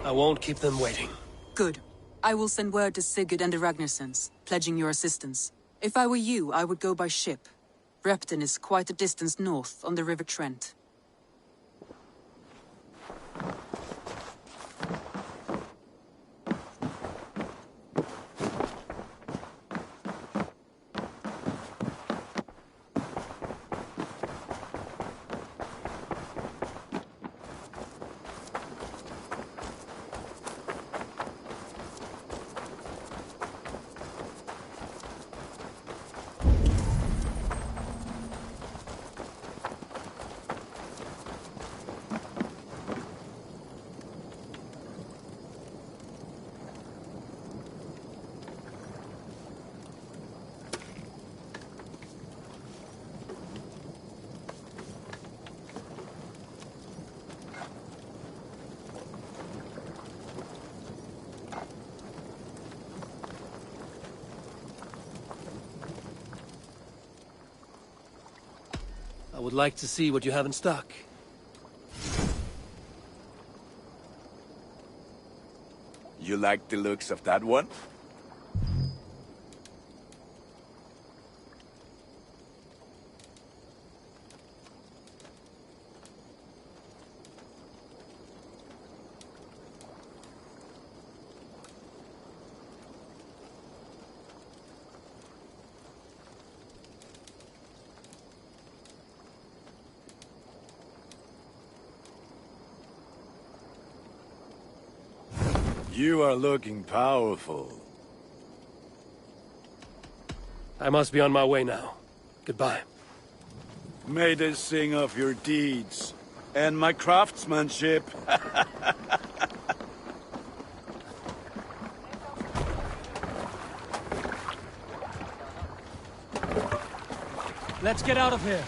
I won't keep them waiting. Good. I will send word to Sigurd and the Ragnarsons, pledging your assistance. If I were you, I would go by ship. Repton is quite a distance north, on the River Trent. I would like to see what you have in stock. You like the looks of that one? You are looking powerful. I must be on my way now. Goodbye. May they sing of your deeds and my craftsmanship. Let's get out of here.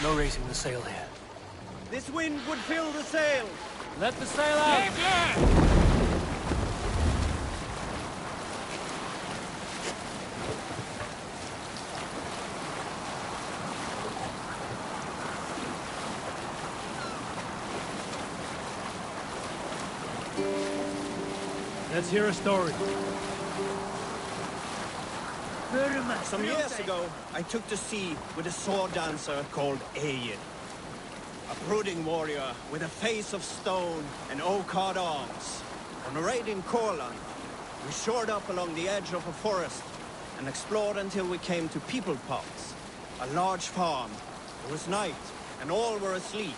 No raising the sail here. This wind would fill the sail. Let the sail out! Let's hear a story. Some years ago, I took to sea with a sword dancer called Egil. A brooding warrior with a face of stone and oak-hard arms. On a raid in Courland, we shored up along the edge of a forest and explored until we came to People Pots, a large farm. It was night, and all were asleep.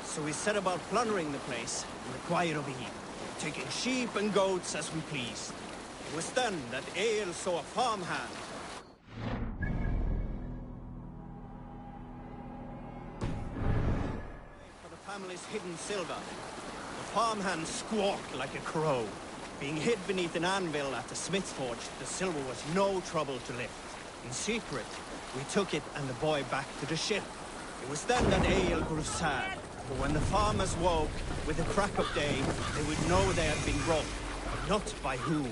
So we set about plundering the place in the quiet of eve, taking sheep and goats as we pleased. It was then that Egil saw a farmhand. For the family's hidden silver, the farmhand squawked like a crow. Being hid beneath an anvil at the smith's forge, the silver was no trouble to lift. In secret, we took it and the boy back to the ship. It was then that Egil grew sad. For when the farmers woke with the crack of day, they would know they had been robbed, but not by whom.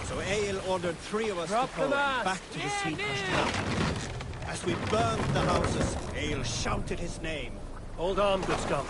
So Egil ordered 3 of us to pull back to the sea-crushed land. As we burned the houses, Egil shouted his name. Hold on, good scum.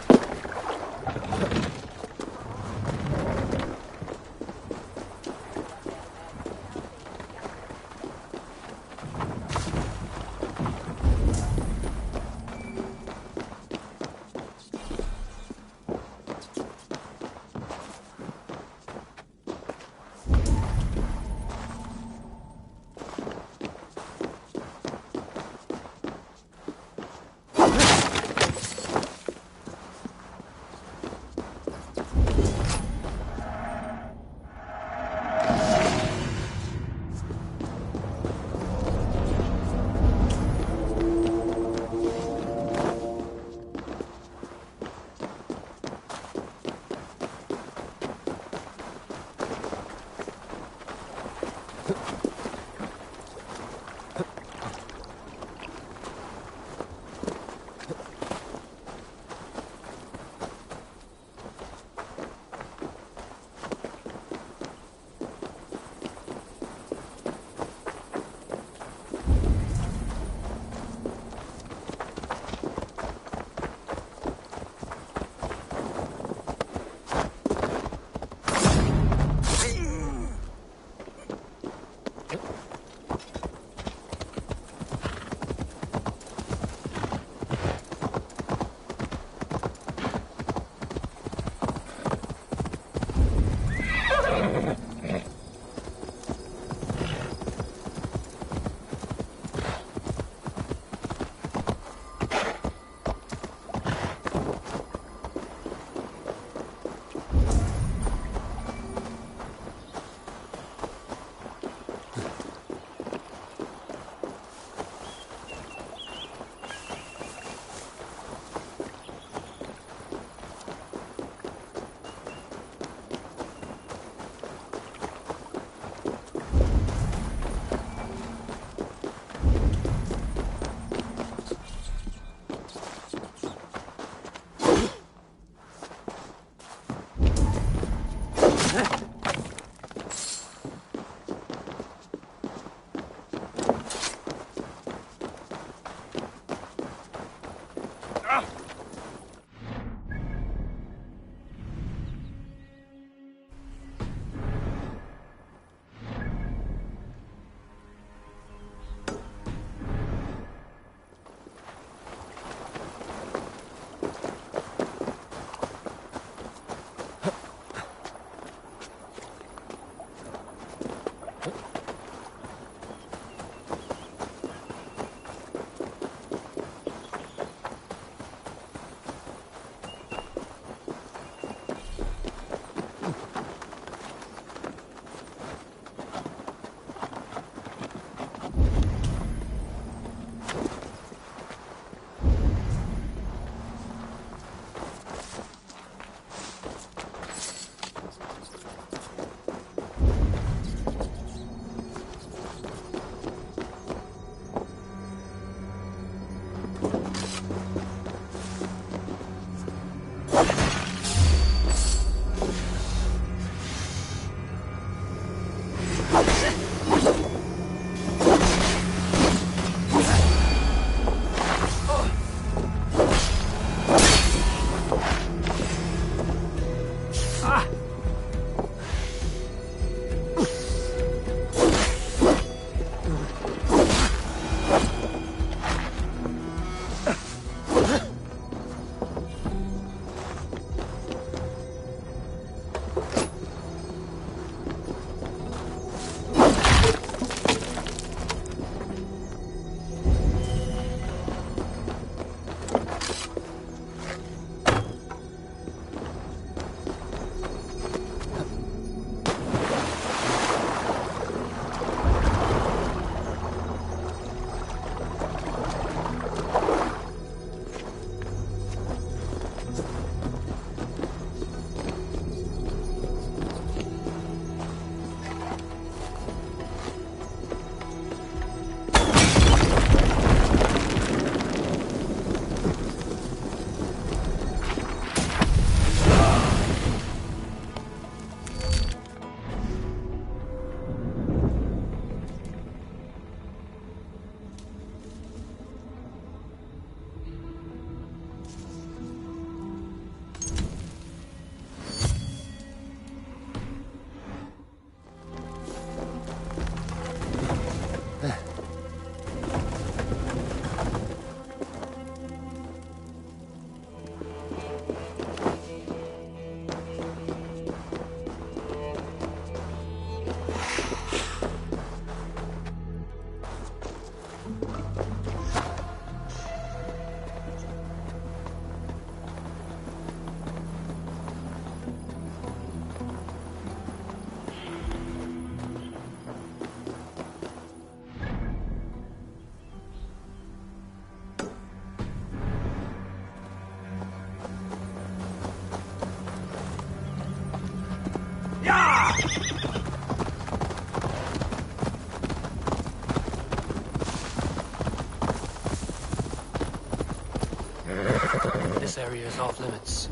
This area is off limits.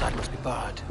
outside must be barred.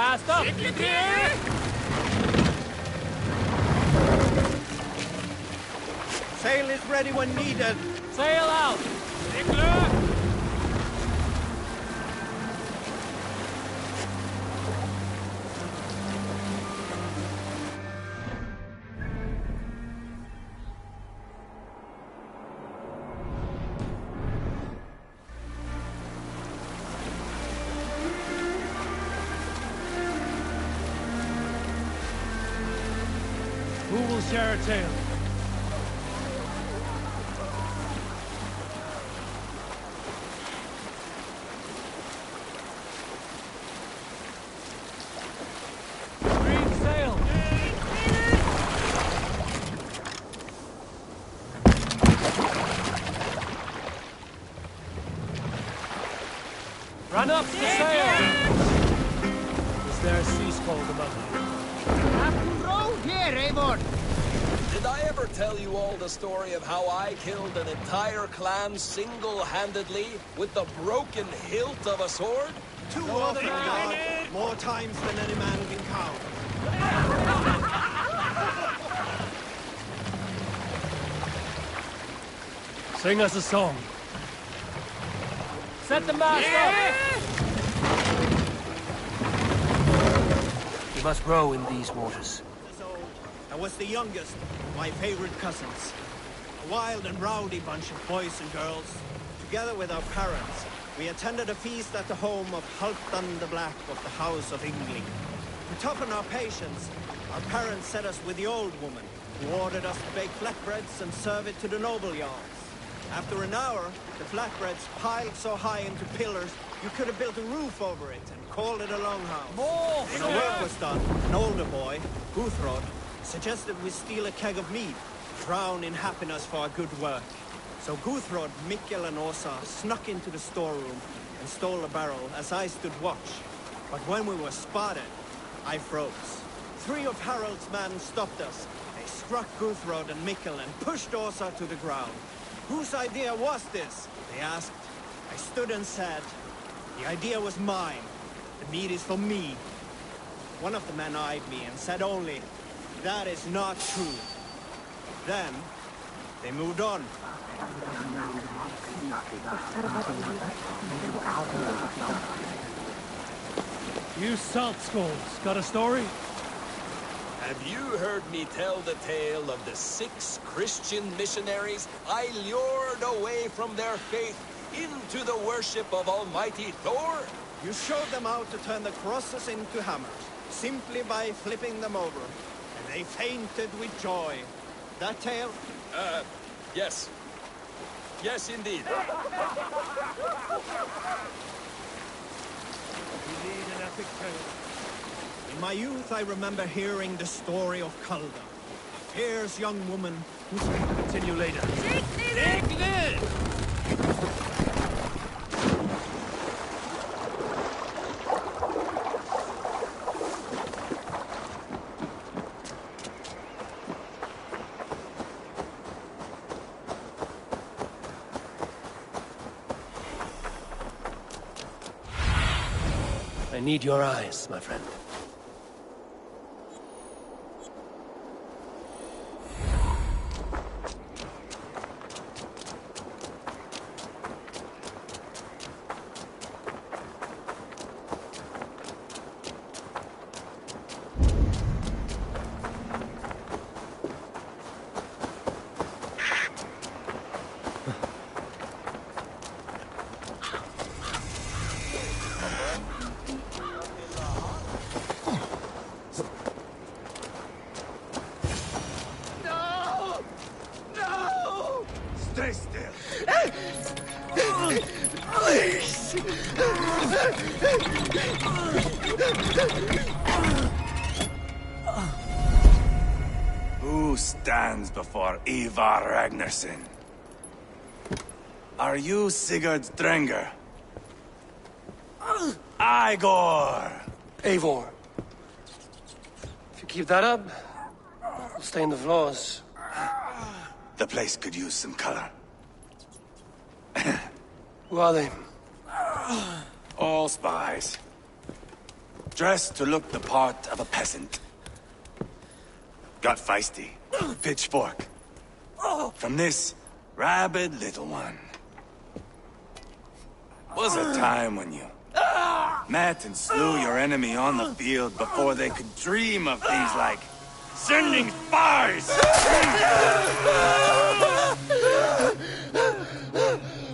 Fast up! Sail is ready when needed. Sail out! Who will share a tale? Green sail! Run up the sail! Is there a sea scold above you? Did I ever tell you all the story of how I killed an entire clan single-handedly with the broken hilt of a sword? Too often, God. More times than any man can count. Sing us a song. Set the mast up! We must row in these waters. I was the youngest of my favorite cousins. A wild and rowdy bunch of boys and girls. Together with our parents, we attended a feast at the home of Halfdan the Black of the House of Yngling. To toughen our patience, our parents set us with the old woman, who ordered us to bake flatbreads and serve it to the noble yards. After an hour, the flatbreads piled so high into pillars, you could have built a roof over it and called it a longhouse. When our work was done, an older boy, Guthrod, suggested we steal a keg of mead, drown in happiness for our good work. So Guthrod, Mikkel and Åsa snuck into the storeroom and stole a barrel as I stood watch. But when we were spotted, I froze. 3 of Harald's men stopped us. They struck Guthrod and Mikkel and pushed Åsa to the ground. Whose idea was this? They asked. I stood and said, the idea was mine. The meat is for me. One of the men eyed me and said only, that is not true. Then, they moved on. You salt skulls, got a story? Have you heard me tell the tale of the 6 Christian missionaries I lured away from their faith into the worship of Almighty Thor? You showed them how to turn the crosses into hammers, simply by flipping them over. And they fainted with joy. That tale? Yes. Yes, indeed. We need an epic tale. In my youth, I remember hearing the story of Kalda, a fierce young woman whose... Continue later. I need your eyes, my friend. Stay still. Please! Who stands before Ivar Ragnarsson? Are you Sigurd Drenger? Igor! Eivor. If you keep that up, you'll stay in the floors. The place could use some color. Who are they? All spies. dressed to look the part of a peasant. Got feisty. Pitchfork. From this rabid little one. Was a time when you met and slew your enemy on the field before they could dream of things like sending spies!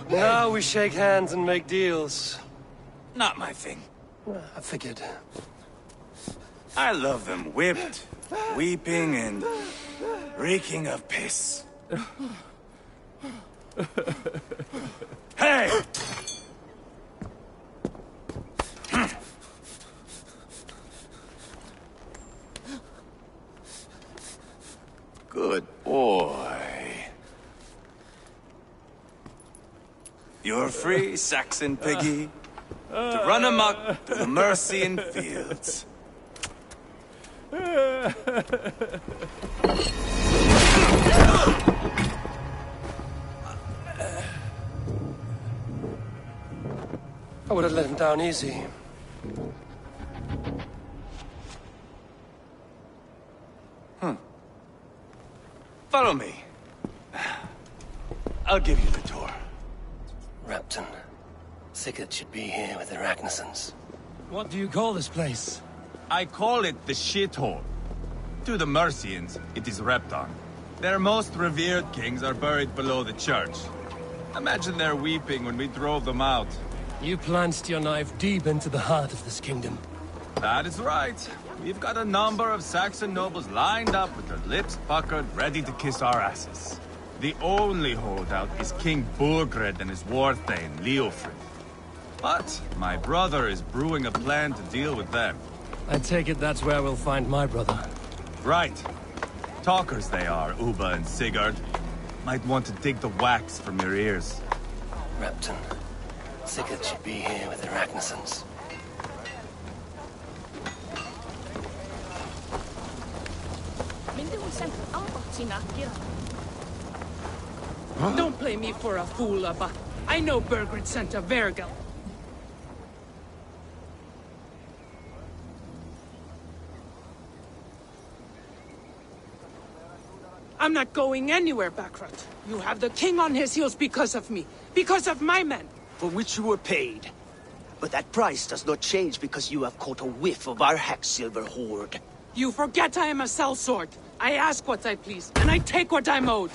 Now we shake hands and make deals. Not my thing. I figured. I love them whipped, weeping, and reeking of piss. Hey! Good boy. You're free, Saxon piggy, to run amok through the Mercian fields. I would have let him down easy. Follow me. I'll give you the tour. Repton. Sigurd should be here with the Ragnarsons. What do you call this place? I call it the shithole. To the Mercians, it is Repton. Their most revered kings are buried below the church. Imagine their weeping when we drove them out. You plunged your knife deep into the heart of this kingdom. That is right. We've got a number of Saxon nobles lined up with their lips puckered, ready to kiss our asses. The only holdout is King Burgred and his war-thane, Leofrid. But my brother is brewing a plan to deal with them. I take it that's where we'll find my brother. Right. Talkers they are, Uba and Sigurd. Might want to dig the wax from your ears. Repton. Sigurd should be here with the Ragnarsons. Don't play me for a fool, Abba. I know Burgred sent a Vergil. I'm not going anywhere, Backrot. You have the king on his heels because of me. Because of my men. For which you were paid. But that price does not change because you have caught a whiff of our Hacksilver hoard. You forget I am a sellsword. I ask what I please, and I take what I'm owed.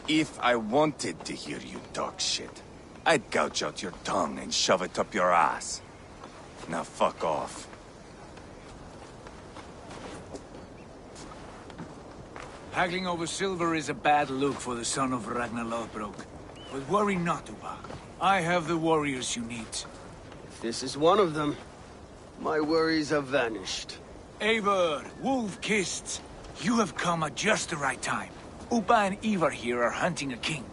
If I wanted to hear you talk shit, I'd gouge out your tongue and shove it up your ass. Now fuck off. Haggling over silver is a bad look for the son of Ragnar Lothbrok. But worry not, Uba. I have the warriors you need. If this is one of them, my worries have vanished. Eivor, Wolf-Kissed, you have come at just the right time. Uba and Ivar here are hunting a king.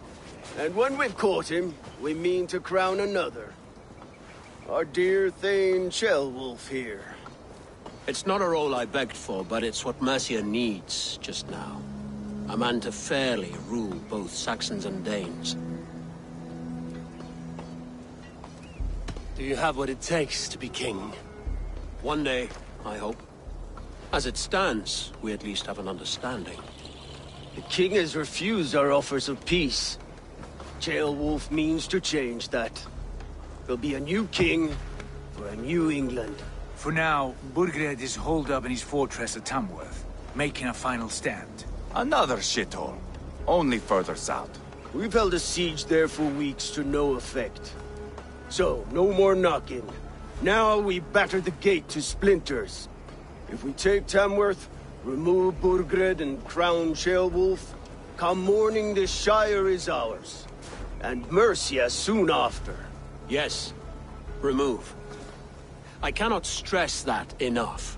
And when we've caught him, we mean to crown another. Our dear Thane Ceolwulf here. It's not a role I begged for, but it's what Mercia needs just now. A man to fairly rule both Saxons and Danes. Do you have what it takes to be king? One day, I hope. As it stands, we at least have an understanding. The king has refused our offers of peace. Ceolwulf means to change that. There'll be a new king for a new England. For now, Burgred is holed up in his fortress at Tamworth, making a final stand. Another shithole. Only further south. We've held a siege there for weeks to no effect. So, no more knocking. Now we batter the gate to splinters. If we take Tamworth, remove Burgred and crown Ceolwulf, come morning the Shire is ours. And Mercia soon after. Yes, remove. I cannot stress that enough.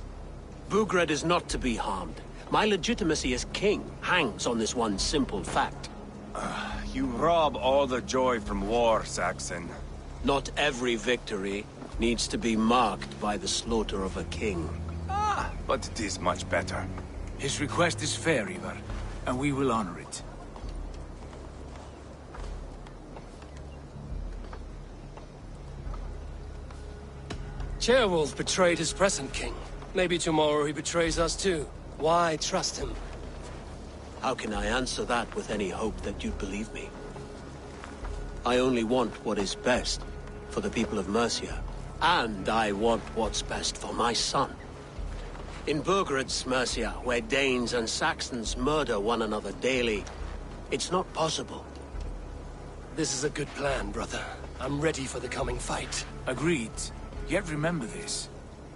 Burgred is not to be harmed. My legitimacy as king hangs on this one simple fact. You rob all the joy from war, Saxon. Not every victory needs to be marked by the slaughter of a king. But it is much better. His request is fair, Ivar, and we will honor it. Ceolwulf betrayed his present king. Maybe tomorrow he betrays us too. Why trust him? How can I answer that with any hope that you'd believe me? I only want what is best for the people of Mercia. And I want what's best for my son. In Burgred's Mercia, where Danes and Saxons murder one another daily, it's not possible. This is a good plan, brother. I'm ready for the coming fight. Agreed. Yet remember this.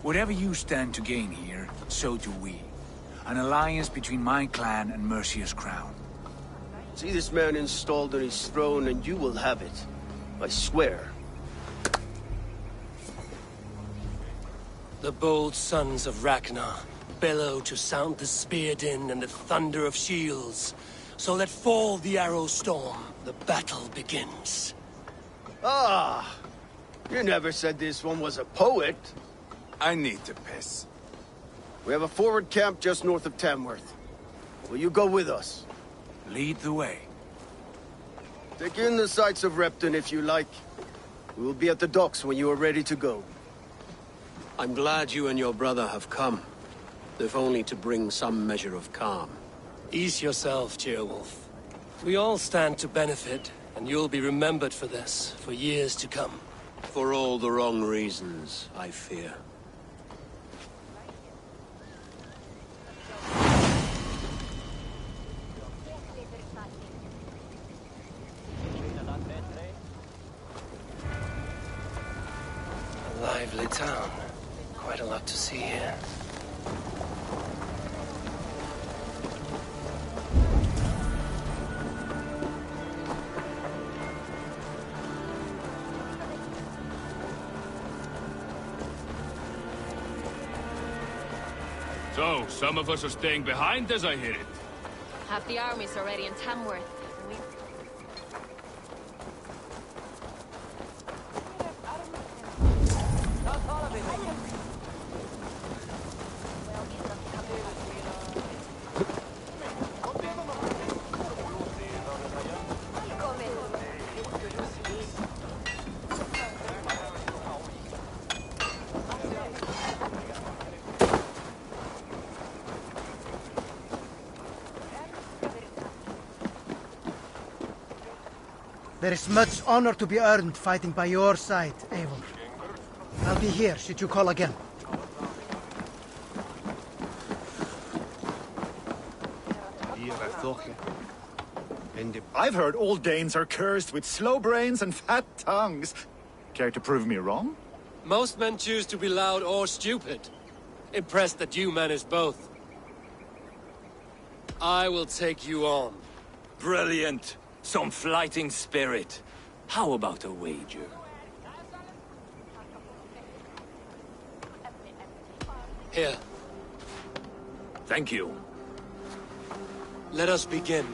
Whatever you stand to gain here, so do we. An alliance between my clan and Mercia's crown. See this man installed on his throne and you will have it. I swear. The bold sons of Ragnar bellow to sound the spear din and the thunder of shields. So let fall the arrow storm. The battle begins. Ah! You never said this one was a poet. I need to piss. We have a forward camp just north of Tamworth. Will you go with us? Lead the way. Take in the sights of Repton if you like. We will be at the docks when you are ready to go. I'm glad you and your brother have come, if only to bring some measure of calm. Ease yourself, Ceolwulf. We all stand to benefit, and you'll be remembered for this, for years to come. For all the wrong reasons, I fear. A lively town. Quite a lot to see here. So, some of us are staying behind as I hear it. Half the army's already in Tamworth. There is much honor to be earned fighting by your side, Eivor. I'll be here should you call again. I've heard all Danes are cursed with slow brains and fat tongues. Care to prove me wrong? Most men choose to be loud or stupid. Impressed that you manage both. I will take you on. Brilliant. Some fighting spirit. How about a wager? Here. Thank you. Let us begin.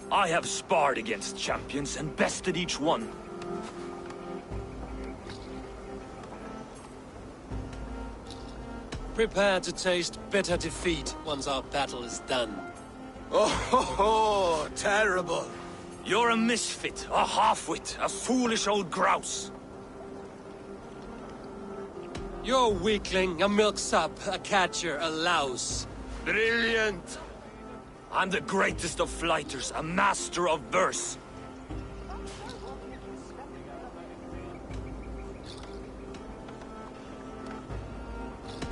I have sparred against champions and bested each one. Prepare to taste bitter defeat once our battle is done. Oh, terrible. You're a misfit, a half-wit, a foolish old grouse. You're a weakling, a milksop, a catcher, a louse. Brilliant! I'm the greatest of flighters, a master of verse.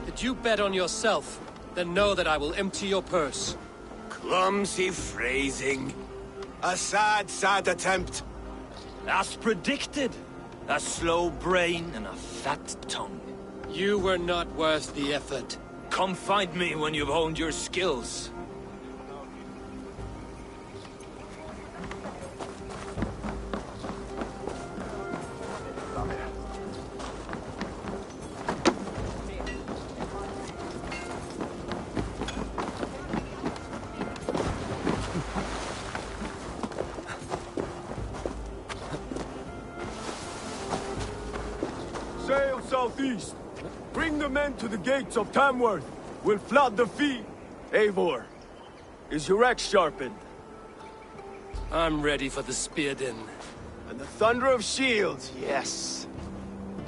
Did you bet on yourself? Then know that I will empty your purse. Clumsy phrasing. A sad, sad attempt. As predicted. A slow brain and a fat tongue. You were not worth the effort. Come find me when you've honed your skills. Sail southeast. Bring the men to the gates of Tamworth. We'll flood the feet. Eivor, is your axe sharpened? I'm ready for the spear din. And the thunder of shields, yes.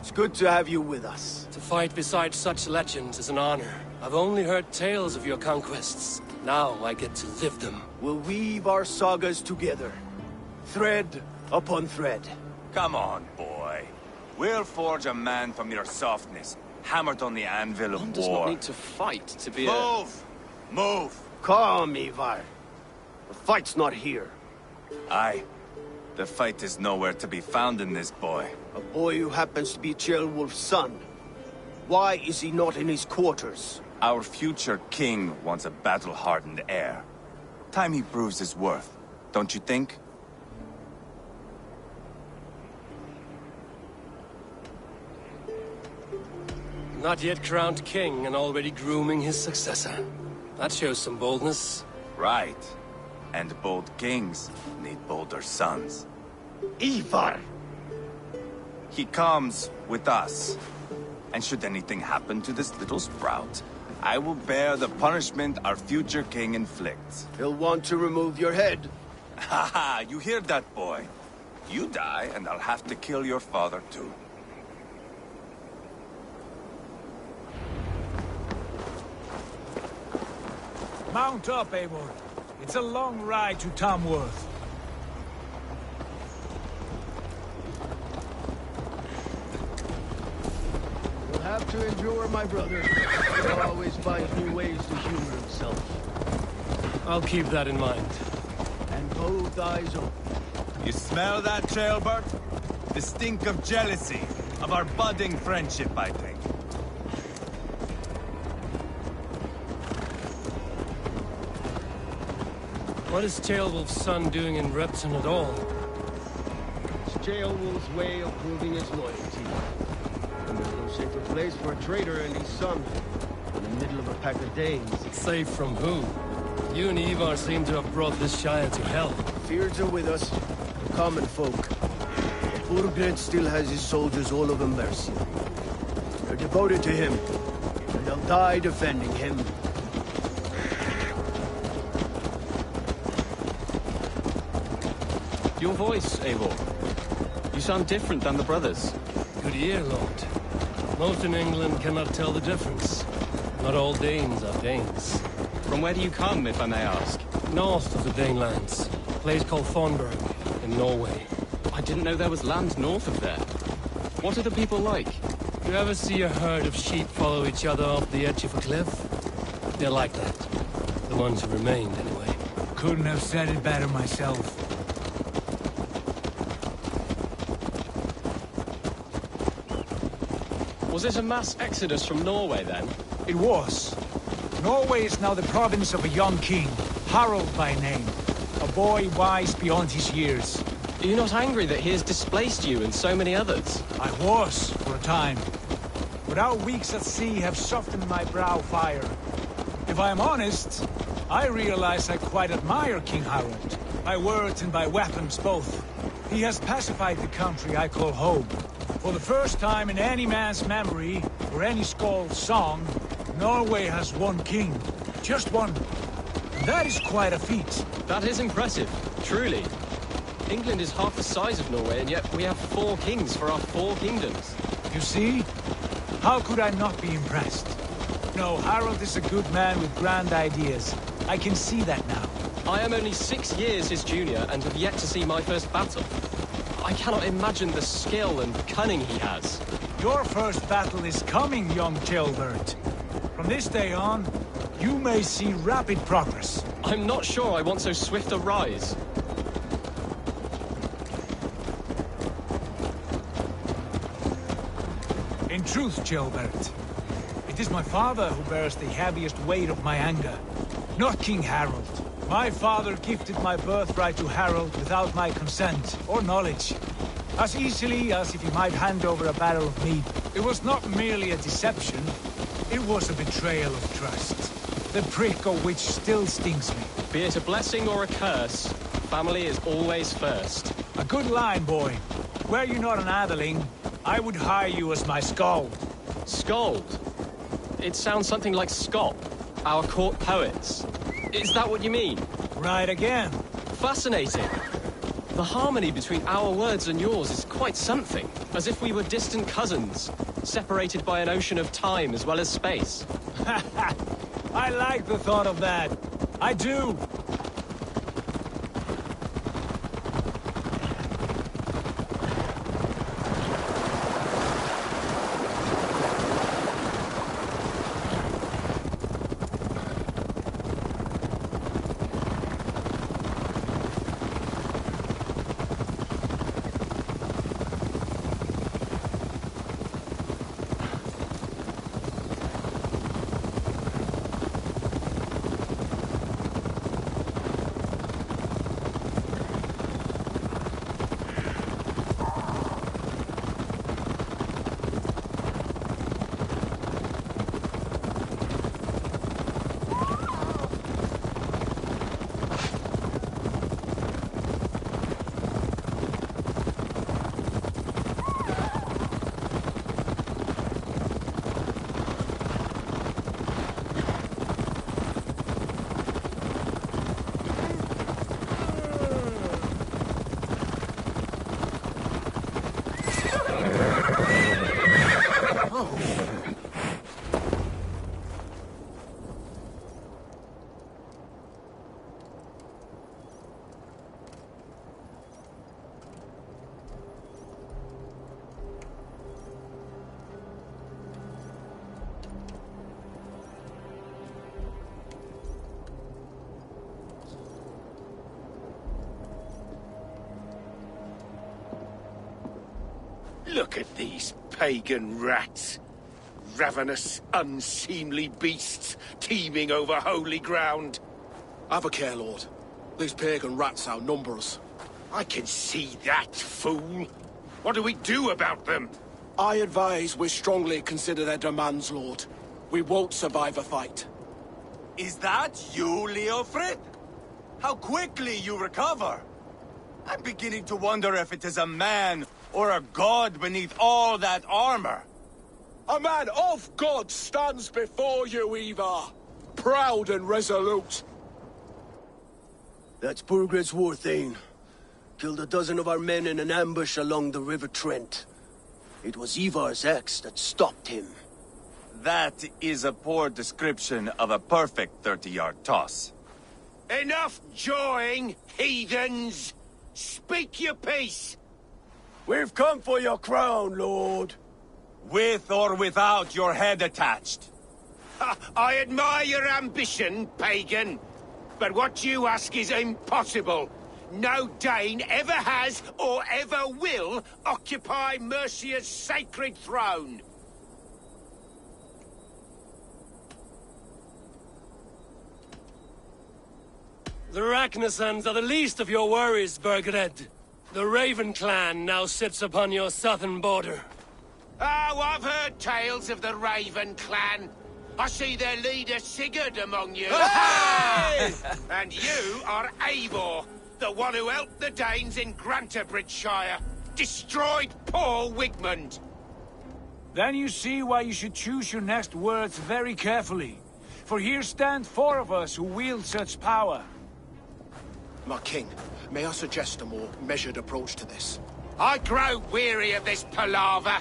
It's good to have you with us. To fight beside such legends is an honor. I've only heard tales of your conquests. Now I get to live them. We'll weave our sagas together. Thread upon thread. Come on, boy. We'll forge a man from your softness, hammered on the anvil of One war. does not need to fight to be Move! Move! Calm, Ivar. The fight's not here. Aye. The fight is nowhere to be found in this boy. A boy who happens to be Ceolwulf's son. Why is he not in his quarters? Our future king wants a battle-hardened heir. Time he proves his worth, don't you think? Not yet crowned king and already grooming his successor. That shows some boldness. Right. And bold kings need bolder sons. Ivar! He comes with us. And should anything happen to this little sprout, I will bear the punishment our future king inflicts. He'll want to remove your head. Ha ha! You hear that, boy? You die, and I'll have to kill your father, too. Mount up, Eivor. It's a long ride to Tamworth. You'll have to endure, my brother. He always finds new ways to humor himself. I'll keep that in mind. And both eyes open. You smell that, Trailbert? The stink of jealousy, of our budding friendship, I think. What is Ceolwulf's son doing in Repton at all? It's Ceolwulf's way of proving his loyalty. And there's no safer place for a traitor and his son. In the middle of a pack of Danes. Safe from who? You and Ivar seem to have brought this Shire to hell. Fears are with us, the common folk. But Burgred still has his soldiers all over Mercia. They're devoted to him, and they'll die defending him. Your voice, Eivor. You sound different than the brothers. Good ear, Lord. Most in England cannot tell the difference. Not all Danes are Danes. From where do you come, if I may ask? North of the Danelands. A place called Thornburg, in Norway. I didn't know there was land north of there. What are the people like? You ever see a herd of sheep follow each other off the edge of a cliff? They're like that. The ones who remained, anyway. Couldn't have said it better myself. Was it a mass exodus from Norway, then? It was. Norway is now the province of a young king, Harald by name. A boy wise beyond his years. Are you not angry that he has displaced you and so many others? I was, for a time. But our weeks at sea have softened my brow fire. If I am honest, I realize I quite admire King Harald. By words and by weapons both. He has pacified the country I call home. For the first time in any man's memory, or any skald's song, Norway has one king. Just one. And that is quite a feat. That is impressive, truly. England is half the size of Norway, and yet we have 4 kings for our 4 kingdoms. You see? How could I not be impressed? No, Harald is a good man with grand ideas. I can see that now. I am only 6 years his junior, and have yet to see my first battle. I cannot imagine the skill and cunning he has. Your first battle is coming, young Ceolbert. From this day on, you may see rapid progress. I'm not sure I want so swift a rise. In truth, Ceolbert, it is my father who bears the heaviest weight of my anger, not King Harald. My father gifted my birthright to Harald without my consent or knowledge. As easily as if he might hand over a barrel of mead. It was not merely a deception, it was a betrayal of trust. The prick of which still stings me. Be it a blessing or a curse, family is always first. A good line, boy. Were you not an atheling, I would hire you as my skald. Skald? It sounds something like Scott, our court poets. Is that what you mean? Right again. Fascinating. The harmony between our words and yours is quite something. As if we were distant cousins, separated by an ocean of time as well as space. I like the thought of that. I do. Look at these pagan rats. Ravenous, unseemly beasts teeming over holy ground. Have a care, Lord. These pagan rats outnumber us. I can see that, fool. What do we do about them? I advise we strongly consider their demands, Lord. We won't survive a fight. Is that you, Leofrid? How quickly you recover! I'm beginning to wonder if it is a man or a god beneath all that armor. A man of God stands before you, Ivar. Proud and resolute. That's Burgred's Warthane. Killed a dozen of our men in an ambush along the River Trent. It was Ivar's axe that stopped him. That is a poor description of a perfect 30-yard toss. Enough jawing, heathens! Speak your piece! We've come for your crown, Lord. With or without your head attached. I admire your ambition, pagan. But what you ask is impossible. No Dane ever has or ever will occupy Mercia's sacred throne. The Ragnarsons are the least of your worries, Burgred. The Raven clan now sits upon your southern border. Oh, I've heard tales of the Raven clan. I see their leader Sigurd among you. Hey! And you are Eivor, the one who helped the Danes in Grantabridgeshire. Destroyed poor Wigmund. Then you see why you should choose your next words very carefully. For here stand 4 of us who wield such power. My king, may I suggest a more measured approach to this? I grow weary of this palaver.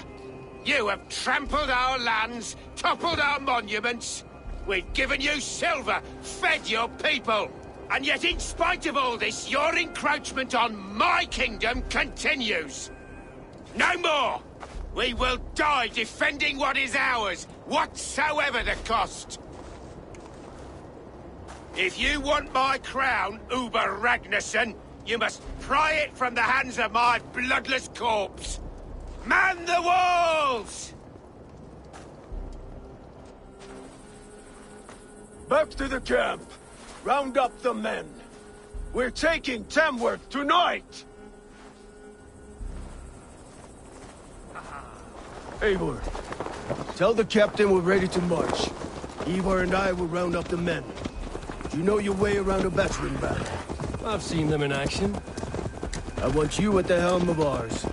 You have trampled our lands, toppled our monuments. We've given you silver, fed your people. And yet in spite of all this, your encroachment on my kingdom continues. No more! We will die defending what is ours, whatsoever the cost. If you want my crown, Uber Ragnarsson, you must pry it from the hands of my bloodless corpse. Man the walls! Back to the camp. Round up the men. We're taking Tamworth tonight! Eivor, tell the captain we're ready to march. Ivar and I will round up the men. You know your way around a battering ram. I've seen them in action. I want you at the helm of ours.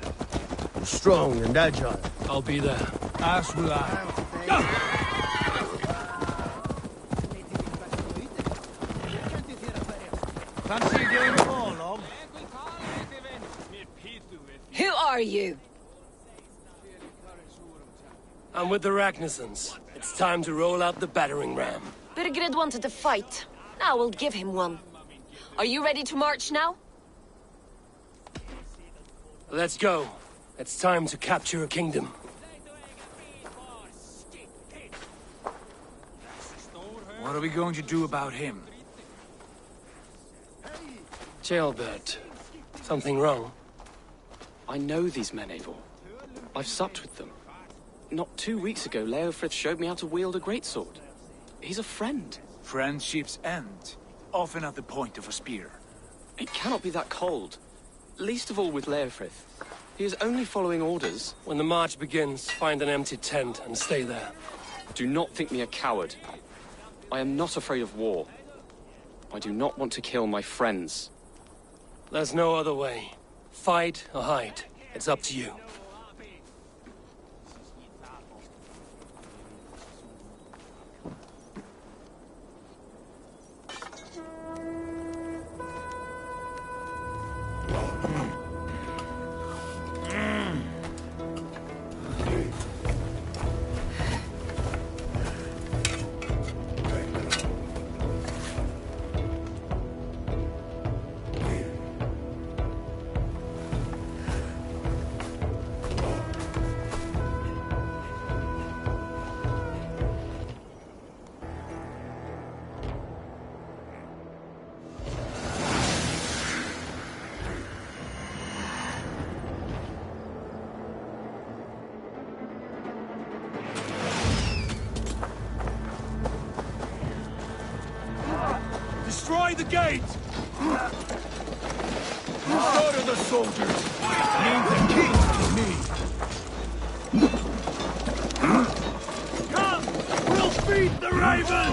You're strong and agile. I'll be there. As will I. Fancy a game of all, love? are you? I'm with the Ragnarsons. It's time to roll out the battering ram. Birgred wanted to fight. Now we'll give him one. Are you ready to march now? Let's go. It's time to capture a kingdom. What are we going to do about him? Jailbird. Something wrong? I know these men, Eivor. I've supped with them. Not 2 weeks ago, Leofrith showed me how to wield a greatsword. He's a friend. Friendships end, often at the point of a spear. It cannot be that cold. Least of all with Leofrith. He is only following orders. When the march begins, find an empty tent and stay there. Do not think me a coward. I am not afraid of war. I do not want to kill my friends. There's no other way. Fight or hide. It's up to you. Destroy the gate! Slaughter the soldiers! Leave the king to me! Come! We'll feed the raven!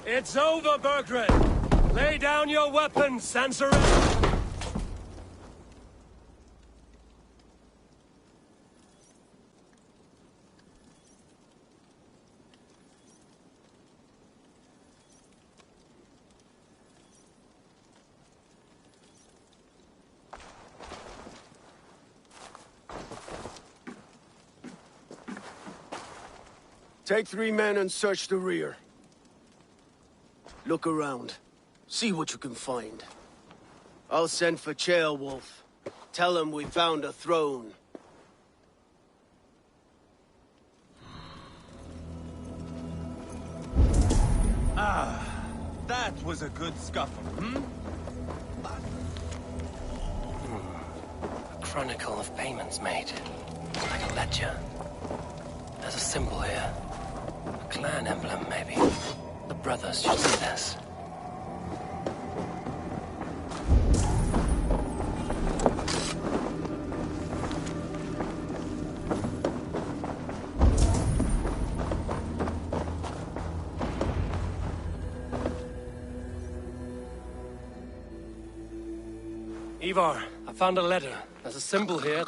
It's over, Burgred! Lay down your weapons and surrender! Take 3 men and search the rear. Look around. See what you can find. I'll send for Ceolwulf. Tell him we found a throne. Ah, that was a good scuffle, hmm? A chronicle of payments made. Like a ledger. There's a symbol here. A clan emblem, maybe. The brothers should see this. Ivar, I found a letter. There's a symbol here.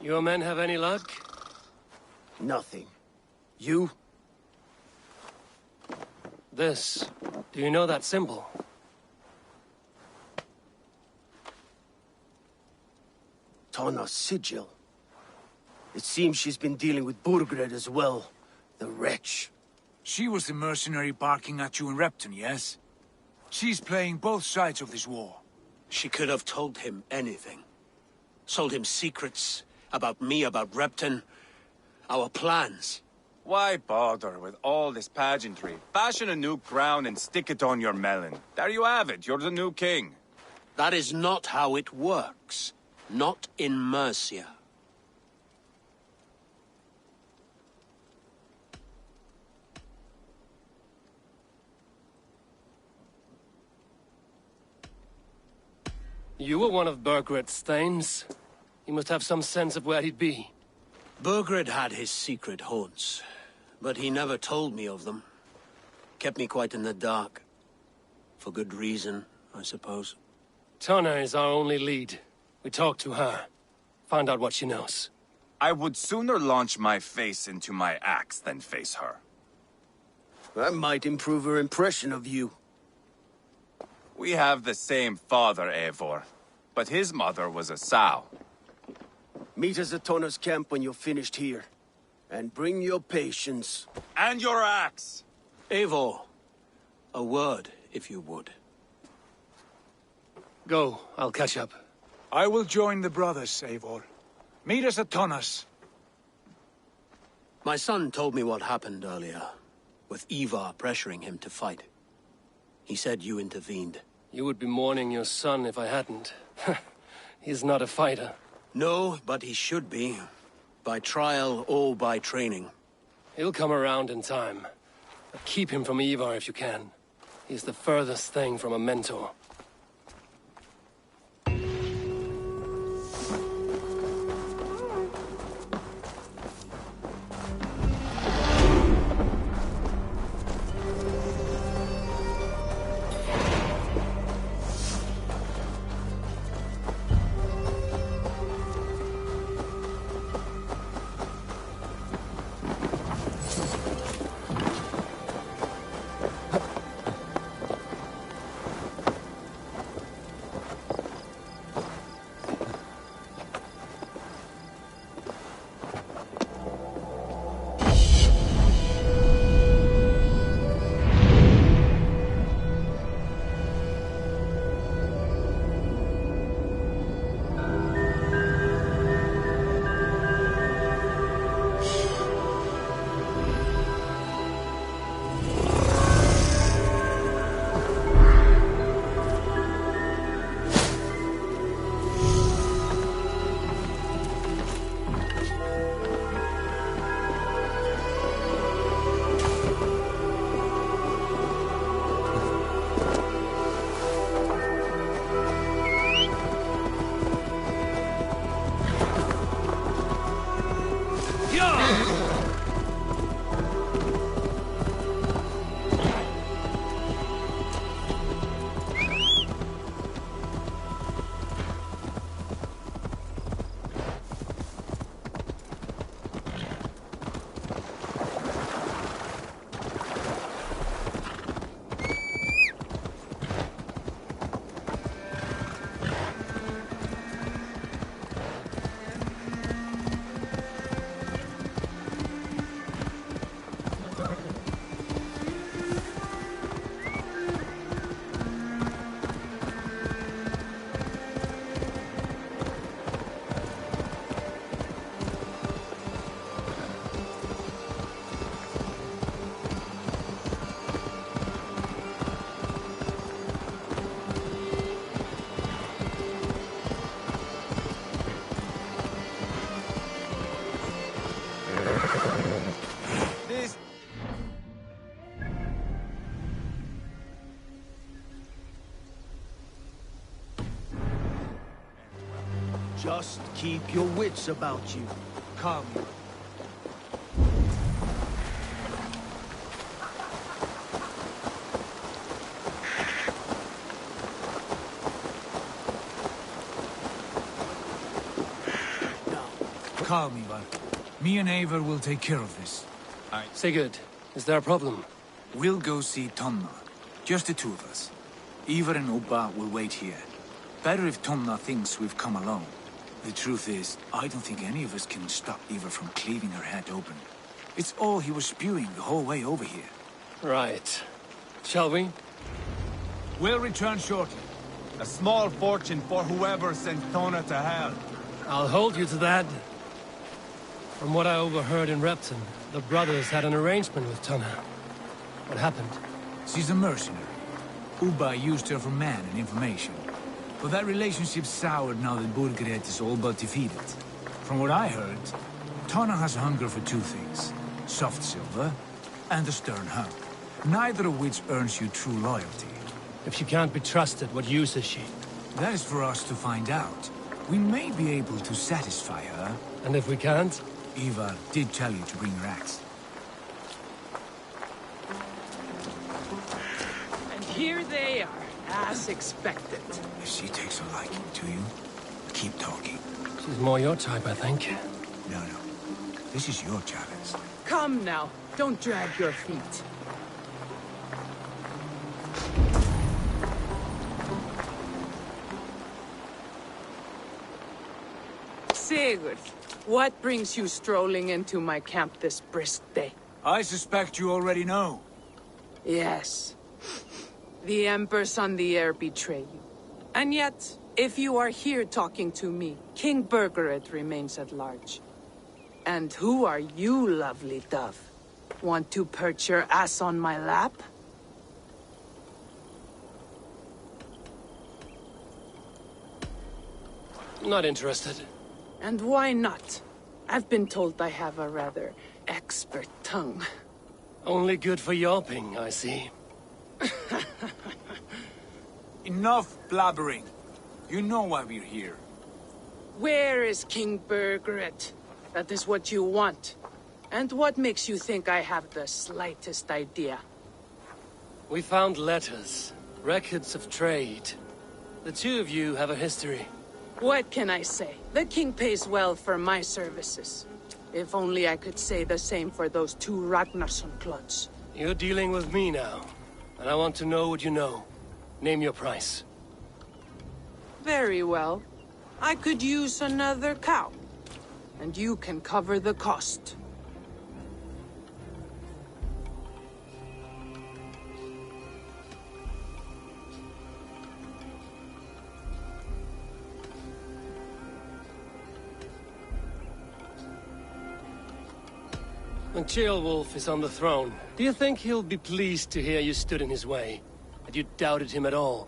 Your men have any luck? Nothing. You? This. Do you know that symbol? Tana's sigil. It seems she's been dealing with Burgred as well. The wretch. She was the mercenary barking at you in Repton, yes? She's playing both sides of this war. She could have told him anything. Sold him secrets about me, about Repton, our plans. Why bother with all this pageantry? Fashion a new crown and stick it on your melon. There you have it, you're the new king. That is not how it works. Not in Mercia. You were one of Burgred's thanes. He must have some sense of where he'd be. Burgred had his secret haunts, but he never told me of them. Kept me quite in the dark. For good reason, I suppose. Tonna is our only lead. We talk to her. Find out what she knows. I would sooner launch my face into my axe than face her. That might improve her impression of you. We have the same father, Eivor. But his mother was a sow. Meet us at Tonna's camp when you're finished here. And bring your patience. And your axe! Eivor, a word, if you would. Go, I'll catch up. I will join the brothers, Eivor. Meet us at Tonna's. My son told me what happened earlier, with Ivar pressuring him to fight. He said you intervened. You would be mourning your son if I hadn't. He's not a fighter. No, but he should be. By trial or by training. He'll come around in time. But keep him from Ivar if you can. He's the furthest thing from a mentor. Just keep your wits about you. Come. Calm, Ivar. Me and Eivor will take care of this. Sigurd, is there a problem? We'll go see Tonna. Just the two of us. Ivar and Ubba will wait here. Better if Tonna thinks we've come alone. The truth is, I don't think any of us can stop Ivar from cleaving her head open. It's all he was spewing the whole way over here. Right. Shall we? We'll return shortly. A small fortune for whoever sent Tonna to hell. I'll hold you to that. From what I overheard in Repton, the brothers had an arrangement with Tonna. What happened? She's a mercenary. Ubba used her for man and information. But that relationship soured now that Burgred is all but defeated. From what I heard, Tonna has hunger for two things. Soft silver and a stern hug. Neither of which earns you true loyalty. If she can't be trusted, what use is she? That is for us to find out. We may be able to satisfy her. And if we can't? Ivar did tell you to bring your axe. And here they are, As expected. If she takes a liking to you, keep talking. She's more your type, I think. No. This is your challenge. Come now. Don't drag your feet. Sigurd, what brings you strolling into my camp this brisk day? I suspect you already know. Yes. The Emperor's on the air betray you. And yet, if you are here talking to me, King Burgered remains at large. And who are you, lovely dove? Want to perch your ass on my lap? Not interested. And why not? I've been told I have a rather expert tongue. Only good for yawping, I see. Enough blabbering. You know why we're here. Where is King Burgred? That is what you want. And what makes you think I have the slightest idea? We found letters, records of trade. The two of you have a history. What can I say? The king pays well for my services. If only I could say the same for those two Ragnarsson clods. You're dealing with me now, and I want to know what you know. Name your price. Very well. I could use another cow. And you can cover the cost. When Ceolwulf is on the throne, do you think he'll be pleased to hear you stood in his way? That you doubted him at all?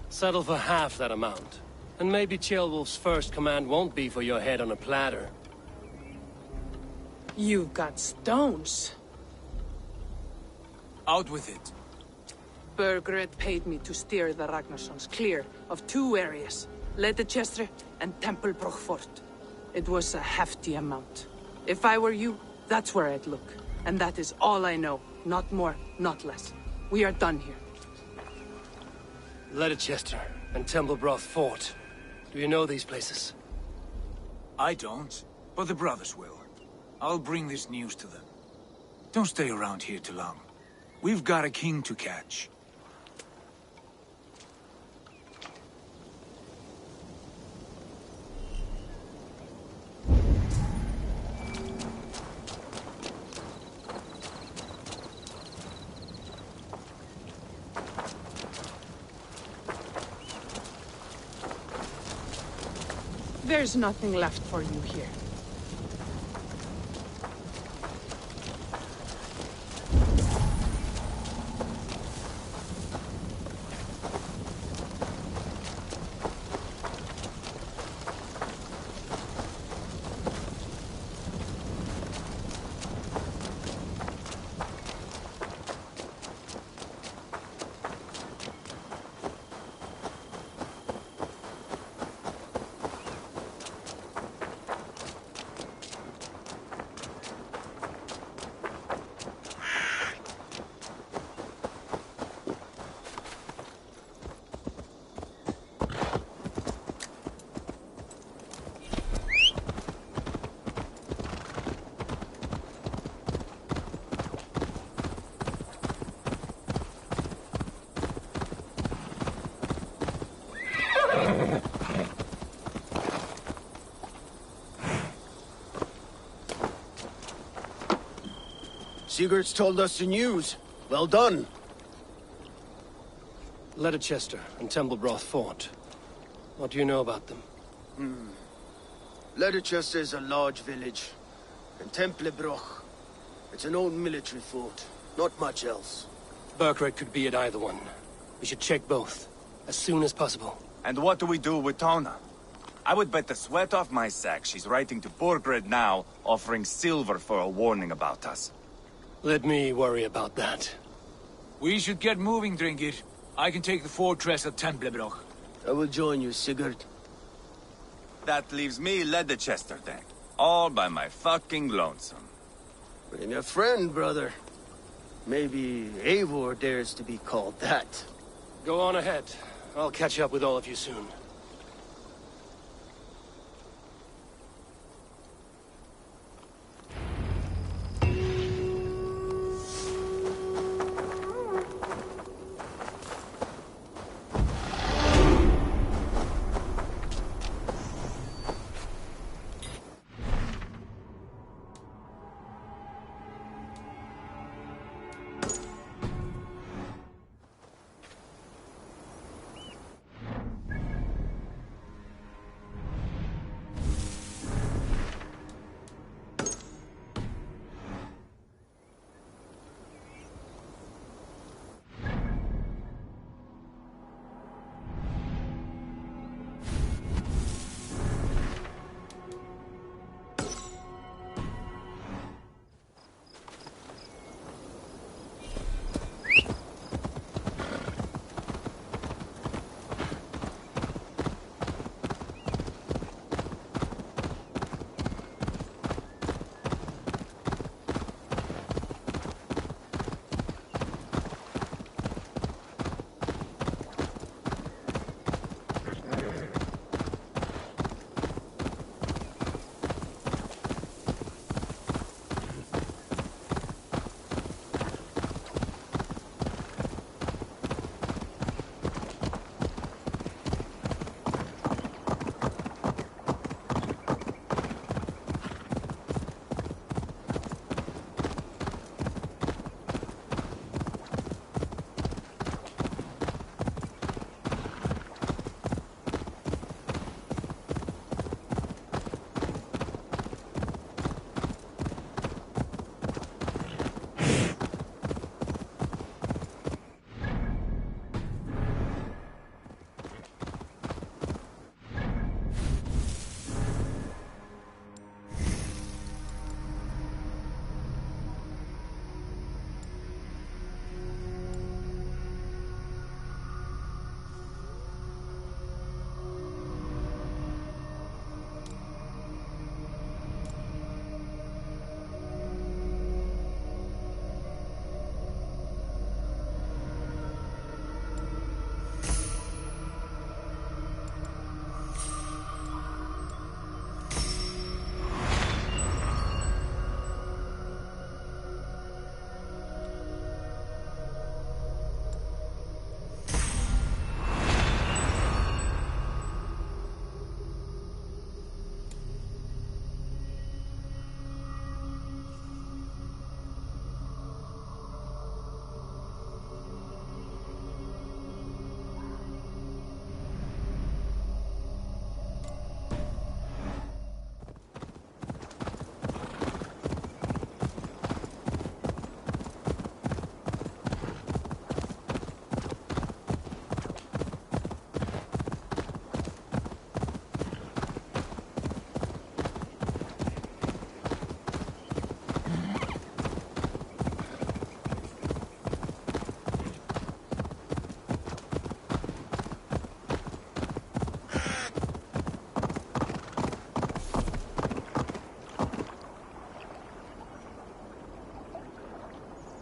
Settle for half that amount. And maybe Ceolwulf's first command won't be for your head on a platter. You've got stones. Out with it. Burgred paid me to steer the Ragnarssons clear of two areas, Leicester and Templebroch Fort. It was a hefty amount. If I were you, that's where I'd look. And that is all I know. Not more, not less. We are done here. Leicester and Templebroch Fort. Do you know these places? I don't, but the brothers will. I'll bring this news to them. Don't stay around here too long. We've got a king to catch. There's nothing left for you here. Sigurd's told us the news. Well done. Leicester and Templebroch Fort. What do you know about them? Leicester is a large village. And Templebroch, it's an old military fort. Not much else. Burgred could be at either one. We should check both, as soon as possible. And what do we do with Tona? I would bet the sweat off my sack she's writing to Burgred now, offering silver for a warning about us. Let me worry about that. We should get moving, Dringir. I can take the fortress at Templebroch. I will join you, Sigurd. That leaves me Leicester then. All by my fucking lonesome. Bring a friend, brother. Maybe Eivor dares to be called that. Go on ahead. I'll catch up with all of you soon.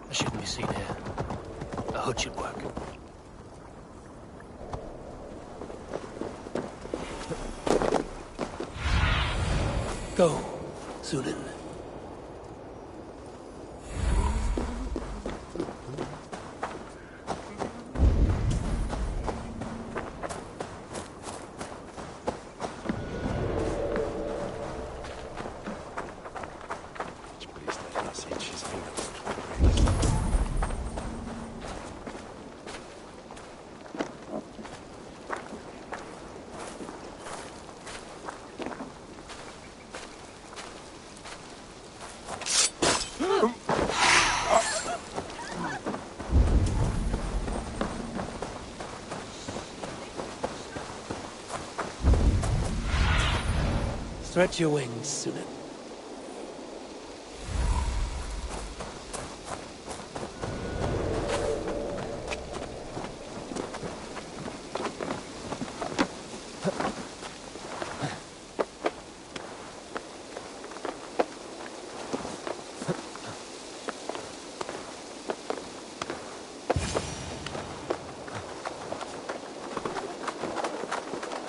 Shouldn't be seen here. A hood should work. Go, Sunan. Stretch your wings, Sunan.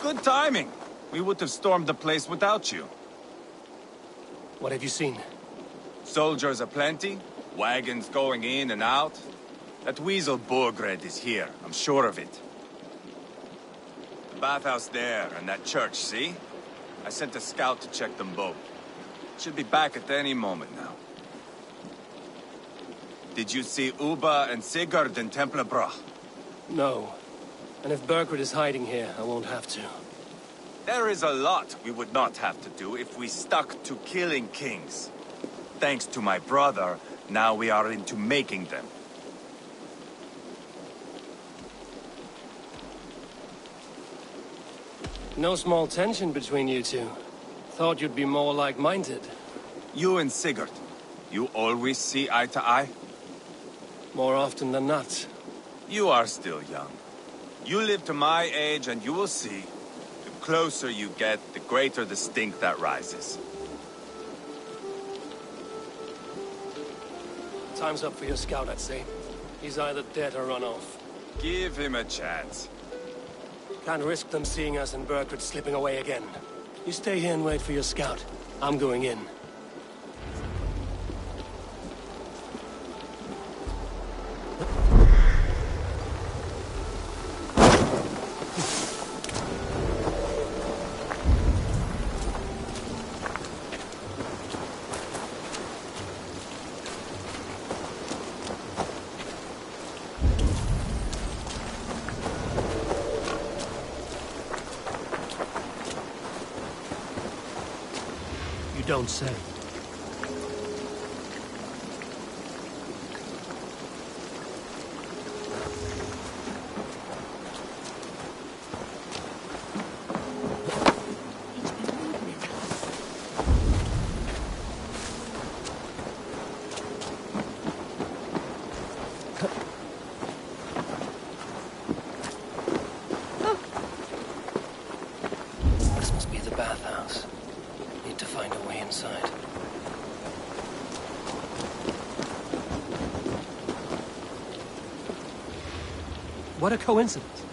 Good timing. We would have stormed the place without you. What have you seen? Soldiers aplenty, wagons going in and out. That weasel Borgred is here, I'm sure of it. The bathhouse there, and that church, see? I sent a scout to check them both. Should be back at any moment now. Did you see Uba and Sigurd in Templebrach? No. And if Burgred is hiding here, I won't have to. There is a lot we would not have to do if we stuck to killing kings. Thanks to my brother, now we are into making them. No small tension between you two. Thought you'd be more like-minded. You and Sigurd, you always see eye to eye? More often than not. You are still young. You live to my age and you will see. The closer you get, the greater the stink that rises. Time's up for your scout, I'd say. He's either dead or run off. Give him a chance. Can't risk them seeing us and Burgred slipping away again. You stay here and wait for your scout. I'm going in. Don't say. This must be the bathhouse. Need to find a way inside. What a coincidence.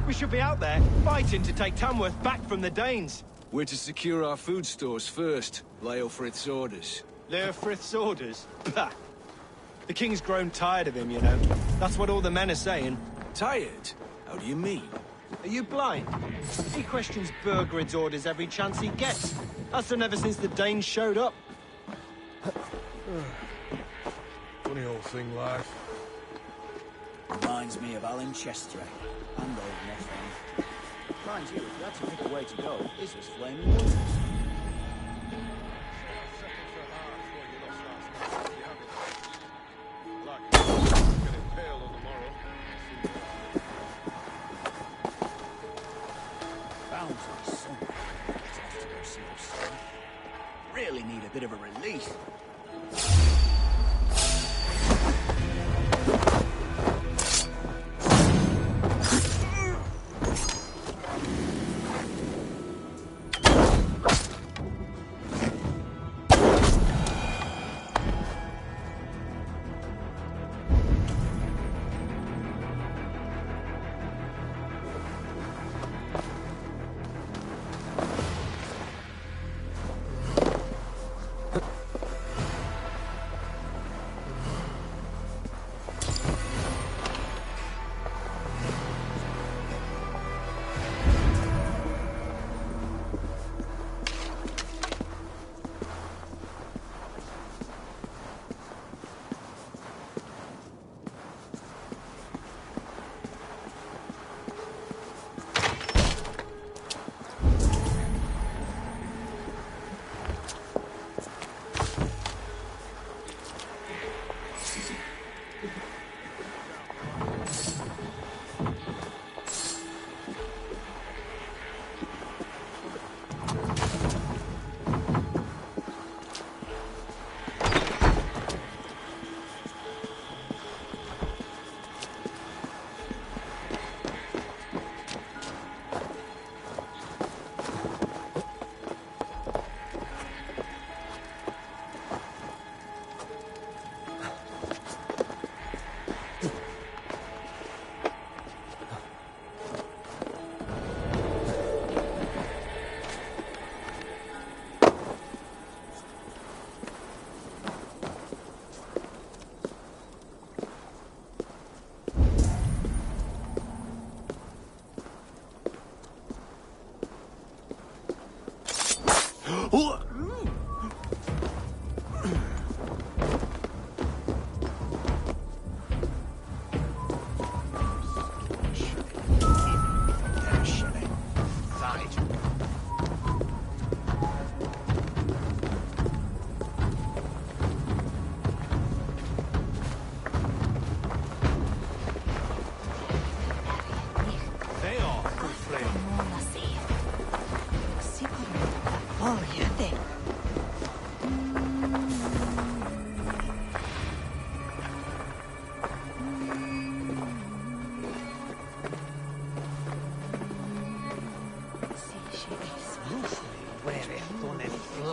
We should be out there, fighting to take Tamworth back from the Danes. We're to secure our food stores first. Leofrith's orders. Leofrith's orders? Bah! The king's grown tired of him, you know. That's what all the men are saying. Tired? How do you mean? Are you blind? He questions Burgred's orders every chance he gets. That's done ever since the Danes showed up. Funny old thing, life. Reminds me of Alan Chester and old Mothman. Mind you, if you had to pick a way to go, this was Flaming Woods. Bound to be somewhere. It's off to go see those son. Really need a bit of a release.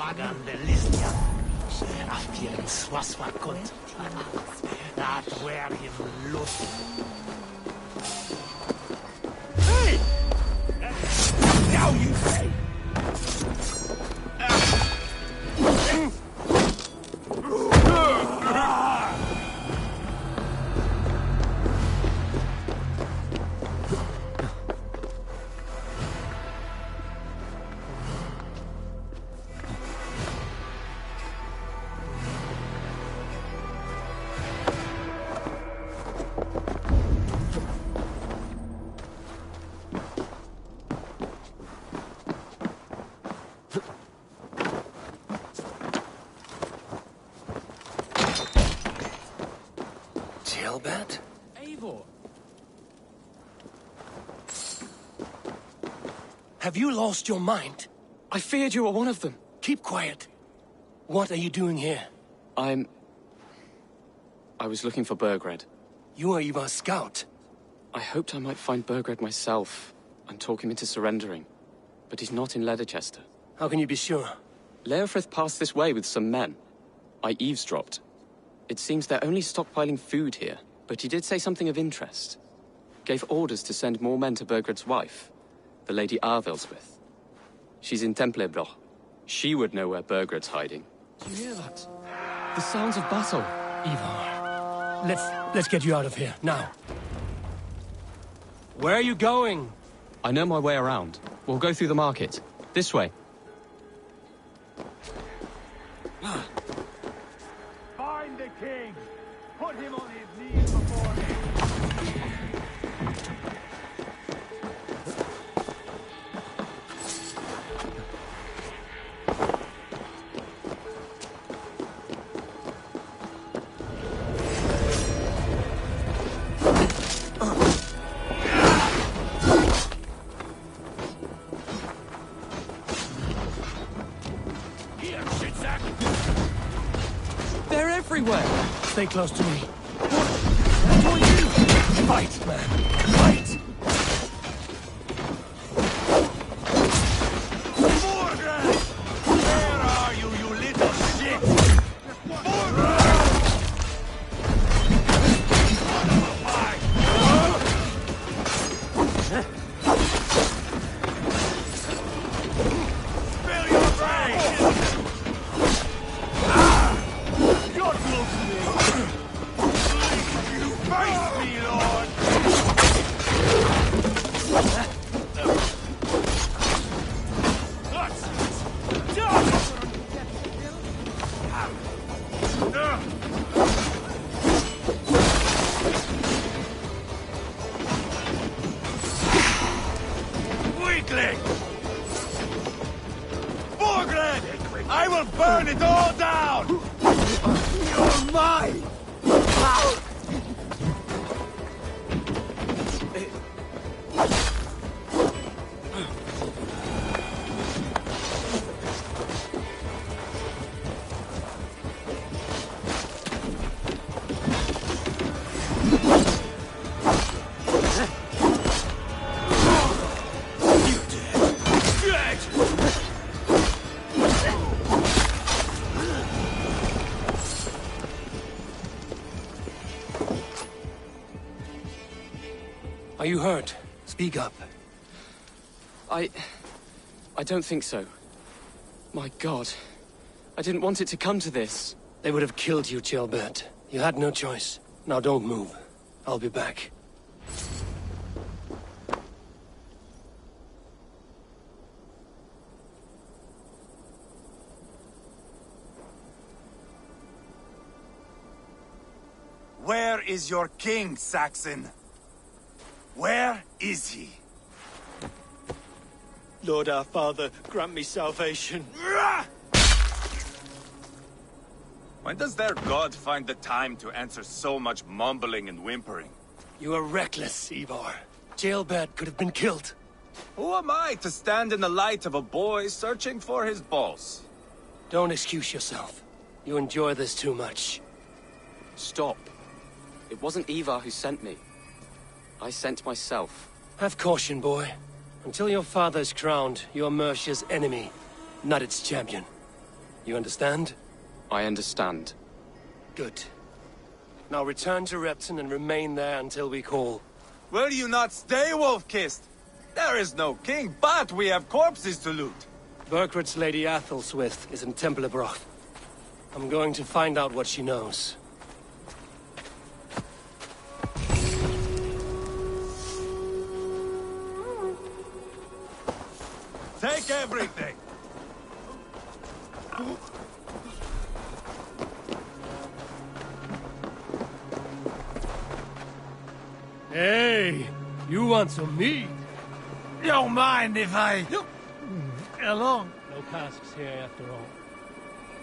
Hagan the Listian. After Swaswakot. That where him look. Hey! Now you say! Jailbird? Eivor! Have you lost your mind? I feared you were one of them. Keep quiet. What are you doing here? I was looking for Burgred. You are Ivar's scout. I hoped I might find Burgred myself and talk him into surrendering. But he's not in Leatherchester. How can you be sure? Leofrith passed this way with some men. I eavesdropped. It seems they're only stockpiling food here, but he did say something of interest. Gave orders to send more men to Burgred's wife, the Lady Arvelswith. She's in Templebroch. She would know where Burgred's hiding. Do you hear that? The sounds of battle. Ivar, let's get you out of here, now. Where are you going? I know my way around. We'll go through the market. This way. Find the king! Put him on his knees before me! They're everywhere! Stay close to me. What are you? Fight, man. Fight! Morgan! Where are you, you little shit? Morgan! Spill your brains! You're close to me! You face me, Lord! Weakling! Borgred! I will burn it all down! You're mine! Are you hurt? Speak up. I don't think so. My God. I didn't want it to come to this. They would have killed you, Jailbird. You had no choice. Now don't move. I'll be back. Where is your king, Saxon? Where is he? Lord our Father, grant me salvation. When does their god find the time to answer so much mumbling and whimpering? You are reckless, Ivar. Jailbird could have been killed. Who am I to stand in the light of a boy searching for his balls? Don't excuse yourself. You enjoy this too much. Stop. It wasn't Ivar who sent me. I sent myself. Have caution, boy. Until your father is crowned, you are Mercia's enemy, not its champion. You understand? I understand. Good. Now return to Repton and remain there until we call. Will you not stay, Wolf-Kissed? There is no king, but we have corpses to loot. Burgred's Lady Athelswith is in Templebroch. I'm going to find out what she knows. Take everything! Hey, you want some meat? Don't mind if I... Along. No casks here after all.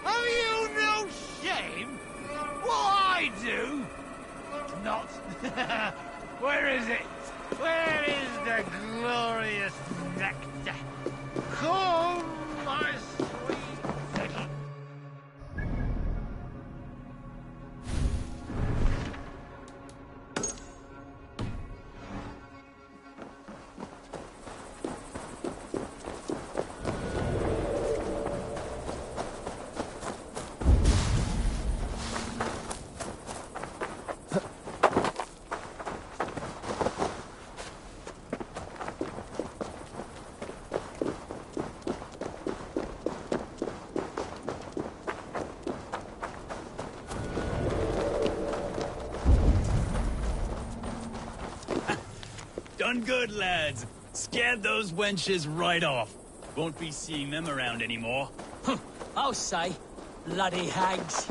Have you no shame? What I do? Not. Where is it? Where is the glorious nectar? Come, my sweet thing. Done good, lads. Scared those wenches right off. Won't be seeing them around anymore. I'll say. Bloody hags.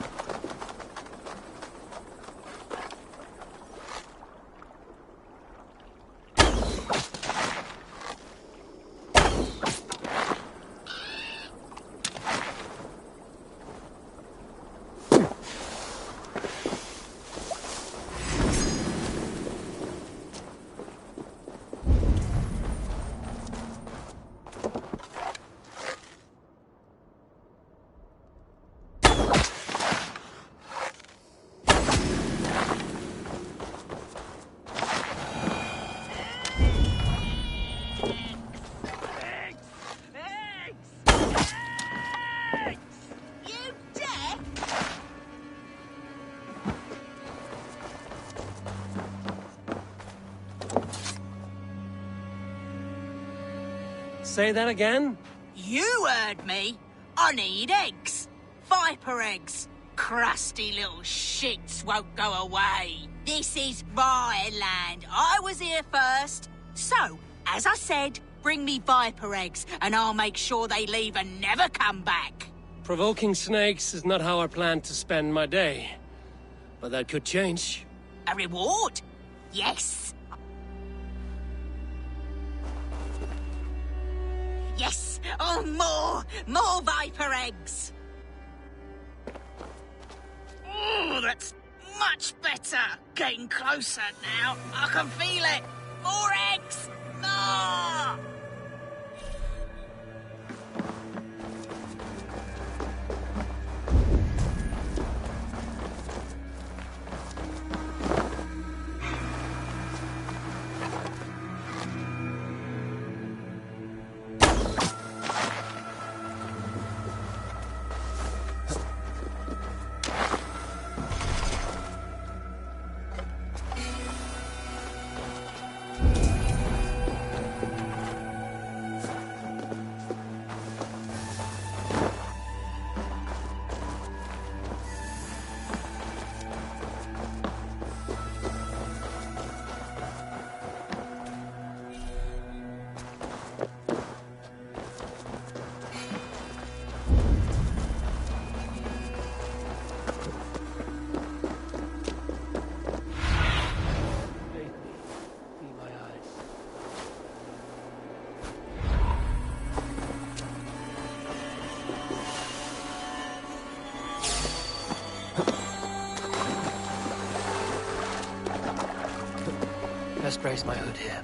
Say that again? You heard me. I need eggs. Viper eggs. Crusty little shits won't go away. This is my land. I was here first. So, as I said, bring me viper eggs, and I'll make sure they leave and never come back. Provoking snakes is not how I plan to spend my day. But that could change. A reward? Yes. Yes! Oh, more viper eggs! Oh, that's much better! Getting closer now. I can feel it! More eggs! More! Best brace my hood here.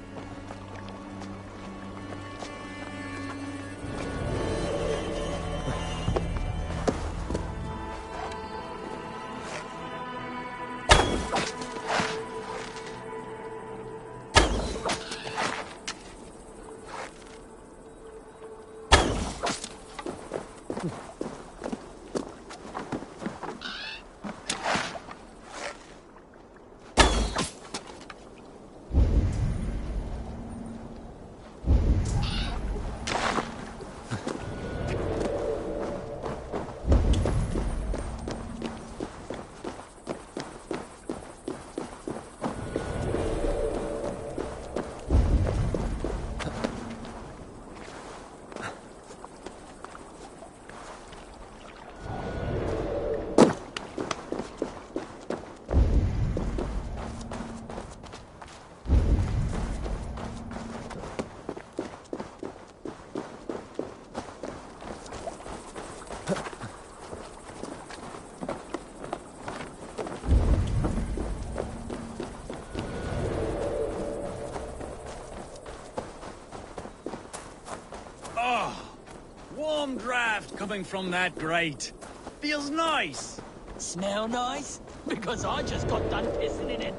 Oh, warm draft coming from that grate. Feels nice. Smell nice? Because I just got done pissing in it.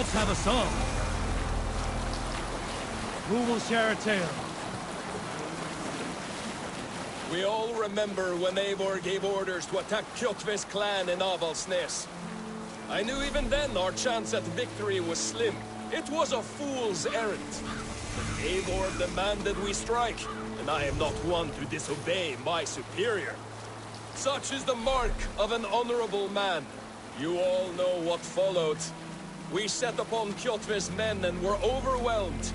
Let's have a song. Who will share a tale? We all remember when Eivor gave orders to attack Kjotve's clan in Avaldsnes. I knew even then our chance at victory was slim. It was a fool's errand. But Eivor demanded we strike, and I am not one to disobey my superior. Such is the mark of an honorable man. You all know what followed. We set upon Kjotve's men and were overwhelmed.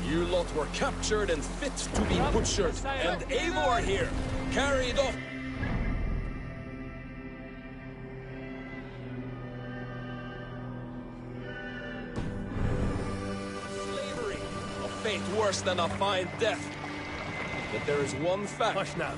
You lot were captured and fit to be butchered, and Eivor here carried off. Slavery, a fate worse than a fine death. But there is one fact. Hush now.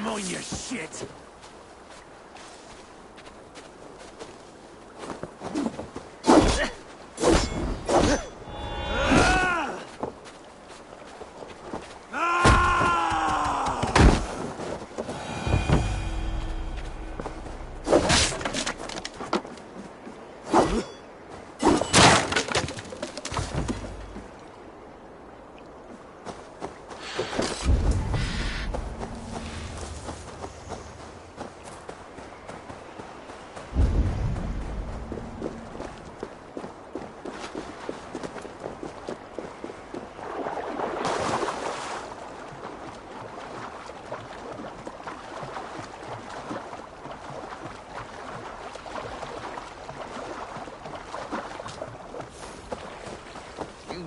Mind your shit!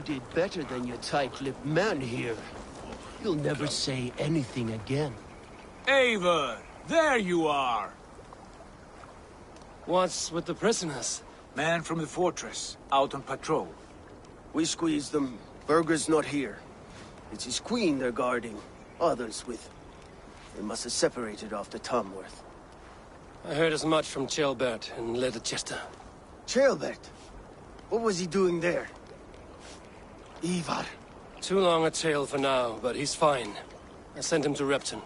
Did better than your tight-lipped man here. You'll never say anything again. Eivor, there you are! What's with the prisoners? Man from the fortress, out on patrol. We squeezed them. Burger's not here. It's his queen they're guarding. Others with... They must have separated after Tamworth. I heard as much from Chelbert in Leicester. Chelbert? What was he doing there? Ivar. Too long a tale for now, but he's fine. I sent him to Repton.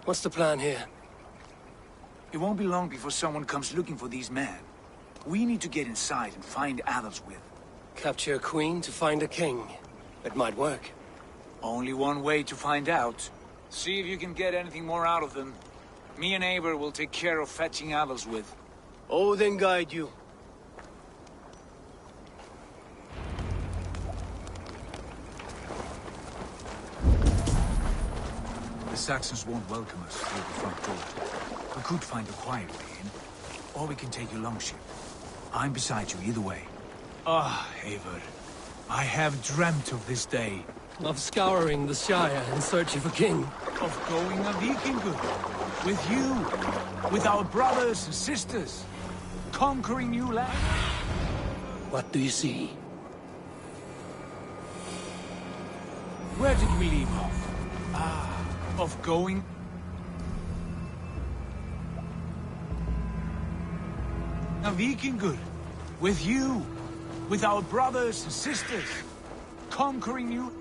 What's the plan here? It won't be long before someone comes looking for these men. We need to get inside and find Adelswith. Capture a queen to find a king. It might work. Only one way to find out. See if you can get anything more out of them. Me and Eivor will take care of fetching Adelswith. Odin guide you. The Saxons won't welcome us through the front door. We could find a quiet way in, or we can take your longship. I'm beside you either way. Ah, Eivor. I have dreamt of this day. Of scouring the Shire in search of a king. Of going a Vikingur. With you. With our brothers and sisters. Conquering new land. What do you see? Where did we leave off? Ah, of going... a Vikingur. With you. With our brothers and sisters. Conquering new...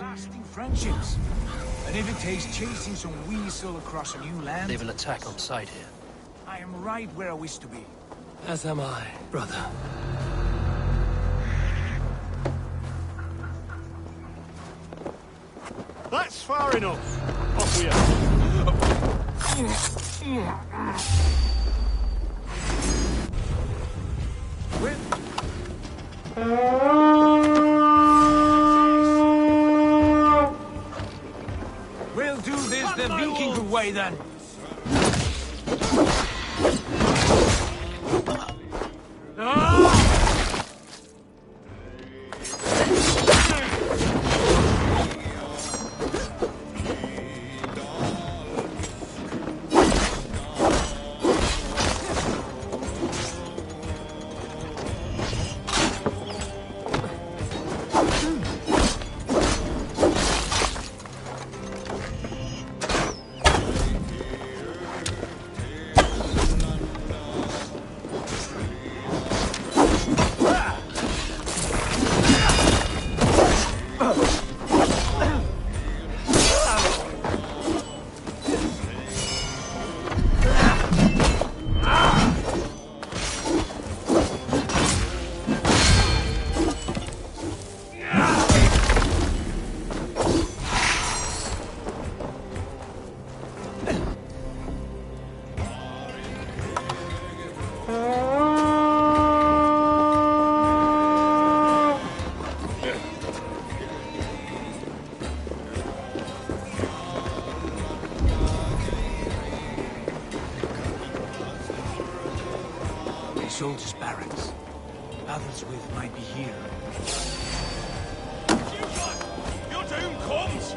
lasting friendships. And if it takes chasing some weasel across a new land... They will attack on sight here. I am right where I wish to be. As am I, brother. That's far enough. Off we are. We'll do this the Viking way then. Soldiers' barracks. Adelswith might be here. Your doom comes!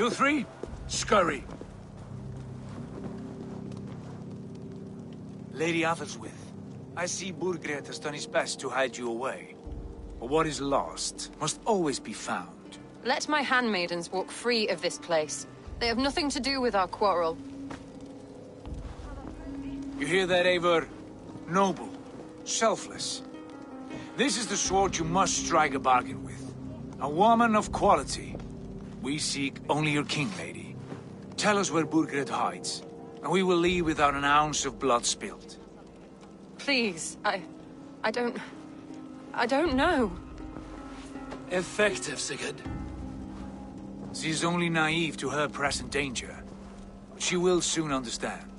You three, scurry. Lady Athelstwith, I see Burgred has done his best to hide you away. But what is lost must always be found. Let my handmaidens walk free of this place. They have nothing to do with our quarrel. You hear that, Eivor? Noble, selfless. This is the sword you must strike a bargain with. A woman of quality. We seek only your king, lady. Tell us where Burgred hides, and we will leave without an ounce of blood spilled. Please, I don't know. Effective, Sigurd. She is only naive to her present danger. She will soon understand.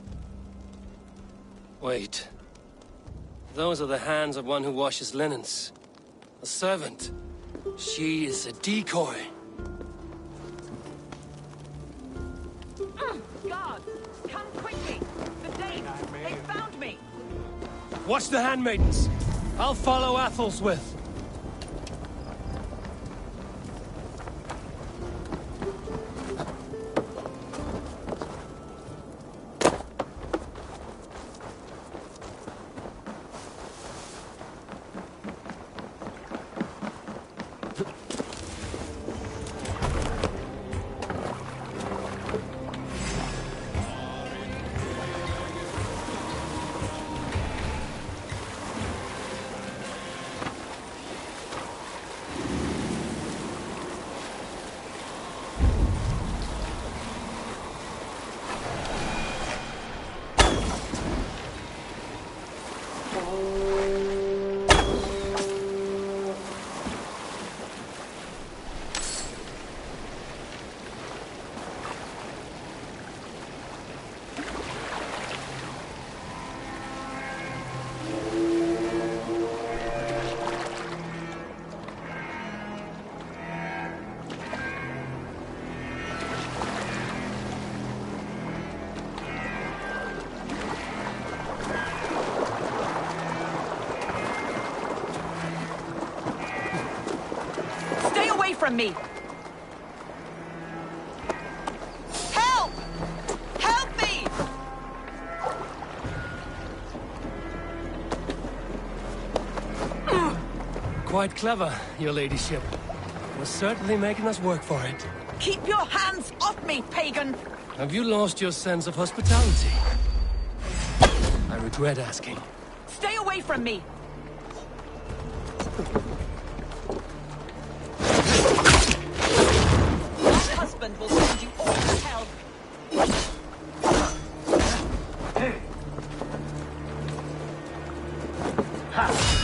Wait. Those are the hands of one who washes linens. A servant. She is a decoy. Guard! Come quickly! The Danes! They found me! Watch the handmaidens. I'll follow Athelstwith. From me! Help! Help me! Quite clever, your ladyship. You're certainly making us work for it. Keep your hands off me, pagan! Have you lost your sense of hospitality? I regret asking. Stay away from me! Will send you all to hell. Hey!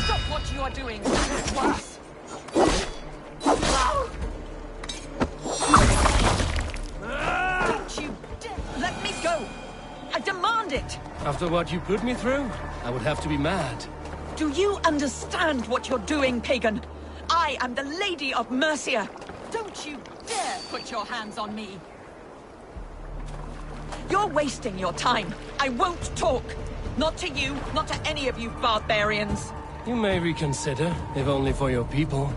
Stop what you are doing. Once. Don't you dare let me go. I demand it. After what you put me through, I would have to be mad. Do you understand what you're doing, pagan? I am the Lady of Mercia. Don't you dare put your hands on me! You're wasting your time. I won't talk. Not to you, not to any of you barbarians. You may reconsider, if only for your people.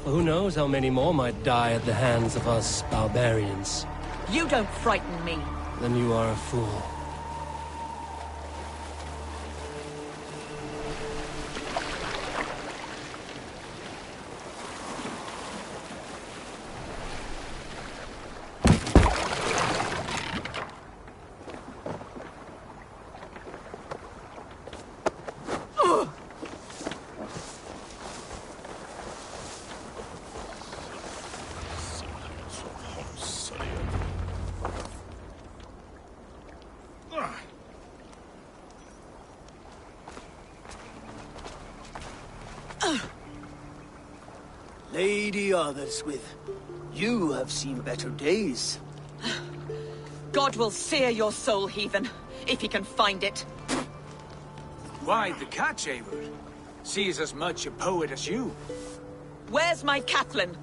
For who knows how many more might die at the hands of us barbarians. You don't frighten me. Then you are a fool. Lady Athelstwith, you have seen better days. God will sear your soul, heathen, if he can find it. Why the catch, Eivor? She is as much a poet as you. Where's my Catelyn?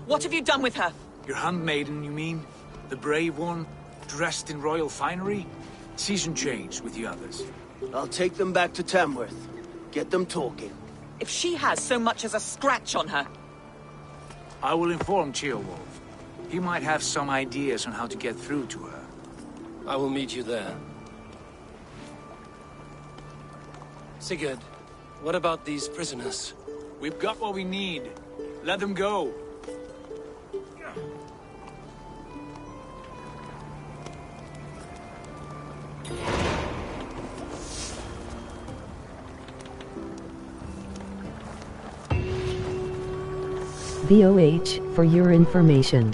What have you done with her? Your handmaiden, you mean? The brave one, dressed in royal finery? Season changed with the others. I'll take them back to Tamworth. Get them talking. If she has so much as a scratch on her... I will inform Ceolwulf. He might have some ideas on how to get through to her. I will meet you there. Sigurd, what about these prisoners? We've got what we need. Let them go. VOH, for your information.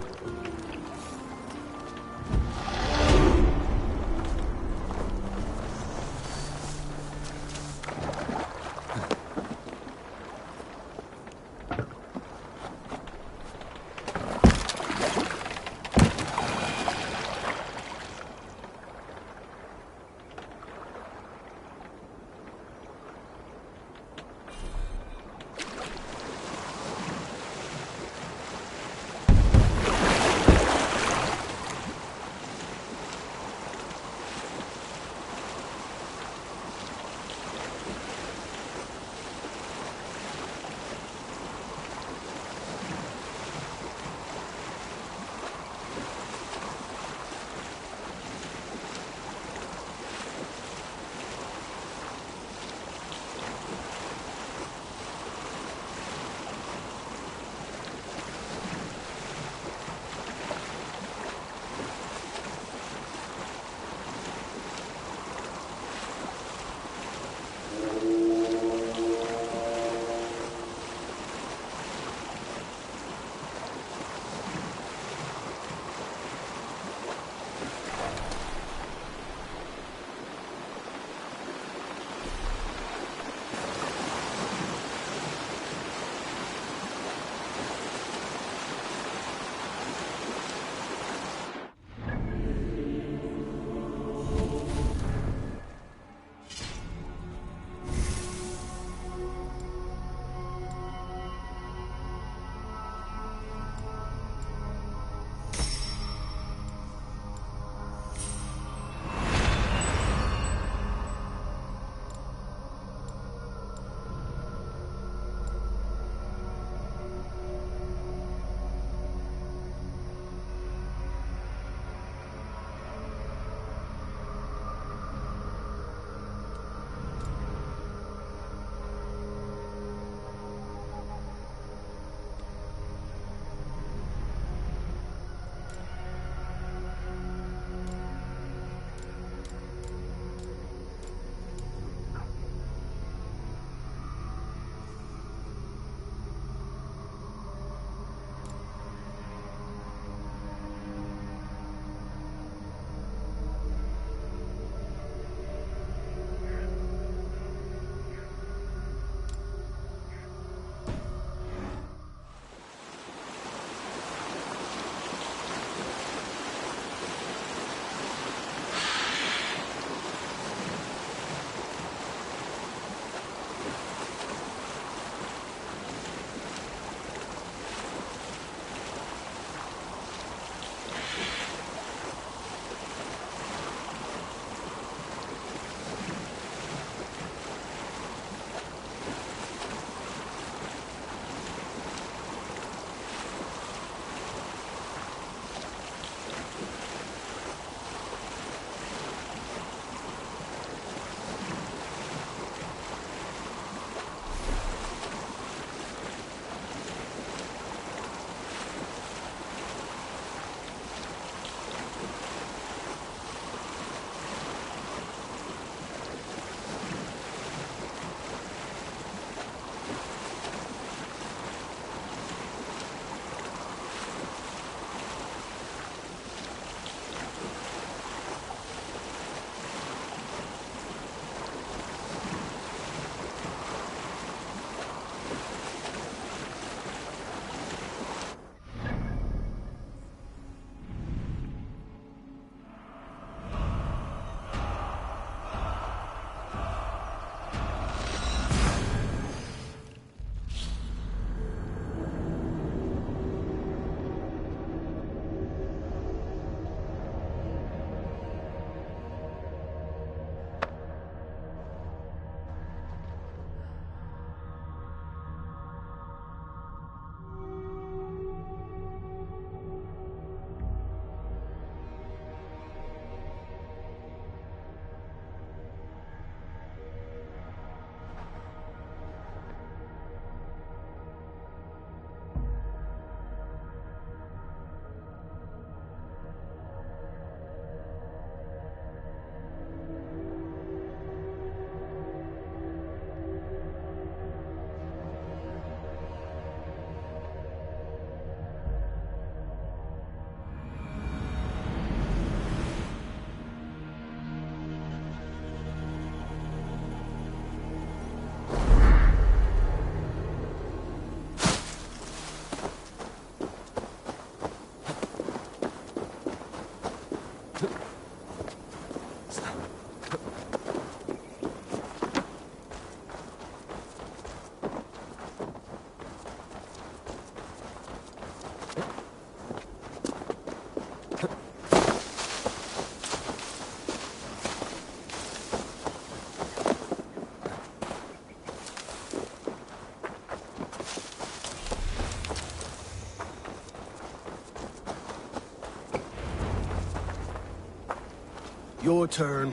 Your turn.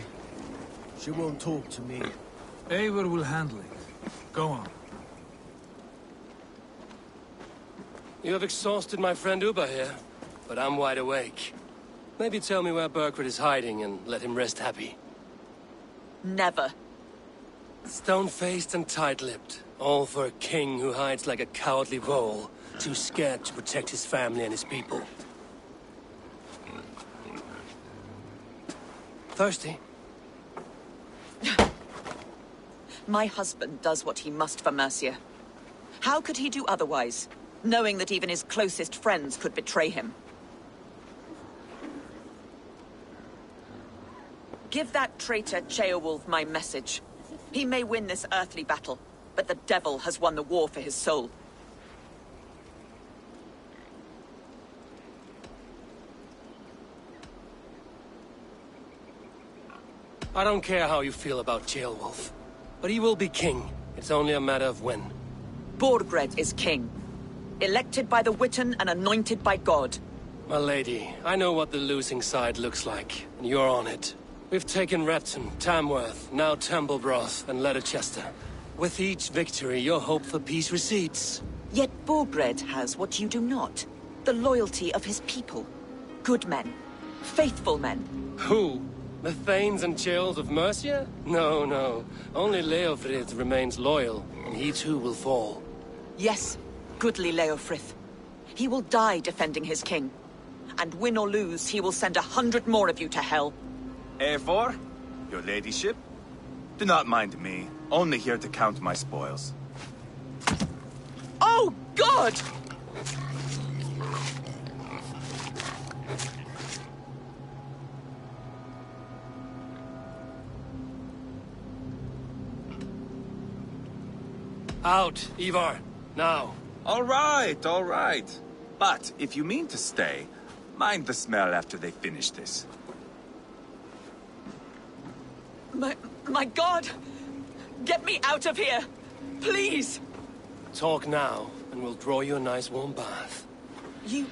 She won't talk to me. Eivor will handle it. Go on. You have exhausted my friend Uba here, but I'm wide awake. Maybe tell me where Burkred is hiding and let him rest happy. Never. Stone-faced and tight-lipped. All for a king who hides like a cowardly vole, too scared to protect his family and his people. Thirsty? My husband does what he must for Mercia. How could he do otherwise, knowing that even his closest friends could betray him? Give that traitor Ceolwulf my message. He may win this earthly battle, but the devil has won the war for his soul. I don't care how you feel about Ceolwulf, but he will be king. It's only a matter of when. Borgred is king. Elected by the Witan and anointed by God. My lady, I know what the losing side looks like, and you're on it. We've taken Repton, Tamworth, now Templebroth, and Leicester. With each victory, your hope for peace recedes. Yet Borgred has what you do not. The loyalty of his people. Good men. Faithful men. Who? The Thanes and Chills of Mercia? No, no. Only Leofrith remains loyal, and he too will fall. Yes, goodly Leofrith. He will die defending his king. And win or lose, he will send 100 more of you to hell. Eivor, your ladyship? Do not mind me. Only here to count my spoils. Oh, God! Out, Ivar. Now. All right. But if you mean to stay, mind the smell after they finish this. My God! Get me out of here! Please! Talk now, and we'll draw you a nice warm bath. You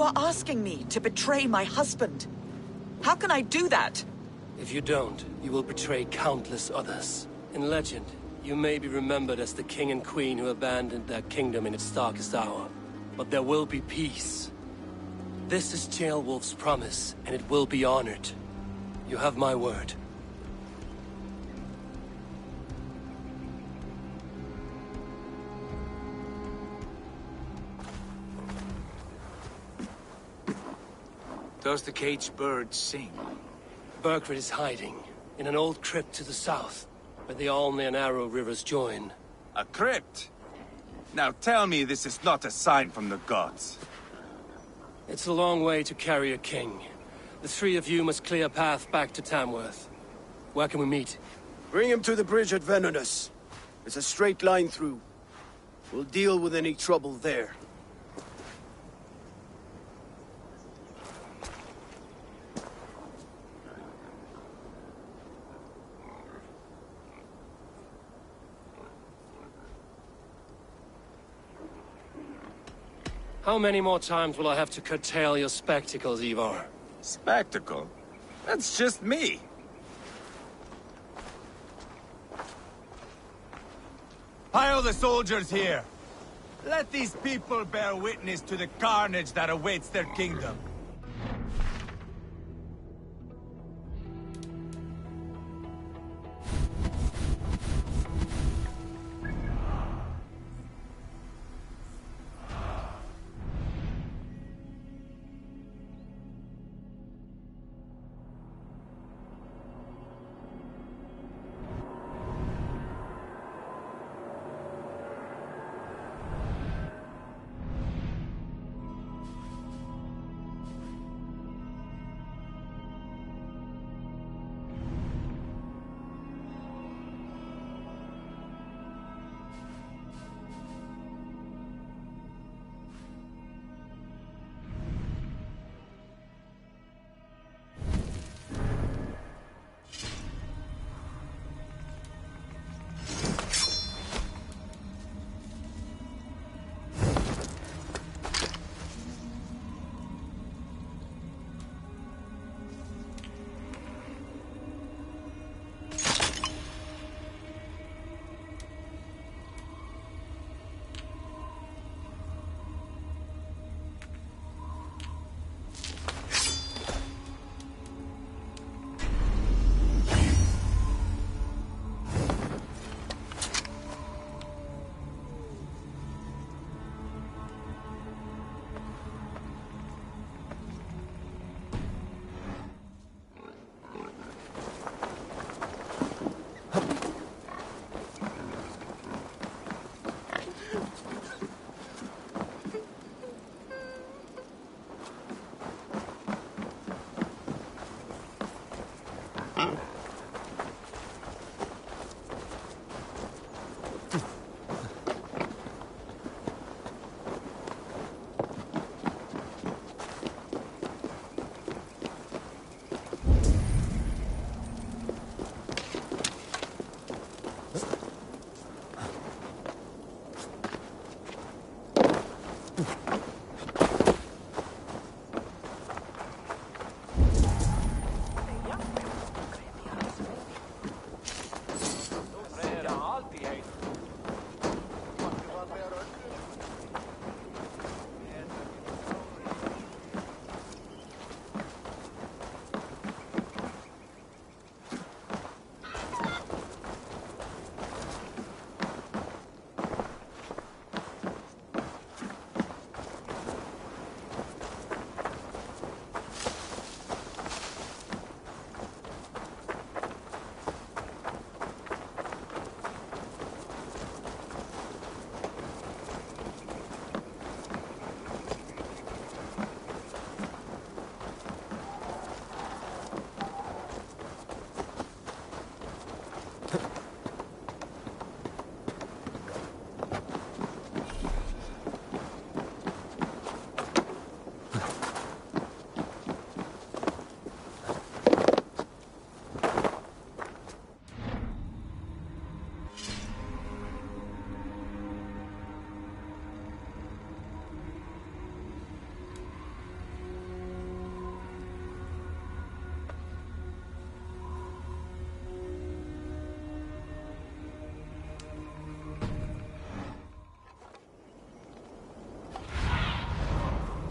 are asking me to betray my husband. How can I do that? If you don't, you will betray countless others. In legend, you may be remembered as the king and queen who abandoned their kingdom in its darkest hour. But there will be peace. This is Ceolwulf's promise, and it will be honored. You have my word. Does the caged bird sing? Burkred is hiding in an old crypt to the south, where the Alne and Arrow rivers join. A crypt? Now tell me this is not a sign from the gods. It's a long way to carry a king. The three of you must clear a path back to Tamworth. Where can we meet? Bring him to the bridge at Venonus. It's a straight line through. We'll deal with any trouble there. How many more times will I have to curtail your spectacles, Ivar? Spectacle? That's just me. Pile the soldiers here. Let these people bear witness to the carnage that awaits their kingdom.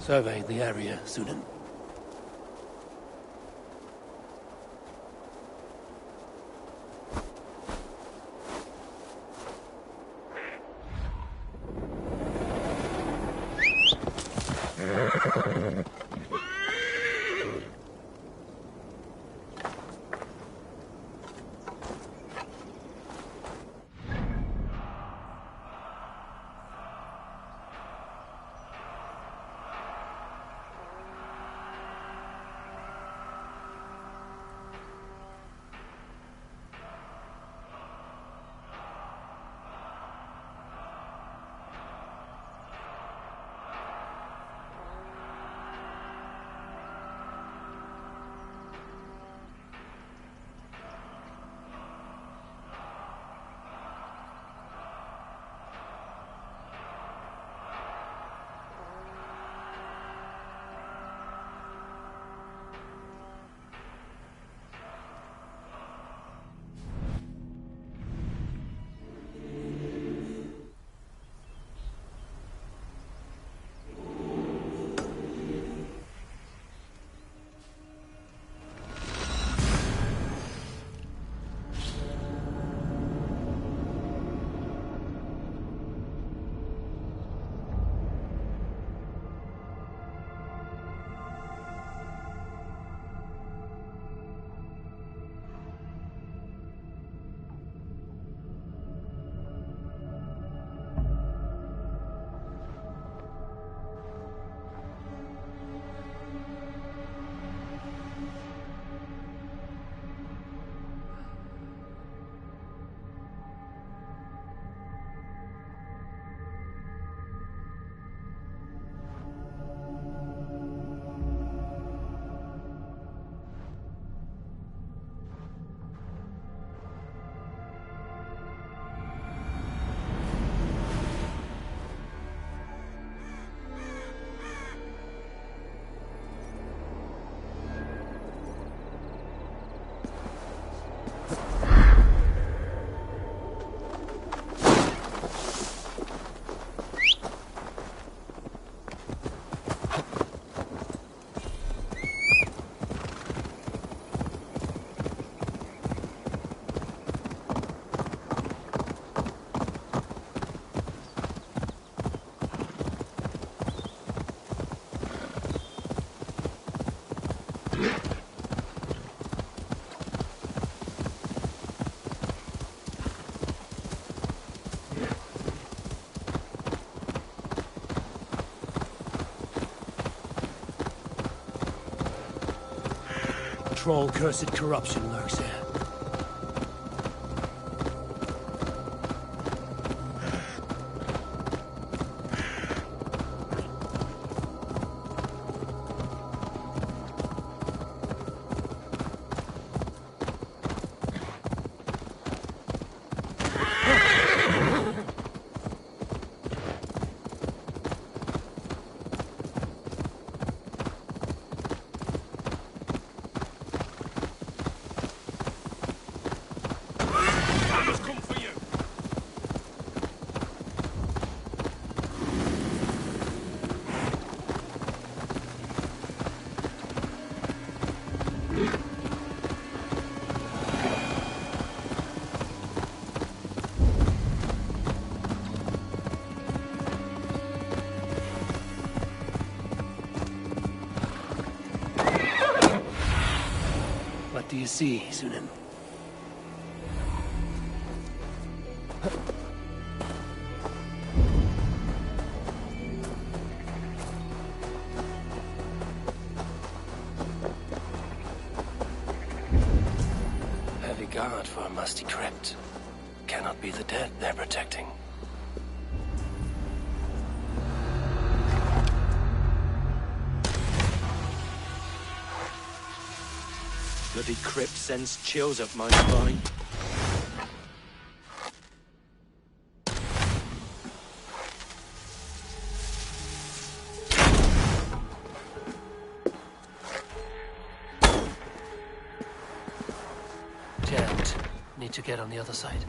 Survey the area, Sunan. Troll-cursed corruption lurks here. What do you see, Sunan? Heavy guard for a musty crypt. Cannot be the dead they're protecting. Bloody crypt sends chills up my spine. Jammed. Need to get on the other side.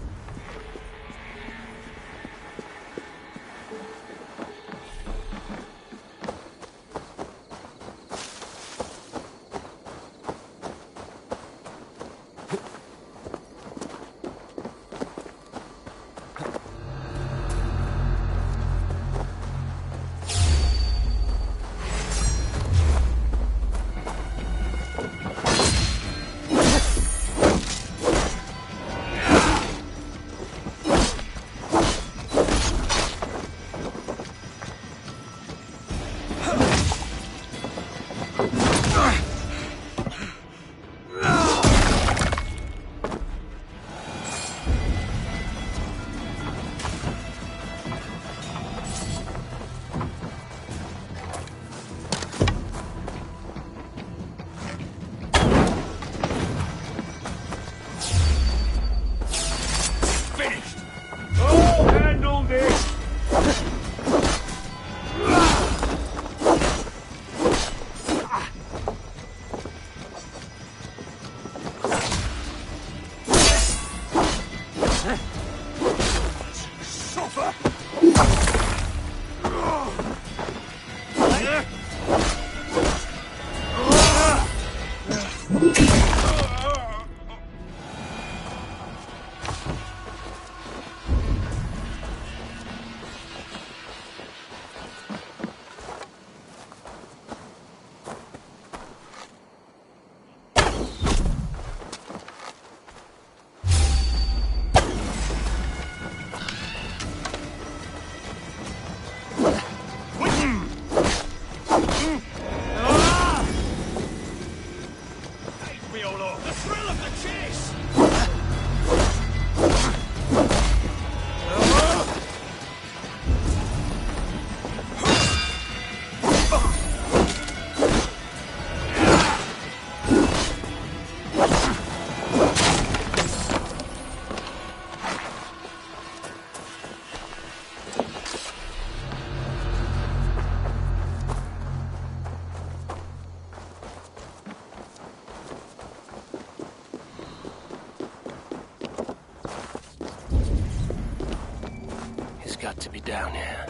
got to be down here.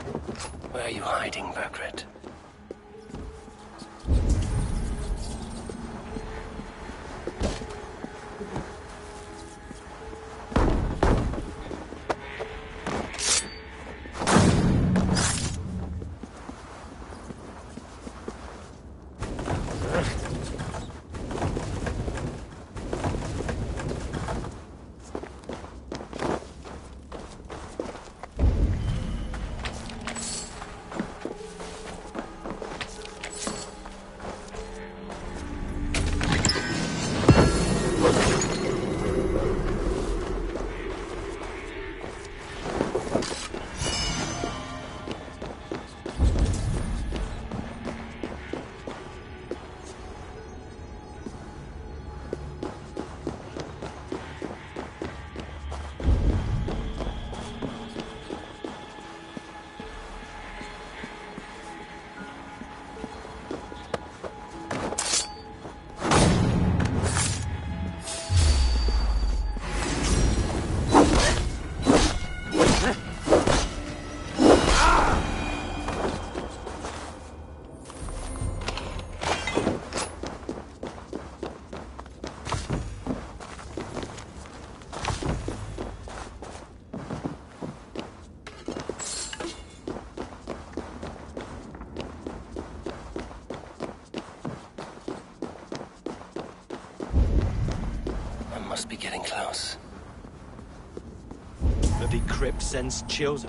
Where are you hiding, Burgred? Must be getting close. Bloody crypt sends chills.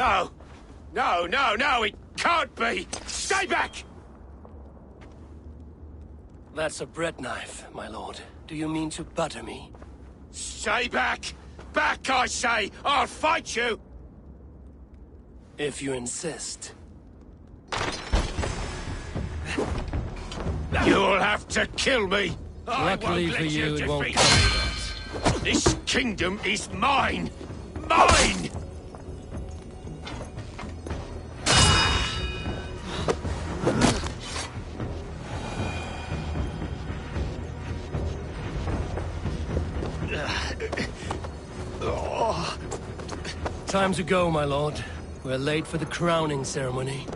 No! No, no, no! It can't be! Stay back! That's a bread knife, my lord. Do you mean to butter me? Stay back! Back, I say! I'll fight you! If you insist. You'll have to kill me! Luckily for you, it won't come to that. This kingdom is mine! Mine! Time to go, my lord. We're late for the crowning ceremony.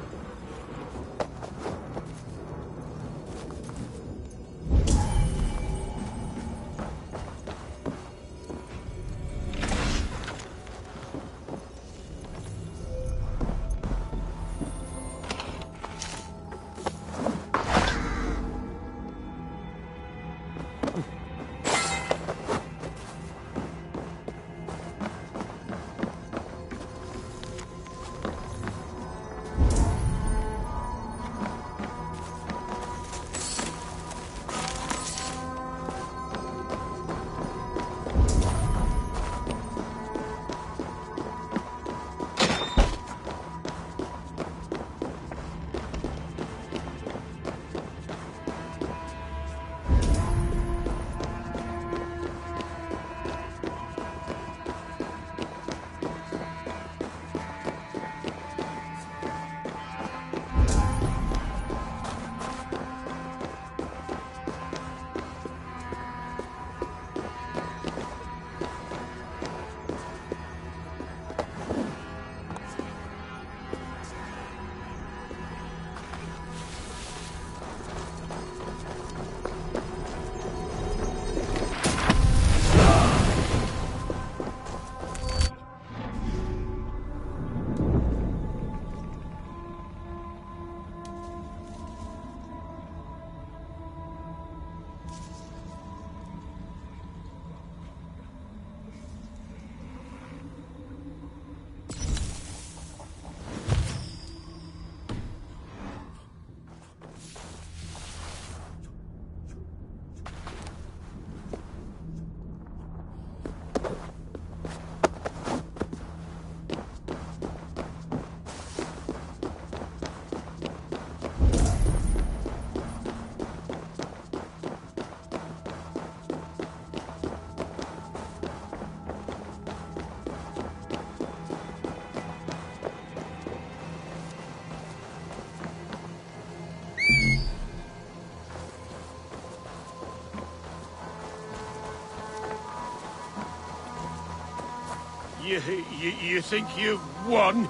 You think you've won?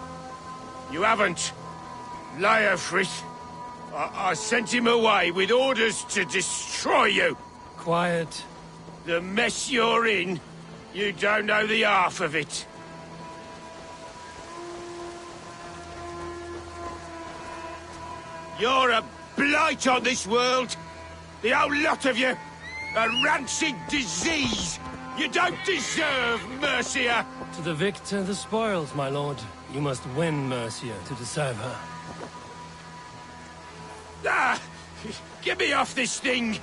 You haven't. Leofrith. I sent him away with orders to destroy you. Quiet. The mess you're in, you don't know the half of it. You're a blight on this world. The whole lot of you. A rancid disease. You don't deserve Mercia. To the victor, the spoils, my lord. You must win Mercia to deserve her. Ah! Get me off this thing!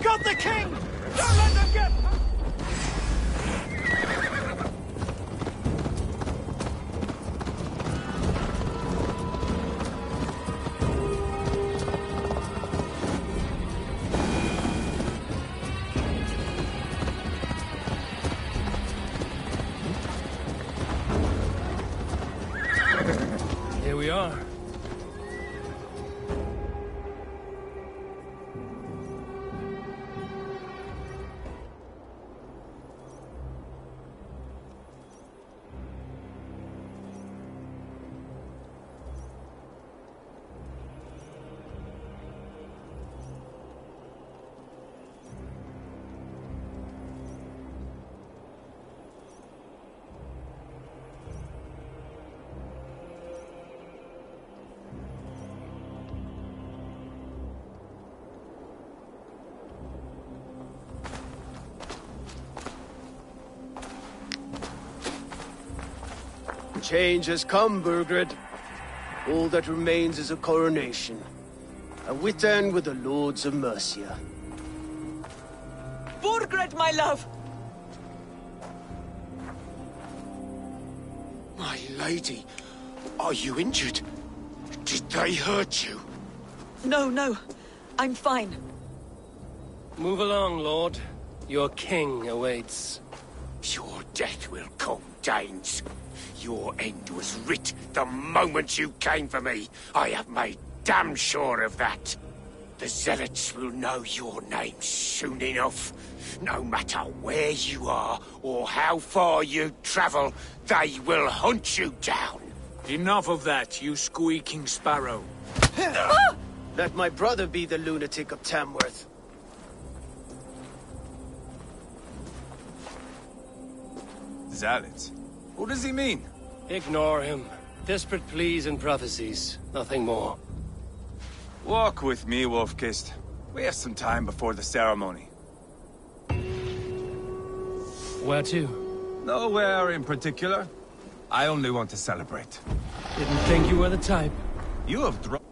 Got the king! Don't let them get... Here we are. Change has come, Burgred. All that remains is a coronation. And with then with the Lords of Mercia. Burgred, my love! My lady, are you injured? Did they hurt you? No, no. I'm fine. Move along, Lord. Your king awaits. Your death will come, Danes. Your end was writ the moment you came for me. I have made damn sure of that. The Zealots will know your name soon enough. No matter where you are or how far you travel, they will hunt you down. Enough of that, you squeaking sparrow. Let my brother be the lunatic of Tamworth. Zealots? What does he mean? Ignore him. Desperate pleas and prophecies. Nothing more. Walk with me, Wolf-Kissed. We have some time before the ceremony. Where to? Nowhere in particular. I only want to celebrate. Didn't think you were the type. You have dropped...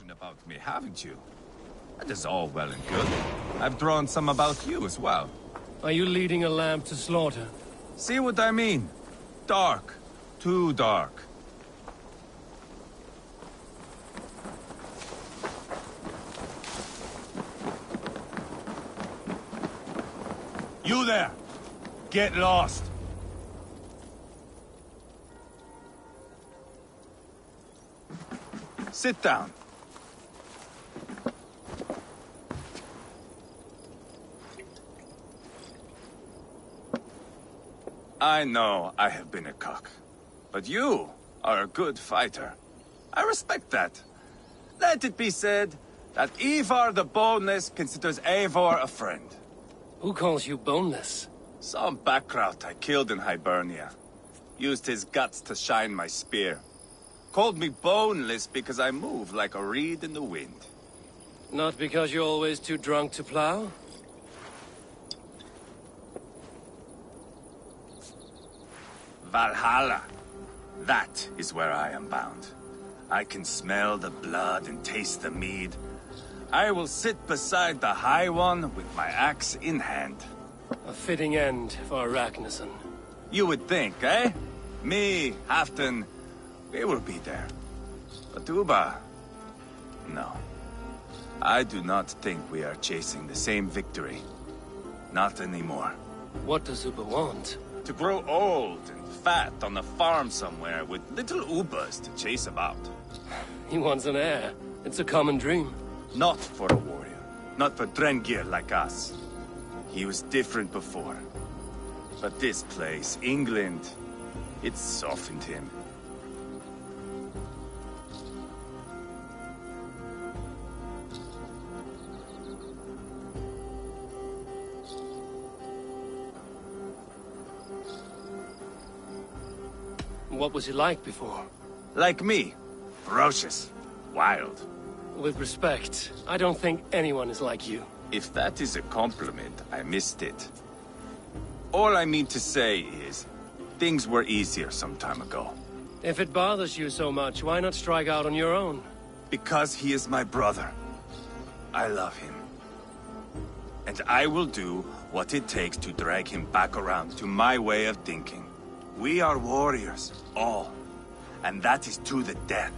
about me, haven't you? That is all well and good. I've drawn some about you as well. Are you leading a lamb to slaughter? See what I mean? Dark. Too dark. You there! Get lost! Sit down. I know I have been a cock, but you are a good fighter. I respect that. Let it be said that Ivar the Boneless considers Eivor a friend. Who calls you boneless? Some backrout I killed in Hibernia. Used his guts to shine my spear. Called me boneless because I move like a reed in the wind. Not because you're always too drunk to plow? Valhalla. That is where I am bound. I can smell the blood and taste the mead. I will sit beside the High One with my axe in hand. A fitting end for Ragnarsson. You would think, eh? Me, Halfdan, we will be there. But Uba... no. I do not think we are chasing the same victory. Not anymore. What does Uba want? To grow old and fat on a farm somewhere with little Ubas to chase about. He wants an heir. It's a common dream. Not for a warrior. Not for Drengir like us. He was different before. But this place, England, it softened him. What was he like before? Like me. Ferocious. Wild. With respect, I don't think anyone is like you. If that is a compliment, I missed it. All I mean to say is, things were easier some time ago. If it bothers you so much, why not strike out on your own? Because he is my brother. I love him. And I will do what it takes to drag him back around to my way of thinking. We are warriors, all. And that is to the death.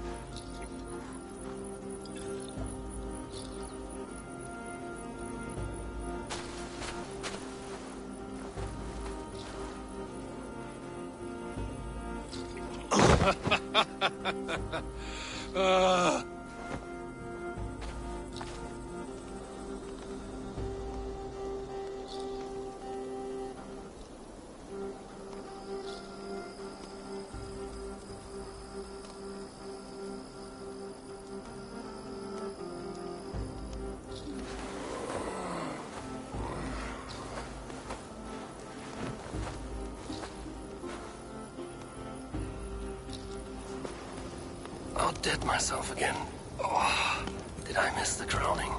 I'll dead myself again. Oh, did I miss the crowning?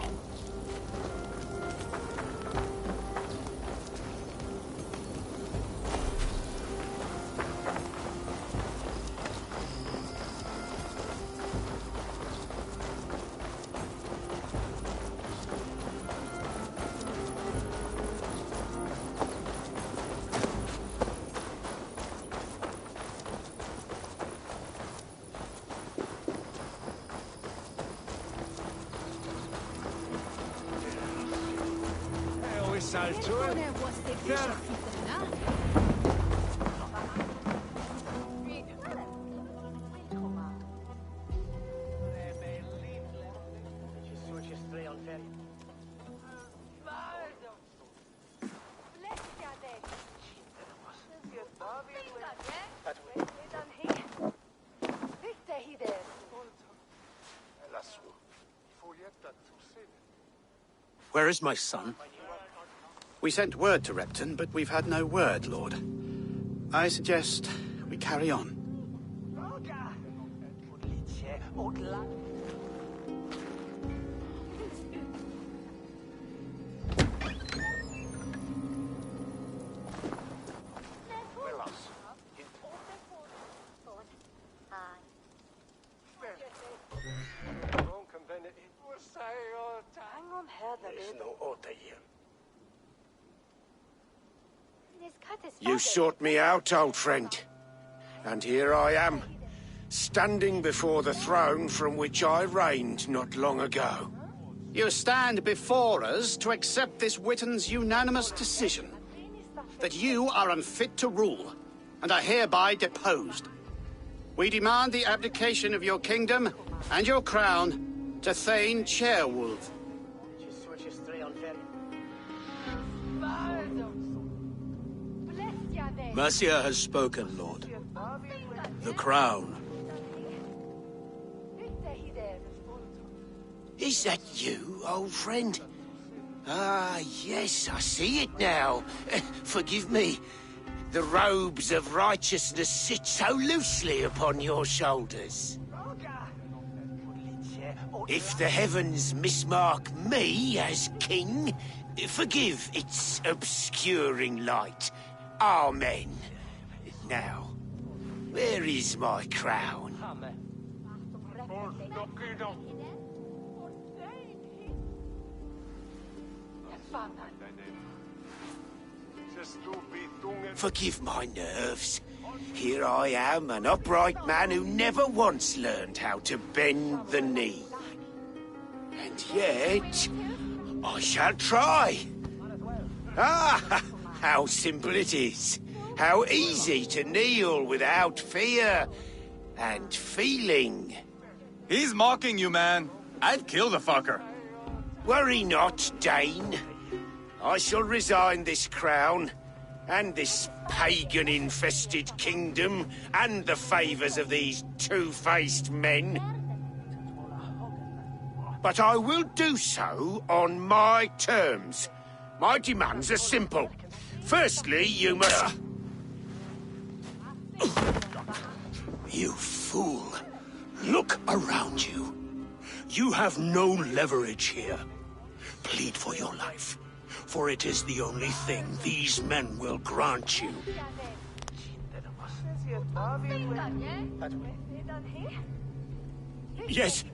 Where is my son? We sent word to Repton, but we've had no word, Lord. I suggest we carry on. You sought me out, old friend. And here I am, standing before the throne from which I reigned not long ago. You stand before us to accept this Witten's unanimous decision that you are unfit to rule and are hereby deposed. We demand the abdication of your kingdom and your crown to Thane Chairwolf. Mercia has spoken, Lord. The crown. Is that you, old friend? Ah, yes, I see it now. Forgive me. The robes of righteousness sit so loosely upon your shoulders. If the heavens mismark me as king, forgive its obscuring light. Amen. Now, where is my crown? Forgive my nerves. Here I am, an upright man who never once learned how to bend the knee. And yet, I shall try. Ah, how simple it is. How easy to kneel without fear and feeling. He's mocking you, man. I'd kill the fucker. Worry not, Dane. I shall resign this crown, and this pagan-infested kingdom, and the favours of these two-faced men. But I will do so on my terms. My demands are simple. Firstly, you must... You fool. Look around you. You have no leverage here. Plead for your life, for it is the only thing these men will grant you. Yes,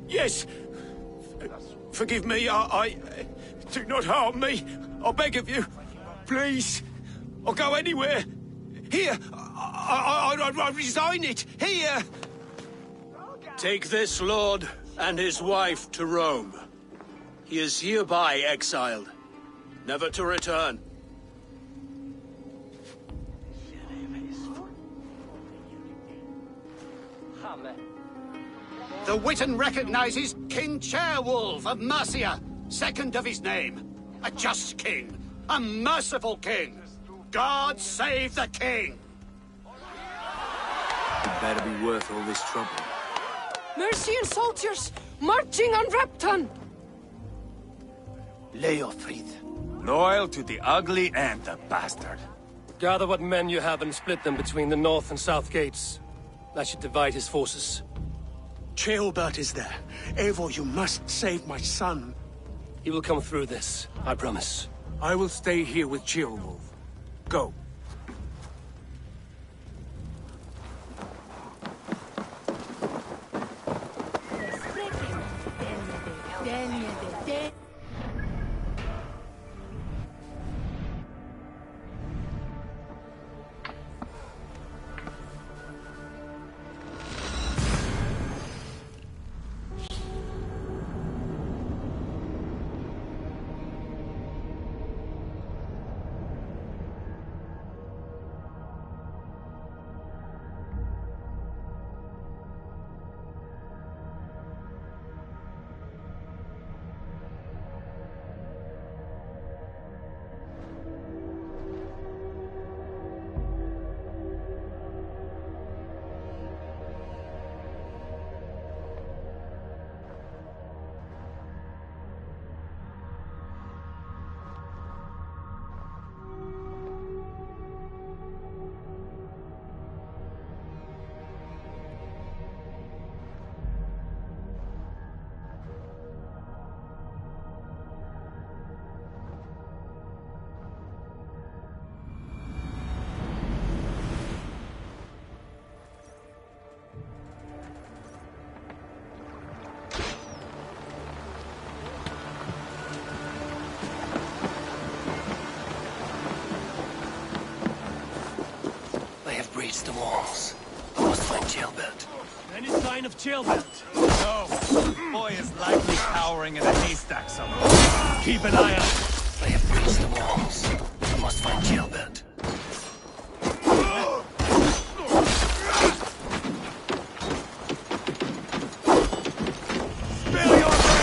yes. Forgive me, I... Do not harm me. I beg of you. Please. I'll go anywhere. Here. I resign it. Here. Take this lord and his wife to Rome. He is hereby exiled, never to return. The Witten recognizes King Chairwolf of Mercia, second of his name. A just king, a merciful king. God save the king! It better be worth all this trouble. Mercian soldiers marching on Repton! Leofrid. Loyal to the ugly and the bastard. Gather what men you have and split them between the north and south gates. That should divide his forces. Ceolbert is there. Eivor, you must save my son. He will come through this, I promise. I will stay here with Ceolwolf. Go. breach the walls. I must find Jailbert. Any sign of Jailbert? No. Boy is likely cowering in a haystack somewhere. Keep an eye out. They have breached the walls. I must find Jailbert. Spill your brains!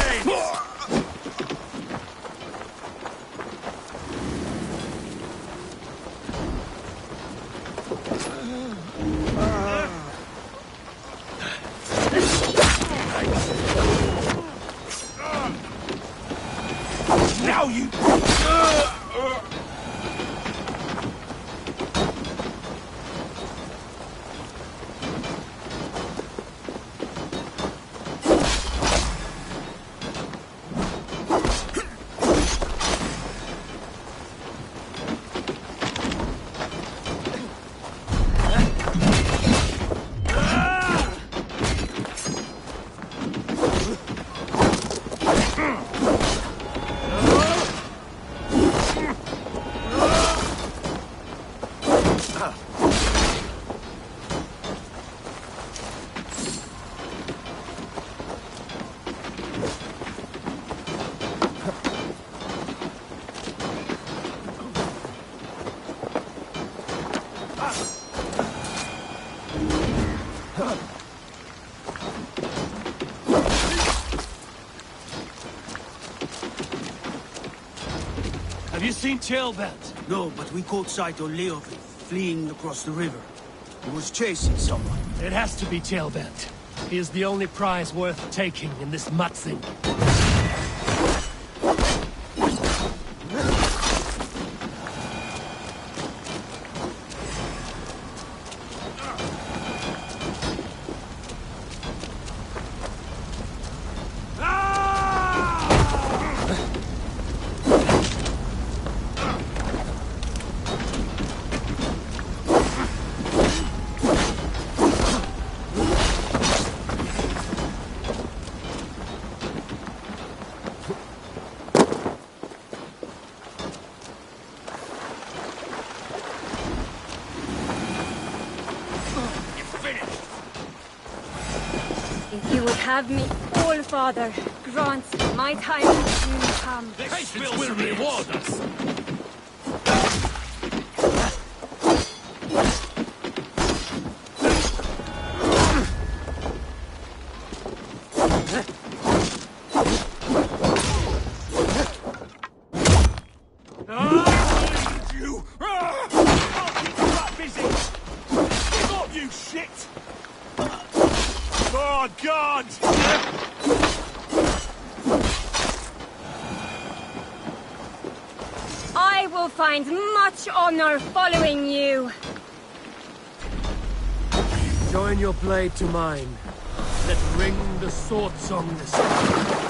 Now you... Have you seen Jailbert? No, but we caught sight of Leo fleeing across the river. He was chasing someone. It has to be Jailbert. He is the only prize worth taking in this mudsink. If you would have me, all Father, grant my time will soon come. The patience will reward us. Oh, God! I will find much honor following you. Join your blade to mine. Let's ring the sword song this time.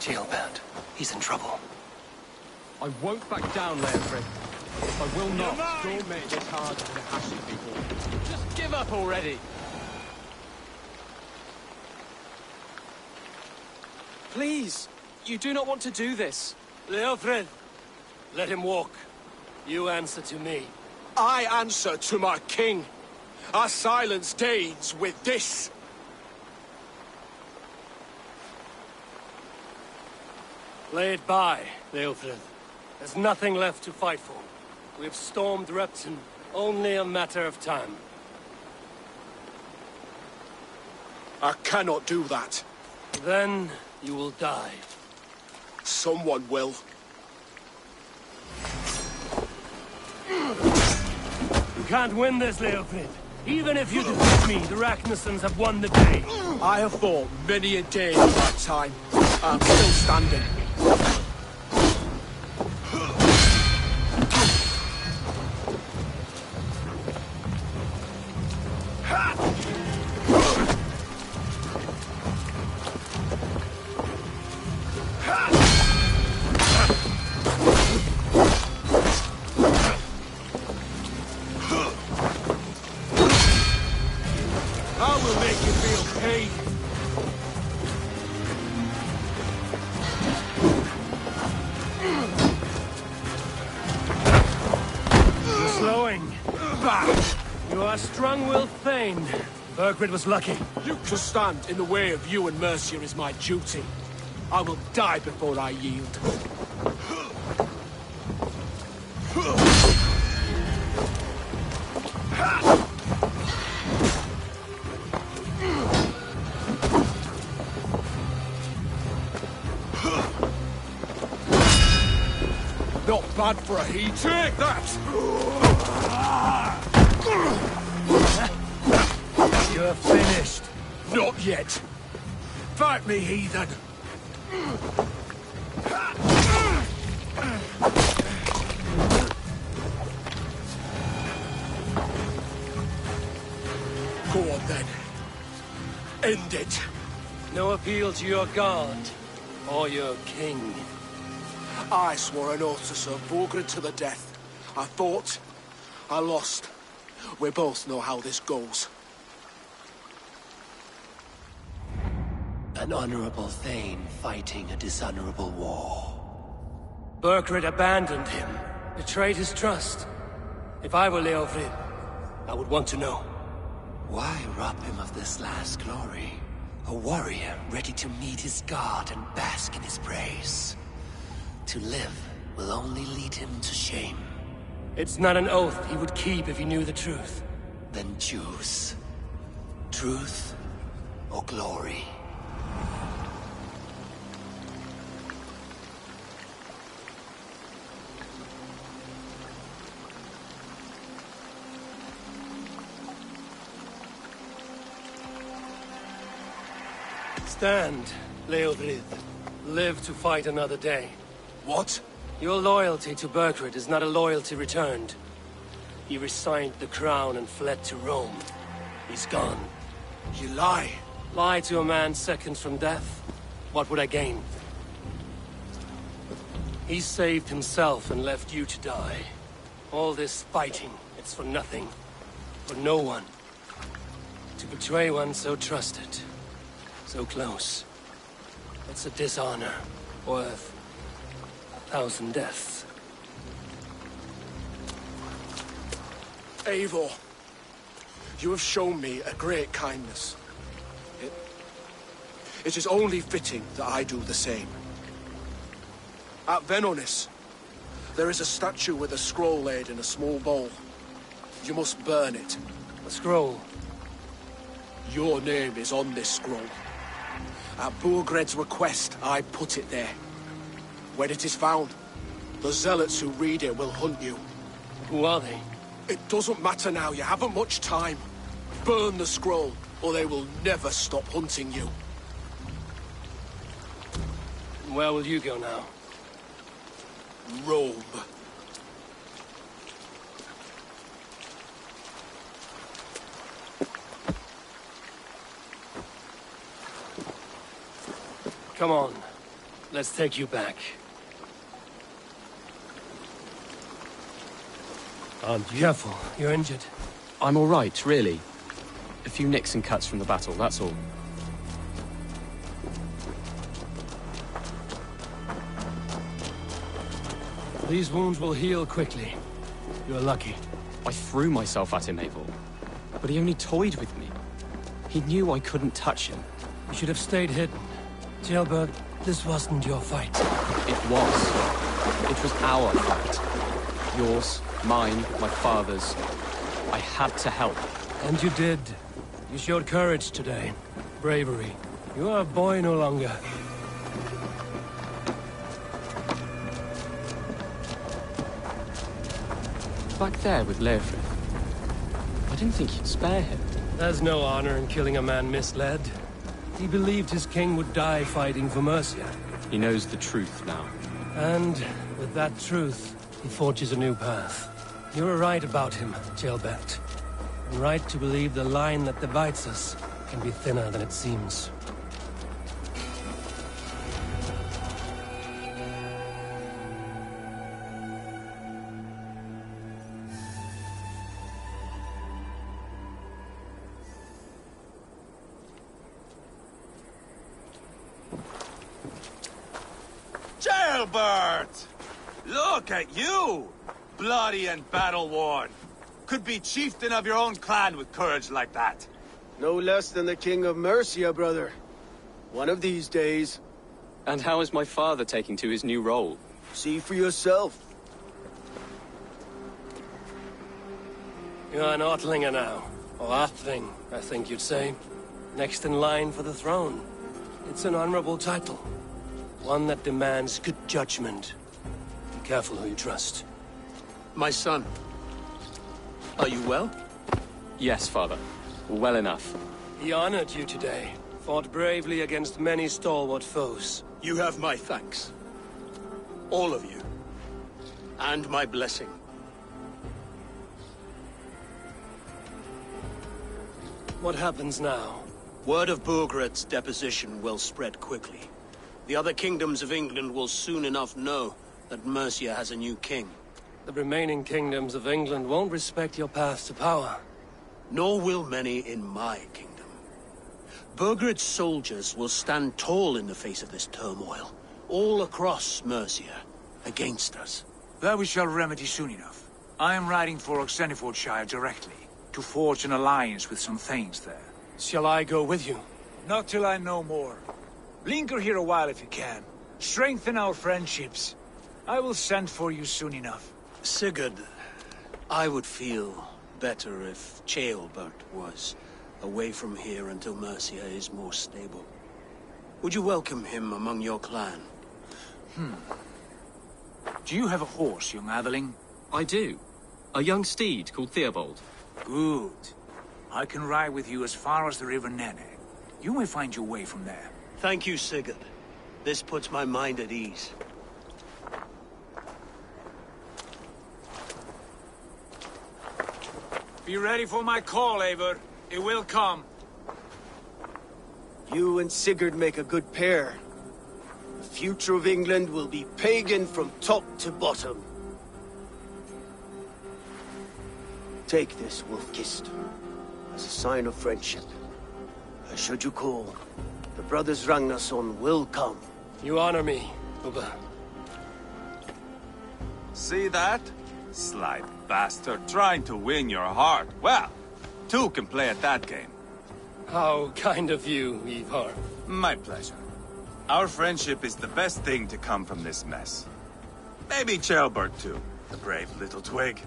Jailbert. He's in trouble. I won't back down, Leofrid. I will not. Don't make this hard for the Hashi people. Just give up already. Please, you do not want to do this. Leofrid, let him walk. You answer to me. I answer to my king. I silence deeds with this. Lay it by, Leofrid. There's nothing left to fight for. We've stormed Repton. Only a matter of time. I cannot do that. Then you will die. Someone will. You can't win this, Leofrid. Even if you defeat me, the Ragnarsons have won the day. I have fought many a day in my time. I'm still standing. I will make you feel pain. You're slowing. Back! You are strong-willed Thane. Burgred was lucky. To stand in the way of you and Mercia is my duty. I will die before I yield. Not bad for a heat. Take that! You're finished. Not yet. Fight me, heathen. Go on then. End it. No appeal to your god or your king. I swore an oath to serve Borgred to the death. I fought. I lost. We both know how this goes. An honorable Thane fighting a dishonorable war. Burgred abandoned him, betrayed his trust. If I were Leofrid, I would want to know. Why rob him of this last glory? A warrior ready to meet his god and bask in his praise. To live will only lead him to shame. It's not an oath he would keep if he knew the truth. Then choose. Truth or glory. Stand, Leofrid. Live to fight another day. What? Your loyalty to Burgred is not a loyalty returned. He resigned the crown and fled to Rome. He's gone. You lie. Lie to a man seconds from death? What would I gain? He saved himself and left you to die. All this fighting, it's for nothing. For no one. To betray one so trusted. So close. It's a dishonor worth 1,000 deaths. Eivor, you have shown me a great kindness. It is only fitting that I do the same. At Venonis, there is a statue with a scroll laid in a small bowl. You must burn it. A scroll? Your name is on this scroll. At Burgred's request, I put it there. When it is found, the zealots who read it will hunt you. Who are they? It doesn't matter now, you haven't much time. Burn the scroll, or they will never stop hunting you. Where will you go now? Rome. Come on. Let's take you back. Careful, you're injured. I'm all right, really. A few nicks and cuts from the battle, that's all. These wounds will heal quickly. You're lucky. I threw myself at him, Eivor. But he only toyed with me. He knew I couldn't touch him. You should have stayed hidden. Ceolbert, this wasn't your fight. It was. It was our fight. Yours, mine, my father's. I had to help. And you did. You showed courage today. Bravery. You are a boy no longer. Back there with Leofrid. I didn't think you'd spare him. There's no honor in killing a man misled. He believed his king would die fighting for Mercia. He knows the truth now. And with that truth, he forges a new path. You were right about him, Ceolbert. And right to believe the line that divides us can be thinner than it seems. Ceolbert! Look at you! Bloody and battle-worn. Could be chieftain of your own clan with courage like that. No less than the King of Mercia, brother. One of these days. And how is my father taking to his new role? See for yourself. You're an Ortlinger now. Or Athling, I think you'd say. Next in line for the throne. It's an honorable title. One that demands good judgment. Be careful who you trust. My son. Are you well? Yes, father. Well enough. He honored you today. Fought bravely against many stalwart foes. You have my thanks. All of you. And my blessing. What happens now? Word of Burgred's deposition will spread quickly. The other kingdoms of England will soon enough know that Mercia has a new king. The remaining kingdoms of England won't respect your path to power. Nor will many in my kingdom. Burgred's soldiers will stand tall in the face of this turmoil, all across Mercia, against us. That we shall remedy soon enough. I am riding for Oxenfordshire directly, to forge an alliance with some thanes there. Shall I go with you? Not till I know more. Linger here a while if you can. Strengthen our friendships. I will send for you soon enough. Sigurd, I would feel better if Ceolbert was away from here until Mercia is more stable. Would you welcome him among your clan? Do you have a horse, young Atheling? I do. A young steed called Theobald. Good. I can ride with you as far as the River Nene. You may find your way from there. Thank you, Sigurd. This puts my mind at ease. Be ready for my call, Eivor. It will come. You and Sigurd make a good pair. The future of England will be pagan from top to bottom. Take this, Wolf-Kissed, as a sign of friendship. Should you call, the brothers Ragnarsson will come. You honor me, Ubba. See that? Sly bastard trying to win your heart. Well, two can play at that game. How kind of you, Ivar. My pleasure. Our friendship is the best thing to come from this mess. Maybe Ceolbert too, the brave little twig.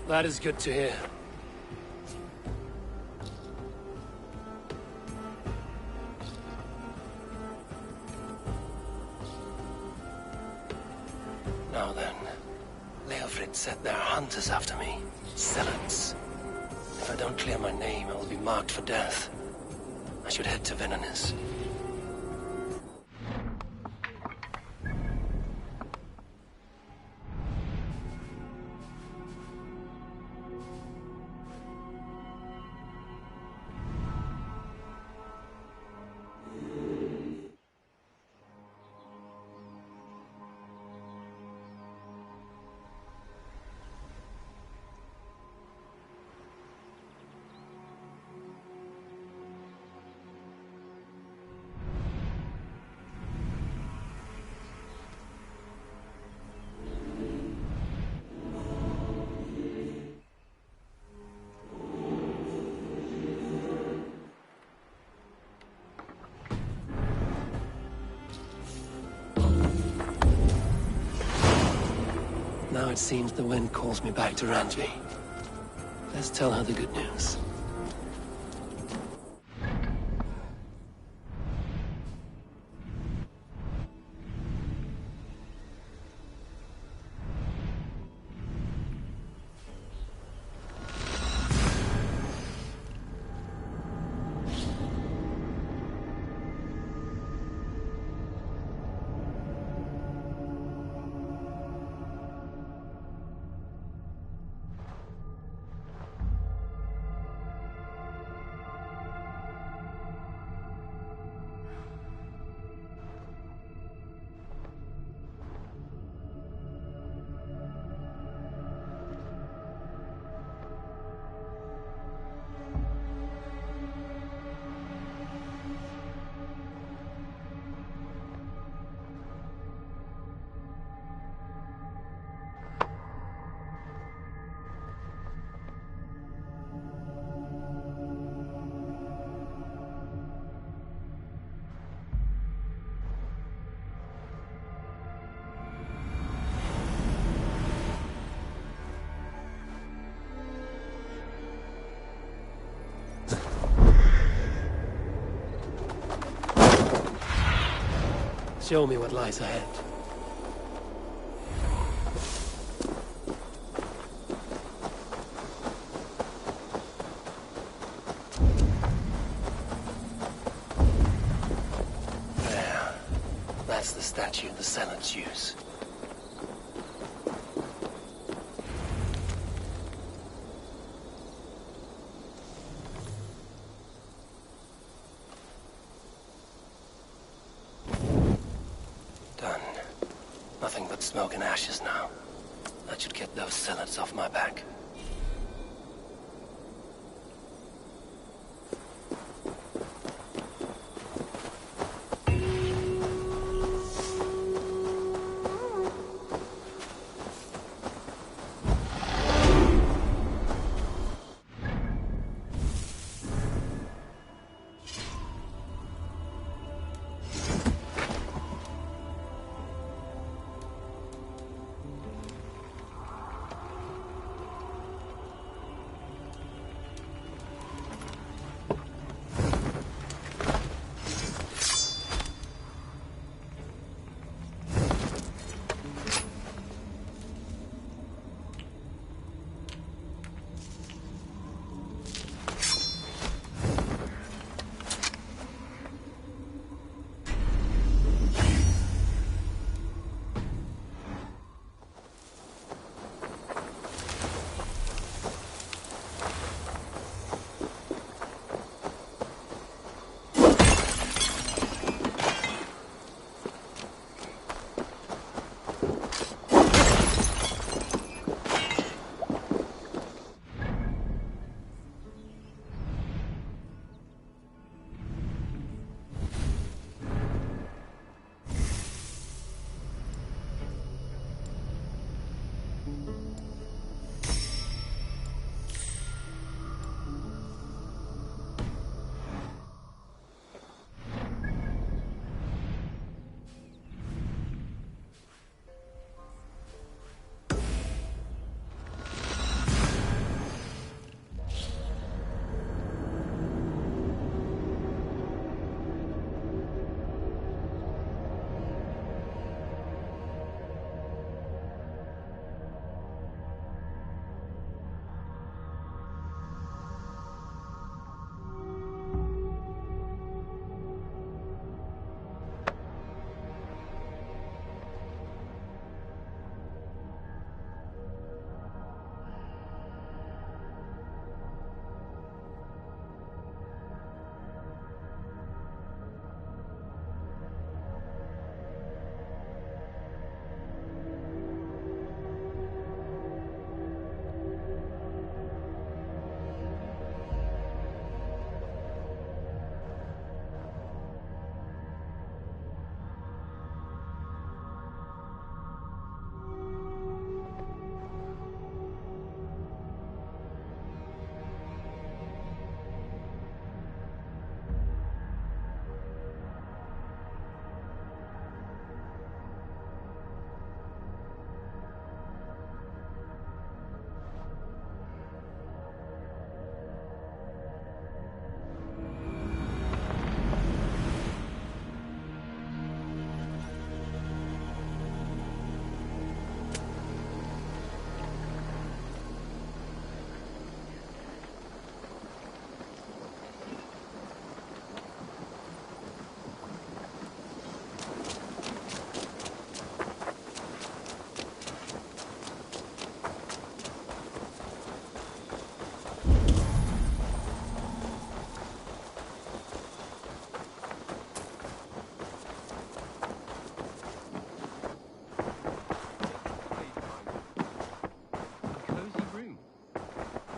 That is good to hear. Now then, Leofrid set their hunters after me. Zealots. If I don't clear my name, I will be marked for death. I should head to Venanis. Now it seems the wind calls me back to Ranji. Let's tell her the good news. Show me what lies ahead. There. That's the statue the Senates use. Nothing but smoke and ashes now. That should get those zealots off my back.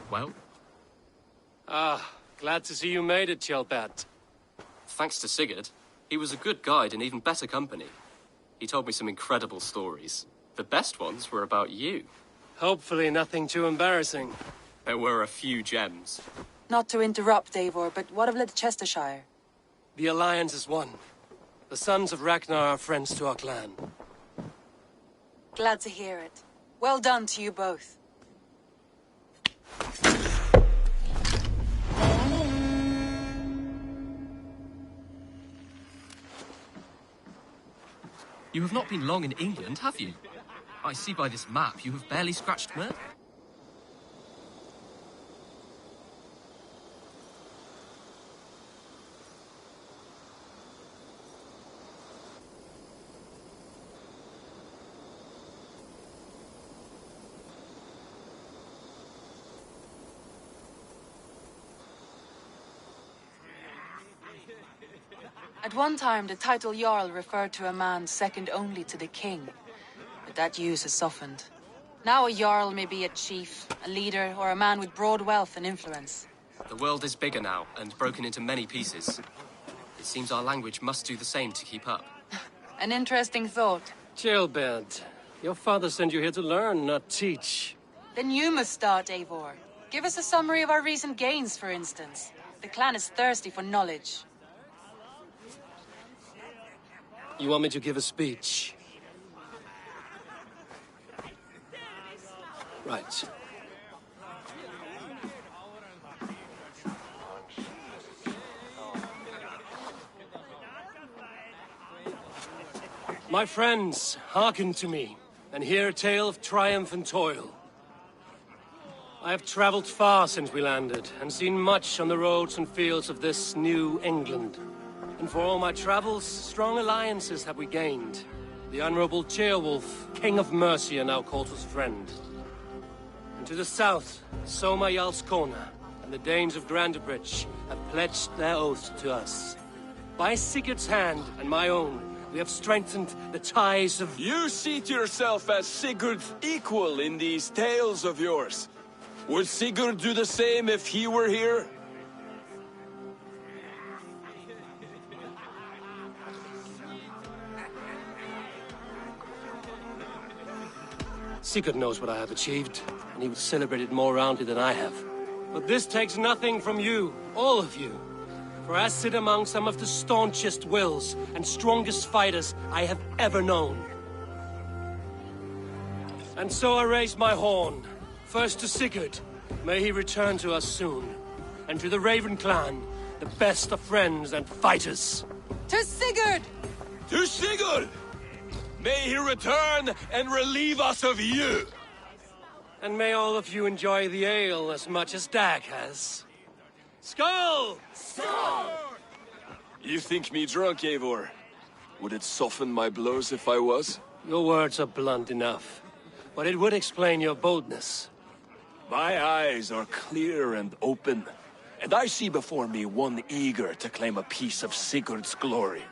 Well? Glad to see you made it, Chelpat. Thanks to Sigurd. He was a good guide and even better company. He told me some incredible stories. The best ones were about you. Hopefully nothing too embarrassing. There were a few gems. Not to interrupt, Davor, but what of Leicestershire? The Alliance is one. The sons of Ragnar are friends to our clan. Glad to hear it. Well done to you both. You have not been long in England, have you? I see by this map you have barely scratched Mer. At one time, the title Jarl referred to a man second only to the king. But that use has softened. Now a Jarl may be a chief, a leader, or a man with broad wealth and influence. The world is bigger now, and broken into many pieces. It seems our language must do the same to keep up. An interesting thought. Chilbert, your father sent you here to learn, not teach. Then you must start, Eivor. Give us a summary of our recent gains, for instance. The clan is thirsty for knowledge. You want me to give a speech? Right. My friends, hearken to me, and hear a tale of triumph and toil. I have traveled far since we landed, and seen much on the roads and fields of this new England. And for all my travels, strong alliances have we gained. The Honorable Ceolwulf, King of Mercia, now calls us friend. And to the south, Soma Jarlskona, and the Danes of Grandebridge have pledged their oath to us. By Sigurd's hand, and my own, we have strengthened the ties of... You seat yourself as Sigurd's equal in these tales of yours. Would Sigurd do the same if he were here? Sigurd knows what I have achieved, and he would celebrate it more roundly than I have. But this takes nothing from you, all of you. For I sit among some of the staunchest wills and strongest fighters I have ever known. And so I raise my horn, first to Sigurd, may he return to us soon, and to the Raven clan, the best of friends and fighters. To Sigurd! To Sigurd! May he return and relieve us of you! And may all of you enjoy the ale as much as Dag has. Skull! Skull! You think me drunk, Eivor? Would it soften my blows if I was? Your words are blunt enough, but it would explain your boldness. My eyes are clear and open, and I see before me one eager to claim a piece of Sigurd's glory.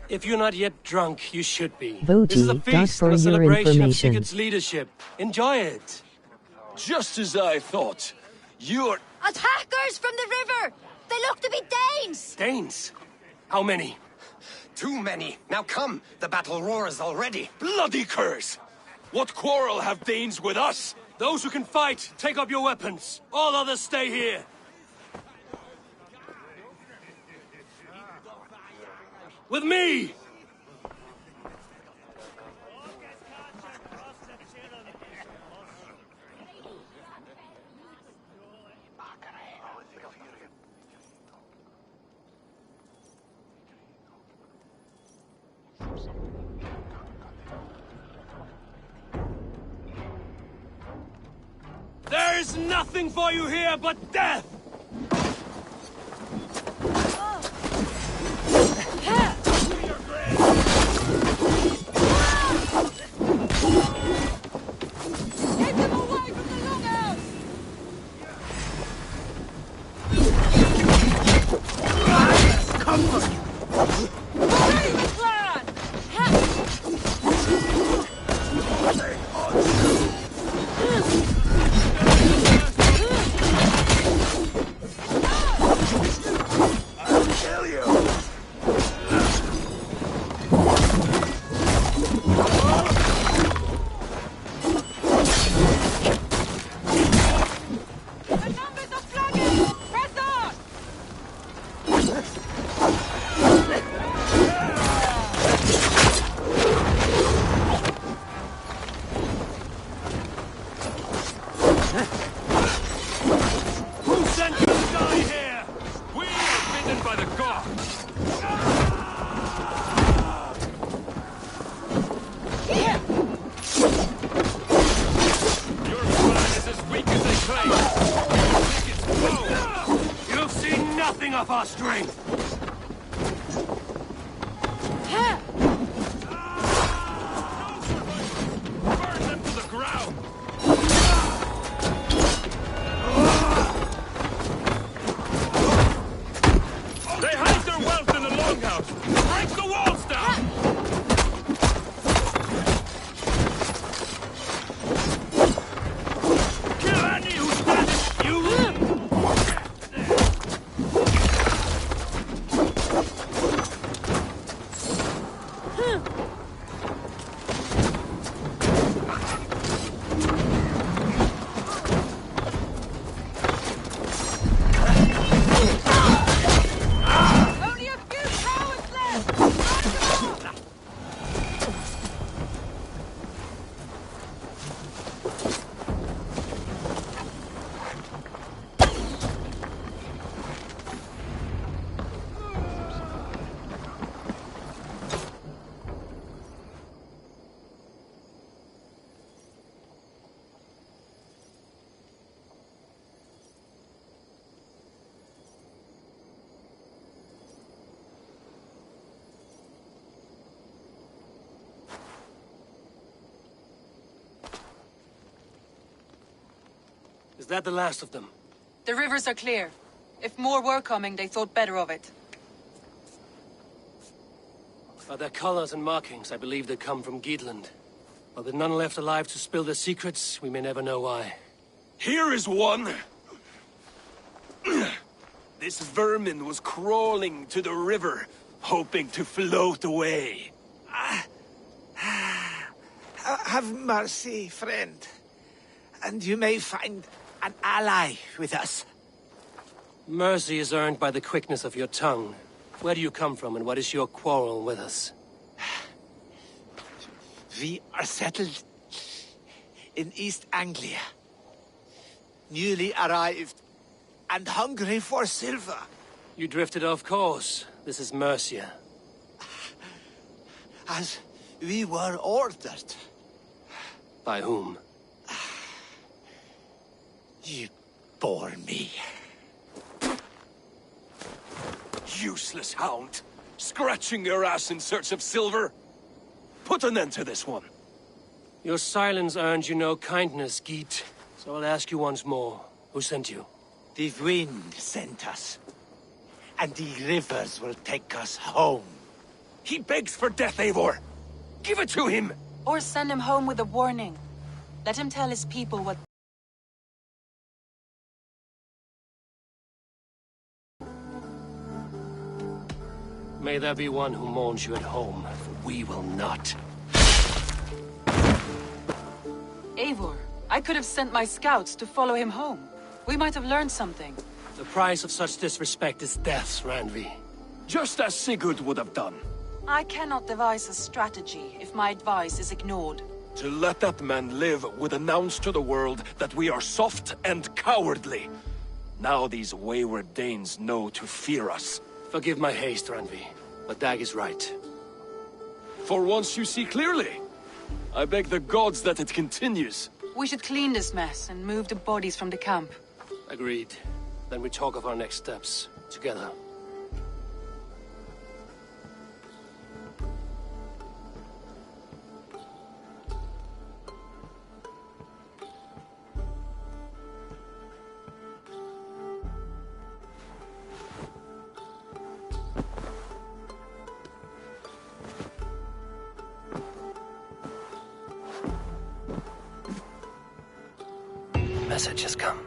If you're not yet drunk, you should be. Voti, This is a feast for and a your celebration of information. Sigurd's leadership. Enjoy it. Just as I thought. You're... Attackers from the river! They look to be Danes! Danes? How many? Too many. Now come, the battle roars already. Bloody curse! What quarrel have Danes with us? Those who can fight, take up your weapons. All others stay here. With me! There is nothing for you here but death! Take them away from the longhouse! Come on, you! Hurry, the clan! I'll kill you! The numbers are flagging! Press on! Who sent you to die here? We are bidden by the gods! Your clan is as weak as they claim. You think it's bold? You've seen nothing of our strength! Burn them to the ground! They hide their wealth in the longhouse! Break the walls down! Kill any who stands in you! Only a few cowards left! March them off! Is that the last of them? The rivers are clear. If more were coming, they thought better of it. By their colors and markings, I believe they come from Geatland. But with none left alive to spill their secrets, we may never know why. Here is one. This vermin was crawling to the river, hoping to float away. Have mercy, friend. And you may find an ally with us. Mercy is earned by the quickness of your tongue. Where do you come from, and what is your quarrel with us? We are settled in East Anglia. Newly arrived and hungry for silver. You drifted off course. This is Mercia. As we were ordered. By whom? You bore me. Useless hound! Scratching your ass in search of silver! Put an end to this one! Your silence earned you no kindness, Geet. So I'll ask you once more. Who sent you? The wind sent us. And the rivers will take us home. He begs for death, Eivor! Give it to him! Or send him home with a warning. Let him tell his people what... May there be one who mourns you at home, for we will not. Eivor, I could have sent my scouts to follow him home. We might have learned something. The price of such disrespect is death, Randvi. Just as Sigurd would have done. I cannot devise a strategy if my advice is ignored. To let that man live would announce to the world that we are soft and cowardly. Now these wayward Danes know to fear us. Forgive my haste, Randvi, but Dag is right. For once you see clearly. I beg the gods that it continues. We should clean this mess and move the bodies from the camp. Agreed. Then we talk of our next steps, together. Message has come.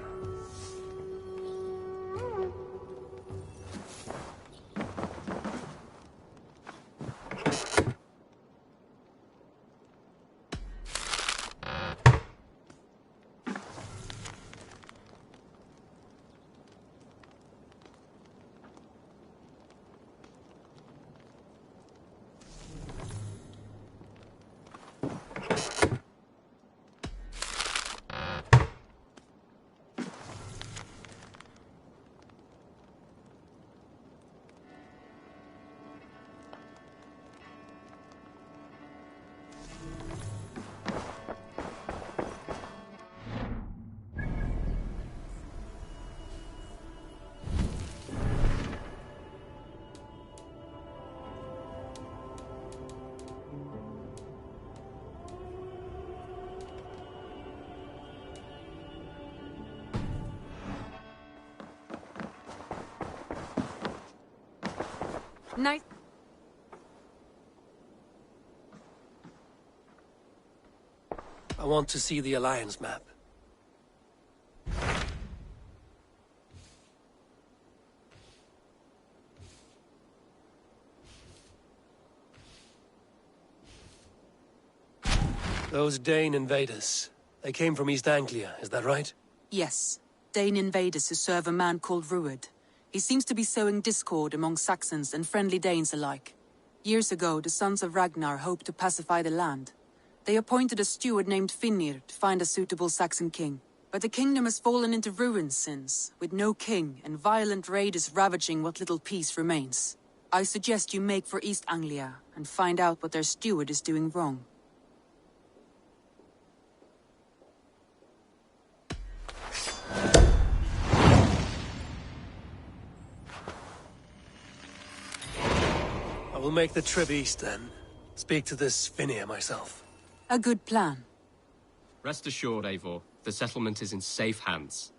Nice. I want to see the Alliance map. Those Dane invaders, they came from East Anglia, is that right? Yes. Dane invaders who serve a man called Rued. He seems to be sowing discord among Saxons and friendly Danes alike. Years ago, the sons of Ragnar hoped to pacify the land. They appointed a steward named Finnir to find a suitable Saxon king. But the kingdom has fallen into ruins since, with no king and violent raiders ravaging what little peace remains. I suggest you make for East Anglia and find out what their steward is doing wrong. I will make the trip east then. Speak to this Finnir myself. A good plan. Rest assured, Eivor, the settlement is in safe hands.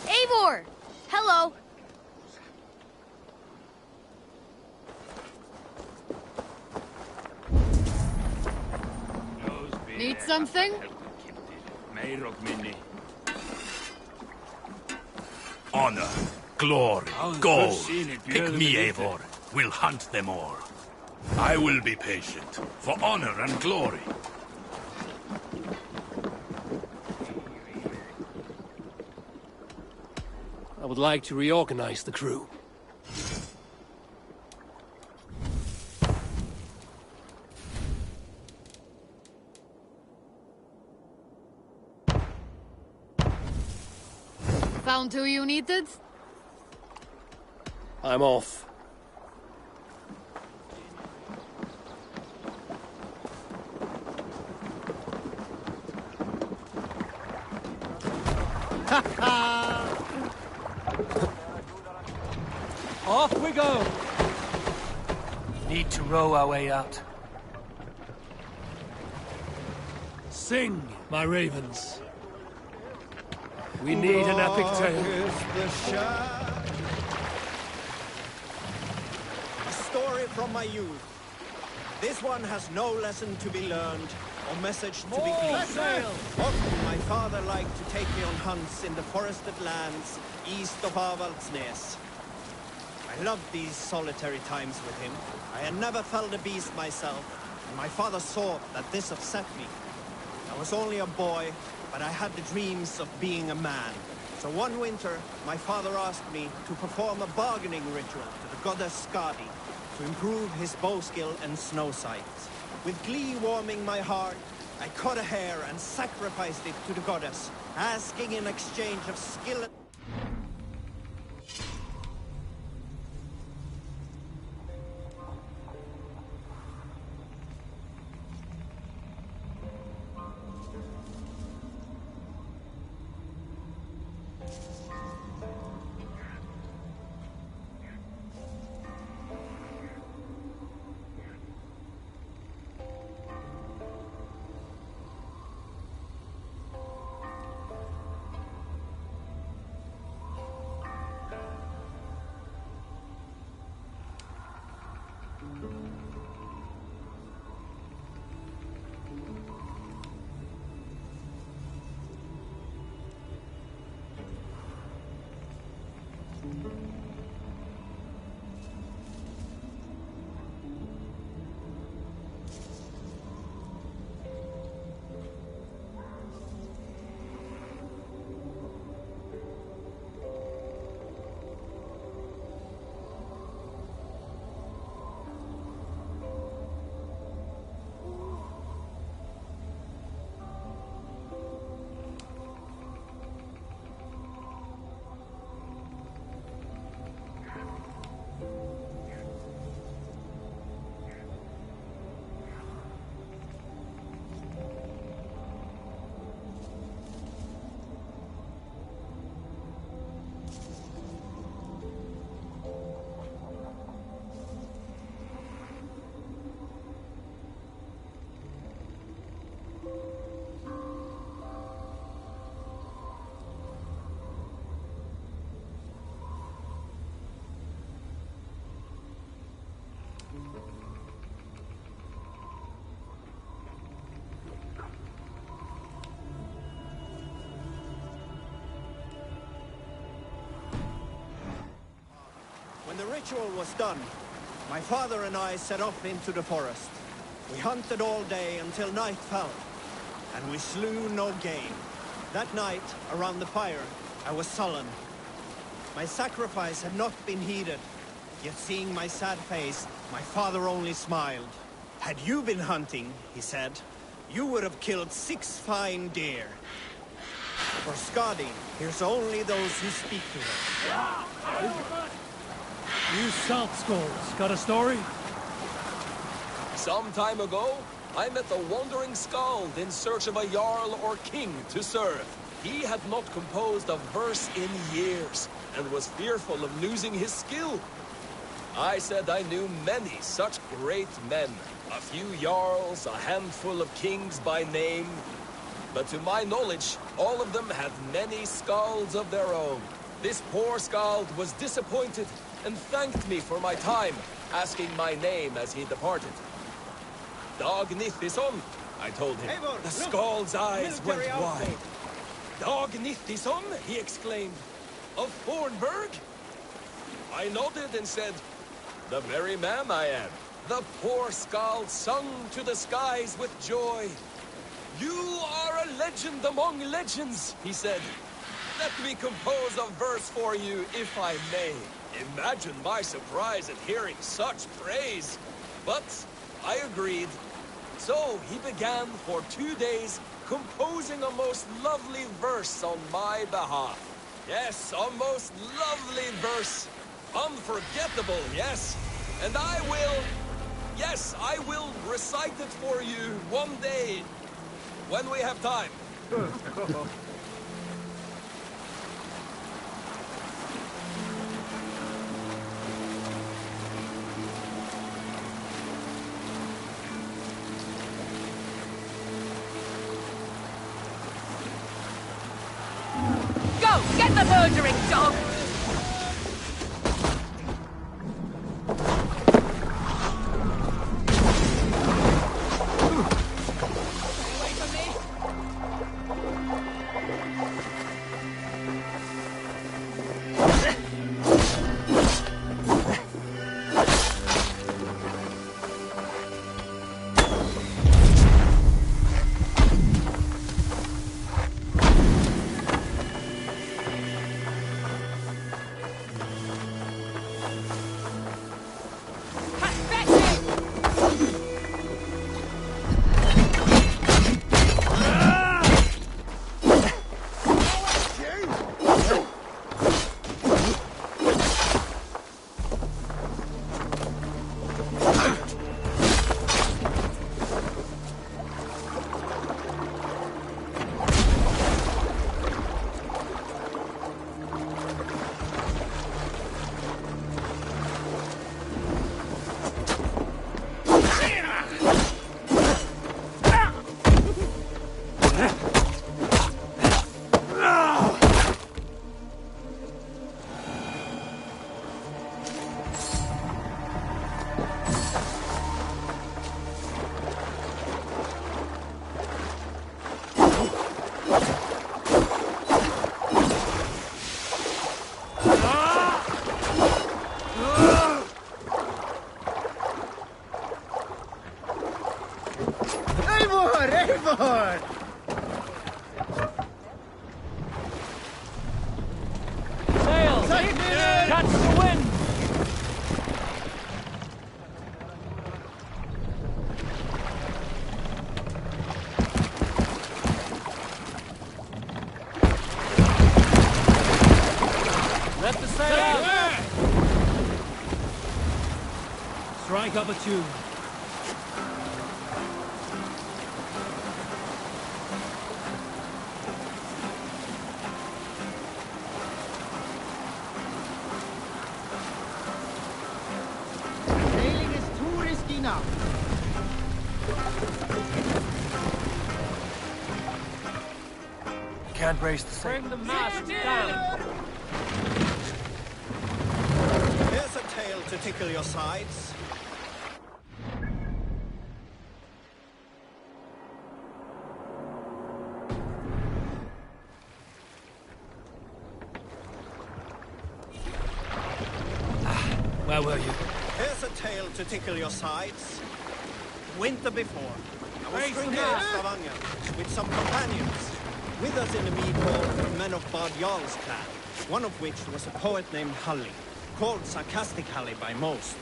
Eivor! Hello! Need something? Honor, glory, gold. Pick me, Eivor. We'll hunt them all. I will be patient, for honor and glory. I would like to reorganize the crew. Found who you needed? I'm off. Off we go! Need to row our way out. Sing, my ravens. We need an epic tale. A story from my youth. This one has no lesson to be learned or message to be gleaned. Often my father liked to take me on hunts in the forested lands east of Avaldsnes. I loved these solitary times with him. I had never felled a beast myself, and my father saw that this upset me. I was only a boy, but I had the dreams of being a man. So one winter, my father asked me to perform a bargaining ritual to the goddess Skadi to improve his bow skill and snow sight. With glee warming my heart, I cut a hair and sacrificed it to the goddess, asking in exchange of skill and... When the ritual was done, my father and I set off into the forest. We hunted all day until night fell, and we slew no game. That night, around the fire, I was sullen. My sacrifice had not been heeded. Yet seeing my sad face, my father only smiled. Had you been hunting, he said, you would have killed 6 fine deer. For Skadi hears only those who speak to her. You salt skulls, got a story? Some time ago, I met a wandering skald in search of a jarl or king to serve. He had not composed a verse in years, and was fearful of losing his skill. I said I knew many such great men, a few jarls, a handful of kings by name. But to my knowledge, all of them had many skalds of their own. This poor skald was disappointed, and thanked me for my time, asking my name as he departed. Dag Nithison, I told him. Eivor, The look! skald's eyes went Military wide. outpost. Dag Nithison, he exclaimed. Of Thornburg? I nodded and said, the very man I am. The poor skald sung to the skies with joy. You are a legend among legends, he said. Let me compose a verse for you, if I may. Imagine my surprise at hearing such praise. But I agreed. So he began for 2 days composing a most lovely verse on my behalf. Yes, a most lovely verse. Unforgettable, yes. And I will recite it for you one day, when we have time. Go! Get the murdering dog! Eivor! Sail! Catch the wind! Let the sail out! Strike up a tune. Sailing is too risky now. Can't raise the sail. Bring the mast down! Here's a tale to tickle your sides. Where were you? Here's a tale to tickle your sides. Winter before, I was Raise the drinking in mast! Stavanger with some companions. With us in the mead hall were men of Bard Jarl's clan. one of which was a poet named Hully, called Sarcastic Hully by most.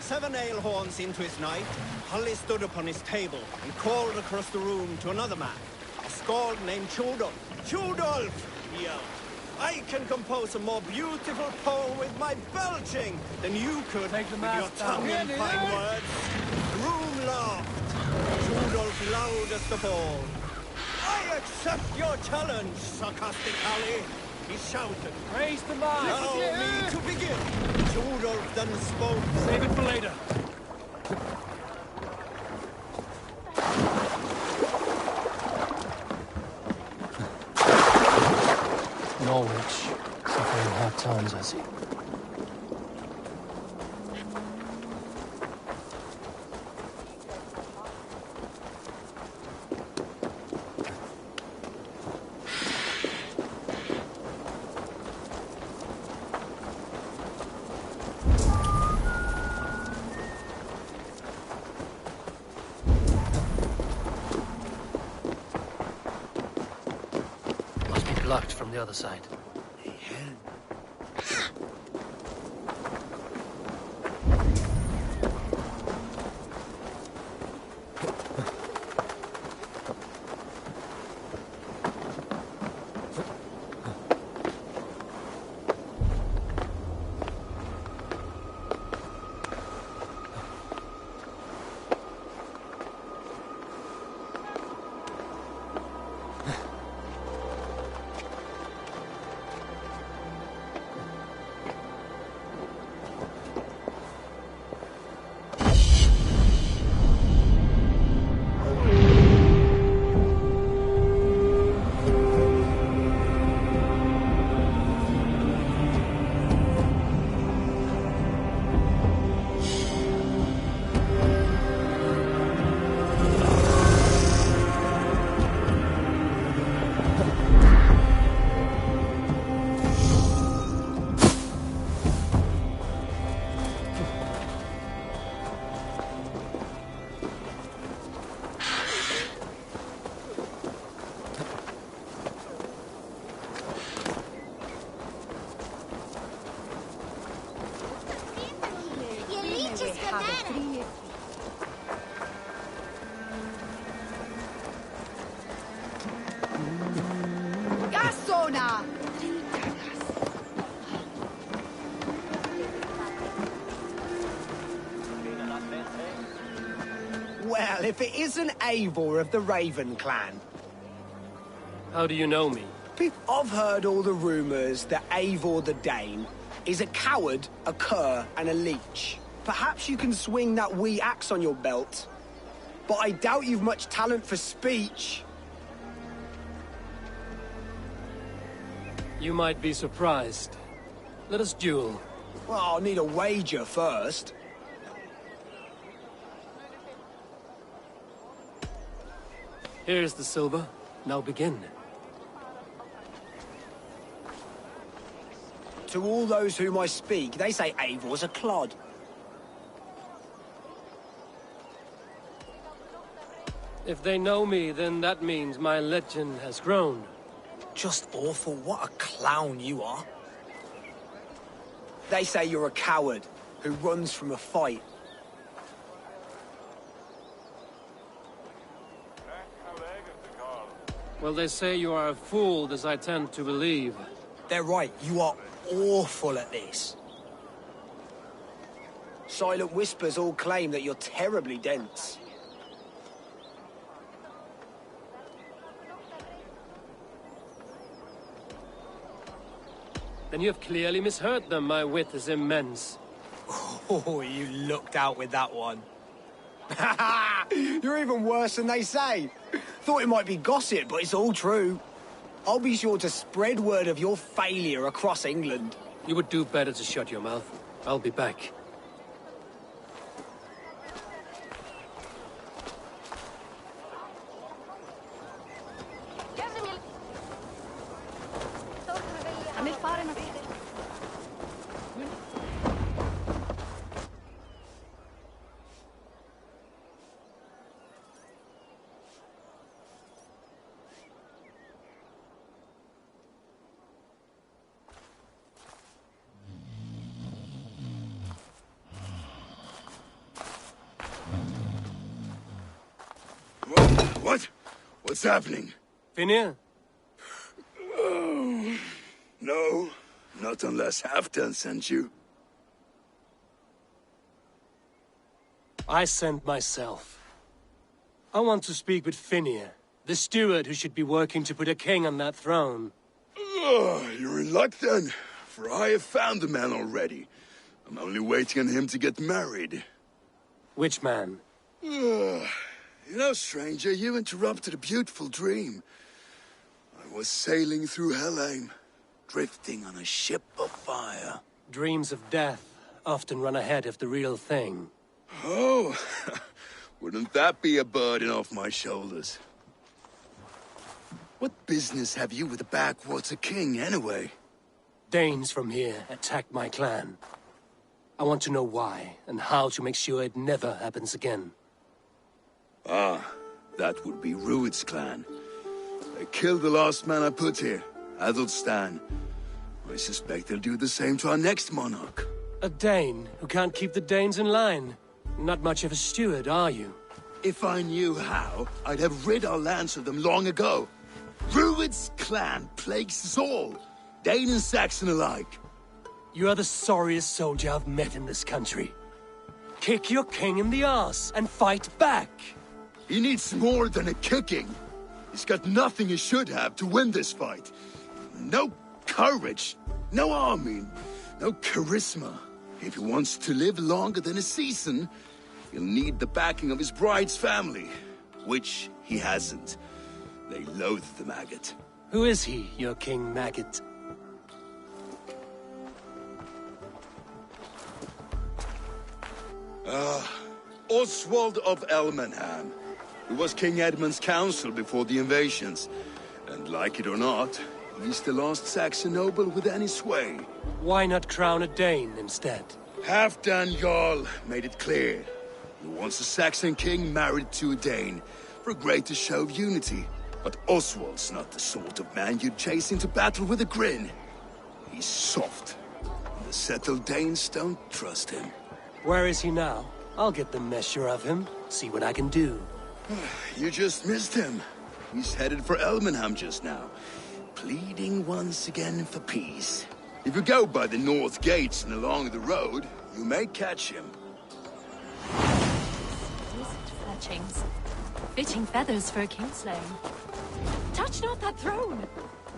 7 ale horns into his night, Hully stood upon his table and called across the room to another man, a skald named Tjodolf. Tjodolf! He yelled. I can compose a more beautiful poem with my belching than you could with your tongue in fine words. The room laughed. Tjodolf loudest of all. I accept your challenge, Sarcastic Hully. He shouted. Raise the man! Allow me to begin. Tjodolf then spoke. Save it for later. Norwich, suffering hard times, I see. Must be blocked from the other side. Gassona! Well, if it isn't Eivor of the Raven clan. How do you know me? I've heard all the rumors that Eivor the Dane is a coward, a cur, and a leech. Perhaps you can swing that wee axe on your belt. But I doubt you've much talent for speech. You might be surprised. Let us duel. Well, I'll need a wager first. Here's the silver. Now begin. To all those whom I speak, they say Eivor's a clod. If they know me, then that means my legend has grown. Just awful. What a clown you are. They say you're a coward who runs from a fight. Well, they say you are a fool, as I tend to believe. They're right. You are awful at this. Silent whispers all claim that you're terribly dense. Then you have clearly misheard them. My wit is immense. Oh, you looked out with that one. You're even worse than they say. Thought it might be gossip, but it's all true. I'll be sure to spread word of your failure across England. You would do better to shut your mouth. I'll be back. What's happening? Finir? Oh, no, not unless Halfdan sent you. I sent myself. I want to speak with Finir, the steward who should be working to put a king on that throne. You're in luck then, for I have found the man already. I'm only waiting on him to get married. Which man? You know, stranger, you interrupted a beautiful dream. I was sailing through Helheim, drifting on a ship of fire. Dreams of death often run ahead of the real thing. Oh, wouldn't that be a burden off my shoulders? What business have you with the backwater king, anyway? Danes from here attacked my clan. I want to know why, and how to make sure it never happens again. Ah, that would be Rued's clan. They killed the last man I put here, Adelstan. I suspect they'll do the same to our next monarch. A Dane who can't keep the Danes in line. Not much of a steward, are you? If I knew how, I'd have rid our lands of them long ago. Rued's clan plagues us all, Dane and Saxon alike. You are the sorriest soldier I've met in this country. Kick your king in the arse and fight back. He needs more than a kicking. He's got nothing he should have to win this fight. No courage, no army, no charisma. If he wants to live longer than a season, he'll need the backing of his bride's family, which he hasn't. They loathe the maggot. Who is he, your King Maggot? Oswald of Elmenham, who was King Edmund's counsel before the invasions. And like it or not, he's the last Saxon noble with any sway. Why not crown a Dane instead? Halfdan Jarl made it clear. He wants a Saxon king married to a Dane, for a greater show of unity. But Oswald's not the sort of man you'd chase into battle with a grin. He's soft. The settled Danes don't trust him. Where is he now? I'll get the measure of him, see what I can do. You just missed him. He's headed for Elmenham just now, pleading once again for peace. If you go by the north gates and along the road, you may catch him. Fletchings. Fitting feathers for a kingslaying. Touch not that throne!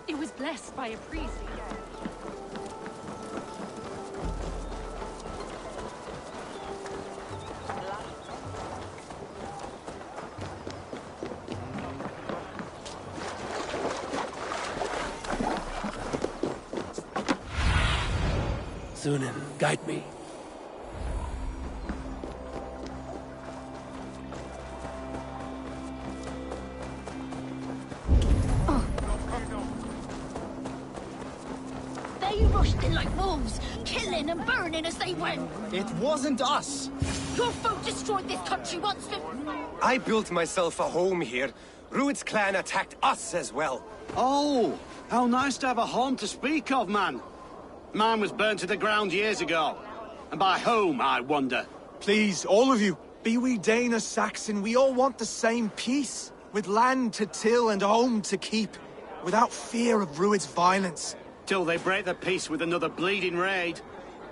It was blessed by a priest. Sunan, guide me. They rushed in like wolves, killing and burning as they went. It wasn't us. Your folk destroyed this country once I built myself a home here. Rued's clan attacked us as well. Oh, how nice to have a home to speak of, man. Mine was burnt to the ground years ago. And by whom, I wonder? Please, all of you, be we Dane or Saxon, we all want the same peace. With land to till and a home to keep. Without fear of Rued's violence. Till they break the peace with another bleeding raid.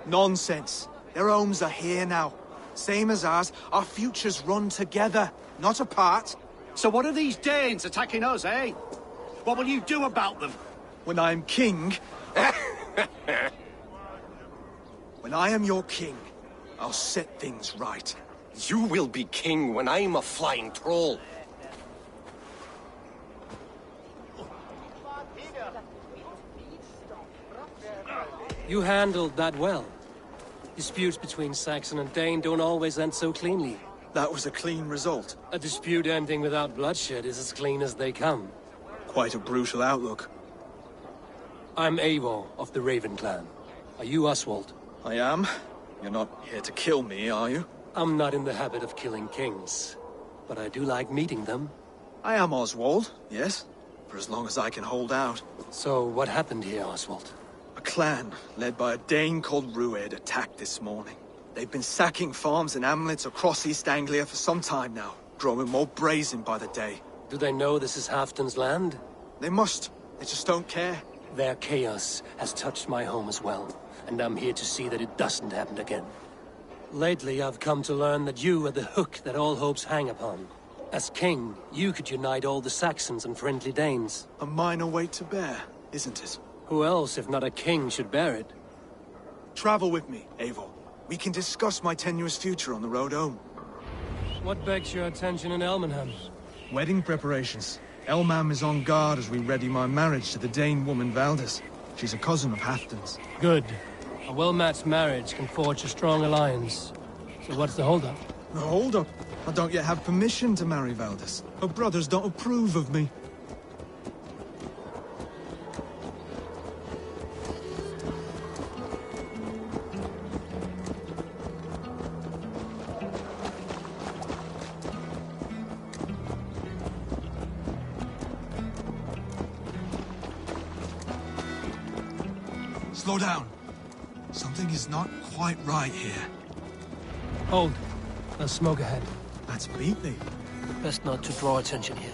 Nonsense. Their homes are here now. Same as ours, our futures run together, not apart. So what are these Danes attacking us, eh? What will you do about them? When I am king... When I am your king, I'll set things right. You will be king when I'm a flying troll. You handled that well. Disputes between Saxon and Dane don't always end so cleanly. That was a clean result. A dispute ending without bloodshed is as clean as they come. Quite a brutal outlook. I'm Eivor of the Raven clan. Are you Oswald? I am. You're not here to kill me, are you? I'm not in the habit of killing kings, but I do like meeting them. I am Oswald, yes. For as long as I can hold out. So what happened here, Oswald? A clan, led by a Dane called Rued, attacked this morning. They've been sacking farms and hamlets across East Anglia for some time now, growing more brazen by the day. Do they know this is Halfton's land? They must. They just don't care. Their chaos has touched my home as well, and I'm here to see that it doesn't happen again. Lately, I've come to learn that you are the hook that all hopes hang upon. As king, you could unite all the Saxons and friendly Danes. A minor weight to bear, isn't it? Who else, if not a king, should bear it? Travel with me, Eivor. We can discuss my tenuous future on the road home. What begs your attention in Elmenham? Wedding preparations. Elmam is on guard as we ready my marriage to the Dane woman Valdis. She's a cousin of Halfton's. Good. A well-matched marriage can forge a strong alliance. So what's the holdup? The holdup? I don't yet have permission to marry Valdis. Her brothers don't approve of me. Slow down. Something is not quite right here. Hold. There's smoke ahead. That's Beatley. Best not to draw attention here.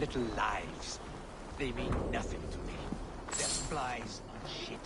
Little lives. They mean nothing to me. They're flies on shit.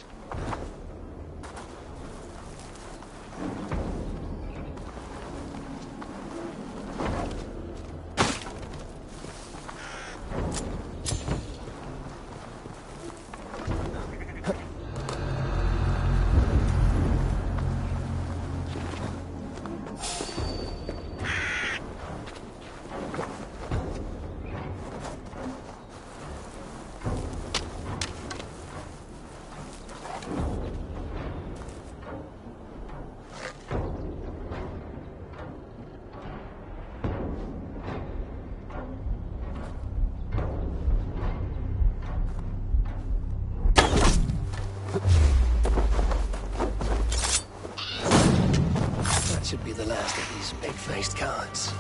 Should be the last of these big-faced cards.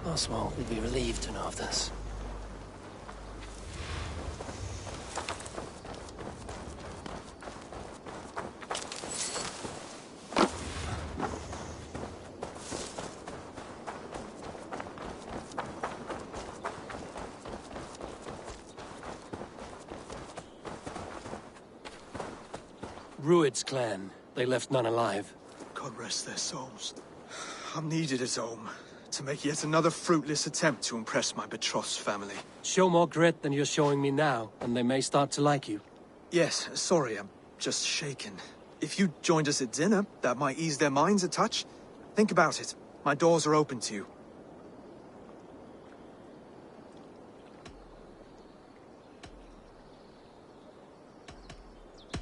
Oswald will be relieved to know of this. Rued's clan. They left none alive. God rest their souls. I'm needed at home to make yet another fruitless attempt to impress my betrothed's family. Show more grit than you're showing me now, and they may start to like you. Yes, sorry, I'm just shaken. If you joined us at dinner, that might ease their minds a touch. Think about it. My doors are open to you.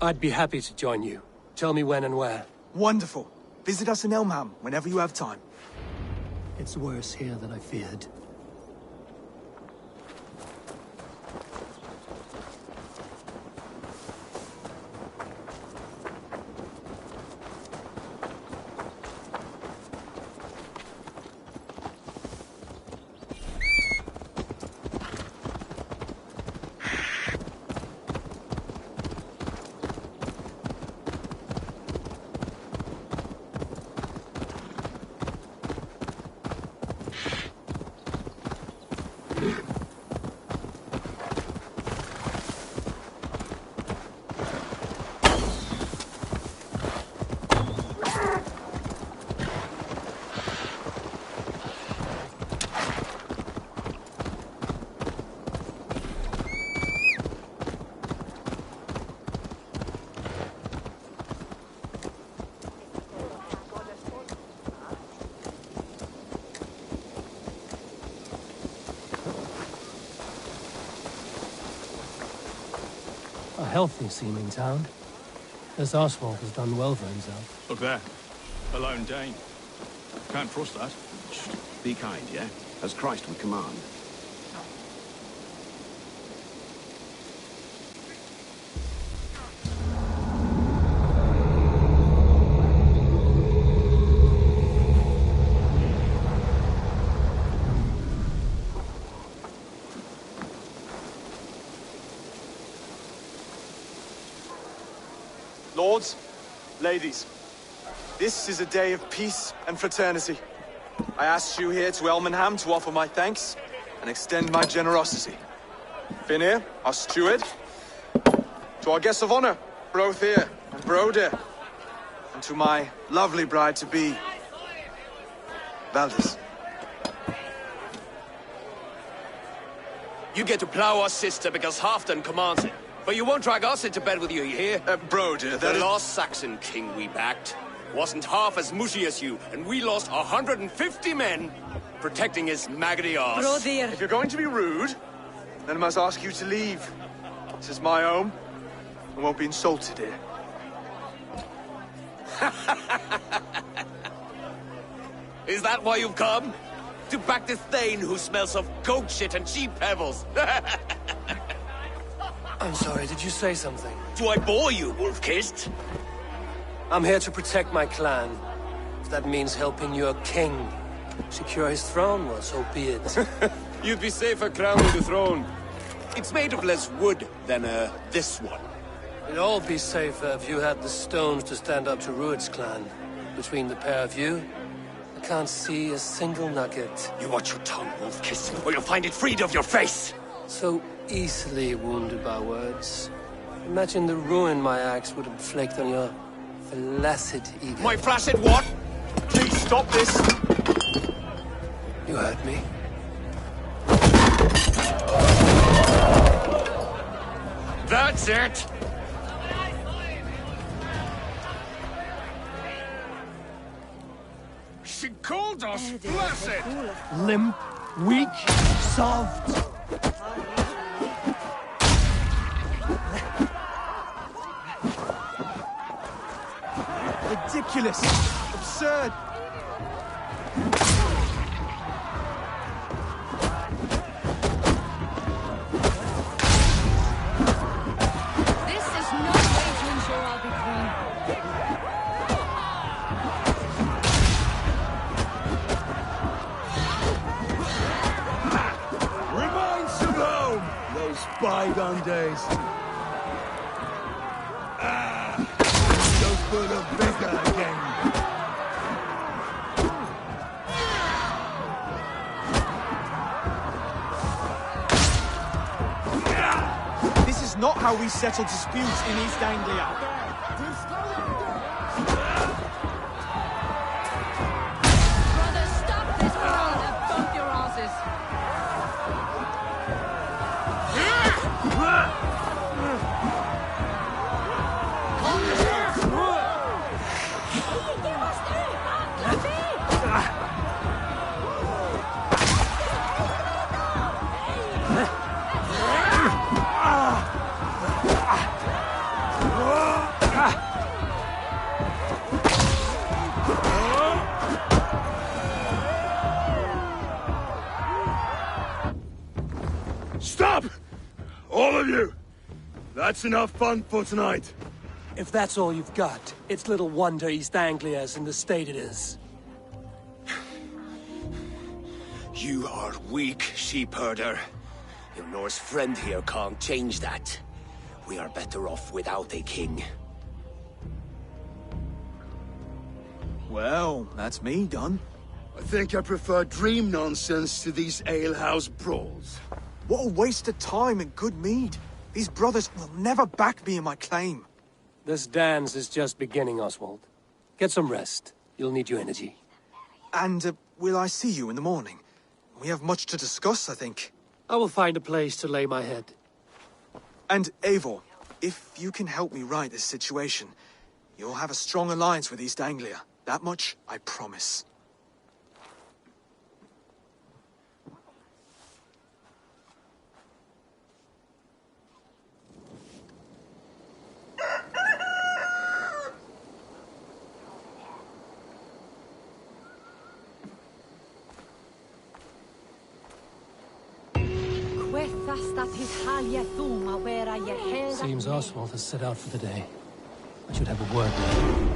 I'd be happy to join you. Tell me when and where. Wonderful. Visit us in Elmham whenever you have time. It's worse here than I feared. healthy-seeming town. This Oswald has done well for himself. Look there. A lone Dane. Can't trust that. Be kind, yeah? As Christ would command. Lords, ladies, this is a day of peace and fraternity. I asked you here to Elmenham to offer my thanks and extend my generosity. Finir, our steward, to our guests of honor, Brothir and Brodir, and to my lovely bride-to-be, Valdis. You get to plow our sister because Halfdan commands it. But you won't drag us into bed with you, you hear? Brodir, the last Saxon king we backed wasn't half as mushy as you, and we lost 150 men protecting his maggoty arse. Brodir. If you're going to be rude, then I must ask you to leave. This is my home. I won't be insulted here. Is that why you've come? To back this Thane who smells of goat shit and cheap pebbles? I'm sorry, did you say something? Do I bore you, wolf-kissed? I'm here to protect my clan. If that means helping your king secure his throne, well, so be it. You'd be safer crowning the throne. It's made of less wood than, this one. We'd all be safer if you had the stones to stand up to Rued's clan. Between the pair of you, I can't see a single nugget. You watch your tongue, wolf-kissed, or you'll find it freed of your face! So easily wounded by words. Imagine the ruin my axe would inflict on your flaccid ego. My flaccid what? Please stop this! You heard me. That's it! She called us flaccid! Limp, weak, soft. Ridiculous! Absurd! This is no way to ensure I'll be queen. Reminds of home! Those bygone days. Go for the vigor again. This is not how we settle disputes in East Anglia. Brother, stop this brawl and bump your asses. Stop! All of you! That's enough fun for tonight. If that's all you've got, it's little wonder East Anglia's in the state it is. You are weak, sheep herder. Your Norse friend here can't change that. We are better off without a king. Well, that's me done. I think I prefer dream nonsense to these alehouse brawls. What a waste of time and good mead. These brothers will never back me in my claim. This dance is just beginning, Oswald. Get some rest. You'll need your energy. And will I see you in the morning? We have much to discuss, I think. I will find a place to lay my head. And Eivor, if you can help me right this situation, you'll have a strong alliance with East Anglia. That much, I promise. Seems Oswald has set out for the day. I should have a word with him.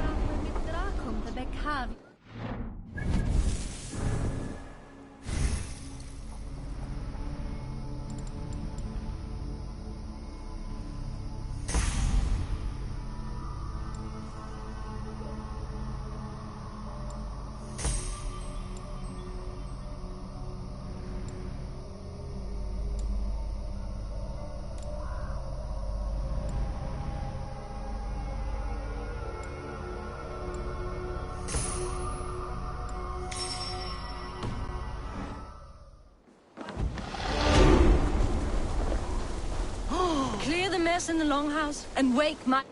Clear the mess in the longhouse and wake my...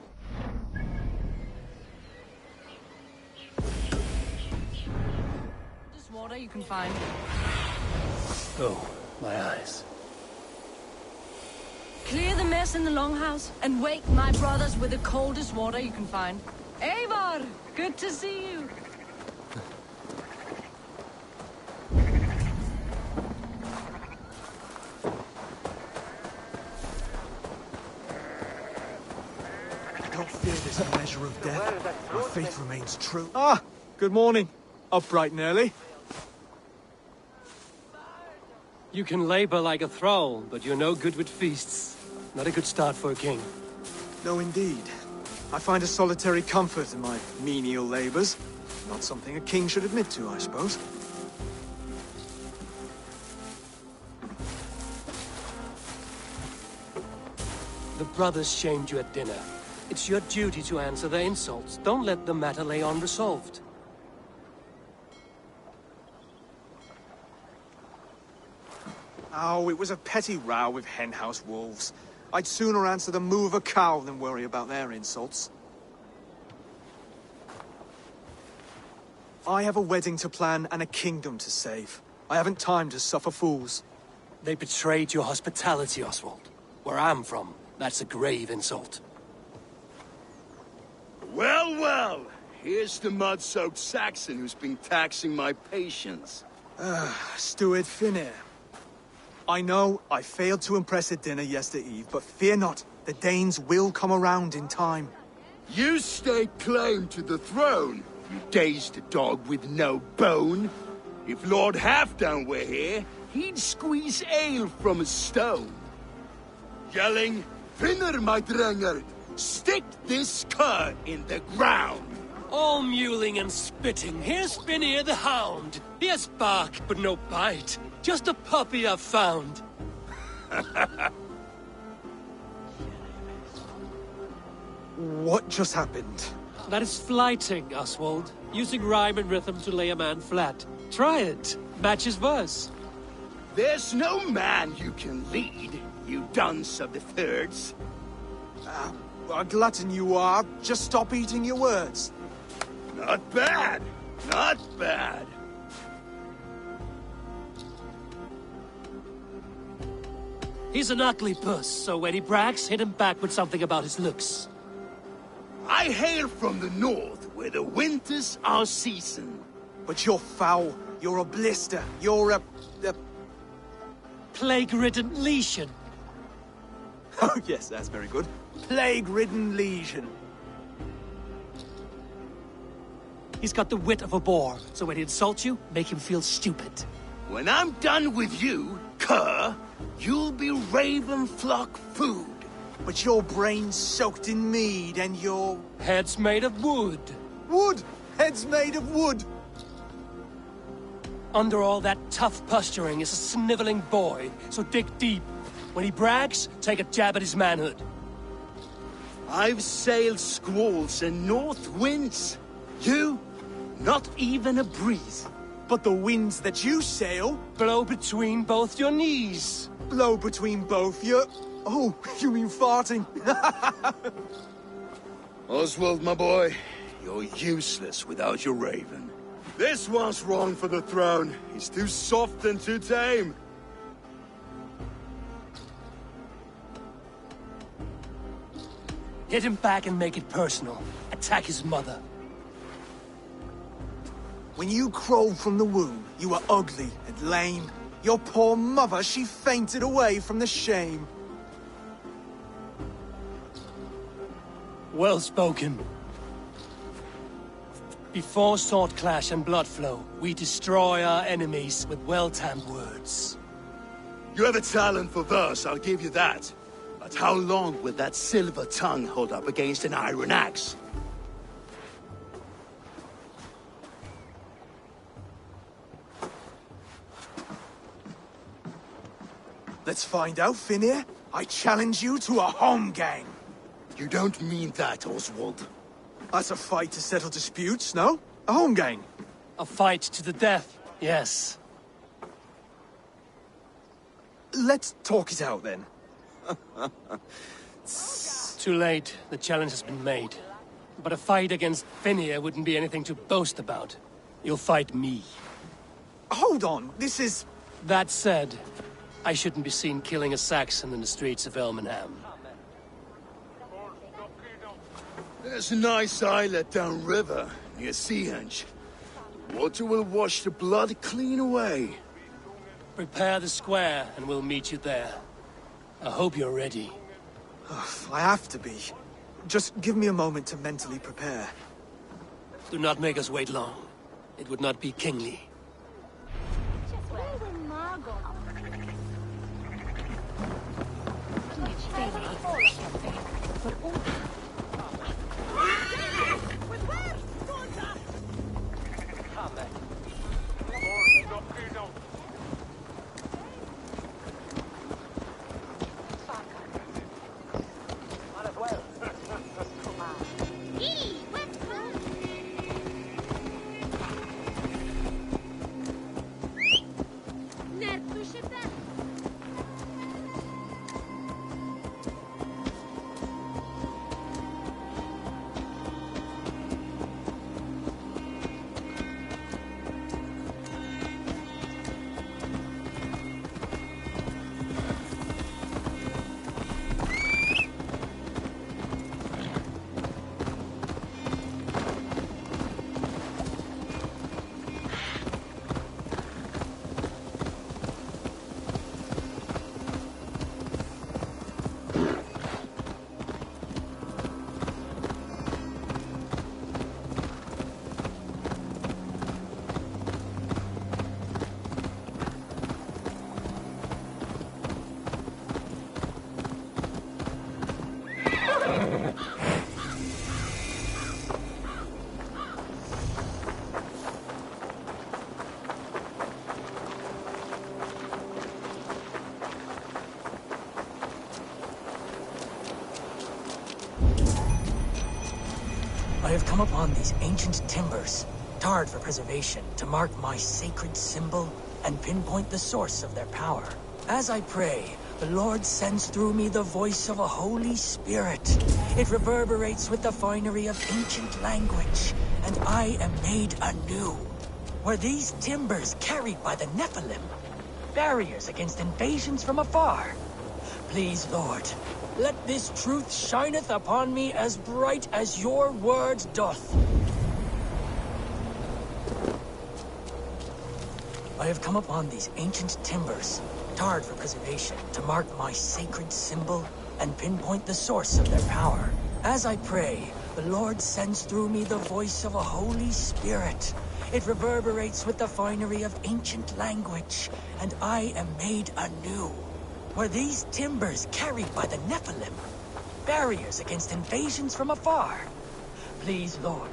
Just water you can find. Oh, my eyes. Clear the mess in the longhouse and wake my brothers with the coldest water you can find. Eivor, good to see you. Don't fear this measure of death. My faith remains true. Ah, good morning. Up bright and early. You can labor like a thrall, but you're no good with feasts. Not a good start for a king. No, indeed. I find a solitary comfort in my menial labors. Not something a king should admit to, I suppose. The brothers shamed you at dinner. It's your duty to answer their insults. Don't let the matter lay unresolved. Oh, it was a petty row with henhouse wolves. I'd sooner answer the moo of a cow than worry about their insults. I have a wedding to plan and a kingdom to save. I haven't time to suffer fools. They betrayed your hospitality, Oswald. Where I'm from, that's a grave insult. Well, well. Here's the mud-soaked Saxon who's been taxing my patience. Steward Finir. I know I failed to impress at dinner yestereve, but fear not, the Danes will come around in time. You stake claim to the throne, you dazed dog with no bone. If Lord Halfdan were here, he'd squeeze ale from a stone. Yelling, Finner, my drenger, stick this cur in the ground. All mewling and spitting, here's Finir the hound. He has bark, but no bite. Just a puppy I've found. What just happened? That is flighting, Oswald. Using rhyme and rhythm to lay a man flat. Try it. Matches verse. There's no man you can lead, you dunce of the thirds. A glutton you are. Just stop eating your words. Not bad. Not bad. He's an ugly puss, so when he brags, hit him back with something about his looks. I hail from the north, where the winters are season. But you're foul. You're a blister. You're a plague-ridden legion. Oh, yes, that's very good. Plague-ridden legion. He's got the wit of a boar, so when he insults you, make him feel stupid. When I'm done with you, cur, you'll be raven flock food. But your brain's soaked in mead and your... Head's made of wood. Wood! Head's made of wood! Under all that tough posturing is a sniveling boy, so dig deep. When he brags, take a jab at his manhood. I've sailed squalls and north winds. You, not even a breeze. But the winds that you sail... Blow between both your knees. Blow between both your... Oh, you mean farting? Oswald, my boy, you're useless without your raven. This one's wrong for the throne. He's too soft and too tame. Hit him back and make it personal. Attack his mother. When you crawled from the womb, you were ugly and lame. Your poor mother, she fainted away from the shame. Well spoken. Before sword clash and blood flow, we destroy our enemies with well-timed words. You have a talent for verse, I'll give you that. But how long will that silver tongue hold up against an iron axe? Let's find out, Finir. I challenge you to a home gang. You don't mean that, Oswald. That's a fight to settle disputes, no? A home gang. A fight to the death, yes. Let's talk it out, then. Too late. The challenge has been made. But a fight against Finir wouldn't be anything to boast about. You'll fight me. Hold on, this is... That said, I shouldn't be seen killing a Saxon in the streets of Elmenham. There's a nice islet downriver, near Seahenge. Water will wash the blood clean away. Prepare the square, and we'll meet you there. I hope you're ready. I have to be. Just give me a moment to mentally prepare. Do not make us wait long. It would not be kingly. I have come upon these ancient timbers, tarred for preservation, to mark my sacred symbol and pinpoint the source of their power. As I pray, the Lord sends through me the voice of a Holy Spirit. It reverberates with the finery of ancient language, and I am made anew. Were these timbers carried by the Nephilim? Barriers against invasions from afar? Please, Lord, let this truth shineth upon me as bright as your word doth. I have come upon these ancient timbers, tarred for preservation, to mark my sacred symbol and pinpoint the source of their power. As I pray, the Lord sends through me the voice of a Holy Spirit. It reverberates with the finery of ancient language, and I am made anew. Were these timbers carried by the Nephilim? Barriers against invasions from afar? Please, Lord.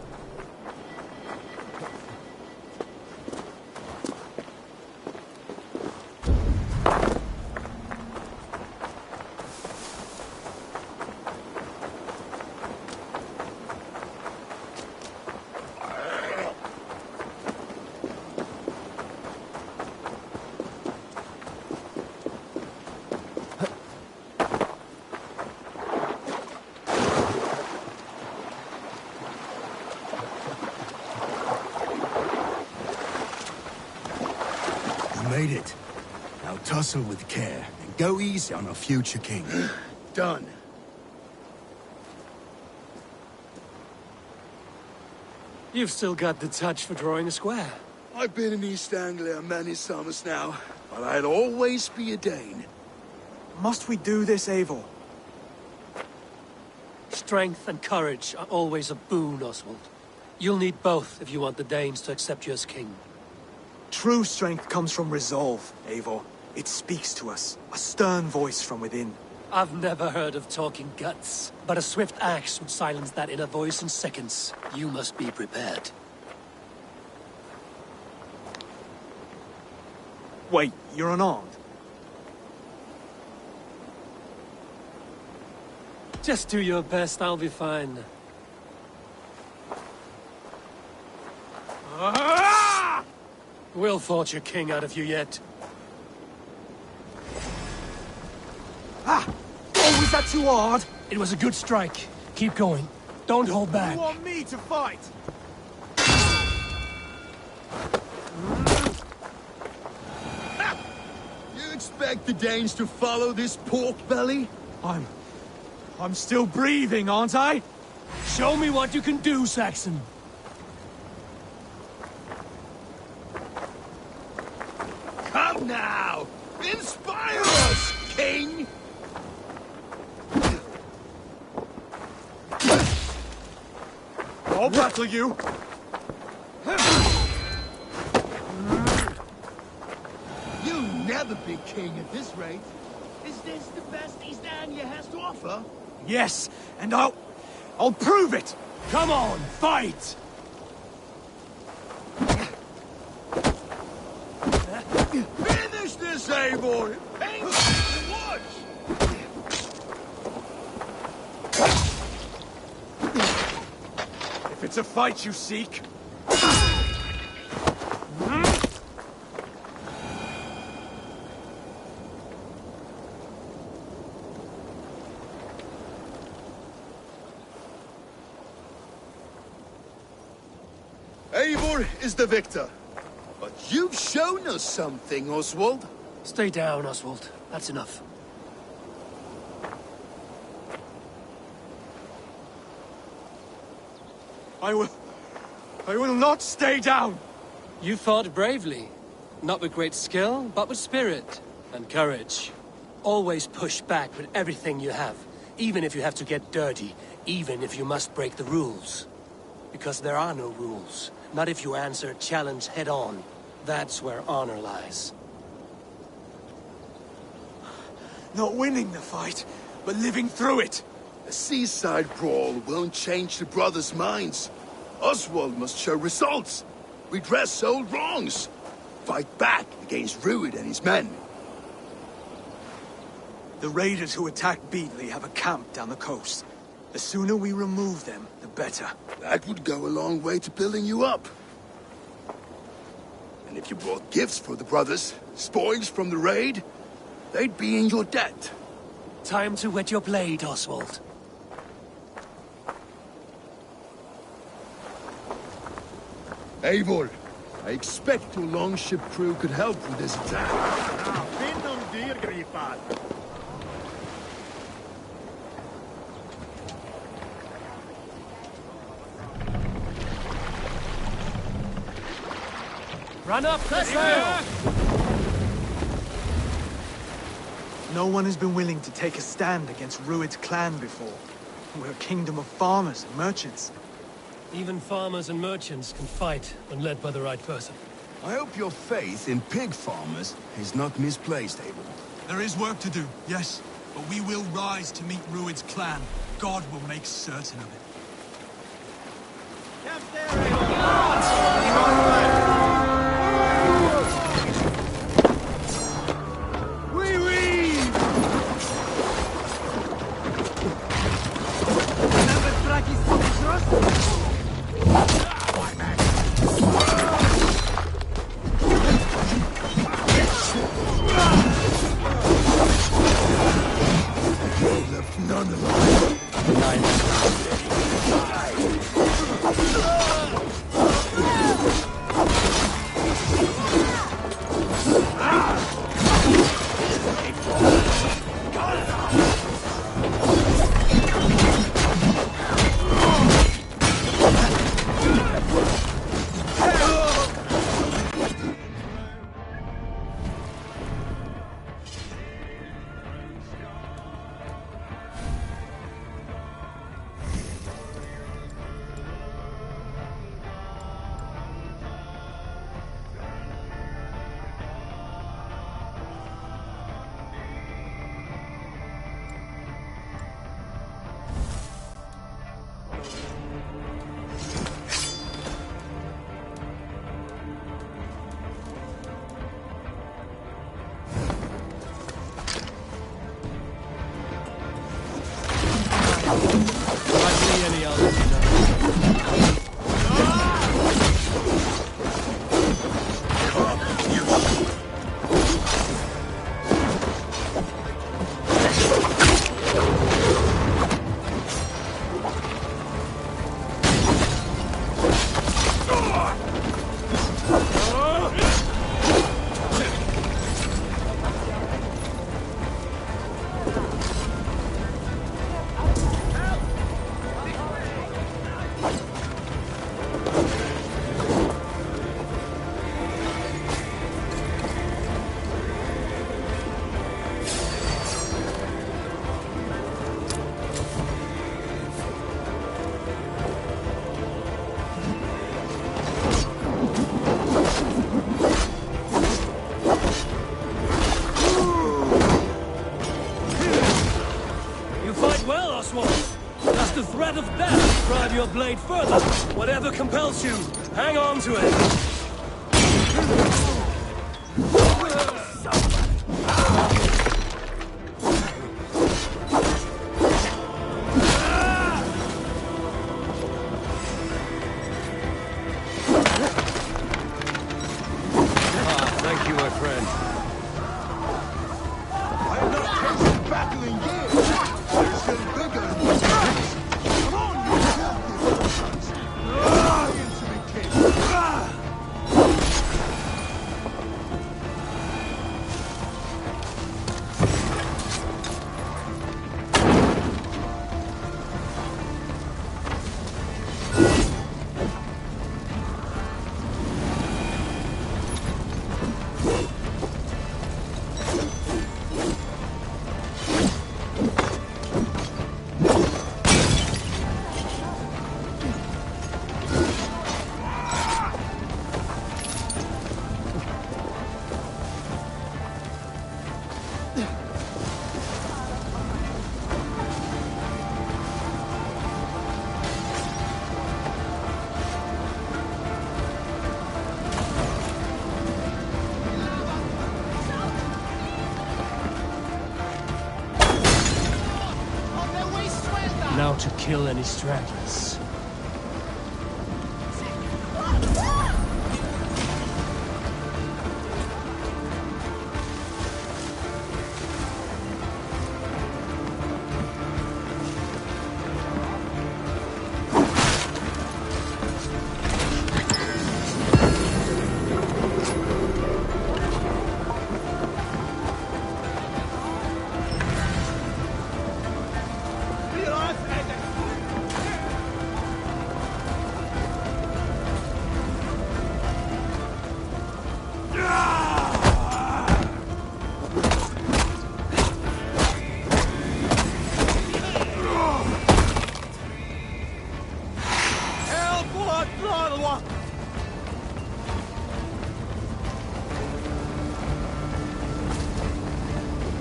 Made it. Now tussle with care, and go easy on our future king. Done. You've still got the touch for drawing a square. I've been in East Anglia many summers now. but I'll always be a Dane. Must we do this, Eivor? Strength and courage are always a boon, Oswald. You'll need both if you want the Danes to accept you as king. True strength comes from resolve, Eivor. It speaks to us, a stern voice from within. I've never heard of talking guts, but a swift axe would silence that inner voice in seconds. You must be prepared. Wait, you're unarmed? Just do your best, I'll be fine. We'll forge a king out of you yet. Ah! Oh, was that too hard? It was a good strike. Keep going. Don't hold back. You want me to fight? You expect the Danes to follow this pork belly? I'm still breathing, aren't I? Show me what you can do, Saxon. Come now! Inspire us, King! I'll battle you! You'll never be king at this rate. Is this the best East Anglia has to offer? Yes, and I'll prove it! Come on, fight! Finish this, Eivor! Paint and watch! If it's a fight you seek... Eivor is the victor. But you've shown us something, Oswald. Stay down, Oswald. That's enough. I will not stay down! You fought bravely. Not with great skill, but with spirit and courage. Always push back with everything you have. Even if you have to get dirty. Even if you must break the rules. Because there are no rules. Not if you answer a challenge head-on. That's where honor lies. Not winning the fight, but living through it. A seaside brawl won't change the brothers' minds. Oswald must show results. Redress old wrongs. Fight back against Rued and his men. The raiders who attacked Beatley have a camp down the coast. The sooner we remove them, the better. That would go a long way to building you up. And if you brought gifts for the brothers, spoils from the raid, they'd be in your debt. Time to wet your blade, Oswald. Eivor, I expect your longship crew could help with this attack. Run up the sail! No one has been willing to take a stand against Rued's clan before. We're a kingdom of farmers and merchants. Even farmers and merchants can fight when led by the right person. I hope your faith in pig farmers is not misplaced, Eivor. There is work to do, yes. But we will rise to meet Rued's clan. God will make certain of it. threat of death, drive your blade further. Whatever compels you, hang on to it. Thank you, my friend. I have not tasted battle in years. You're still bigger than what's next. Come on, you filthy sons. Into the king. Now to kill any stragglers.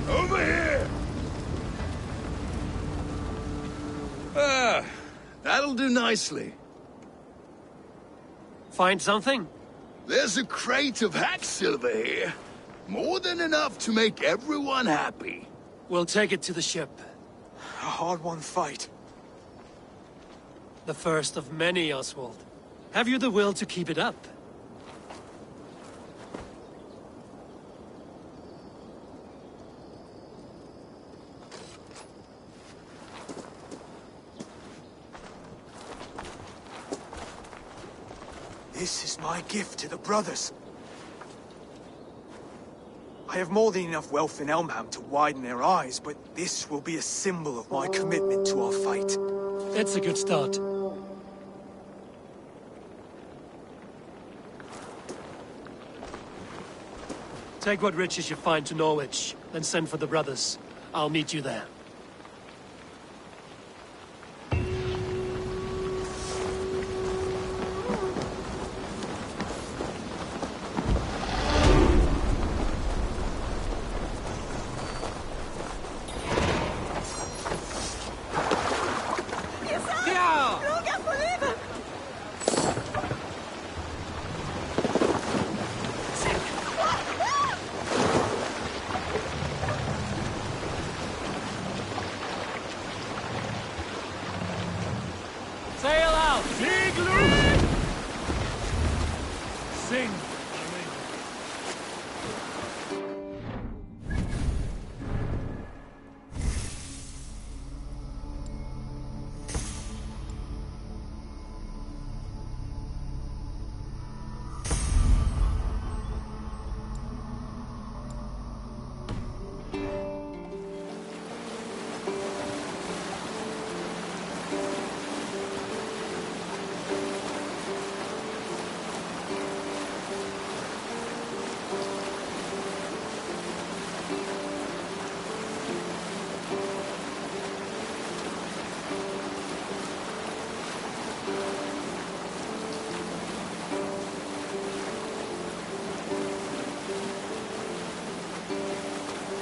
Over here! That'll do nicely. Find something? There's a crate of hack silver here. More than enough to make everyone happy. We'll take it to the ship. A hard-won fight. The first of many, Oswald. Have you the will to keep it up? This is my gift to the brothers. I have more than enough wealth in Elmham to widen their eyes, but this will be a symbol of my commitment to our fight. It's a good start. Take what riches you find to Norwich, then send for the brothers. I'll meet you there. Sail out! Sing!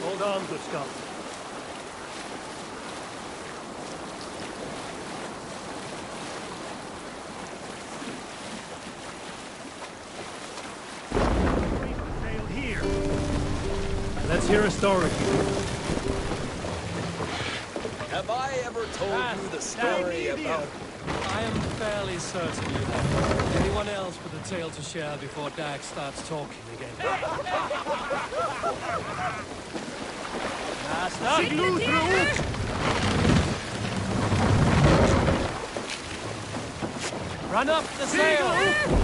Hold on, good Scott. hear a story. Have I ever told you the story about... I am fairly certain you have. Anyone else with a tale to share before Dag starts talking again? Run up the sail!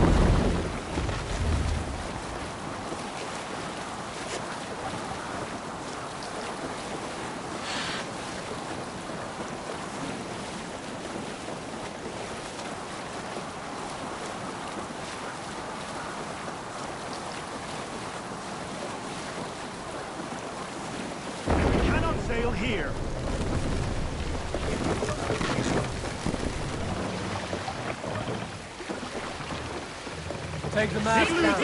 Sail here. Take the mast down.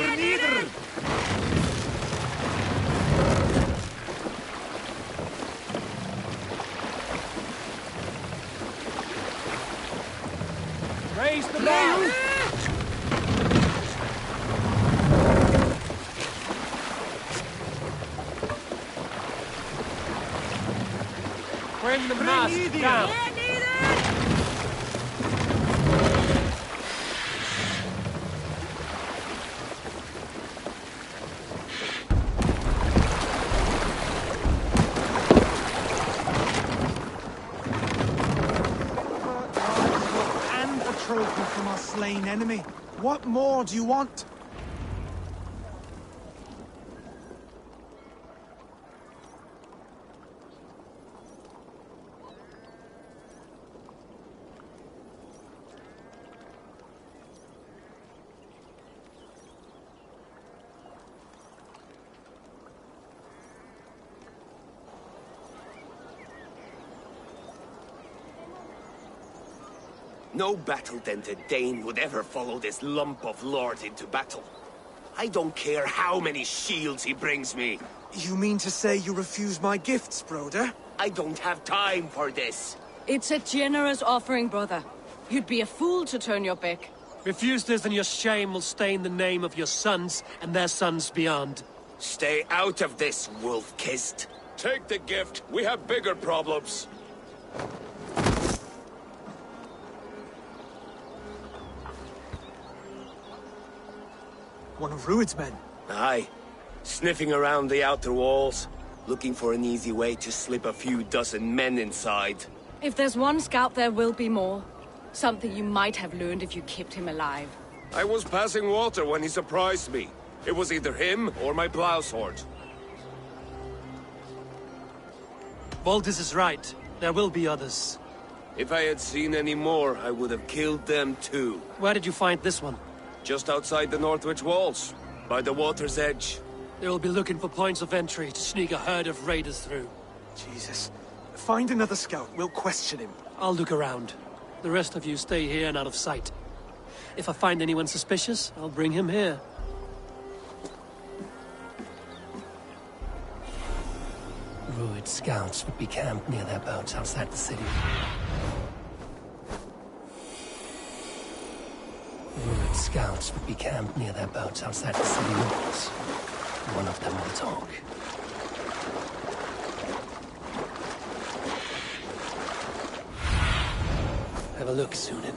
Raise the mast. Bring the mast down. And a trophy from our slain enemy. What more do you want? No battle-dented Dane would ever follow this lump of lord into battle. I don't care how many shields he brings me. You mean to say you refuse my gifts, Broder? I don't have time for this. It's a generous offering, brother. You'd be a fool to turn your back. Refuse this and your shame will stain the name of your sons and their sons beyond. Stay out of this, wolf-kissed. Take the gift. We have bigger problems. One of Rued's men. Aye. Sniffing around the outer walls. Looking for an easy way to slip a few dozen men inside. If there's one scout, there will be more. Something you might have learned if you kept him alive. I was passing water when he surprised me. It was either him or my plow sword. Voltis is right. There will be others. If I had seen any more, I would have killed them too. Where did you find this one? Just outside the Northwich walls, by the water's edge. They will be looking for points of entry to sneak a herd of raiders through. Jesus. Find another scout. We'll question him. I'll look around. The rest of you stay here and out of sight. If I find anyone suspicious, I'll bring him here. Rued scouts would be camped near their boats outside the city. Rued scouts would be camped near their boats outside the city walls. One of them will talk. Have a look, Sunan.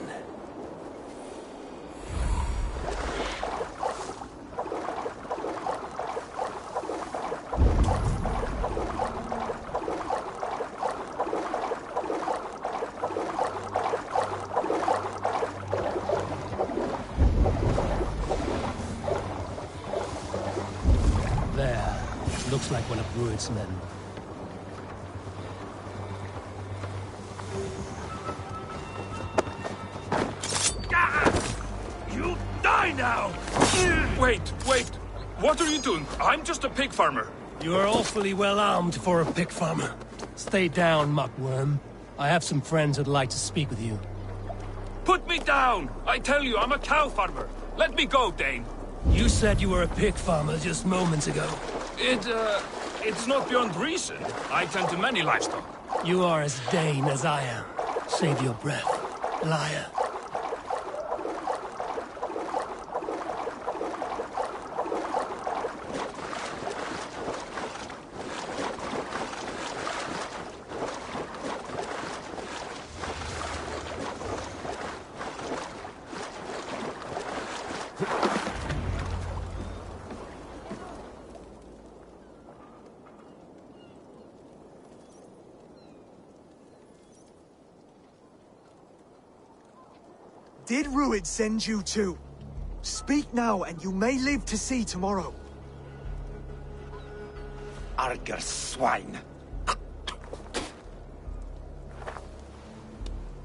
There. Looks like one of Rued's men. You die now! Wait. What are you doing? I'm just a pig farmer. You are awfully well armed for a pig farmer. Stay down, muckworm. I have some friends who'd like to speak with you. Put me down! I tell you, I'm a cow farmer. Let me go, Dane. You said you were a pig farmer just moments ago. It's not beyond reason. I tend to many livestock. You are as Dane as I am. Save your breath, liar. did Ruid send you too? Speak now, and you may live to see tomorrow. Arger swine.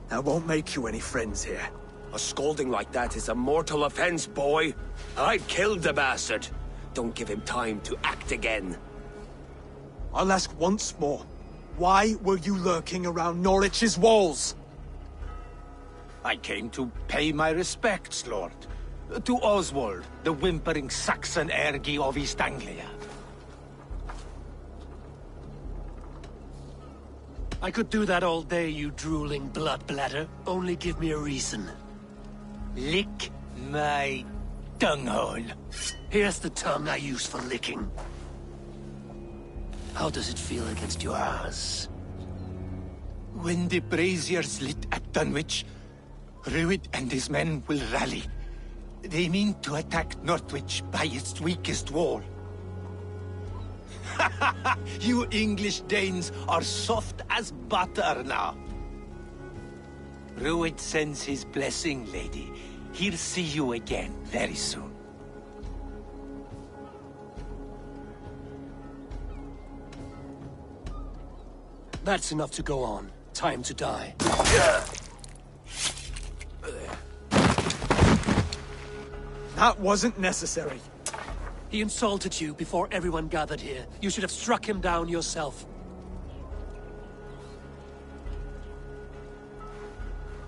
That won't make you any friends here. A scolding like that is a mortal offense, boy. I'd kill the bastard. Don't give him time to act again. I'll ask once more. Why were you lurking around Norwich's walls? I came to pay my respects, Lord. To Oswald, the whimpering Saxon ergi of East Anglia. I could do that all day, you drooling blood bladder. Only give me a reason. Lick my dunghole. Here's the tongue I use for licking. How does it feel against your ass? When the braziers lit at Dunwich, Ruid and his men will rally. They mean to attack Northwich by its weakest wall. You English Danes are soft as butter now. Ruid sends his blessing, lady. He'll see you again very soon. That's enough to go on. Time to die. That wasn't necessary. He insulted you before everyone gathered here. You should have struck him down yourself.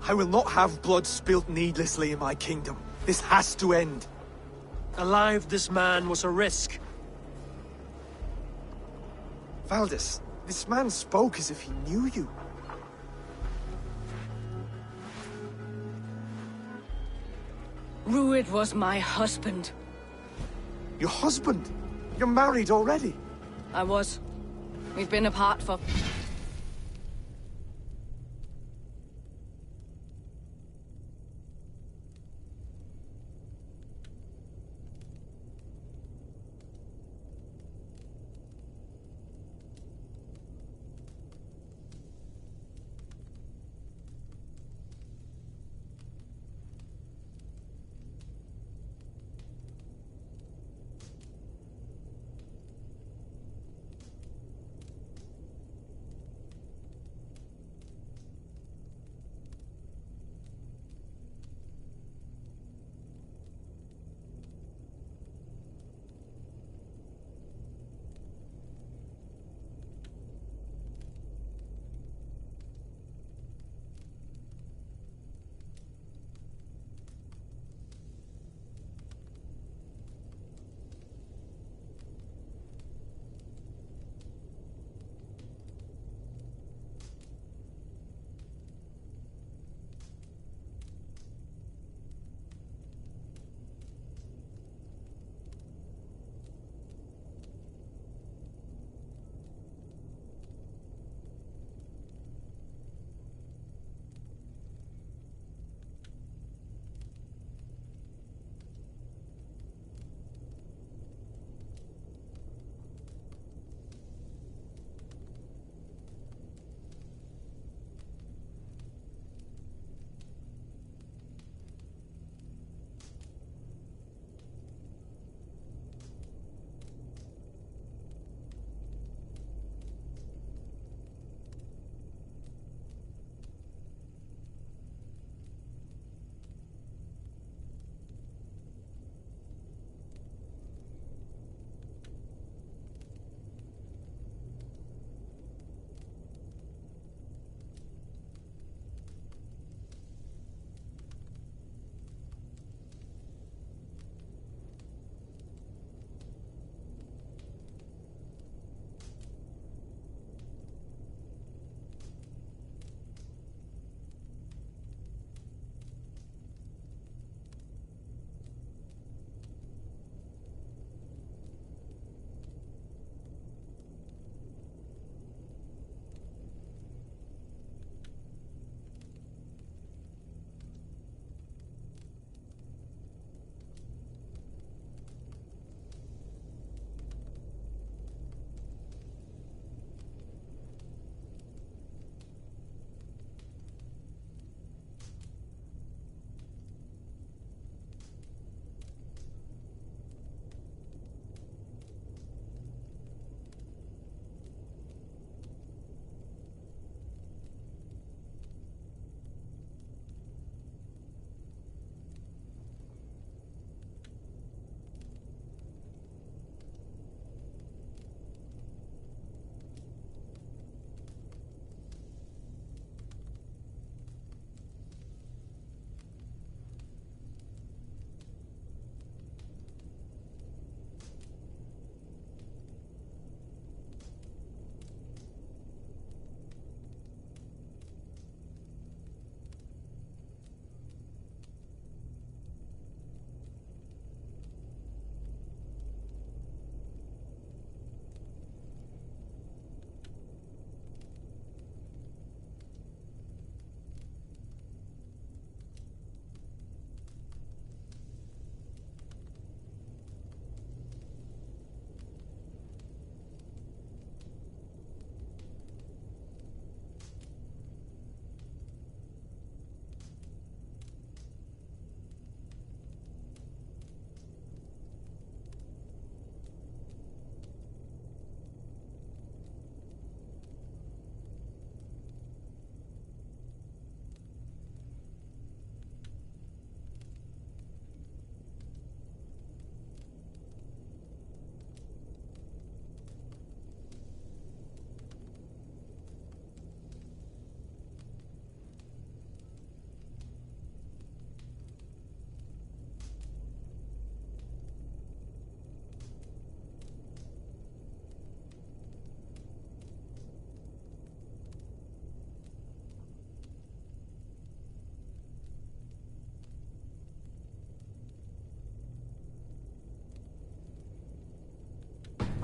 I will not have blood spilt needlessly in my kingdom. This has to end. Alive, this man was a risk. Valdis, this man spoke as if he knew you. Ruid was my husband. Your husband? You're married already? I was. We've been apart for...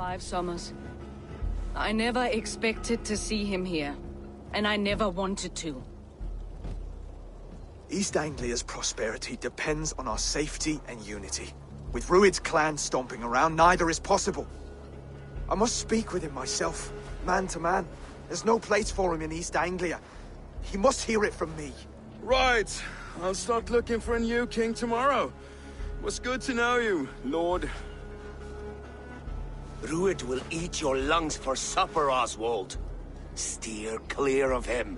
5 summers. I never expected to see him here, and I never wanted to. East Anglia's prosperity depends on our safety and unity. With Rued's clan stomping around, neither is possible. I must speak with him myself, man to man. There's no place for him in East Anglia. He must hear it from me. Right. I'll start looking for a new king tomorrow. Was good to know you, Lord. Rued will eat your lungs for supper, Oswald. Steer clear of him.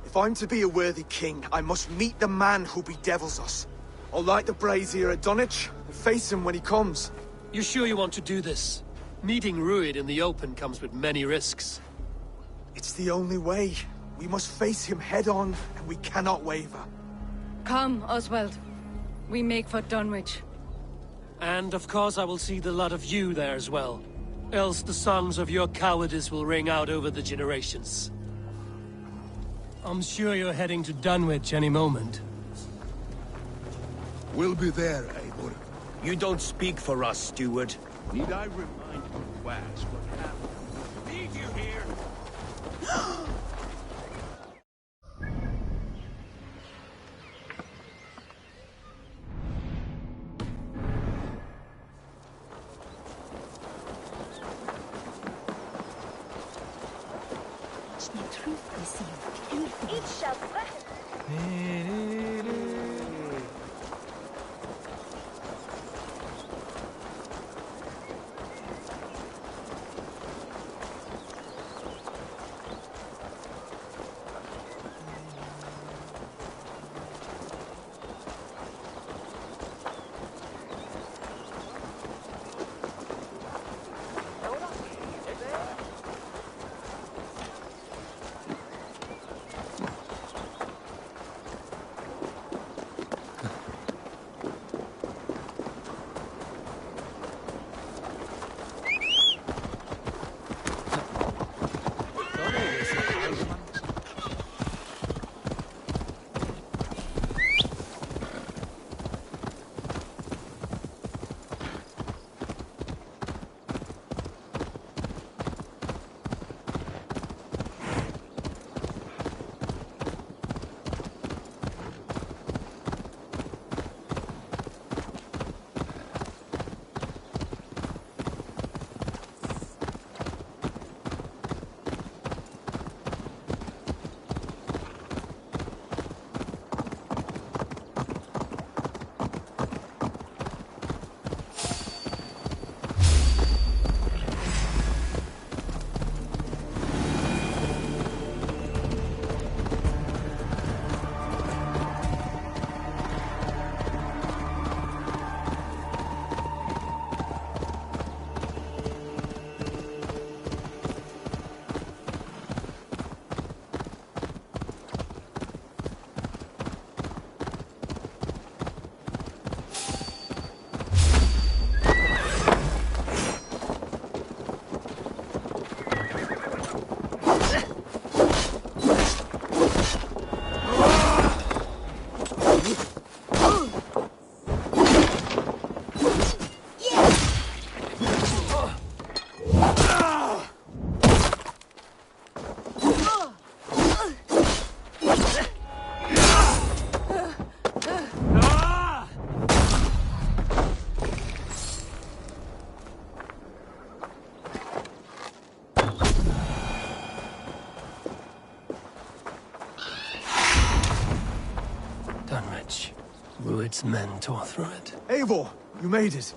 If I'm to be a worthy king, I must meet the man who bedevils us. I'll light the brazier at Dunwich and face him when he comes. You sure you want to do this? Meeting Rued in the open comes with many risks. It's the only way. We must face him head-on, and we cannot waver. Come, Oswald. We make for Dunwich. And of course I will see the lot of you there as well. Else the songs of your cowardice will ring out over the generations. I'm sure you're heading to Dunwich any moment. We'll be there, Eivor. You don't speak for us, steward. Need I remind you twice what happened? Leave you here! It shall threaten. Rued's men tore through it. Eivor, you made it.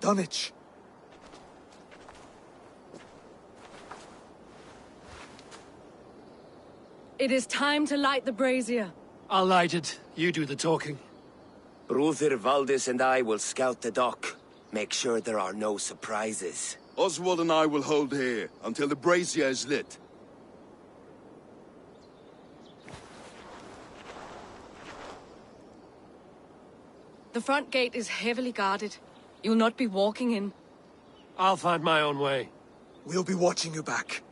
Dunwich. It is time to light the brazier. I'll light it. You do the talking. Brother Valdis and I will scout the dock. Make sure there are no surprises. Oswald and I will hold here until the brazier is lit. The front gate is heavily guarded. You'll not be walking in. I'll find my own way. We'll be watching you back.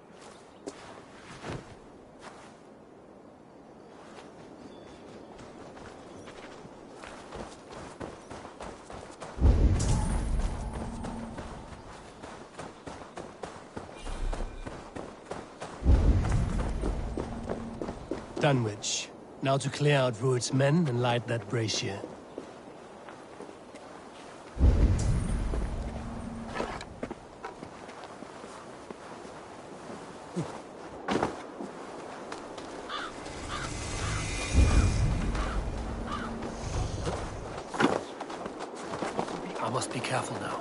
Dunwich. Now to clear out Rued's men and light that brazier. I must be careful now.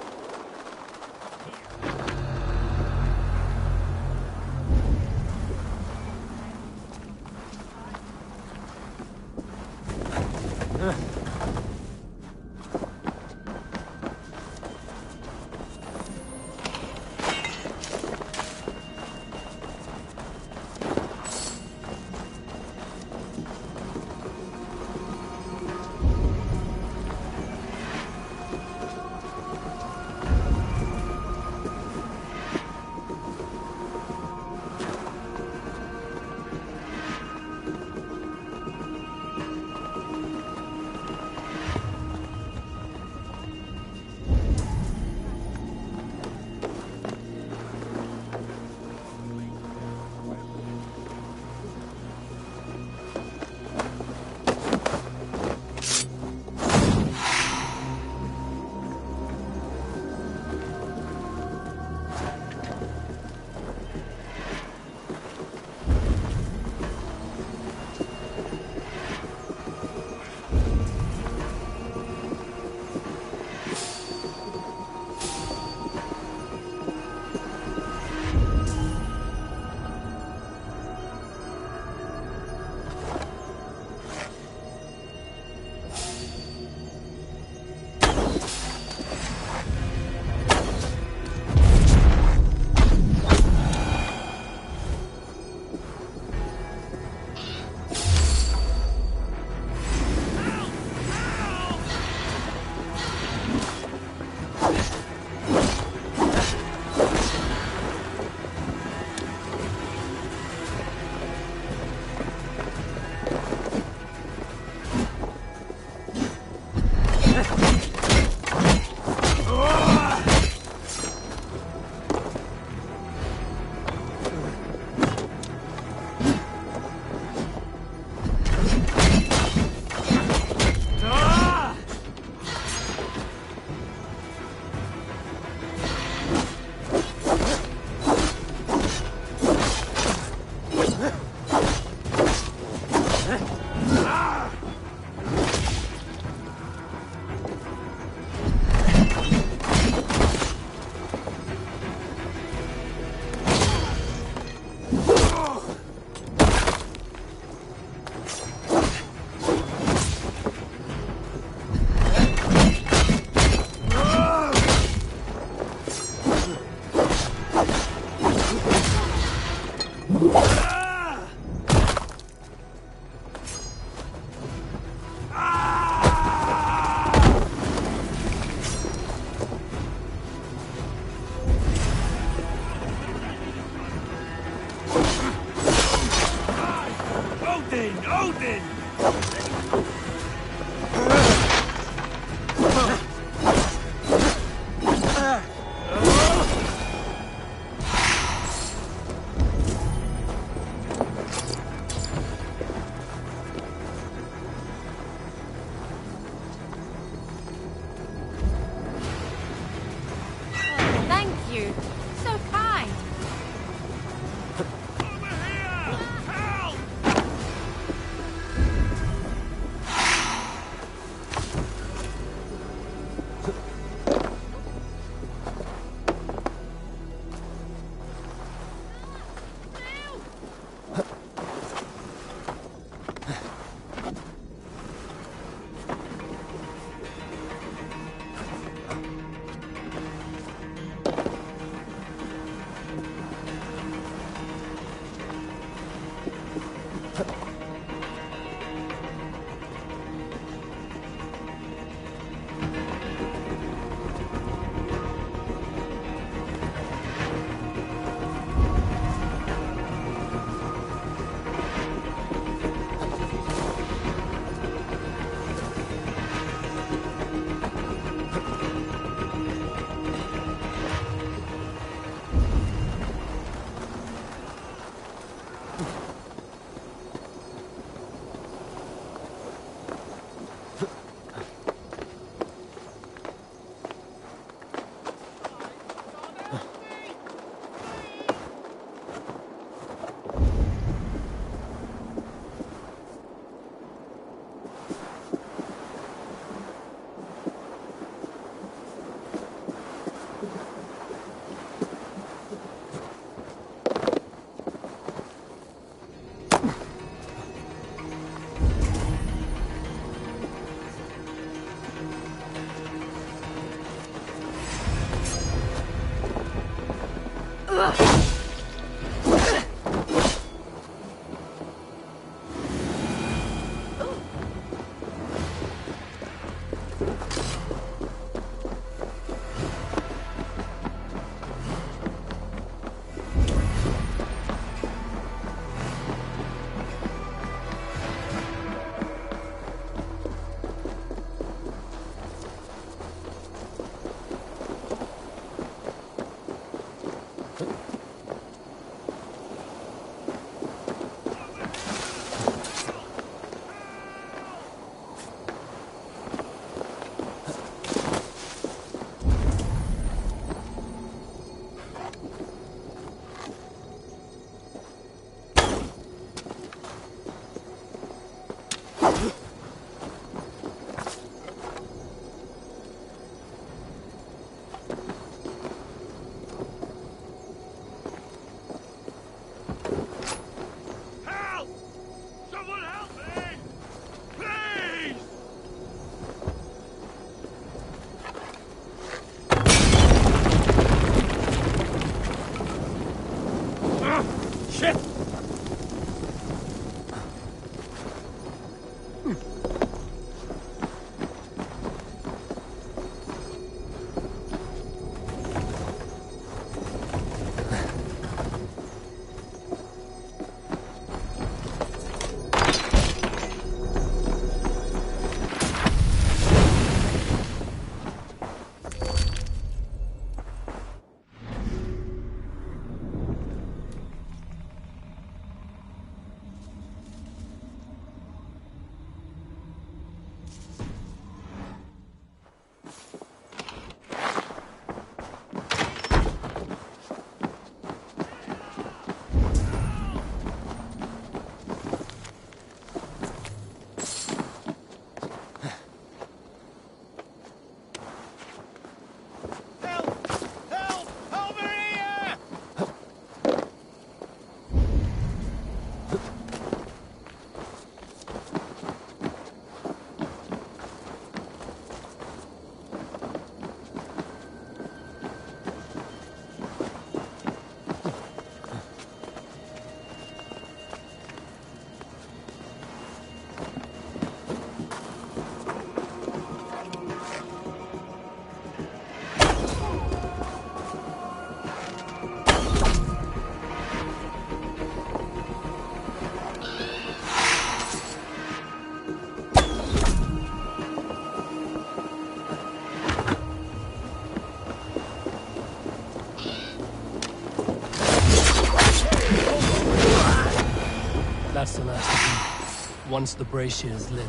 That's the last of them. Once the brazier is lit,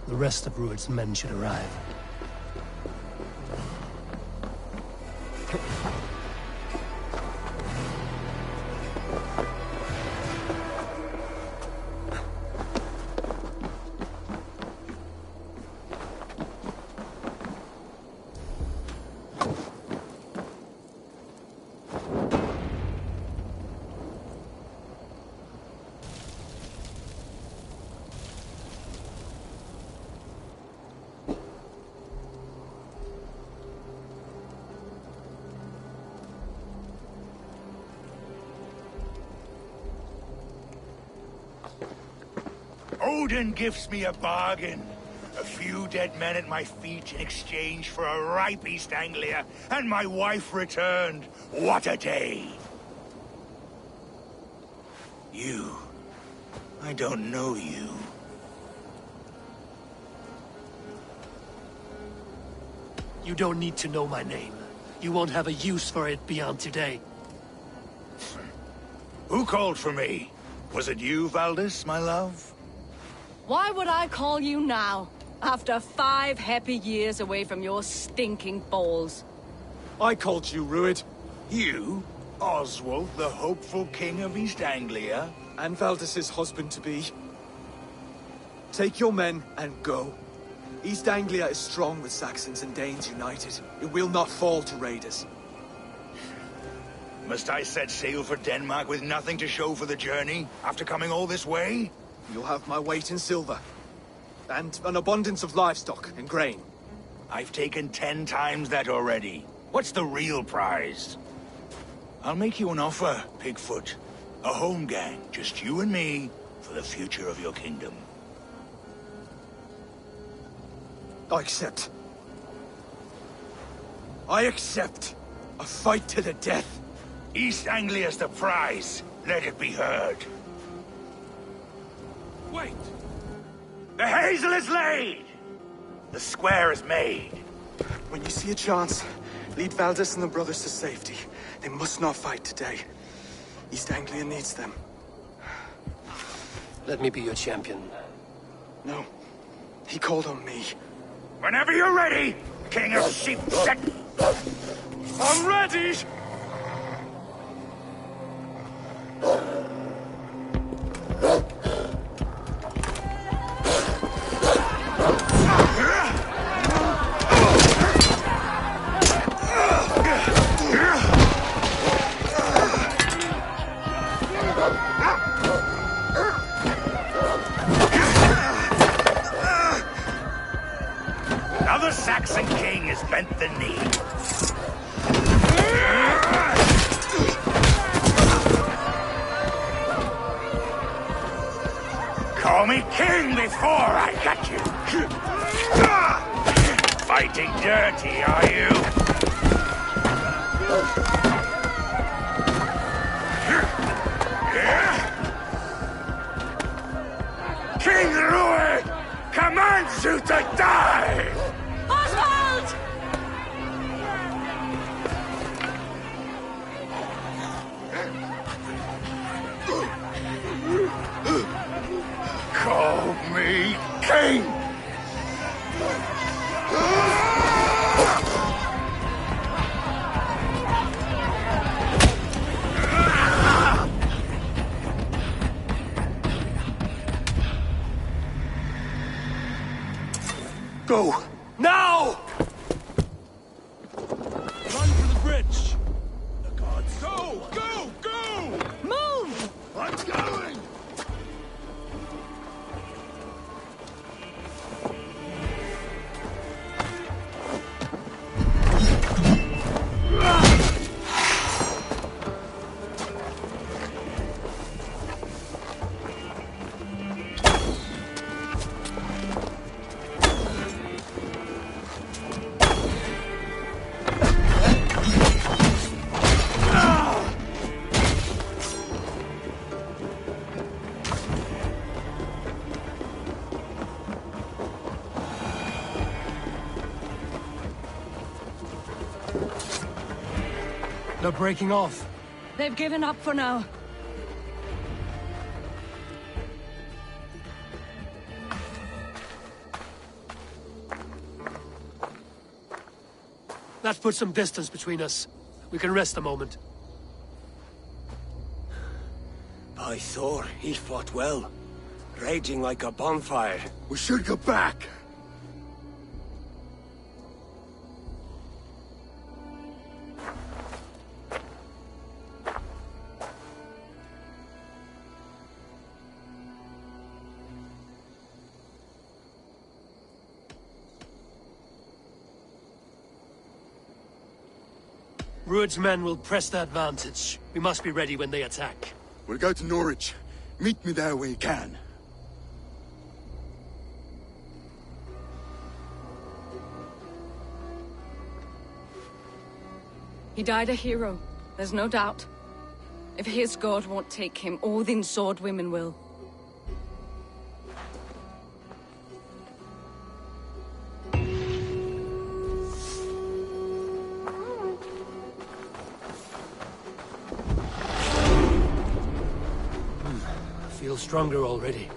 the rest of Rued's men should arrive. Odin gives me a bargain. A few dead men at my feet in exchange for a ripe East Anglia, and my wife returned. What a day! You. I don't know you. You don't need to know my name. You won't have a use for it beyond today. Who called for me? Was it you, Valdis, my love? Why would I call you now, after 5 happy years away from your stinking balls? I called you, Rued. You? Oswald, the hopeful king of East Anglia? And Valdis's husband-to-be. Take your men and go. East Anglia is strong with Saxons and Danes united. It will not fall to raiders. Must I set sail for Denmark with nothing to show for the journey, after coming all this way? You'll have my weight in silver. And an abundance of livestock and grain. I've taken 10 times that already. What's the real prize? I'll make you an offer, Pigfoot. A home gang, just you and me, for the future of your kingdom. I accept. I accept. A fight to the death. East Anglia's the prize. Let it be heard. Wait! The hazel is laid! The square is made. When you see a chance, lead Valdis and the brothers to safety. They must not fight today. East Anglia needs them. Let me be your champion. No. He called on me. Whenever you're ready, King of Sheepshead. I'm ready! Now the Saxon king has bent the knee. Call me king before I got you. Fighting dirty, are you? King Rued commands you to die! Oswald! Call me king! Go! Now! Run for the bridge! The gods. Go! Go! Go! Move! I'm going! They're breaking off. They've given up for now. That puts some distance between us. We can rest a moment. By Thor, he fought well. Raging like a bonfire. We should go back. Rued's men will press the advantage. We must be ready when they attack. We'll go to Norwich. Meet me there when you can. He died a hero, there's no doubt. If his god won't take him, Odin's sword women will. Feel stronger already.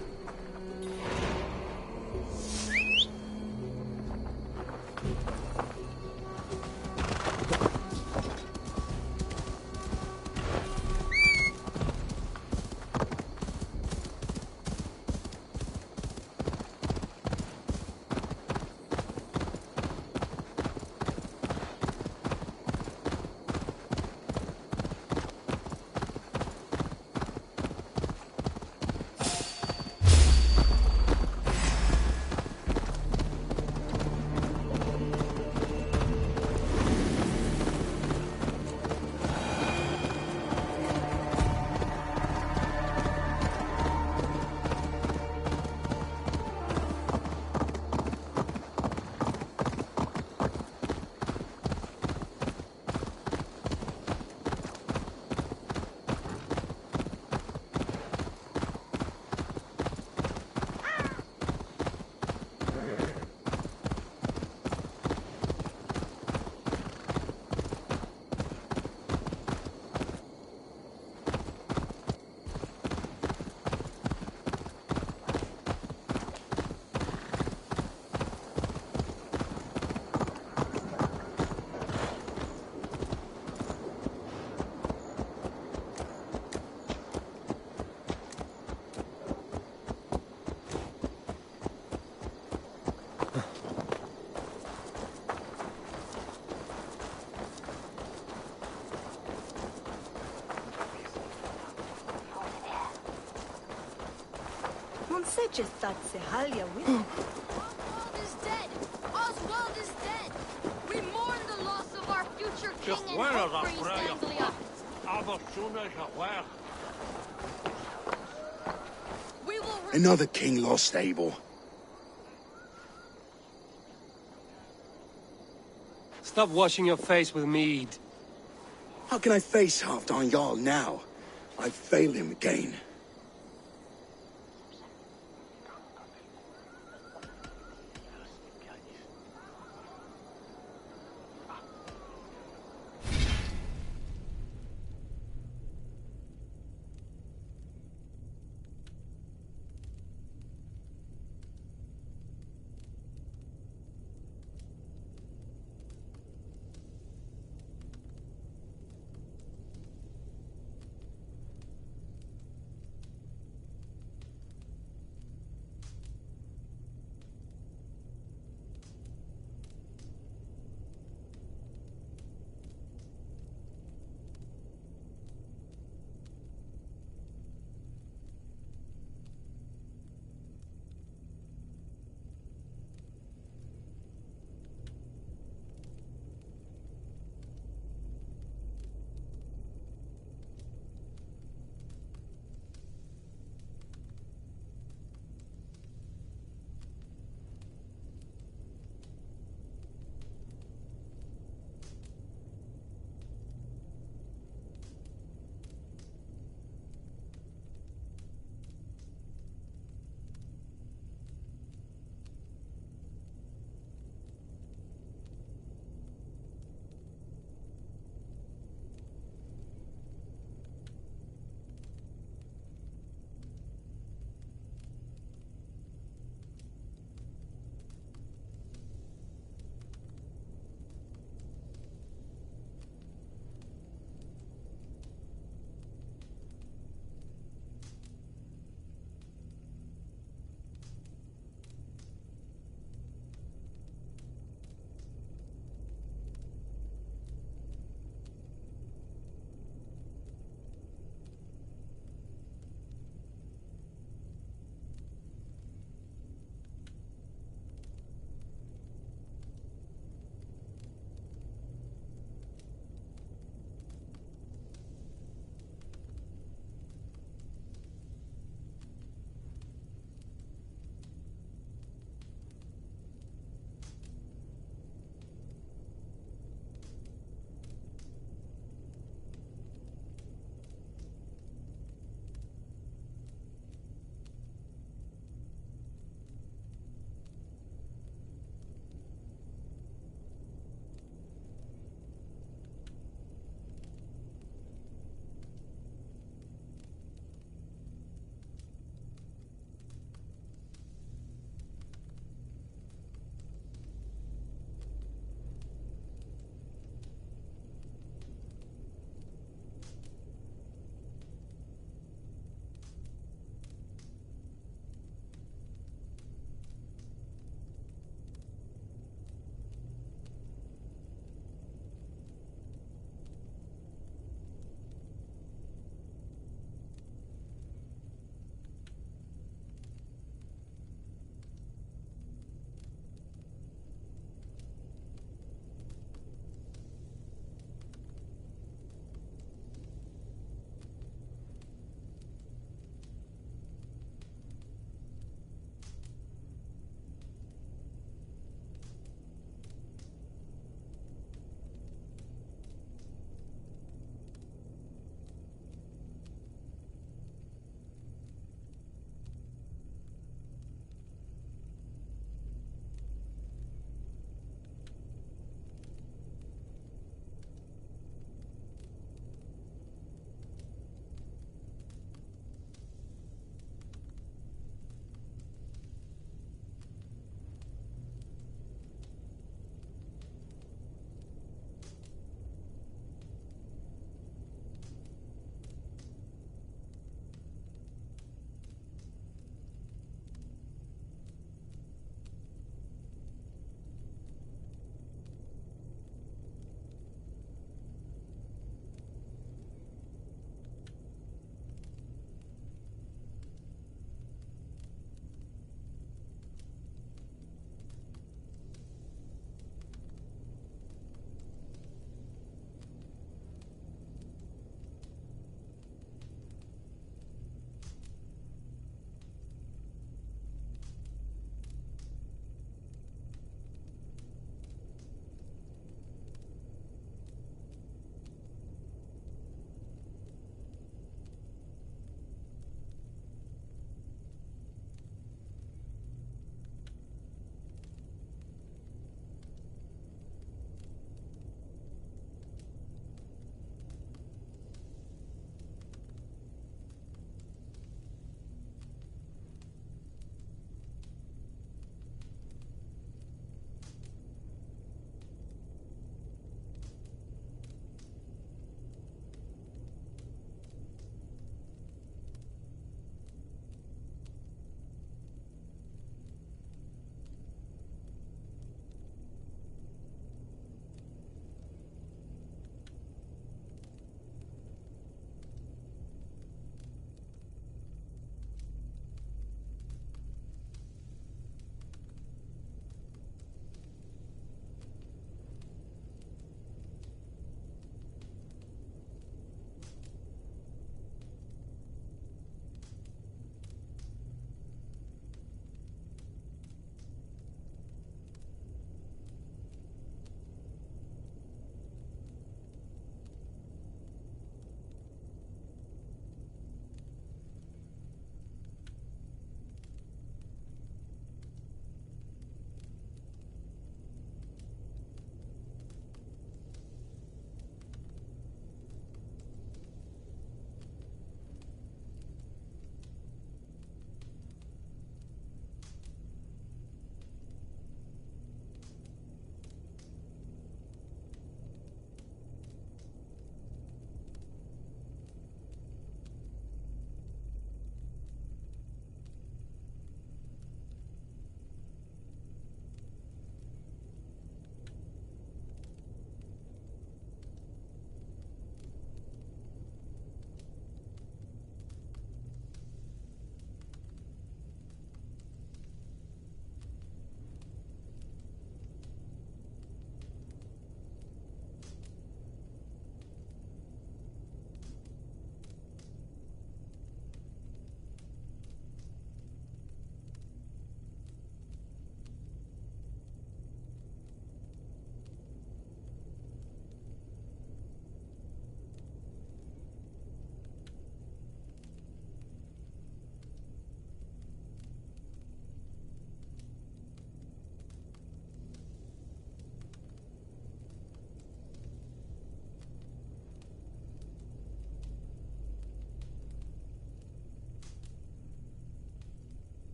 Oswald is dead! Oswald is dead! We mourn the loss of our future king and hope for East Anglia. We will Another king lost, Abel. Stop washing your face with mead. How can I face Halfdan Jarl now? I fail him again.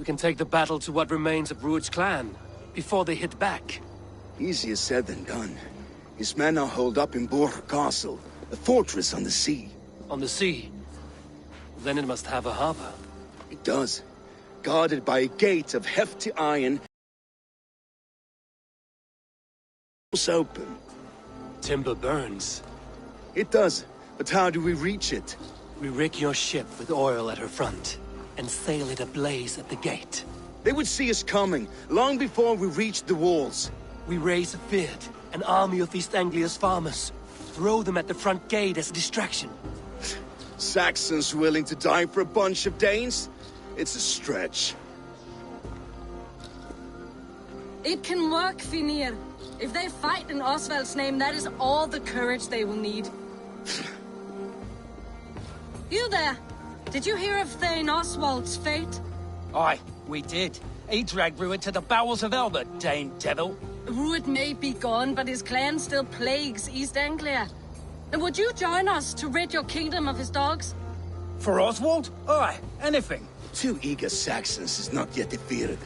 We can take the battle to what remains of Rued's clan, before they hit back. Easier said than done. His men are holed up in Borg Castle, a fortress on the sea. On the sea? Then it must have a harbor. It does. Guarded by a gate of hefty iron. It's open. Timber burns. It does. But how do we reach it? We rig your ship with oil at her front, and sail it ablaze at the gate. They would see us coming, long before we reached the walls. We raise a beard, an army of East Anglia's farmers. Throw them at the front gate as a distraction. Saxons willing to die for a bunch of Danes? It's a stretch. It can work, Finir. If they fight in Oswald's name, that is all the courage they will need. You there! Did you hear of Thane Oswald's fate? Aye, we did. He dragged Rued to the bowels of Elba, Dane devil. Rued may be gone, but his clan still plagues East Anglia. And would you join us to rid your kingdom of his dogs? For Oswald? Aye, anything. 2 eager Saxons is not yet defeated.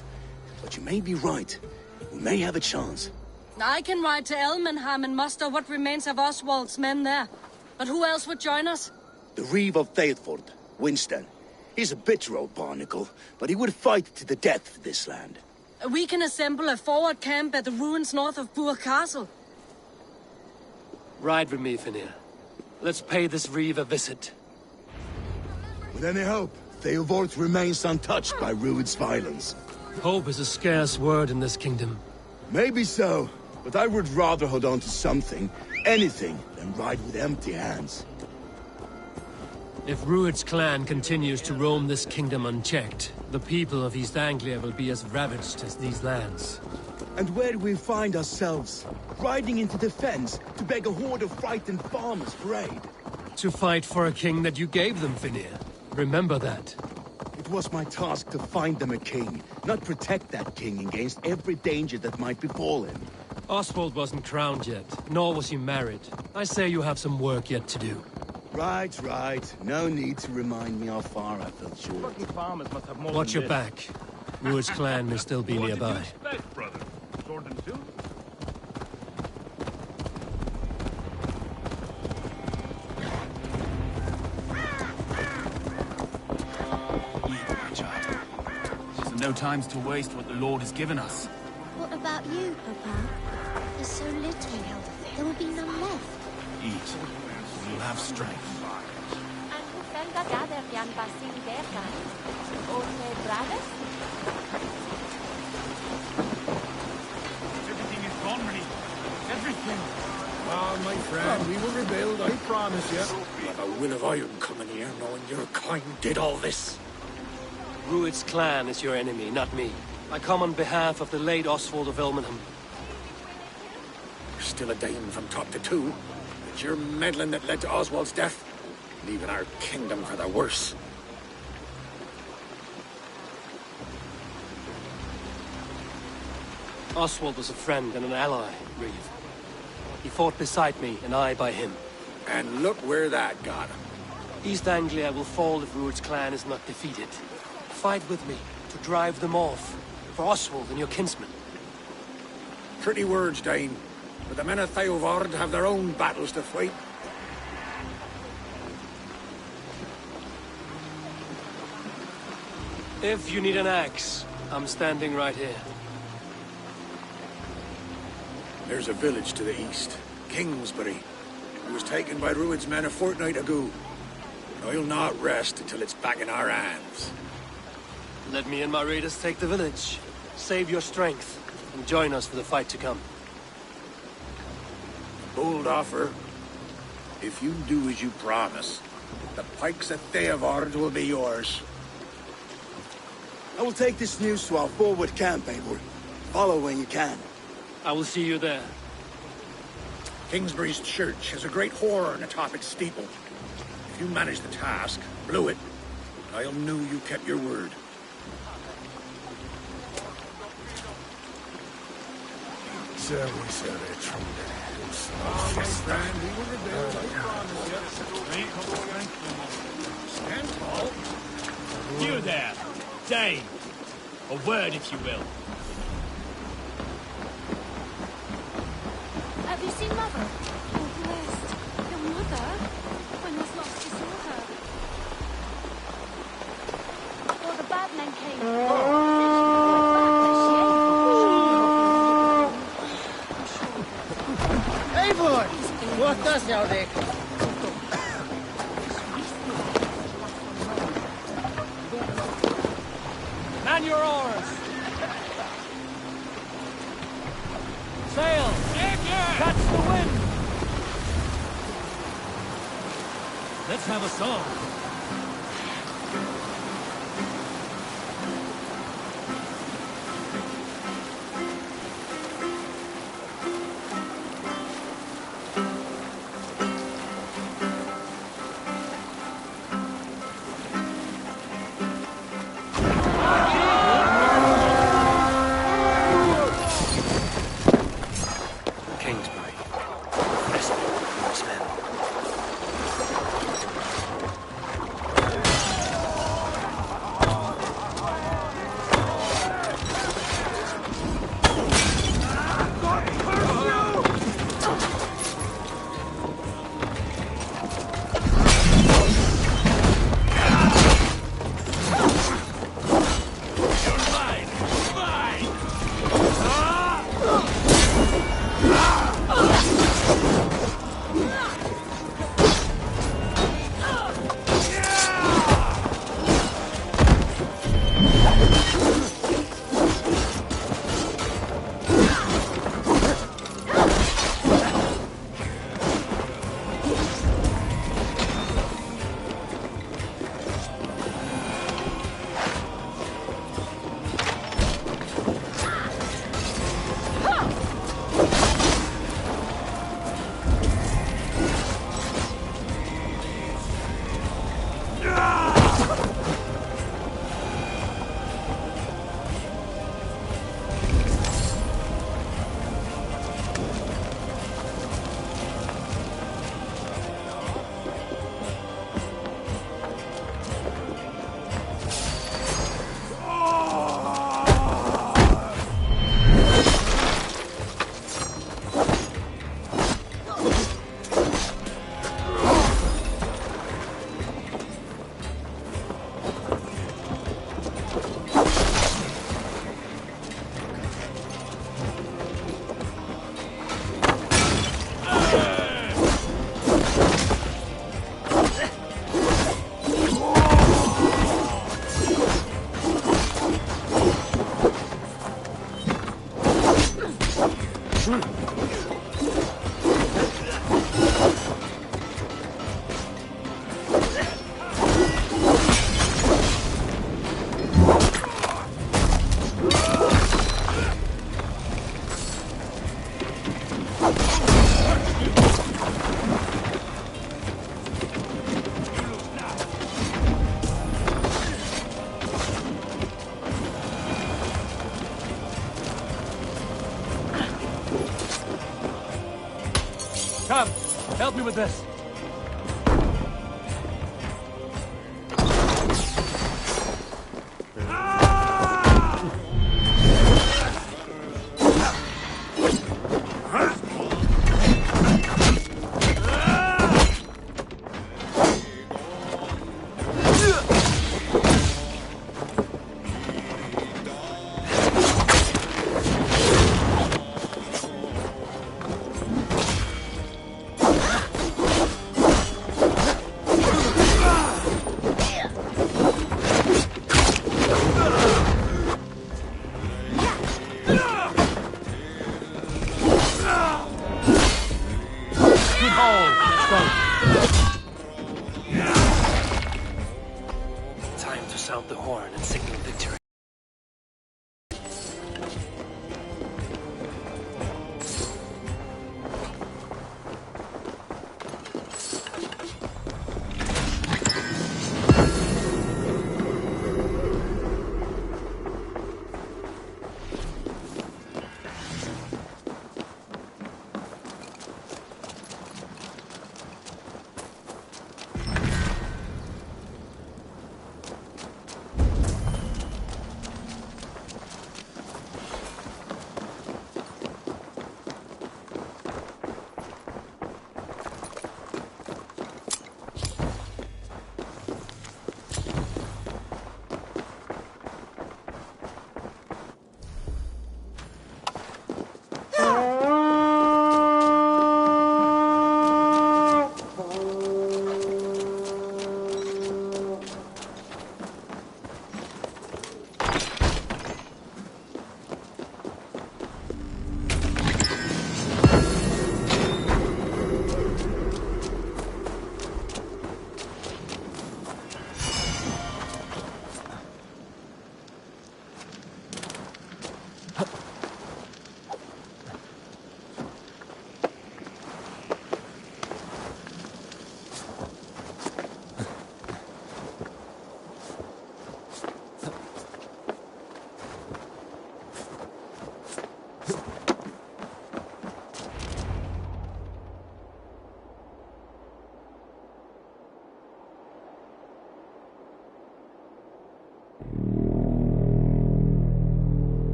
But you may be right. We may have a chance. I can ride to Elmenham and muster what remains of Oswald's men there. But who else would join us? The Reeve of Thetford, Winston. He's a bitter old barnacle, but he would fight to the death for this land. We can assemble a forward camp at the ruins north of Burr Castle. Ride with me, Finir. Let's pay this Reeve a visit. With any hope, Theodort remains untouched by Rued's violence. Hope is a scarce word in this kingdom. Maybe so, but I would rather hold on to something, anything, than ride with empty hands. If Rued's clan continues to roam this kingdom unchecked, the people of East Anglia will be as ravaged as these lands. And where do we find ourselves? Riding into defense to beg a horde of frightened farmers for aid. To fight for a king that you gave them, Finir. Remember that. It was my task to find them a king, not protect that king against every danger that might befall him. Oswald wasn't crowned yet, nor was he married. I say you have some work yet to do. Right, right. No need to remind me how far I fell short. Watch your back. Rued's clan may still be nearby. No times to waste what the Lord has given us. What about you, Papa? There's so little. There will be none left. Eat. You'll have strength. Everything is gone, Rennie. Everything. Ah, my friend, we will rebuild, I promise you. You have a will of iron coming here, knowing your kind did all this. Rued's clan is your enemy, not me. I come on behalf of the late Oswald of Elmenham. You're still a Dane from top to two. It's your meddling that led to Oswald's death, leaving our kingdom for the worse. Oswald was a friend and an ally, Reeve. He fought beside me, and I by him. And look where that got him. East Anglia will fall if Rued's clan is not defeated. Fight with me to drive them off, for Oswald and your kinsmen. Pretty words, Dane, but the men of Theodord have their own battles to fight. If you need an axe, I'm standing right here. There's a village to the east, Kingsbury. It was taken by Rued's men a fortnight ago. I'll not rest until it's back in our hands. Let me and my raiders take the village. Save your strength, and join us for the fight to come. Bold offer. If you do as you promise, the pikes at Theodord will be yours. I will take this news to our forward camp, Eivor. Follow when you can. I will see you there. Kingsbury's church has a great horn atop its steeple. If you manage the task, blew it, I'll know you kept your word. You there, Dane. A word, if you will. Have you seen Mother? Oh, blessed. Your mother? When was lost you saw her? Before the bad men came. Eivor! What hjá þig? Man your oars! Sail! Catch the wind! Let's have a song. Come, help me with this. Time to sound the horn and signal victory.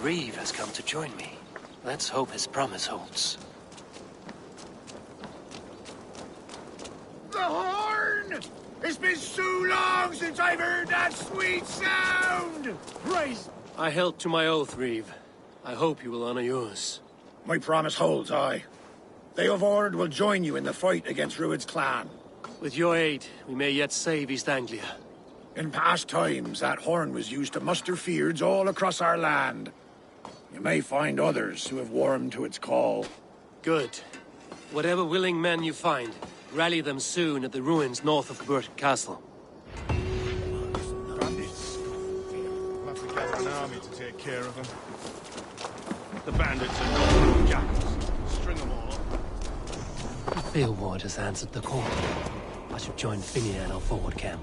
Reeve has come to join me. Let's hope his promise holds. The horn! It's been so long since I've heard that sweet sound! Praise! I held to my oath, Reeve. I hope you will honor yours. My promise holds, aye. They of Ord will join you in the fight against Rued's clan. With your aid, we may yet save East Anglia. In past times, that horn was used to muster fyrds all across our land. You may find others who have warmed to its call. Good. Whatever willing men you find, rally them soon at the ruins north of Burt Castle. Bandits. We'll have to gather an army to take care of them. The bandits are not jackals. String them all up. The field ward has answered the call. I should join Finia in our forward camp.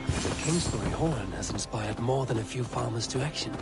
The Kingsbury horn has inspired more than a few farmers to action.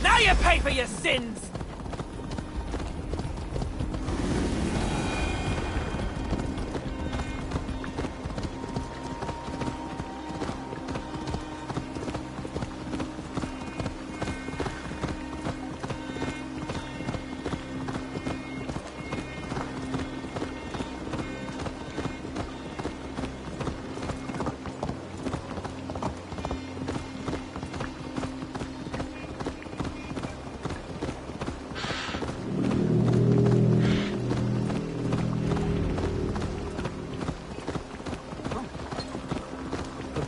Now you pay for your sins!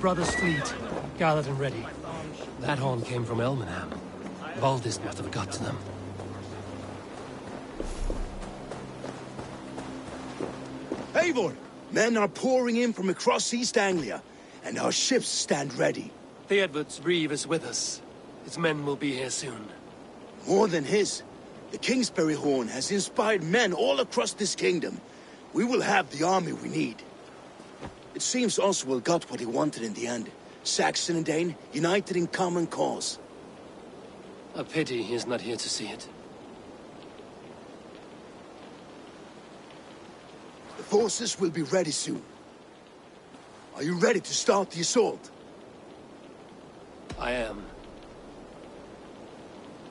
Brothers' fleet, gathered and ready. That horn came from Elmenham. Valdis must have got to them. Eivor! Men are pouring in from across East Anglia, and our ships stand ready. Theodward's Reeve is with us. His men will be here soon. More than his. The Kingsbury horn has inspired men all across this kingdom. We will have the army we need. It seems Oswald got what he wanted in the end. Saxon and Dane united in common cause. A pity he is not here to see it. The forces will be ready soon. Are you ready to start the assault? I am.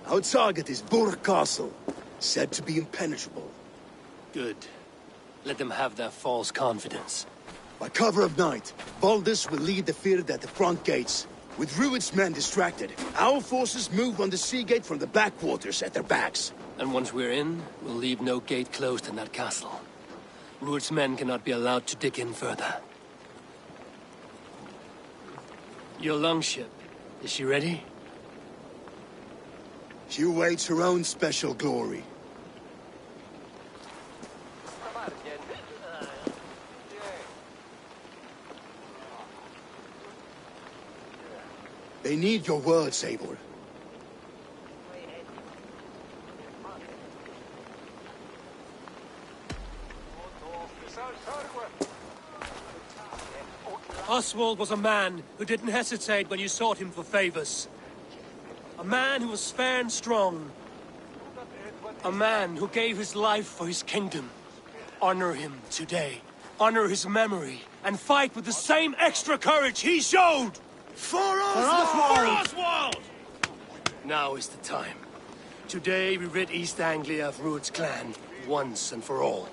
Our target is Burg Castle, said to be impenetrable. Good. Let them have their false confidence. By cover of night, Baldus will lead the field at the front gates. With Rued's men distracted, our forces move on the sea gate from the backwaters at their backs. And once we're in, we'll leave no gate closed in that castle. Rued's men cannot be allowed to dig in further. Your longship, is she ready? She awaits her own special glory. They need your words, Eivor. Oswald was a man who didn't hesitate when you sought him for favors. A man who was fair and strong. A man who gave his life for his kingdom. Honor him today. Honor his memory. And fight with the same extra courage he showed! For Oswald! For Oswald! Now is the time. Today we rid East Anglia of Rued's clan, once and for all.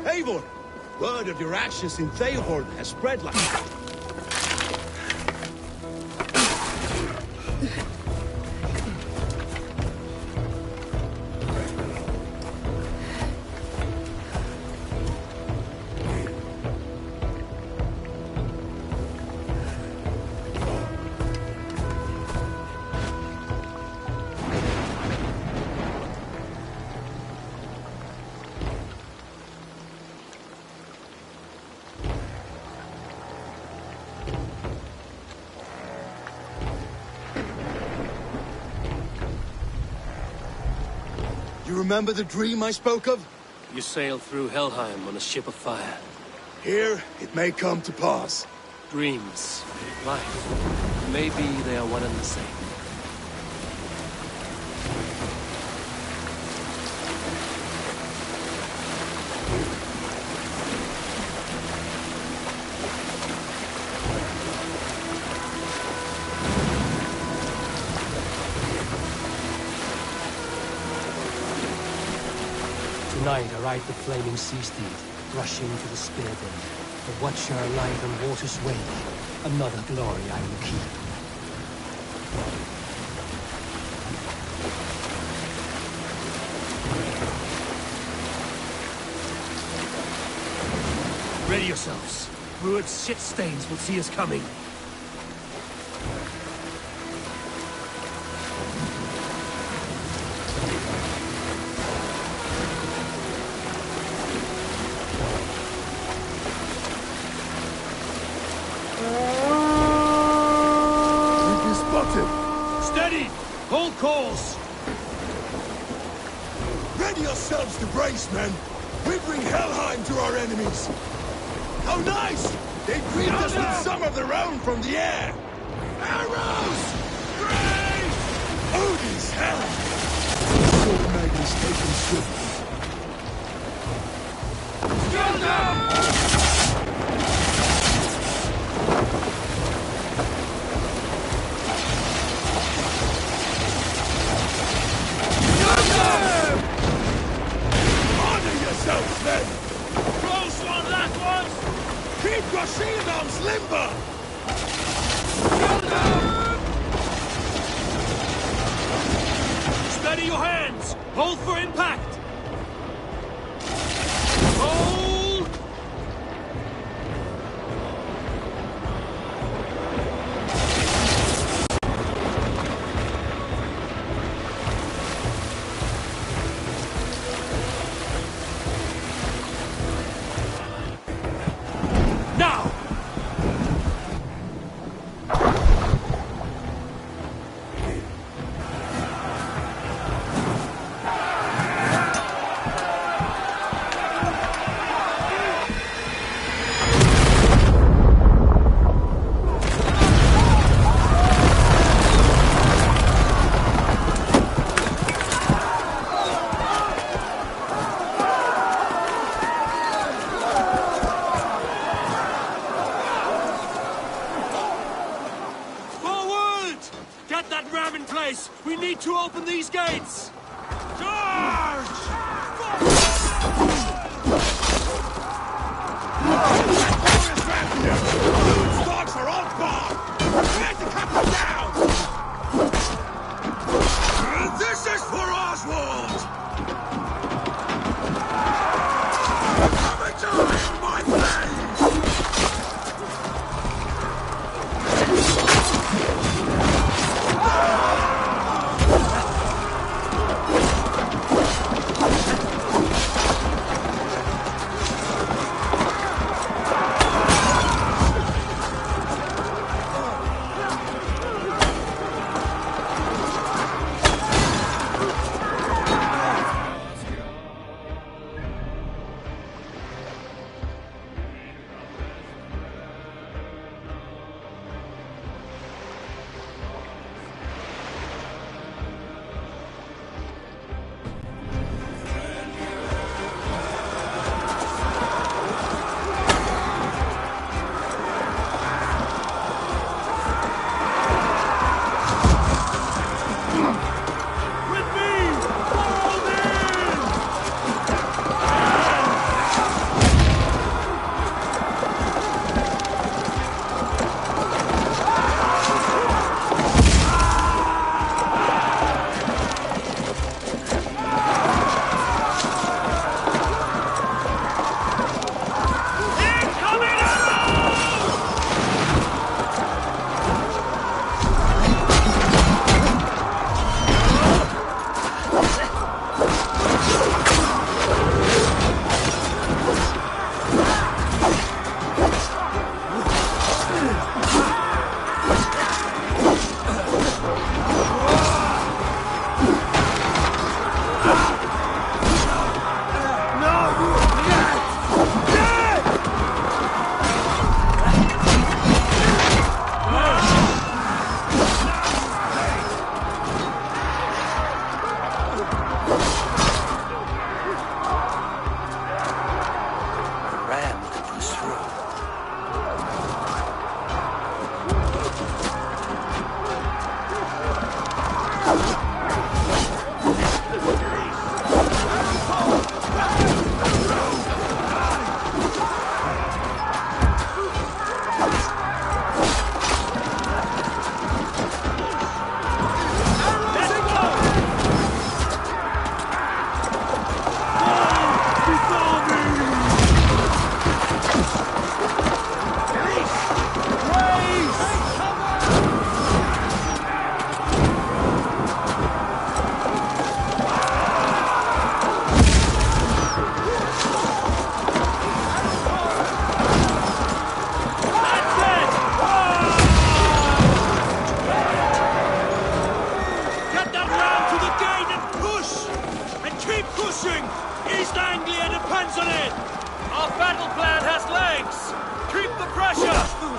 Eivor! Word of your actions in Theohorn has spread like... You remember the dream I spoke of? You sailed through Helheim on a ship of fire. Here, it may come to pass. Dreams, life. Maybe they are one and the same. Tonight I ride the flaming sea steed, rushing to the spear bend. The watcher light on water's wake. Another glory I will keep. Ready yourselves. Rued's shit stains will see us coming. Steady! Hold course! Ready yourselves to brace, men! We bring Helheim to our enemies! How nice! They greet us with some of their own from the air! Arrows! Grace! Odin's hell! Sword magnus taken swiftly. Kill them! Yourselves, men! Close one, last ones! Keep your shield arms limber! Steady your hands! Hold for impact! Hold! pushing! East Anglia depends on it! Our battle plan has legs! Keep the pressure!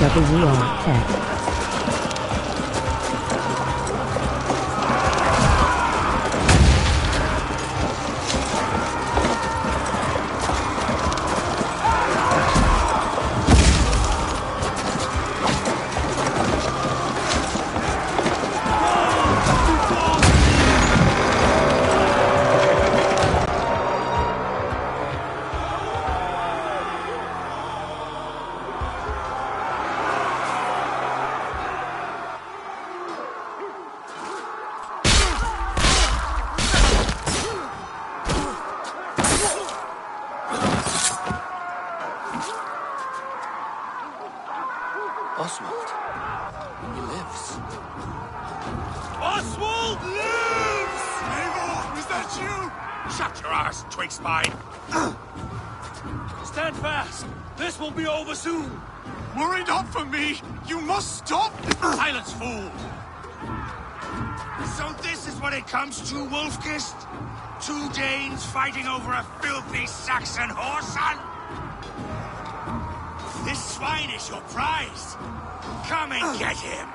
WRX. Oswald. He lives. Oswald lives! Eivor, is that you? Shut your arse, twig spine! Stand fast! This will be over soon! Worry not for me! You must stop! Silence, fool! So this is what it comes to, Wolfkist? 2 Danes fighting over a filthy Saxon whoreson? This swine is your prize! Come and get him!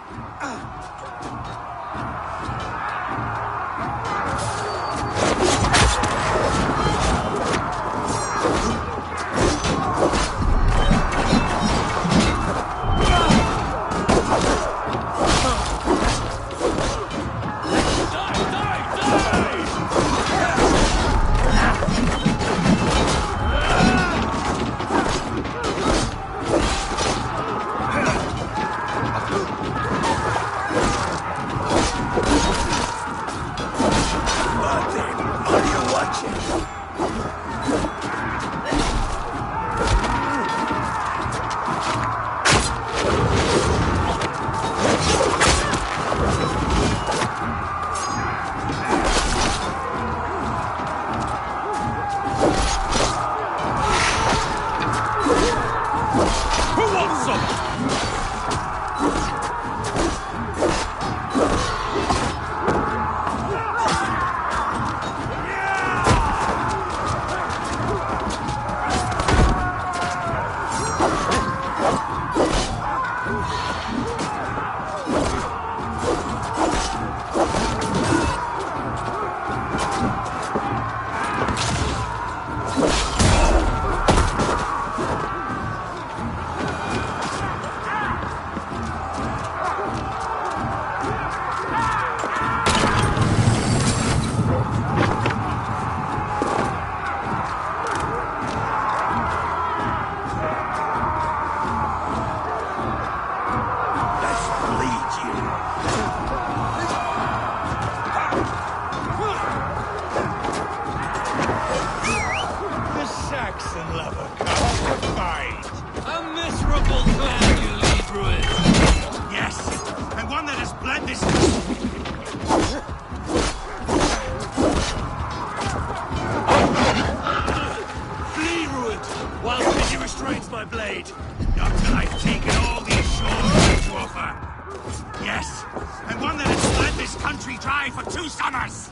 die for 2 summers!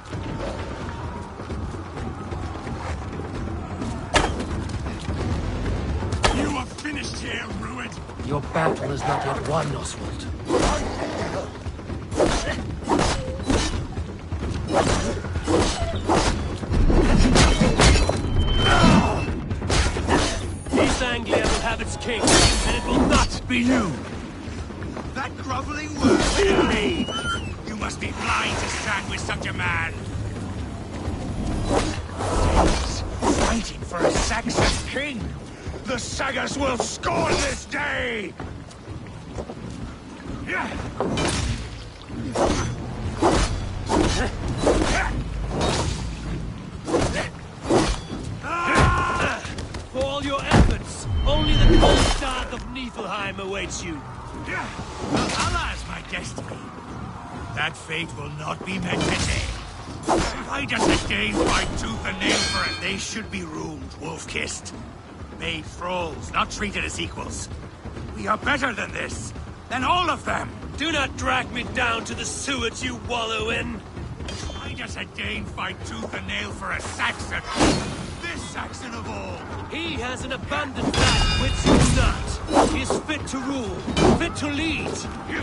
You are finished here, Rued. Your battle is not yet won, Oswald. East Anglia will have its king, and it will not be you! That groveling word in me! You must be blind to stand with such a man! Danes, fighting for a Saxon king! The Sagas will scorn this day! For all your efforts, only the cold dark of Niflheim awaits you. Valhalla is my destiny. That fate will not be met today. Why does a Dane fight tooth and nail for it? They should be ruled, wolf-kissed. Made thralls, not treated as equals. We are better than this. Than all of them. Do not drag me down to the sewers you wallow in. Why does a Dane fight tooth and nail for a Saxon? This Saxon of all. He has an abundant that which you not. He is fit to rule, fit to lead.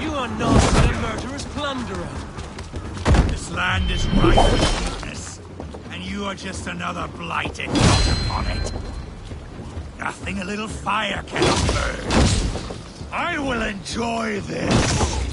You are not but a murderous plunderer. This land is ripe with weakness, and you are just another blighted dot upon it. Nothing a little fire cannot burn. I will enjoy this.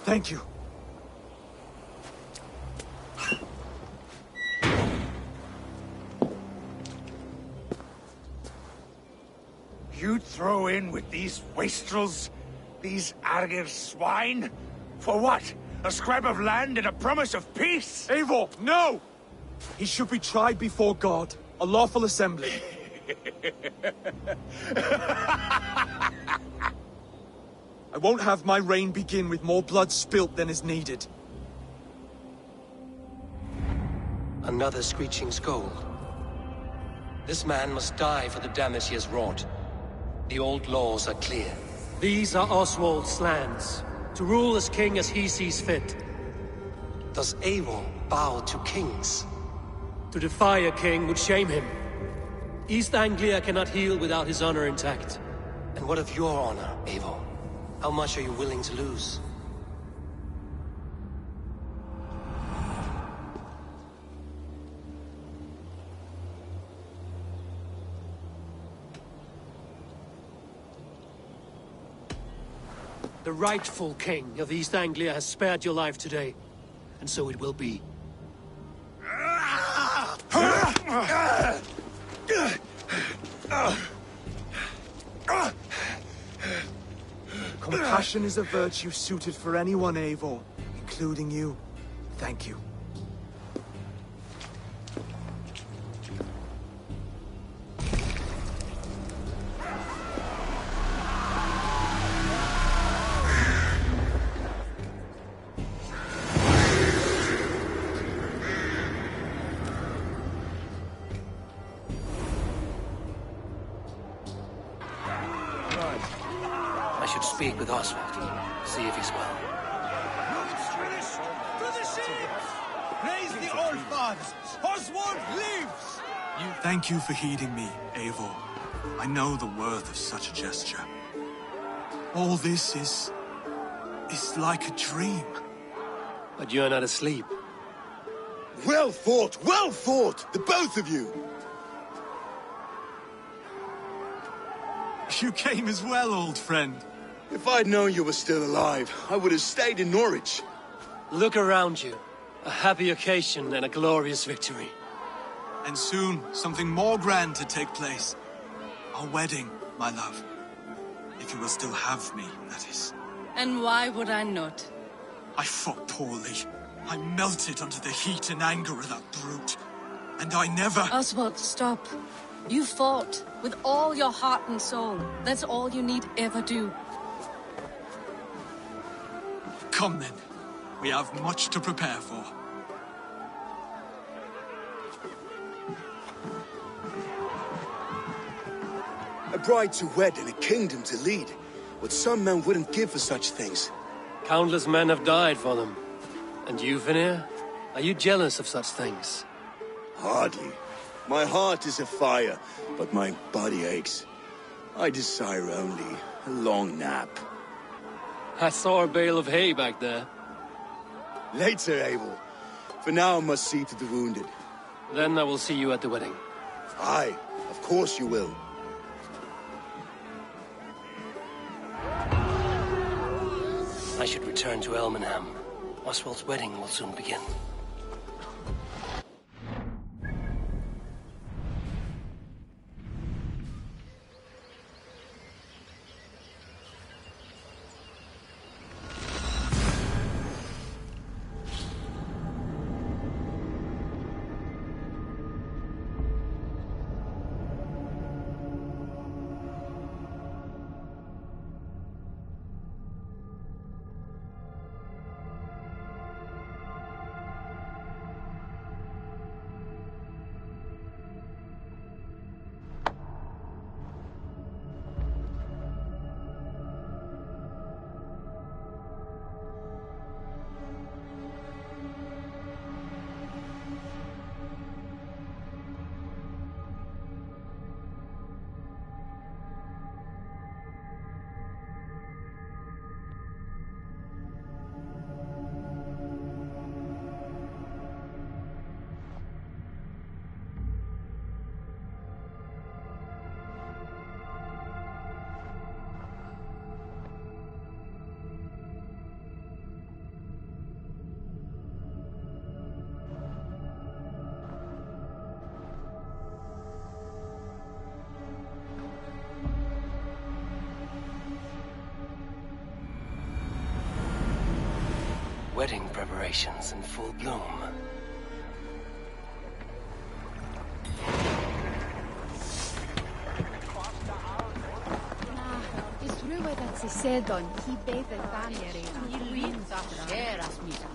Thank you. You'd throw in with these wastrels? These Argir swine? For what? A scrap of land and a promise of peace? Eivor, no! He should be tried before God, a lawful assembly. I won't have my reign begin with more blood spilt than is needed. Another screeching scold. This man must die for the damage he has wrought. The old laws are clear. These are Oswald's lands, to rule as king as he sees fit. Does Eivor bow to kings? To defy a king would shame him. East Anglia cannot heal without his honor intact. And what of your honor, Eivor? How much are you willing to lose? The rightful king of East Anglia has spared your life today, and so it will be. Compassion is a virtue suited for anyone, Eivor, including you. Thank you. I should speak with Oswald, see if he's well. To the ships! Praise the Old Fathers! Oswald lives! Thank you for heeding me, Eivor. I know the worth of such a gesture. All this is like a dream. But you're not asleep. Well fought, the both of you! You came as well, old friend. If I'd known you were still alive, I would have stayed in Norwich. Look around you. A happy occasion and a glorious victory. And soon, something more grand to take place. Our wedding, my love. If you will still have me, that is. And why would I not? I fought poorly. I melted under the heat and anger of that brute. And I never... Oswald, stop. You fought with all your heart and soul. That's all you need ever do. Come then. We have much to prepare for. A bride to wed and a kingdom to lead. What some men wouldn't give for such things. Countless men have died for them. And you, Vanir? Are you jealous of such things? Hardly. My heart is afire, but my body aches. I desire only a long nap. I saw a bale of hay back there. Later, Abel. For now, I must see to the wounded. Then I will see you at the wedding. Aye, of course you will. I should return to Elmenham. Oswald's wedding will soon begin. Wedding preparations in full bloom. Is rhywbeth at sysedon, hi beth y banner ein. I lwyn da sier as mi dan.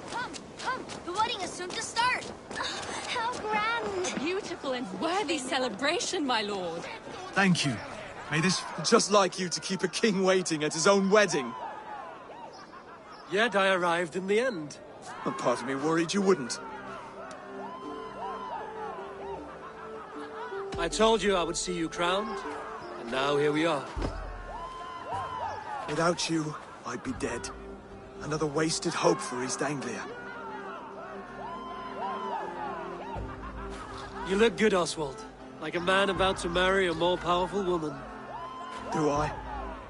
Come! The wedding is soon to start! How grand! A beautiful and worthy celebration, my lord. Thank you. May this... Just like you to keep a king waiting at his own wedding. Yet I arrived in the end. A part of me worried you wouldn't. I told you I would see you crowned, and now here we are. Without you, I'd be dead. Another wasted hope for East Anglia. You look good, Oswald. Like a man about to marry a more powerful woman. Do I?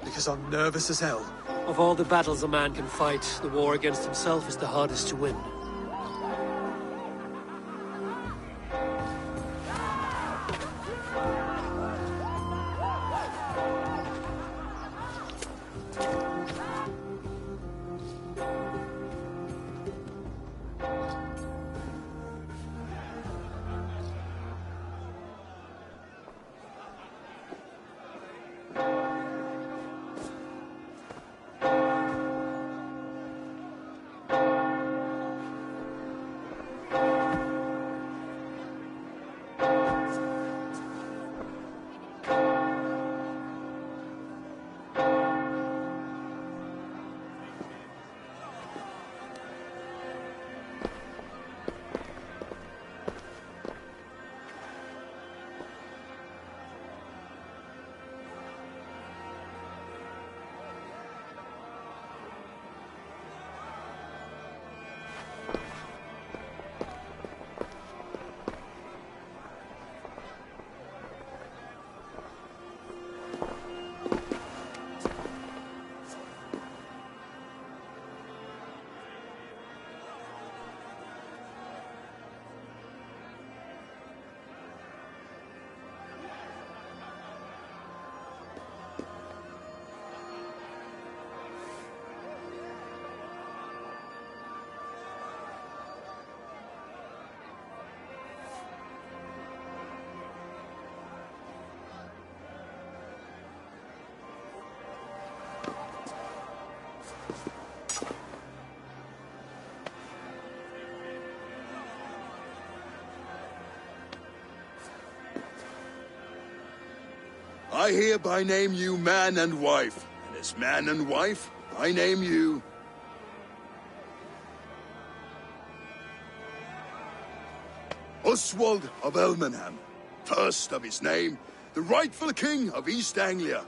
Because I'm nervous as hell. Of all the battles a man can fight, the war against himself is the hardest to win. I hereby name you man and wife, and as man and wife, I name you... Oswald of Elmenham, first of his name, the rightful king of East Anglia,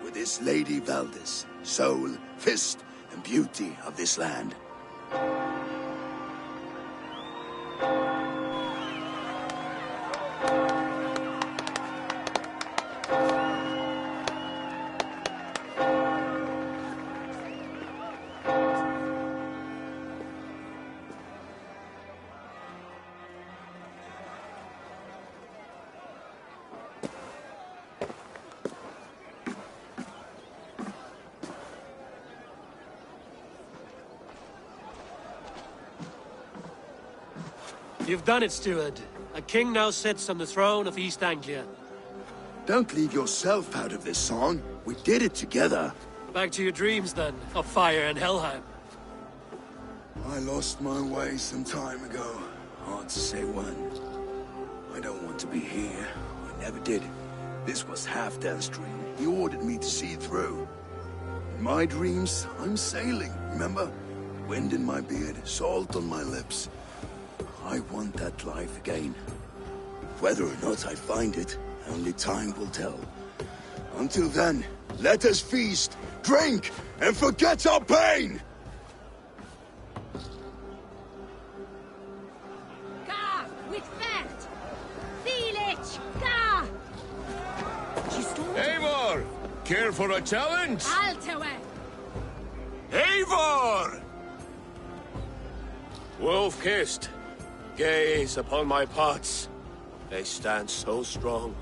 with his lady Valdis, soul, fist, and beauty of this land. You've done it, steward. A king now sits on the throne of East Anglia. Don't leave yourself out of this song. We did it together. Back to your dreams, then, of fire and Helheim. I lost my way some time ago. Hard to say when. I don't want to be here. I never did. This was Halfdan's dream. He ordered me to see it through. In my dreams, I'm sailing, remember? Wind in my beard, salt on my lips. I want that life again. Whether or not I find it, only time will tell. Until then, let us feast, drink, and forget our pain! Ga! With that! Felix! Ga! Eivor! Care for a challenge? Altawe! Eivor! Wolf-kissed. Gaze upon my pots. They stand so strong.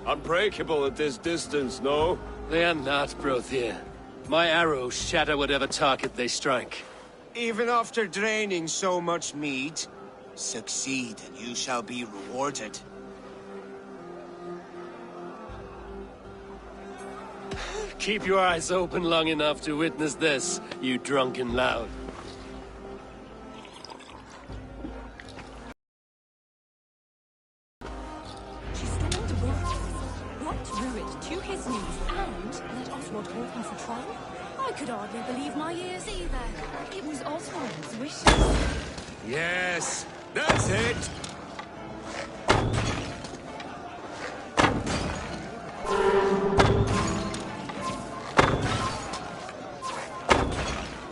Unbreakable at this distance, no? They are not, Brothir. My arrows shatter whatever target they strike. Even after draining so much mead, succeed and you shall be rewarded. Keep your eyes open long enough to witness this, you drunken lout. I could hardly believe my ears either. It was Oswald's wishes. Yes, that's it!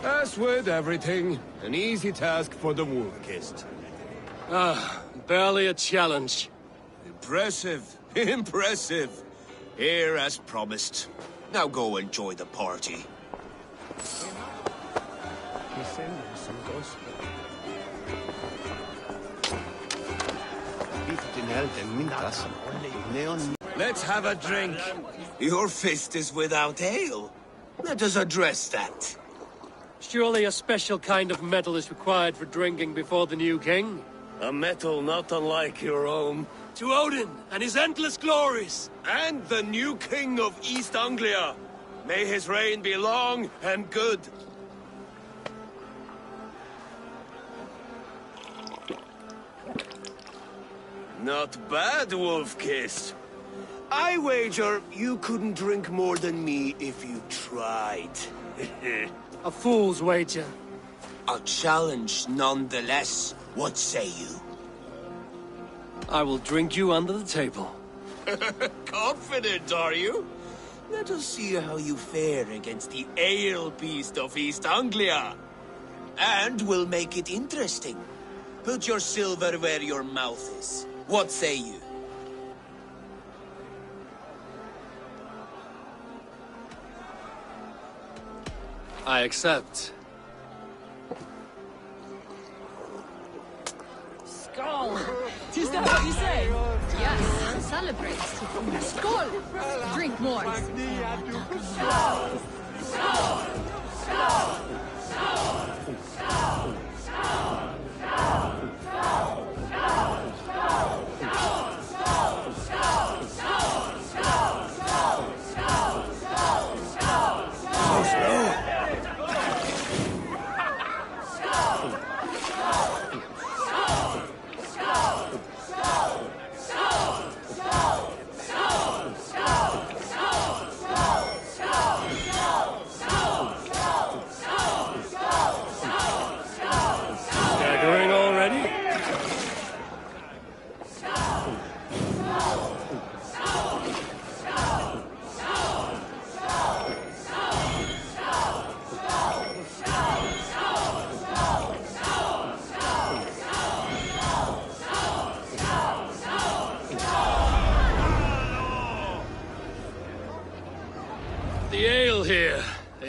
As with everything, an easy task for the Wolf-kissed. Ah, barely a challenge. Impressive, impressive. Here as promised. Now go enjoy the party. Let's have a drink. Your fist is without ale. Let us address that. Surely a special kind of metal is required for drinking before the new king? A metal not unlike your own. To Odin and his endless glories! And the new king of East Anglia. May his reign be long and good. Not bad, Wolf-kissed. I wager you couldn't drink more than me if you tried. A fool's wager. A challenge nonetheless. What say you? I will drink you under the table. Confident, are you? Let us see how you fare against the ale beast of East Anglia. And we'll make it interesting. Put your silver where your mouth is. What say you? I accept. Skull! Is that what you say? Yes, celebrate. Skål! Drink more.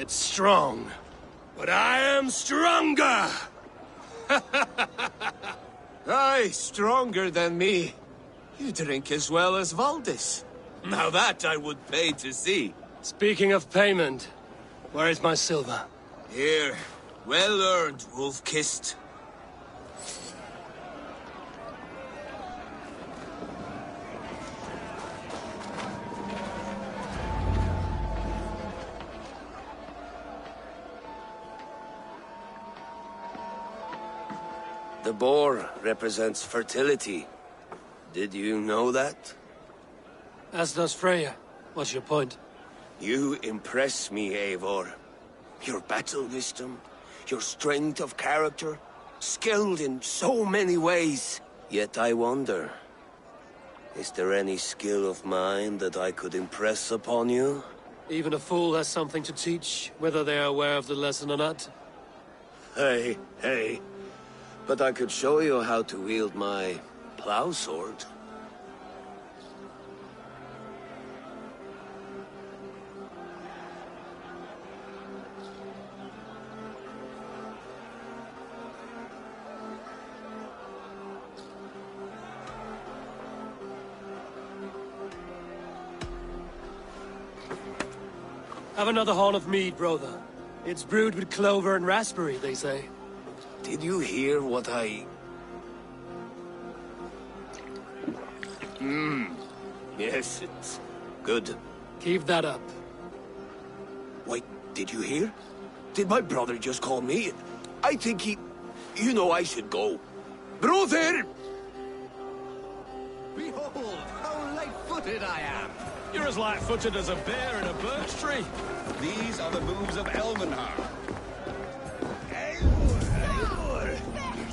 It's strong. But I am stronger! Aye, stronger than me. You drink as well as Valdis. Now that I would pay to see. Speaking of payment, where is my silver? Here. Well earned, wolf-kissed. The boar represents fertility. Did you know that? As does Freya. What's your point? You impress me, Eivor. Your battle wisdom, your strength of character, skilled in so many ways. Yet I wonder, is there any skill of mine that I could impress upon you? Even a fool has something to teach, whether they are aware of the lesson or not. Hey. But I could show you how to wield my plow sword. Have another horn of mead, brother. It's brewed with clover and raspberry, they say. Did you hear what I... Yes, it's good. Keep that up. Wait, did you hear? Did my brother just call me? I think he... You know I should go. Brother! Behold, how light-footed I am! You're as light-footed as a bear in a birch tree. These are the moves of Elmenhar.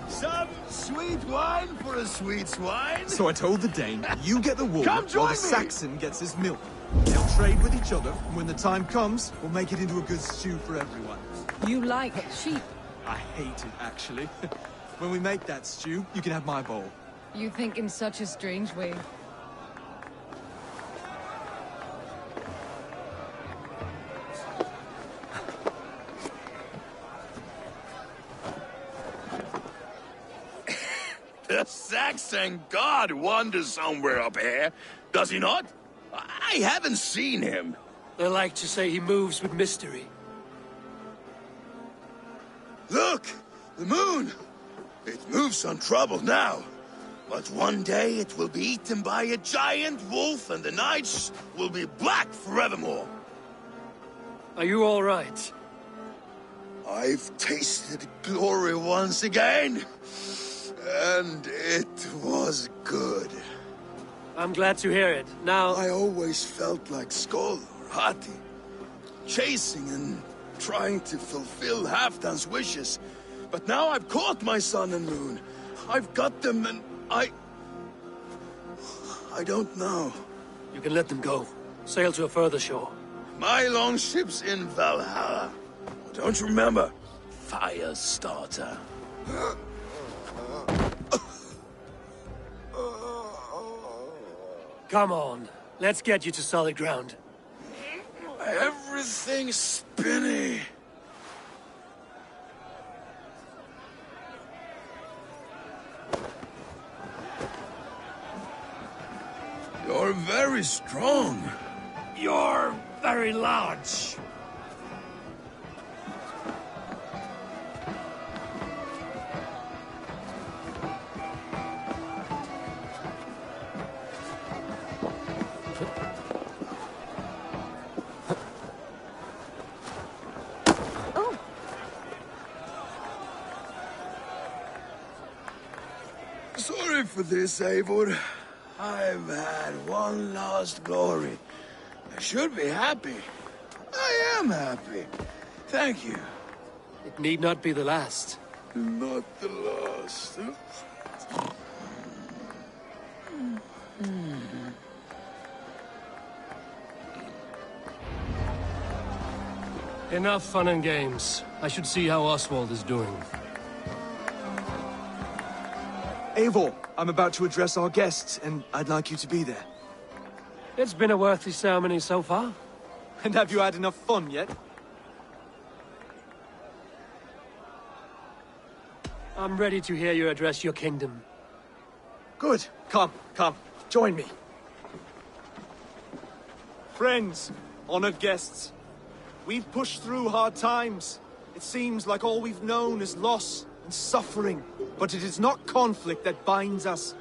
Some sweet wine for a sweet swine? So I told the Dane, you get the wool, Come join while the me! Saxon gets his milk. They'll trade with each other, and when the time comes, we'll make it into a good stew for everyone. You like sheep? I hate it, actually. When we make that stew, you can have my bowl. You think in such a strange way. The Saxon god wanders somewhere up here, does he not? I haven't seen him. They like to say he moves with mystery. Look! The moon! It moves untroubled now. But one day it will be eaten by a giant wolf and the nights will be black forevermore. Are you all right? I've tasted glory once again. And it was good. I'm glad to hear it. Now... I always felt like Skoll or Hati. Chasing and trying to fulfill Halfdan's wishes. But now I've caught my sun and moon. I've got them and I don't know. You can let them go. Sail to a further shore. My longship's in Valhalla. Don't you remember? Fire starter. Come on. Let's get you to solid ground. Everything's spinny. You're very strong. You're very large. Sorry for this, Eivor. I've had one lost glory. I should be happy. I am happy. Thank you. It need not be the last. Not the last. Enough fun and games. I should see how Oswald is doing. Eivor, I'm about to address our guests, and I'd like you to be there. It's been a worthy ceremony so far. And have you had enough fun yet? I'm ready to hear you address your kingdom. Good. Come. Join me. Friends, honored guests, we've pushed through hard times. It seems like all we've known is loss and suffering. But it is not conflict that binds us.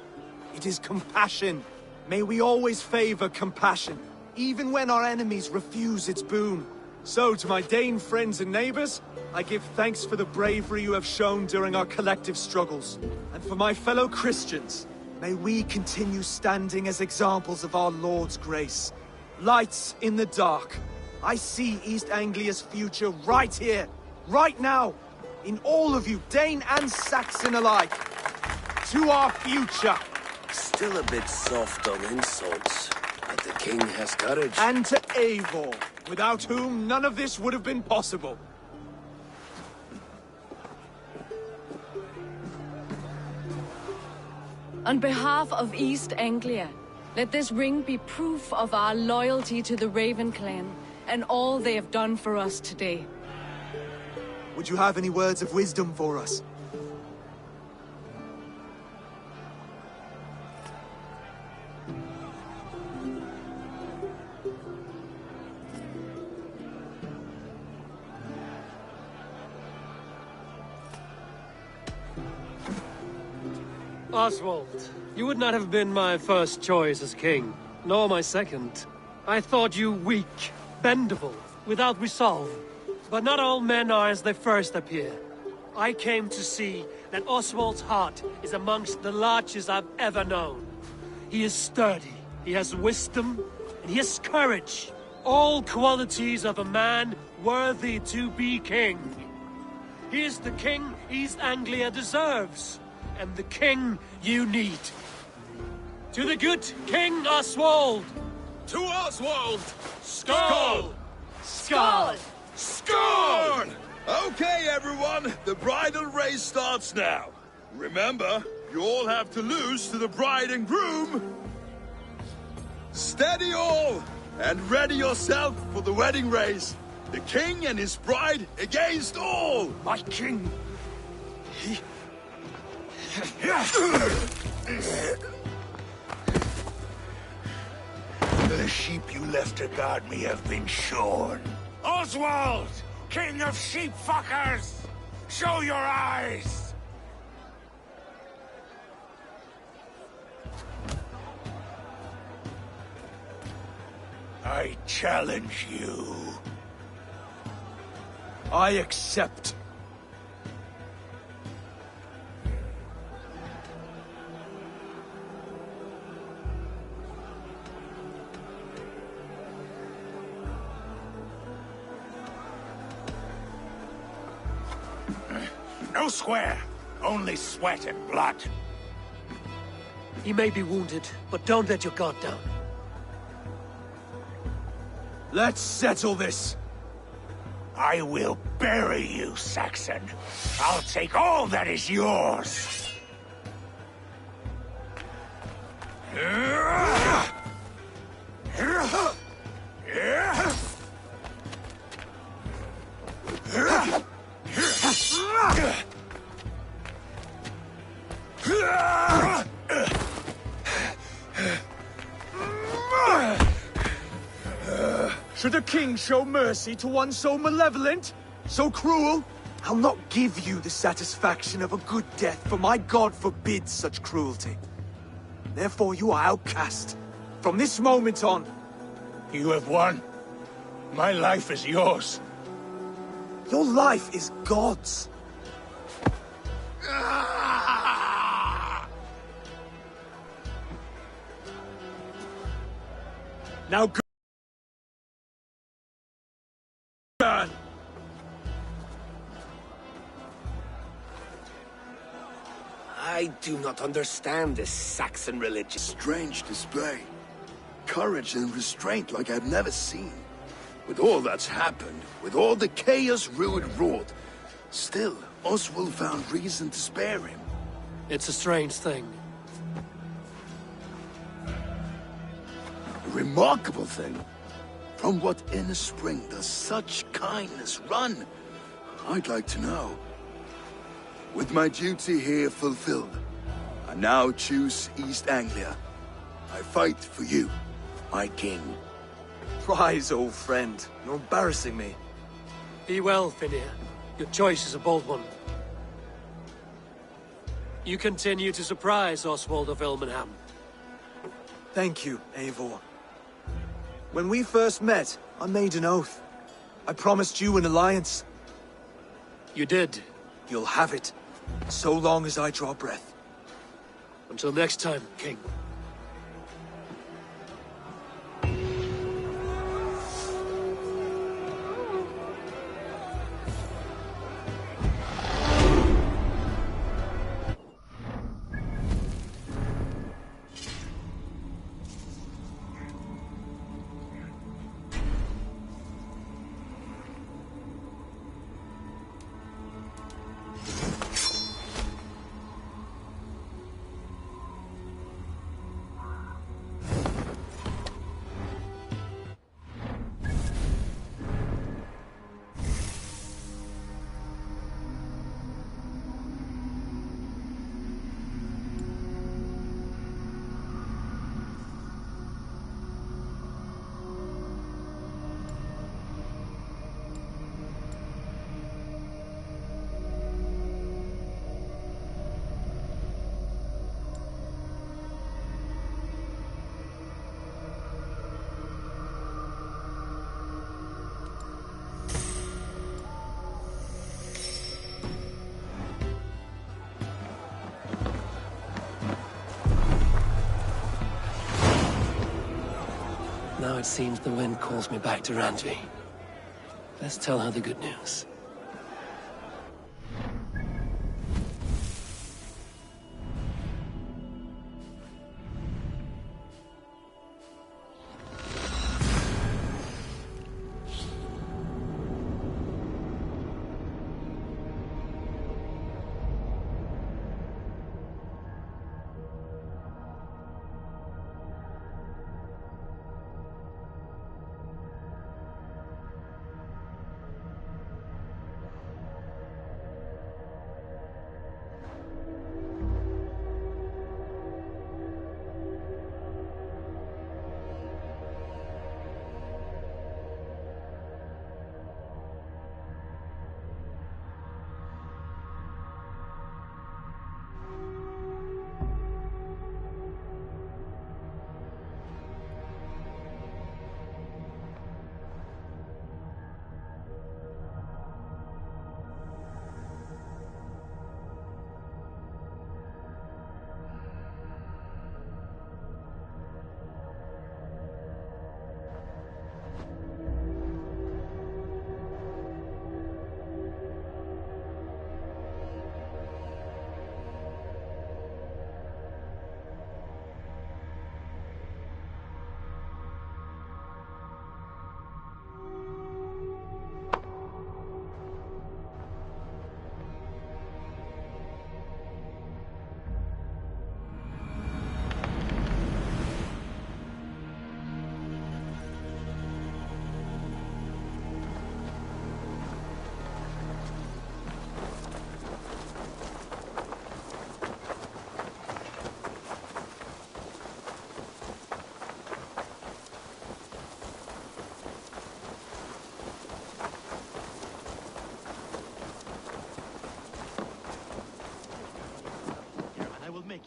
It is compassion. May we always favor compassion, even when our enemies refuse its boon. So, to my Dane friends and neighbors, I give thanks for the bravery you have shown during our collective struggles. And for my fellow Christians, may we continue standing as examples of our Lord's grace. Lights in the dark. I see East Anglia's future right here, right now, in all of you, Dane and Saxon alike. To our future. Still a bit soft on insults, but the king has courage. And to Eivor, without whom none of this would have been possible. On behalf of East Anglia, let this ring be proof of our loyalty to the Raven clan and all they have done for us today. Would you have any words of wisdom for us? Oswald, you would not have been my first choice as king, nor my second. I thought you weak, bendable, without resolve. But not all men are as they first appear. I came to see that Oswald's heart is amongst the largest I've ever known. He is sturdy, he has wisdom, and he has courage. All qualities of a man worthy to be king. He is the king East Anglia deserves. And the king you need. To the good King Oswald! To Oswald! Skull! Skull! Skull! Okay, everyone, the bridal race starts now. Remember, you all have to lose to the bride and groom. Steady all, and ready yourself for the wedding race. The king and his bride against all! My king! The sheep you left to guard me have been shorn. Oswald! King of sheep fuckers! Show your eyes! I challenge you. I accept. No square, only sweat and blood. He may be wounded, but don't let your guard down. Let's settle this. I will bury you, Saxon. I'll take all that is yours. Should a king show mercy to one so malevolent? So cruel? I'll not give you the satisfaction of a good death, for my god forbids such cruelty. Therefore you are outcast. From this moment on. You have won. My life is yours. Your life is God's. Now go. I do not understand this Saxon religion. Strange display. Courage and restraint like I've never seen. With all that's happened, with all the chaos Rued wrought, still, Oswald found reason to spare him. It's a strange thing. A remarkable thing. From what inner spring does such kindness run? I'd like to know. With my duty here fulfilled, I now choose East Anglia. I fight for you, my king. Rise, old friend. You're embarrassing me. Be well, Finnir. Your choice is a bold one. You continue to surprise Oswald of Ilmenham. Thank you, Eivor. When we first met, I made an oath. I promised you an alliance. You did. You'll have it, so long as I draw breath. Until next time, King. Now it seems the wind calls me back to Randvi. Let's tell her the good news.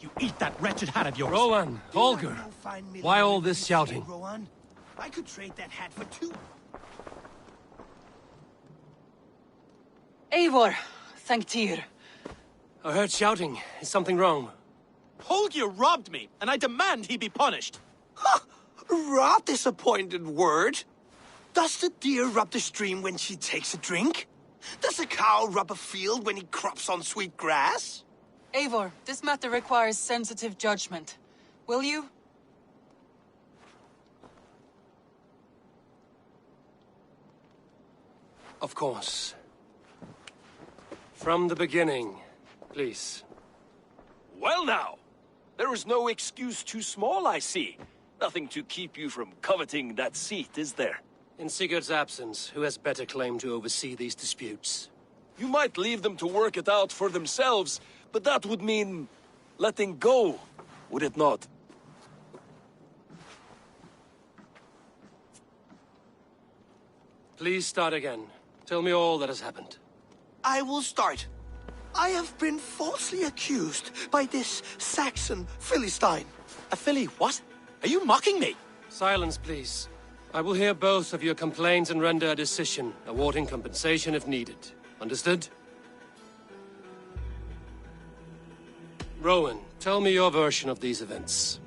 You eat that wretched hat of yours. Rowan, Holger, why all this shouting? Rowan, I could trade that hat for 2. Eivor, thank Tyr. I heard shouting. Is something wrong? Holger robbed me, and I demand he be punished. Ha! Rot disappointed word. Does the deer rub the stream when she takes a drink? Does a cow rub a field when he crops on sweet grass? Eivor, this matter requires sensitive judgment. Will you? Of course. From the beginning, please. Well now, there is no excuse too small, I see. Nothing to keep you from coveting that seat, is there? In Sigurd's absence, who has better claim to oversee these disputes? You might leave them to work it out for themselves, but that would mean letting go, would it not? Please start again. Tell me all that has happened. I will start. I have been falsely accused by this Saxon Philistine. A Philly what? Are you mocking me? Silence, please. I will hear both of your complaints and render a decision, awarding compensation if needed. Understood? Rowan, tell me your version of these events.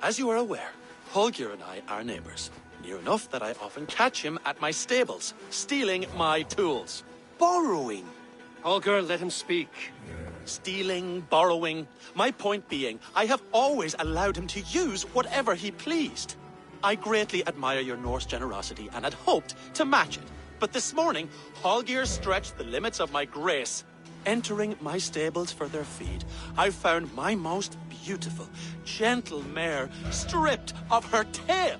As you are aware, Holger and I are neighbors. Near enough that I often catch him at my stables, stealing my tools. Borrowing. Holger, let him speak. Stealing, borrowing. My point being, I have always allowed him to use whatever he pleased. I greatly admire your Norse generosity and had hoped to match it. But this morning, Holger stretched the limits of my grace. Entering my stables for their feed, I found my most beautiful, gentle mare stripped of her tail.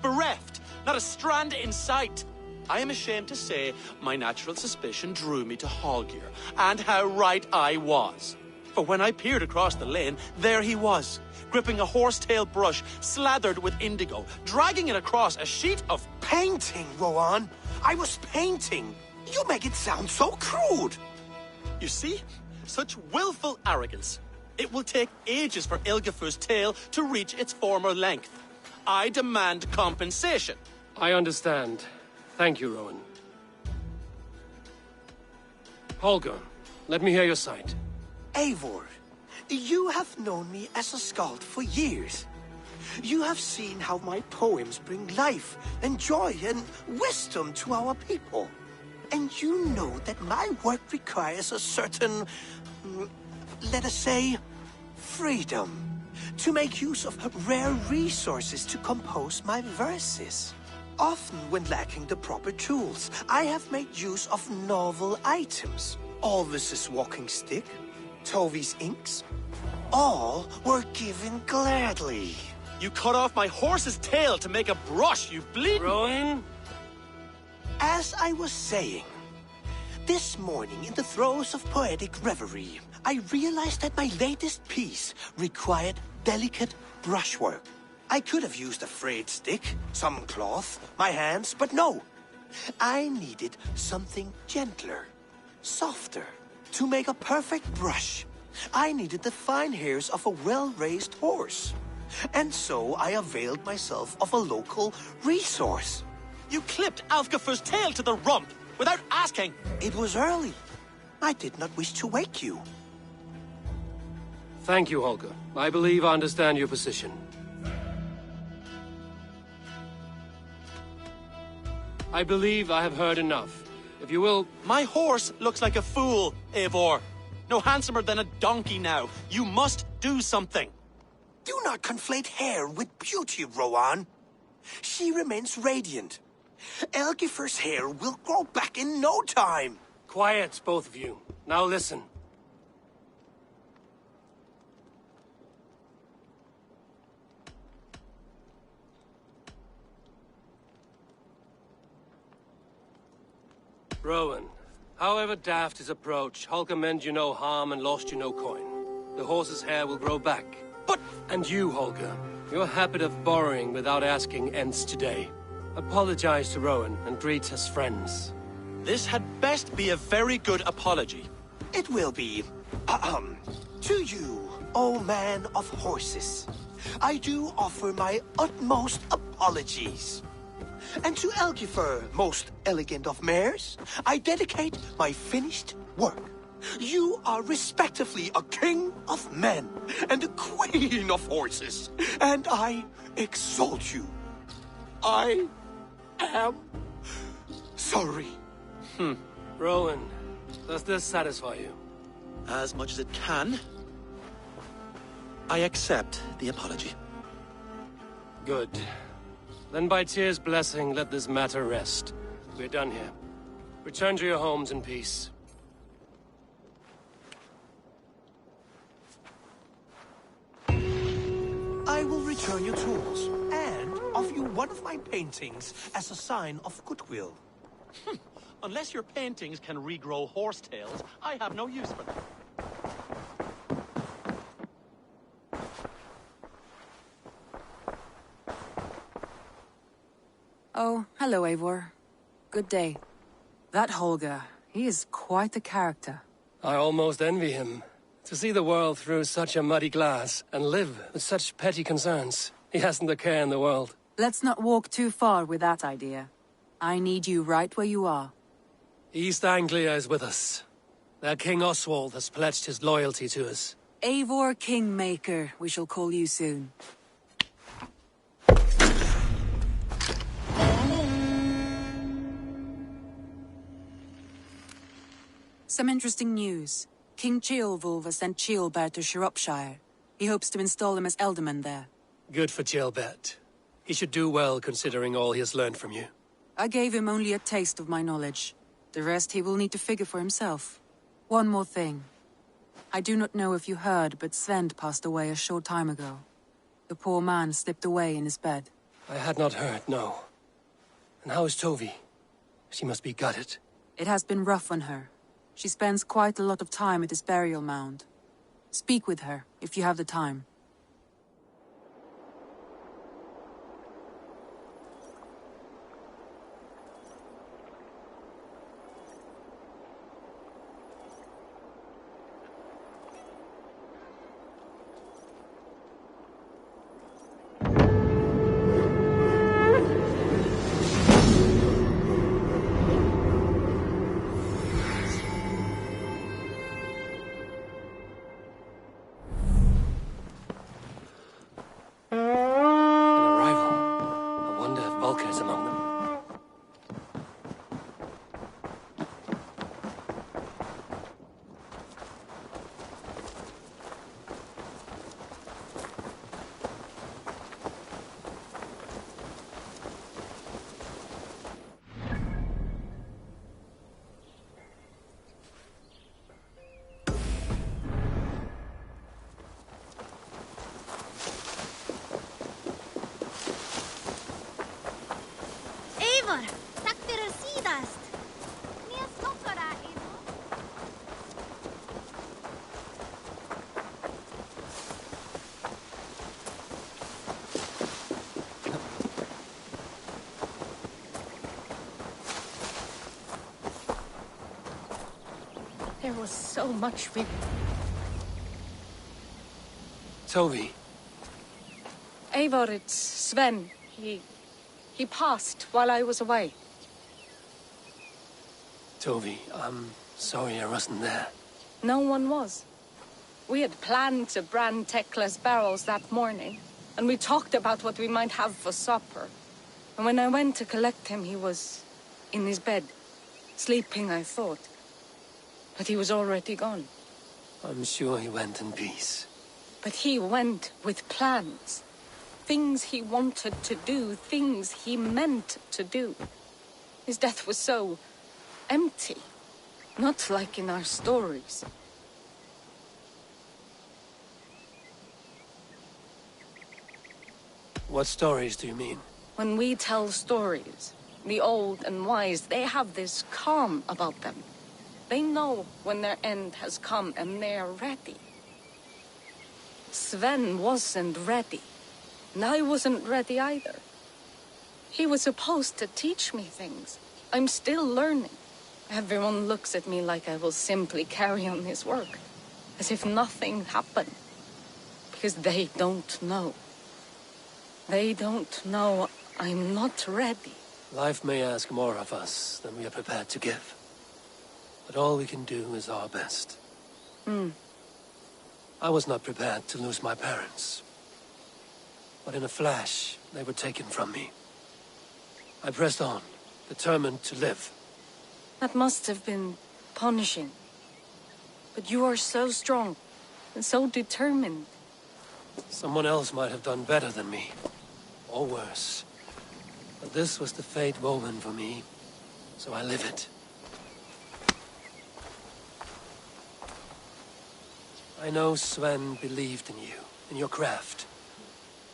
Bereft, not a strand in sight. I am ashamed to say my natural suspicion drew me to Holger, and how right I was. For when I peered across the lane, there he was, gripping a horsetail brush slathered with indigo, dragging it across a sheet of painting, Rowan. I was painting. You make it sound so crude. You see? Such willful arrogance. It will take ages for Ilgafur's tail to reach its former length. I demand compensation. I understand. Thank you, Rowan. Holger, let me hear your side. Eivor, you have known me as a skald for years. You have seen how my poems bring life and joy and wisdom to our people. And you know that my work requires a certain, let us say, freedom to make use of rare resources to compose my verses. Often when lacking the proper tools, I have made use of novel items. Alvis's walking stick, Tovi's inks, all were given gladly. You cut off my horse's tail to make a brush, you bleed. Rowan? As I was saying, this morning in the throes of poetic reverie, I realized that my latest piece required delicate brushwork. I could have used a frayed stick, some cloth, my hands, but no. I needed something gentler, softer. To make a perfect brush, I needed the fine hairs of a well-raised horse. And so I availed myself of a local resource. You clipped Alfgafur's tail to the rump, without asking. It was early. I did not wish to wake you. Thank you, Holger. I believe I understand your position. I believe I have heard enough. If you will... My horse looks like a fool, Eivor. No handsomer than a donkey now. You must do something. Do not conflate hair with beauty, Rowan. She remains radiant. Elgifur's hair will grow back in no time. Quiet, both of you. Now listen. Rowan, however daft his approach, Holger meant you no harm and lost you no coin. The horse's hair will grow back. But... And you, Holger, your habit of borrowing without asking ends today. Apologize to Rowan and greet as friends. This had best be a very good apology. It will be. To you, O man of horses, I do offer my utmost apologies. And to Elgifur, most elegant of mares, I dedicate my finished work. You are respectively a king of men and a queen of horses, and I exalt you. I am sorry. Rowan, does this satisfy you? As much as it can. I accept the apology. Good. Then by Tyr's blessing, let this matter rest. We're done here. Return to your homes in peace. I will return your tools, and offer you one of my paintings as a sign of goodwill. Unless your paintings can regrow horsetails, I have no use for them. Oh, hello, Eivor. Good day. That Holger, he is quite a character. I almost envy him. To see the world through such a muddy glass, and live with such petty concerns. He hasn't a care in the world. Let's not walk too far with that idea. I need you right where you are. East Anglia is with us. Their King Oswald has pledged his loyalty to us. Eivor Kingmaker, we shall call you soon. Some interesting news. King Ceolwulf has sent Ceolbert to Shropshire. He hopes to install him as Elderman there. Good for Ceolbert. He should do well considering all he has learned from you. I gave him only a taste of my knowledge. The rest he will need to figure for himself. One more thing. I do not know if you heard, but Sven passed away a short time ago. The poor man slipped away in his bed. I had not heard, no. And how is Tovi? She must be gutted. It has been rough on her. She spends quite a lot of time at his burial mound. Speak with her, if you have the time. There was so much we... Tovi. Eivor, it's Sven. He passed while I was away. Tovi, I'm sorry I wasn't there. No one was. We had planned to brand Tekla's barrels that morning, and we talked about what we might have for supper. And when I went to collect him, he was in his bed. Sleeping, I thought. But he was already gone. I'm sure he went in peace. But he went with plans. Things he wanted to do, things he meant to do. His death was so empty. Not like in our stories. What stories do you mean? When we tell stories, the old and wise, they have this calm about them. They know when their end has come and they are ready. Sven wasn't ready. And I wasn't ready either. He was supposed to teach me things. I'm still learning. Everyone looks at me like I will simply carry on his work. As if nothing happened. Because they don't know. They don't know I'm not ready. Life may ask more of us than we are prepared to give. But all we can do is our best. I was not prepared to lose my parents. But in a flash, they were taken from me. I pressed on, determined to live. That must have been punishing. But you are so strong, and so determined. Someone else might have done better than me. Or worse. But this was the fate woven for me, so I live it. I know Sven believed in you, in your craft.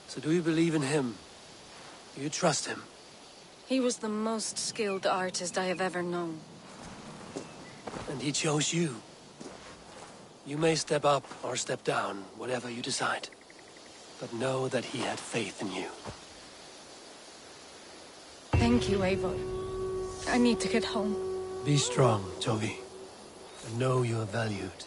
So do you believe in him? Do you trust him? He was the most skilled artist I have ever known. And he chose you. You may step up or step down, whatever you decide. But know that he had faith in you. Thank you, Eivor. I need to get home. Be strong, Tovi. And know you are valued.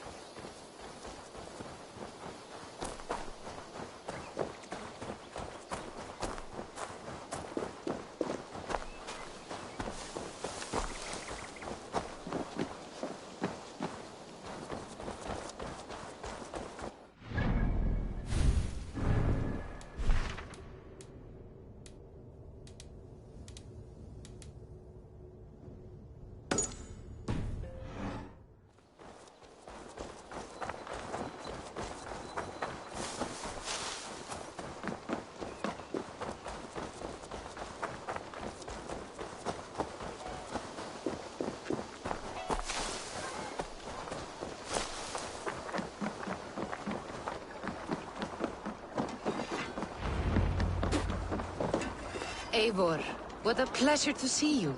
Eivor, what a pleasure to see you.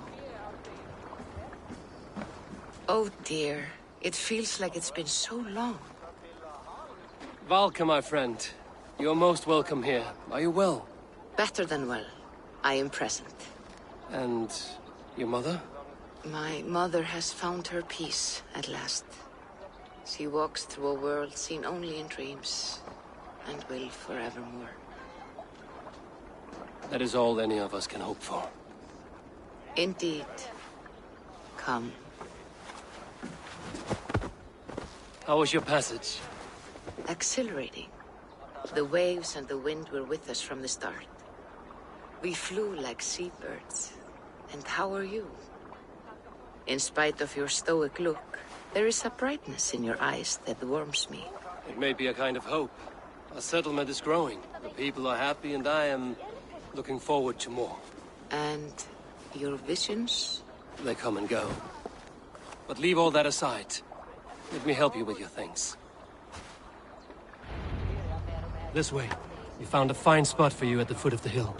Oh dear, it feels like it's been so long. Valka, my friend. You're most welcome here. Are you well? Better than well. I am present. And your mother? My mother has found her peace at last. She walks through a world seen only in dreams, and will forevermore. That is all any of us can hope for. Indeed. Come. How was your passage? Exhilarating. The waves and the wind were with us from the start. We flew like seabirds. And how are you? In spite of your stoic look, there is a brightness in your eyes that warms me. It may be a kind of hope. Our settlement is growing. The people are happy and I am looking forward to more. And your visions? They come and go. But leave all that aside. Let me help you with your things. This way. We found a fine spot for you at the foot of the hill.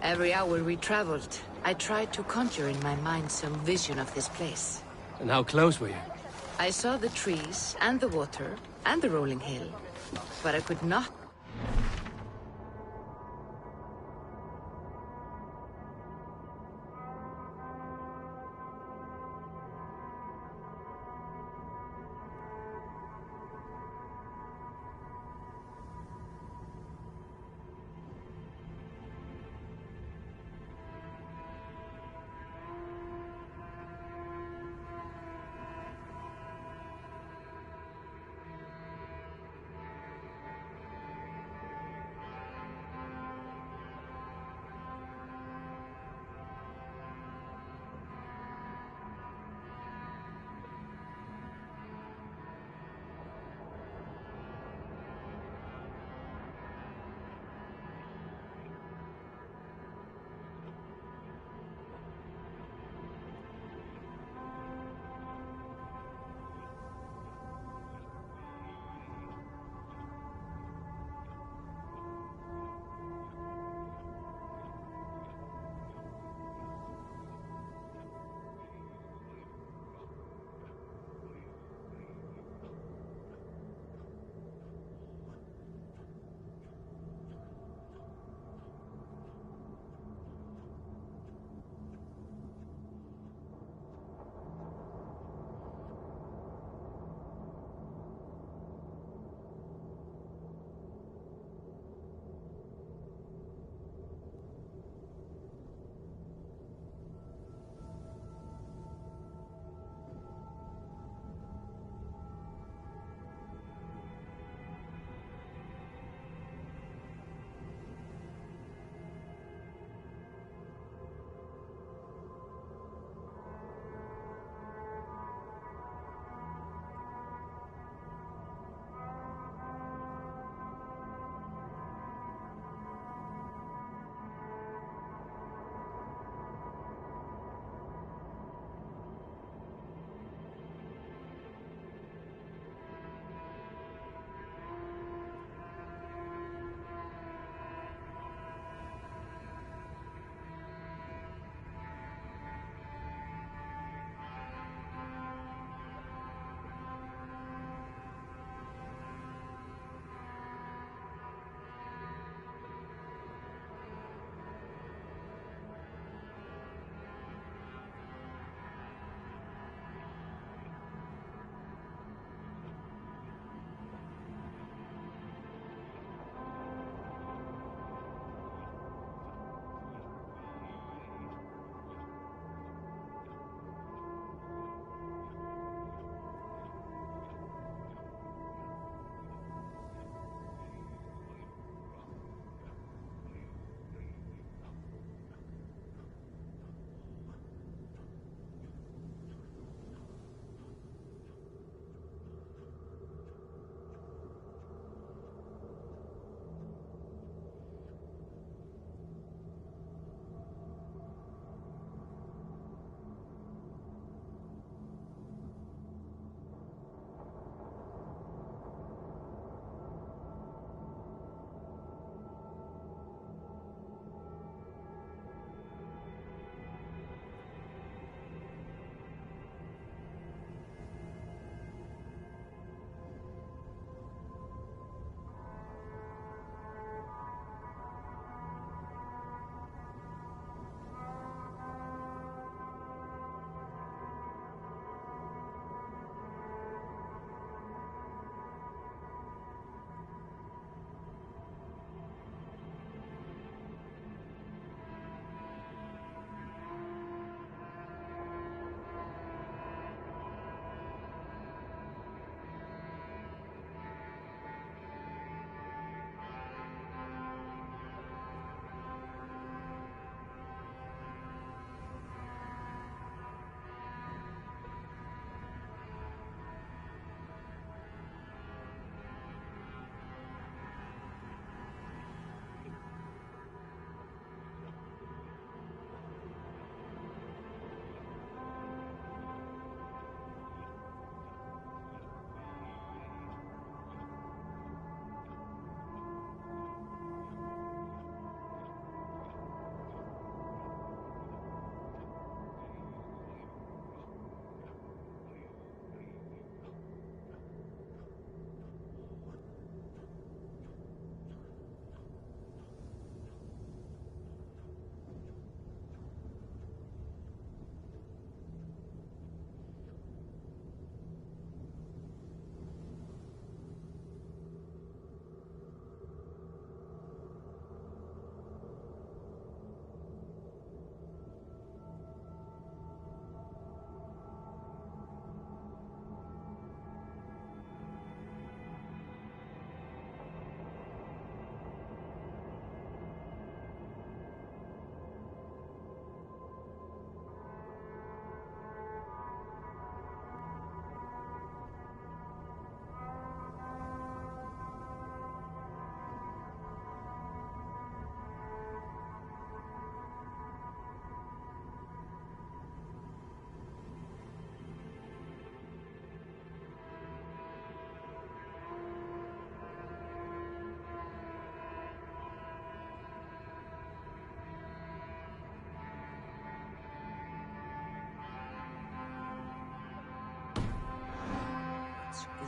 Every hour we traveled, I tried to conjure in my mind some vision of this place. And how close were you? I saw the trees, and the water, and the rolling hill. But I could not.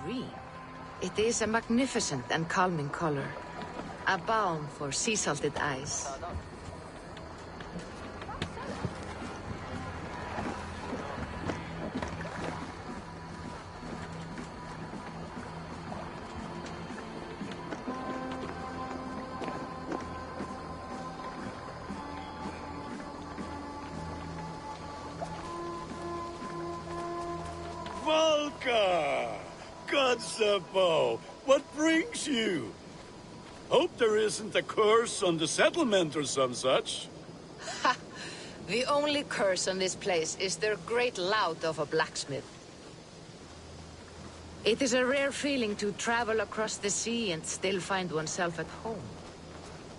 green. It is a magnificent and calming color. A balm for sea-salted eyes. Volka! Kotzebo! What brings you? Hope there isn't a curse on the settlement or some such. Ha! The only curse on this place is their great lout of a blacksmith. It is a rare feeling to travel across the sea and still find oneself at home.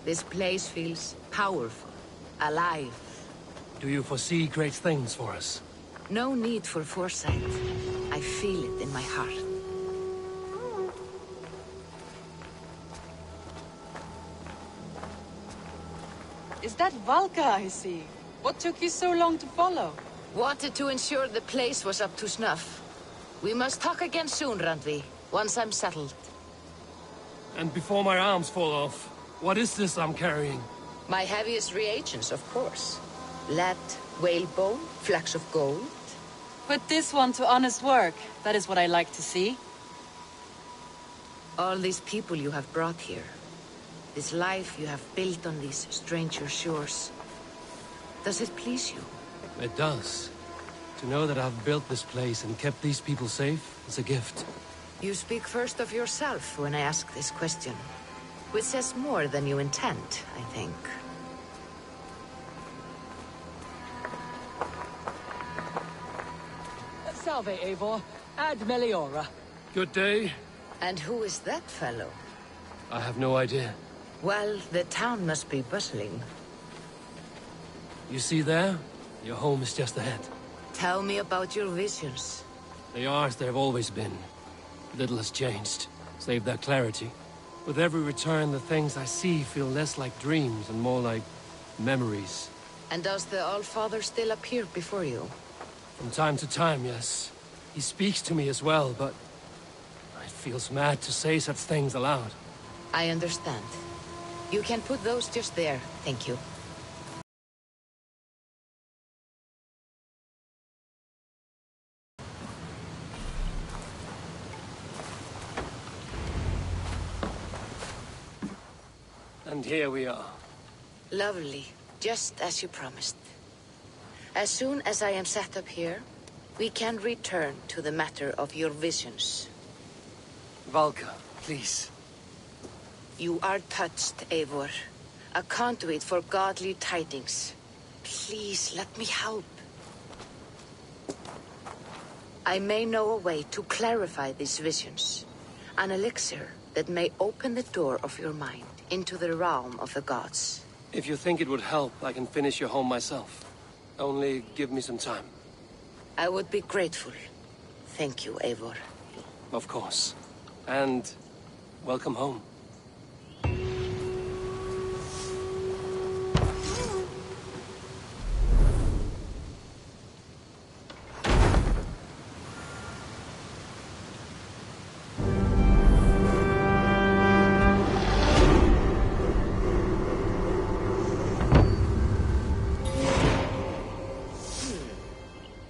This place feels powerful, alive. Do you foresee great things for us? No need for foresight. I feel it in my heart. Is that Valka I see? What took you so long to follow? Wanted to ensure the place was up to snuff. We must talk again soon, Randvi, once I'm settled. And before my arms fall off, what is this I'm carrying? My heaviest reagents, of course. Lead, whalebone, flecks of gold. Put this one to honest work. That is what I like to see. All these people you have brought here. This life you have built on these stranger shores. Does it please you? It does. To know that I've built this place and kept these people safe is a gift. You speak first of yourself when I ask this question. Which says more than you intend, I think. Salve, Eivor. Ad Meliora. Good day. And who is that fellow? I have no idea. Well, the town must be bustling. You see there? Your home is just ahead. Tell me about your visions. They are as they've always been. Little has changed, save their clarity. With every return, the things I see feel less like dreams and more like memories. And does the Allfather still appear before you? From time to time, yes. He speaks to me as well, but it feels mad to say such things aloud. I understand. You can put those just there, thank you. And here we are. Lovely, just as you promised. As soon as I am set up here, we can return to the matter of your visions. Valka, please. You are touched, Eivor. A conduit for godly tidings. Please, let me help. I may know a way to clarify these visions. An elixir that may open the door of your mind into the realm of the gods. If you think it would help, I can finish your home myself. Only give me some time. I would be grateful. Thank you, Eivor. Of course. And welcome home.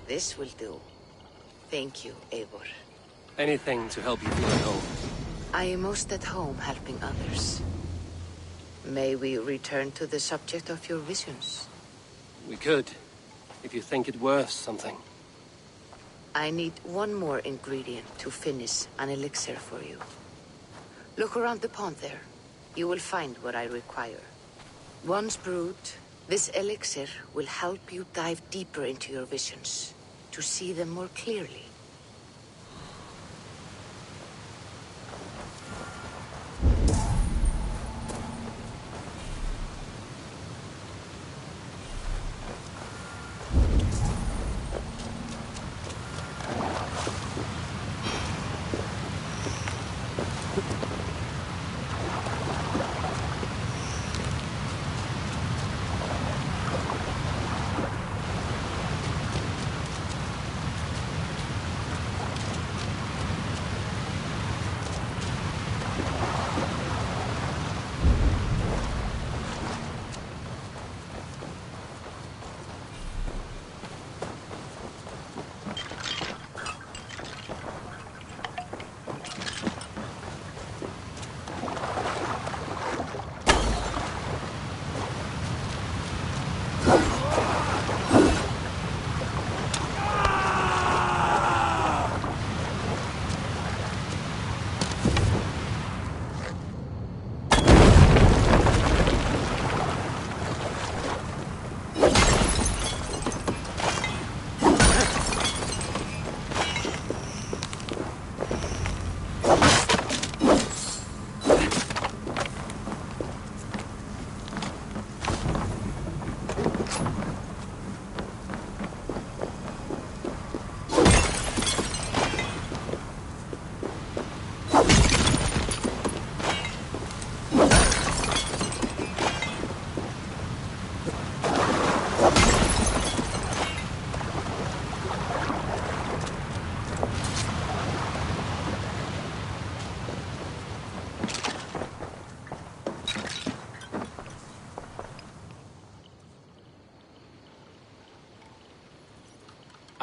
This will do. Thank you, Eivor. Anything to help you feel at home. I am most at home helping others. May we return to the subject of your visions? We could, if you think it worth something. I need one more ingredient to finish an elixir for you. Look around the pond there. You will find what I require. Once brewed, this elixir will help you dive deeper into your visions, to see them more clearly.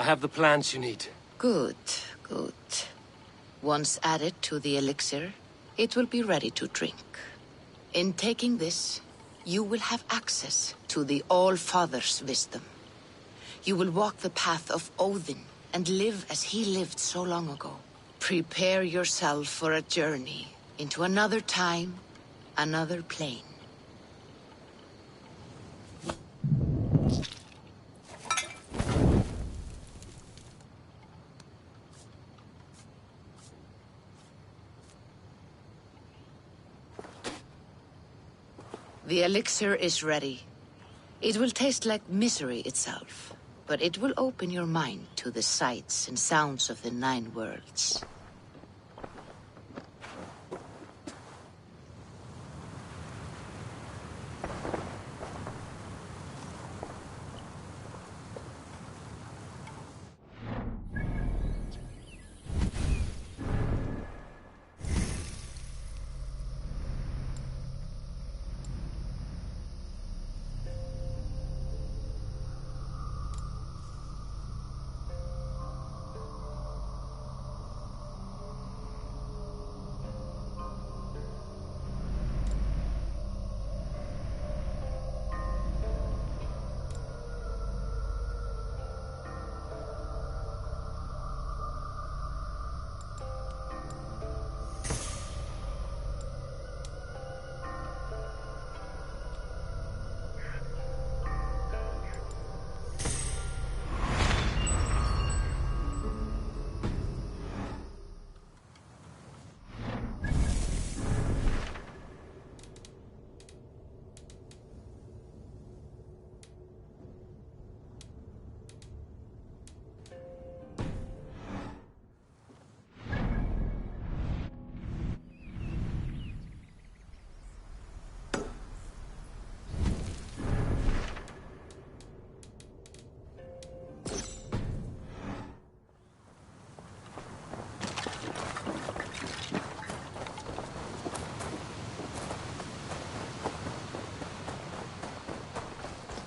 have the plants you need. Good, good. Once added to the elixir, it will be ready to drink. In taking this, you will have access to the All-Father's wisdom. You will walk the path of Odin and live as he lived so long ago. Prepare yourself for a journey into another time, another plane. The elixir is ready. It will taste like misery itself, but it will open your mind to the sights and sounds of the 9 worlds.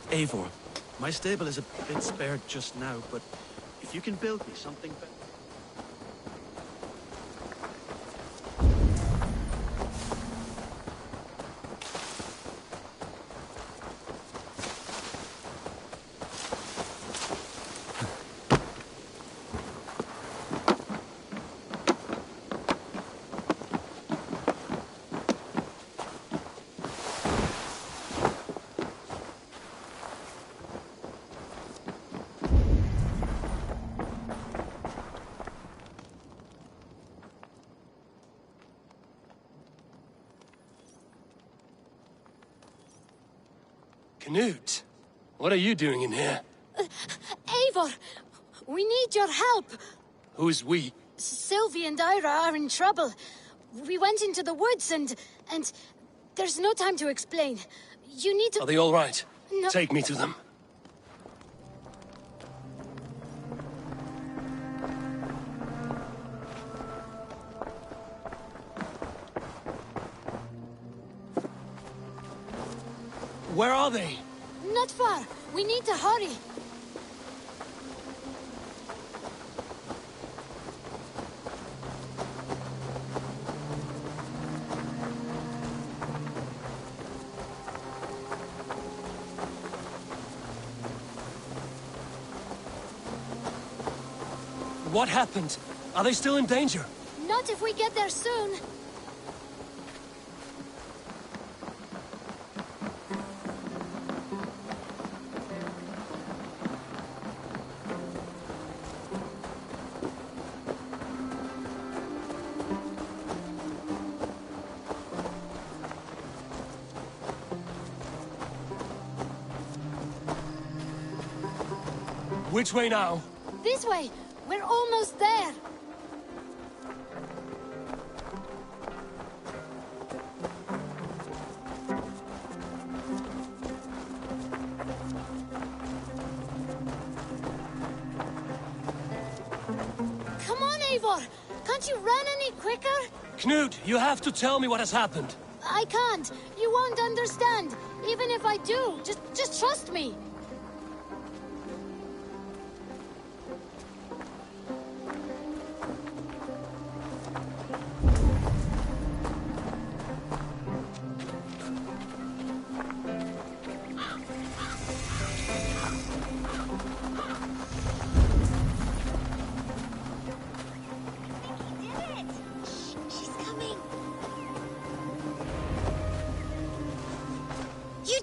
Eivor, my stable is a bit spared just now, but if you can build me something better... Knut, what are you doing in here? Eivor, we need your help. Who's we? Sylvie and Ira are in trouble. We went into the woods and there's no time to explain. You need to... Are they all right? No. Take me to them. Where are they? Not far. We need to hurry. What happened? Are they still in danger? Not if we get there soon. Which way now? This way. We're almost there. Come on, Eivor. Can't you run any quicker? Knut, you have to tell me what has happened. I can't. You won't understand. Even if I do, just trust me.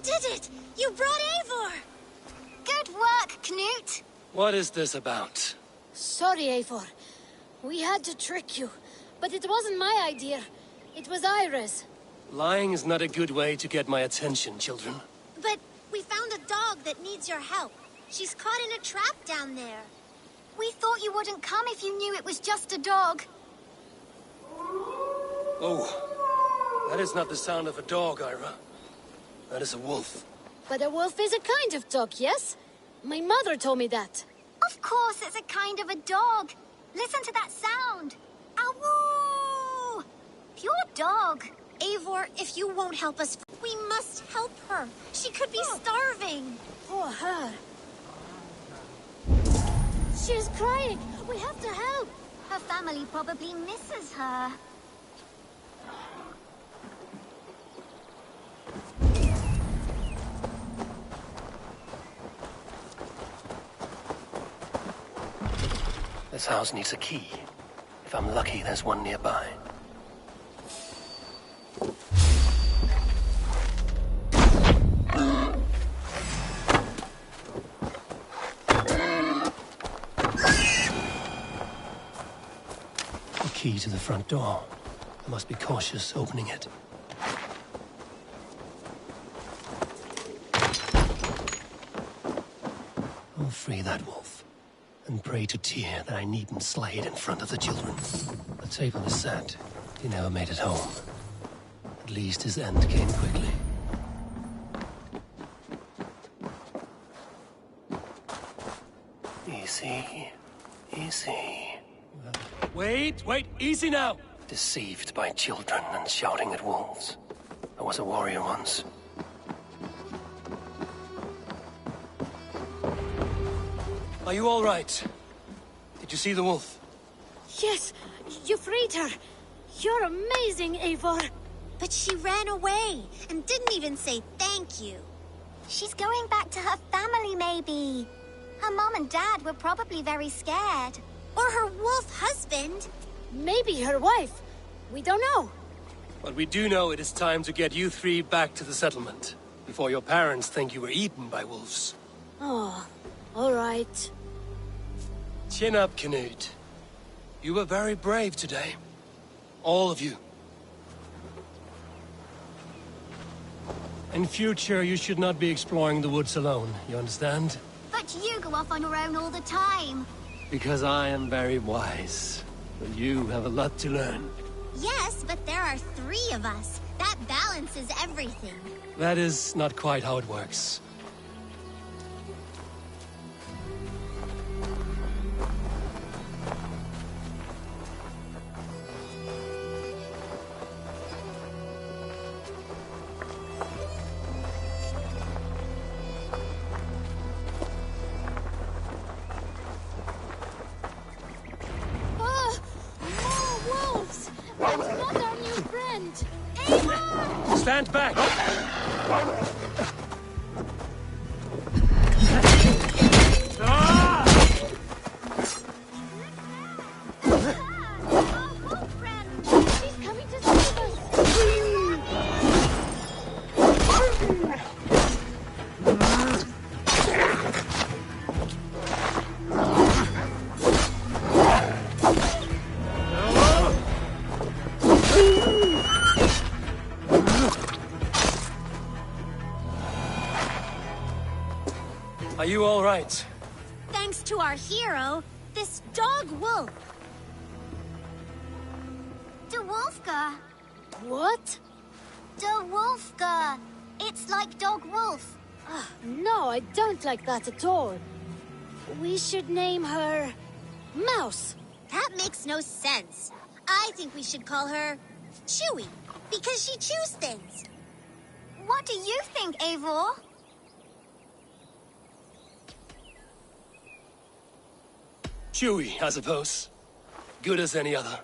did it! You brought Eivor! Good work, Knut! What is this about? Sorry, Eivor. We had to trick you. But it wasn't my idea. It was Iris. Lying is not a good way to get my attention, children. But we found a dog that needs your help. She's caught in a trap down there. We thought you wouldn't come if you knew it was just a dog. Oh, that is not the sound of a dog, Ira. That is a wolf. But a wolf is a kind of dog, yes? My mother told me that. Of course it's a kind of a dog. Listen to that sound. Awoo! Pure dog. Eivor, if you won't help us, we must help her. She could be starving. Poor her. She's crying. We have to help. Her family probably misses her. This house needs a key. If I'm lucky, there's one nearby. A key to the front door. I must be cautious opening it. I'll free that wolf. And pray to Tyr that I needn't slay it in front of the children. The table is set. He never made it home. At least his end came quickly. Easy. Easy. Wait, easy now! Deceived by children and shouting at wolves. I was a warrior once. Are you all right? Did you see the wolf? Yes, you freed her. You're amazing, Eivor. But she ran away and didn't even say thank you. She's going back to her family, maybe. Her mom and dad were probably very scared. Or her wolf husband. Maybe her wife. We don't know. But we do know it is time to get you three back to the settlement. Before your parents think you were eaten by wolves. Oh, all right. Chin up, Knut. You were very brave today. All of you. In future, you should not be exploring the woods alone, you understand? But you go off on your own all the time. Because I am very wise. But you have a lot to learn. Yes, but there are 3 of us. That balances everything. That is not quite how it works. Stand back! Are you all right? Thanks to our hero, this dog wolf. De Wolfga. What? De Wolfga. It's like dog wolf. No, I don't like that at all. We should name her... Mouse. That makes no sense. I think we should call her Chewy, because she chews things. What do you think, Eivor? Chewy, I suppose. Good as any other.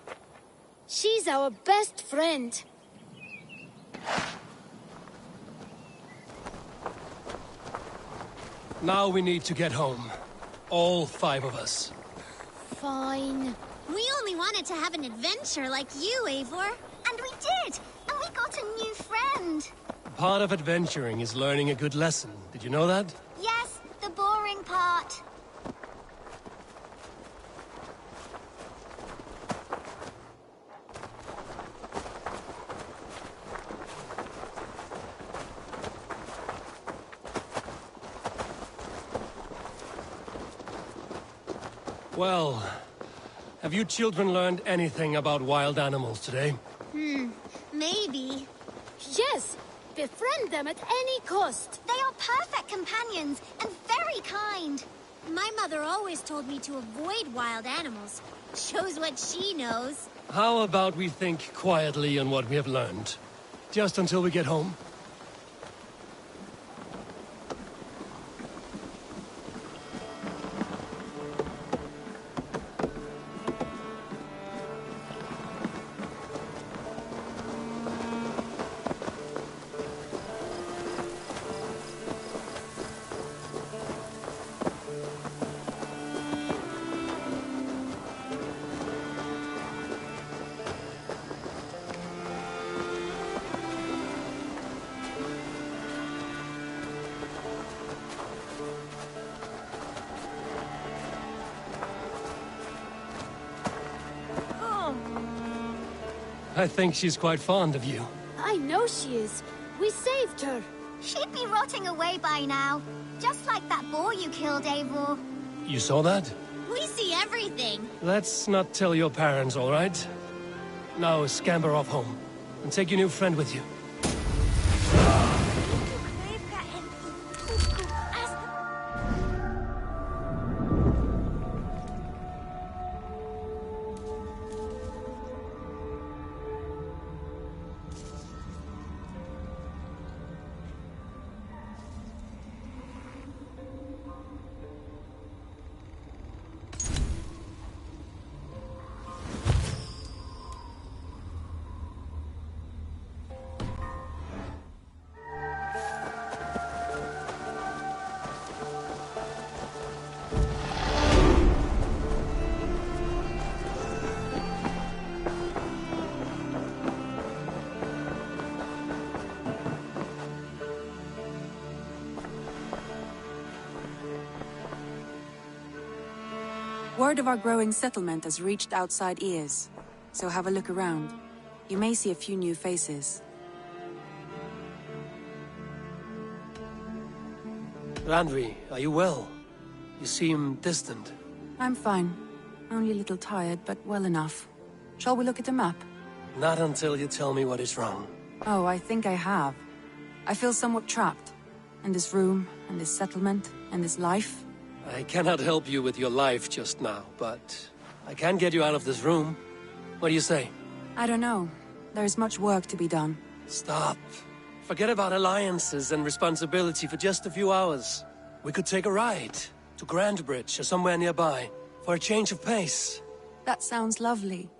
She's our best friend. Now we need to get home. All 5 of us. Fine. We only wanted to have an adventure like you, Eivor. And we did! And we got a new friend. Part of adventuring is learning a good lesson. Did you know that? Yes, the boring part. Well, have you children learned anything about wild animals today? Maybe. Yes! Befriend them at any cost! They are perfect companions and very kind. My mother always told me to avoid wild animals. Shows what she knows. How about we think quietly on what we have learned? Just until we get home? I think she's quite fond of you. I know she is. We saved her. She'd be rotting away by now. Just like that boar you killed, Eivor. You saw that? We see everything. Let's not tell your parents, all right? Now scamper off home. And take your new friend with you. Word of our growing settlement has reached outside ears, so have a look around. You may see a few new faces. Randvi, are you well? You seem distant. I'm fine. Only a little tired, but well enough. Shall we look at the map? Not until you tell me what is wrong. Oh, I think I have. I feel somewhat trapped. In this room, in this settlement, in this life. I cannot help you with your life just now, but I can get you out of this room. What do you say? I don't know. There's much work to be done. Stop. Forget about alliances and responsibility for just a few hours. We could take a ride to Grandbridge or somewhere nearby for a change of pace. That sounds lovely.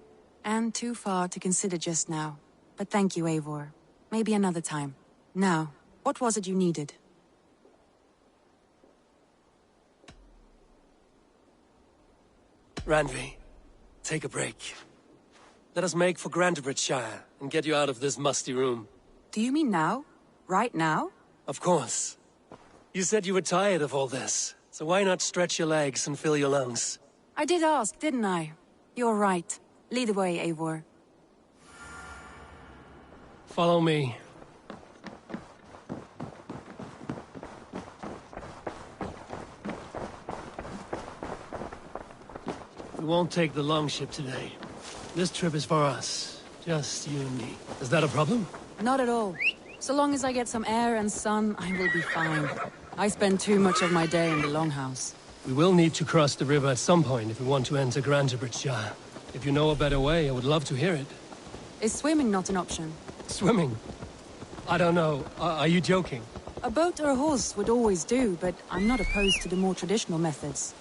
And too far to consider just now. But thank you, Eivor. Maybe another time. Now, what was it you needed? Randvi, take a break. Let us make for Grandbridgeshire and get you out of this musty room. Do you mean now? Right now? Of course. You said you were tired of all this, so why not stretch your legs and fill your lungs? I did ask, didn't I? You're right. Lead the way, Eivor. Follow me. We won't take the longship today. This trip is for us. Just you and me. Is that a problem? Not at all. So long as I get some air and sun, I will be fine. I spend too much of my day in the longhouse. We will need to cross the river at some point if we want to enter Grandbridgeshire. If you know a better way, I would love to hear it. Is swimming not an option? Swimming? I don't know. Are you joking? A boat or a horse would always do, but I'm not opposed to the more traditional methods.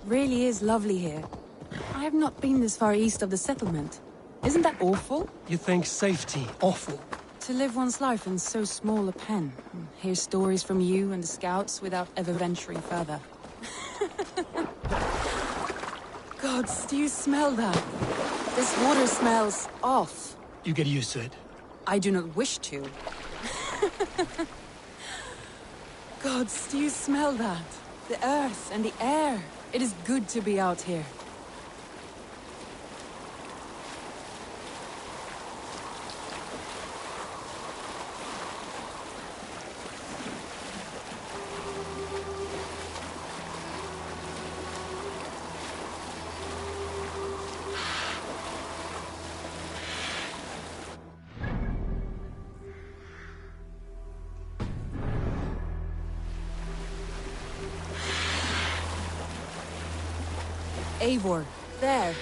really is lovely here. I have not been this far east of the settlement. Isn't that awful? You think safety awful? To live one's life in so small a pen. Hear stories from you and the scouts without ever venturing further. Gods, do you smell that? This water smells off. You get used to it. I do not wish to. Gods, do you smell that? The earth and the air. It is good to be out here. Eivor, there.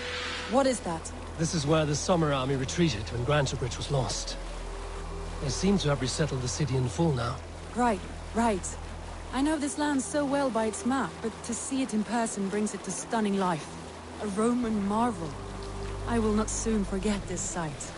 What is that? This is where the Summer Army retreated when Grantebridge was lost. They seem to have resettled the city in full now. Right. I know this land so well by its map, but to see it in person brings it to stunning life. A Roman marvel. I will not soon forget this sight.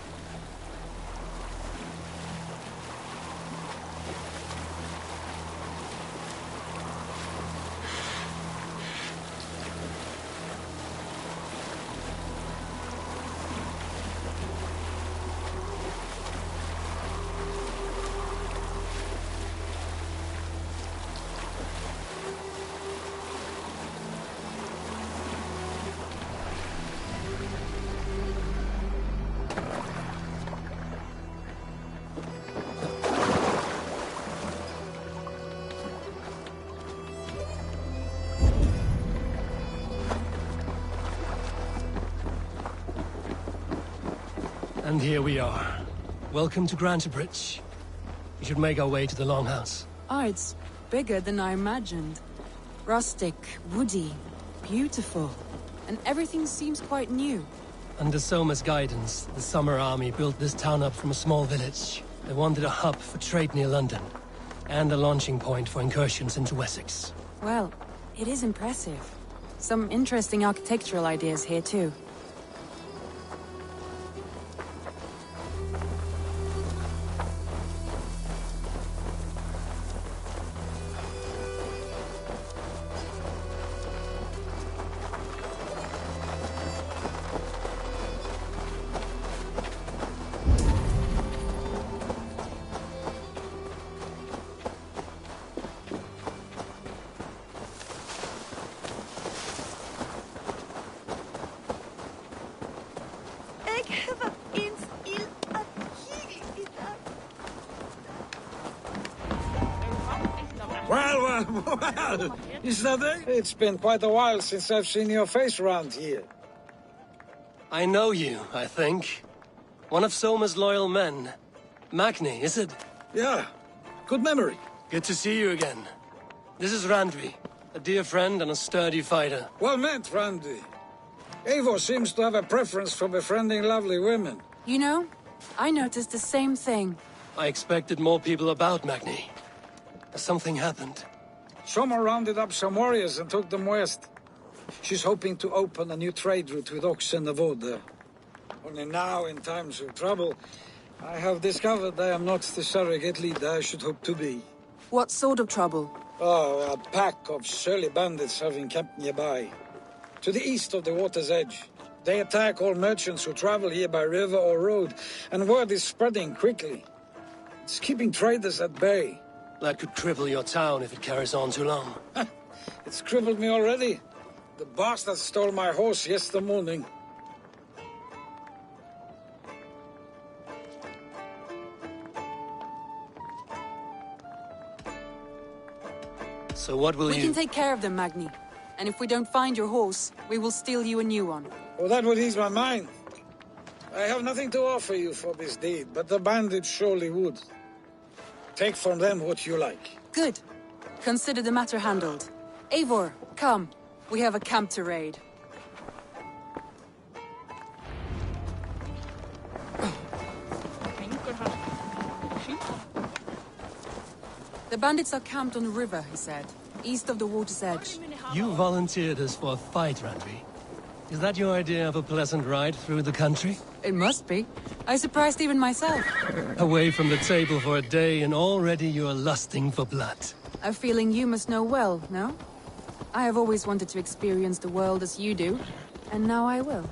And here we are. Welcome to Grantebridge. We should make our way to the Longhouse. Oh, it's bigger than I imagined. Rustic, woody, beautiful. And everything seems quite new. Under Soma's guidance, the Summer Army built this town up from a small village. They wanted a hub for trade near London, and a launching point for incursions into Wessex. Well, it is impressive. Some interesting architectural ideas here too. Well, is that it? It's been quite a while since I've seen your face around here. I know you, I think. One of Soma's loyal men. Magni, is it? Yeah, good memory. Good to see you again. This is Randvi, a dear friend and a sturdy fighter. Well met, Randy. Eivor seems to have a preference for befriending lovely women. You know, I noticed the same thing. I expected more people about Magni. Has something happened? Soma rounded up some warriors and took them west. She's hoping to open a new trade route with oxen and wood. Only now, in times of trouble, I have discovered I am not the surrogate leader I should hope to be. What sort of trouble? Oh, a pack of surly bandits have encamped nearby. To the east of the water's edge. They attack all merchants who travel here by river or road, and word is spreading quickly. It's keeping traders at bay. That could cripple your town if it carries on too long. It's crippled me already. The bastard stole my horse yesterday morning. So what will We can take care of them, Magni. And if we don't find your horse, we will steal you a new one. Oh, that would ease my mind. I have nothing to offer you for this deed, but the bandits surely would. Take from them what you like. Good. Consider the matter handled. Eivor, come. We have a camp to raid. The bandits are camped on the river, he said. east of the water's edge. You volunteered us for a fight, Randvi. Is that your idea of a pleasant ride through the country? It must be. I surprised even myself. Away from the table for a day and already you are lusting for blood. A feeling you must know well, no? I have always wanted to experience the world as you do, and now I will.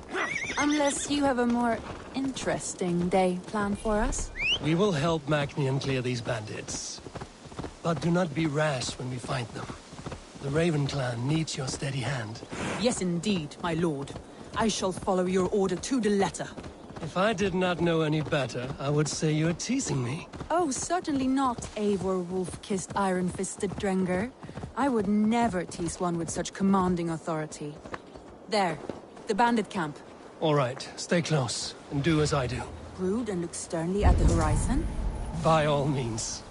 Unless you have a more interesting day planned for us. We will help Magnian clear these bandits. But do not be rash when we find them. The Raven clan needs your steady hand. Yes, indeed, my lord. I shall follow your order to the letter. If I did not know any better, I would say you're teasing me. Oh, certainly not, Eivor wolf-kissed iron-fisted Drenger. I would never tease one with such commanding authority. There, the bandit camp. All right, stay close, and do as I do. Brood and look sternly at the horizon? By all means.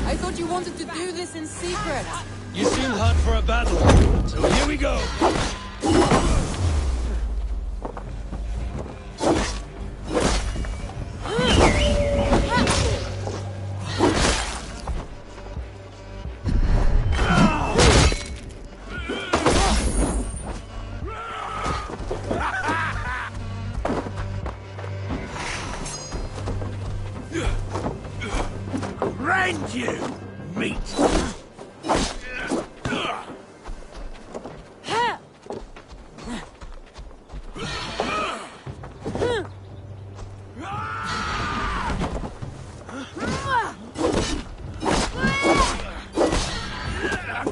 I thought you wanted to do this in secret. You seemed hot for a battle, so here we go. Rend you, meat!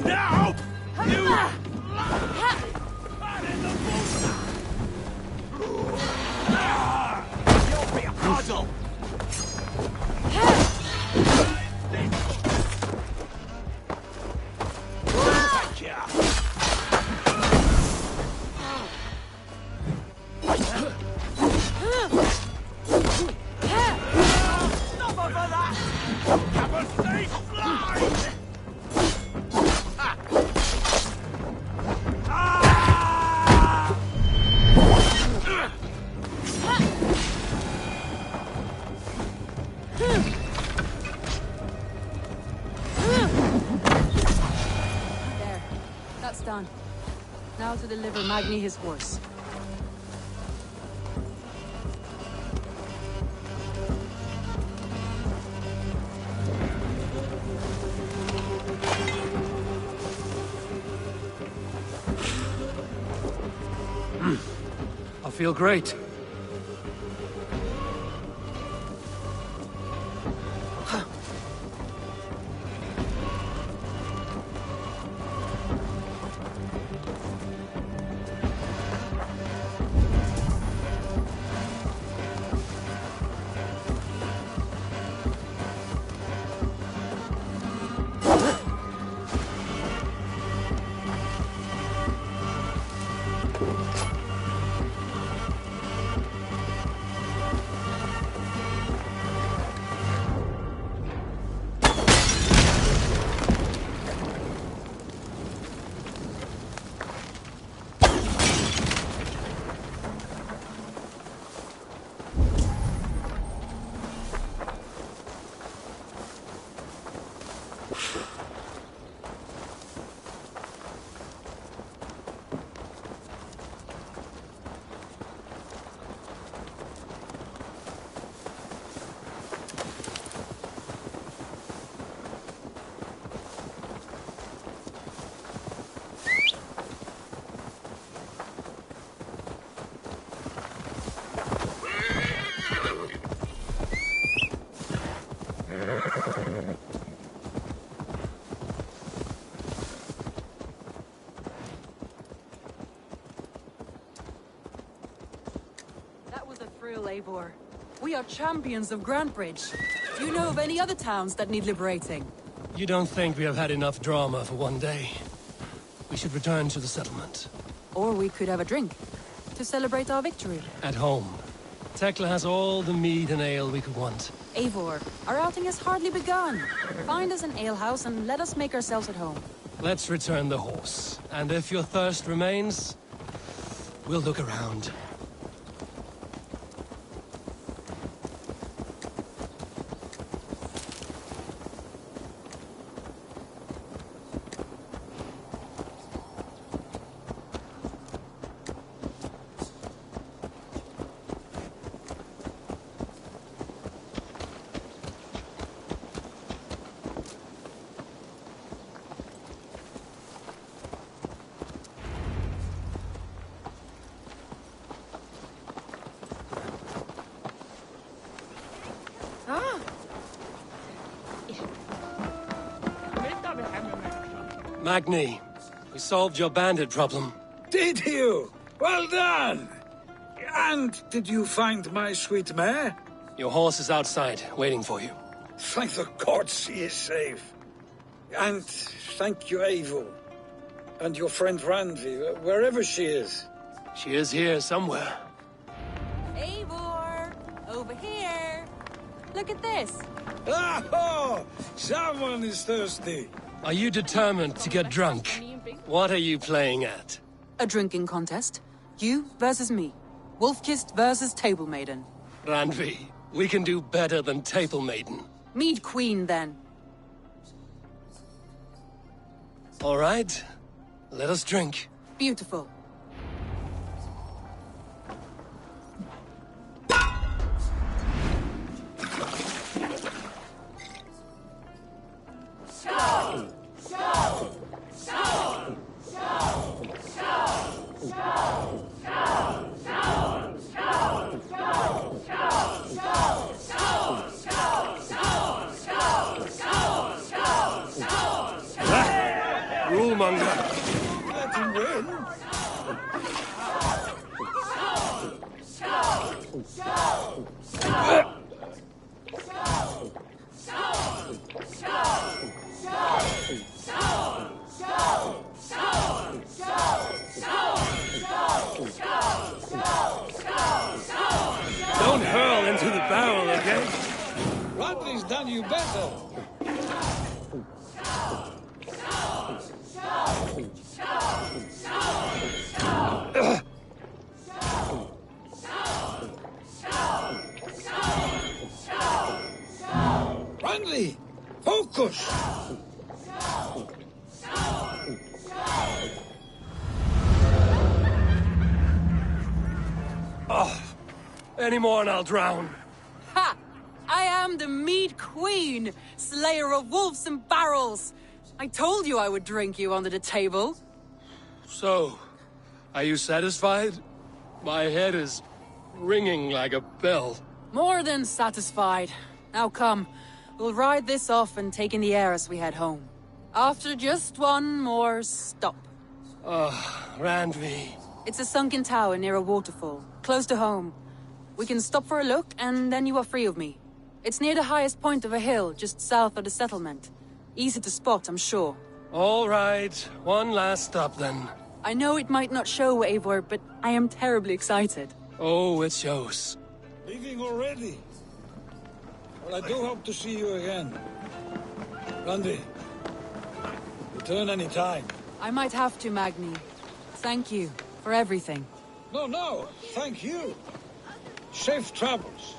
Now, you... You'll be a puzzle! That's done. Now to deliver Magni his horse. I feel great. That was a thrill, Eivor. We are champions of Grantbridge. Do you know of any other towns that need liberating? You don't think we have had enough drama for one day? We should return to the settlement. Or we could have a drink. To celebrate our victory. At home. Tekla has all the mead and ale we could want. Eivor, our outing has hardly begun. Find us an alehouse and let us make ourselves at home. Let's return the horse. And if your thirst remains, we'll look around. Magni, we solved your bandit problem. Did you? Well done! And did you find my sweet mare? Your horse is outside, waiting for you. Thank the gods he is safe. And thank you, Eivor. And your friend Randvi, wherever she is. She is here somewhere. Eivor! Over here! Look at this! Oh! Someone is thirsty! Are you determined to get drunk? What are you playing at? A drinking contest. You versus me. Wolf-kissed versus Table Maiden. Randvi, we can do better than Table Maiden. Mead Queen, then. All right. Let us drink. Beautiful. Rulemonger. Let him win. Don't hurl into the barrel, okay? Rodney's done you better. Randy, focus! Oh, any more and I'll drown. Ha! I am the Mead Queen, slayer of wolves and barrels. I told you I would drink you under the table. So, are you satisfied? My head is ringing like a bell. More than satisfied. Now come, we'll ride this off and take in the air as we head home. After just one more stop. Randvi. It's a sunken tower near a waterfall, close to home. We can stop for a look, and then you are free of me. It's near the highest point of a hill, just south of the settlement. Easy to spot, I'm sure. All right, one last stop then. I know it might not show, Eivor, but I am terribly excited. Oh, it shows. Leaving already? Well, I do hope to see you again. Randy, return any time. I might have to, Magni. Thank you for everything. No, thank you. Safe travels.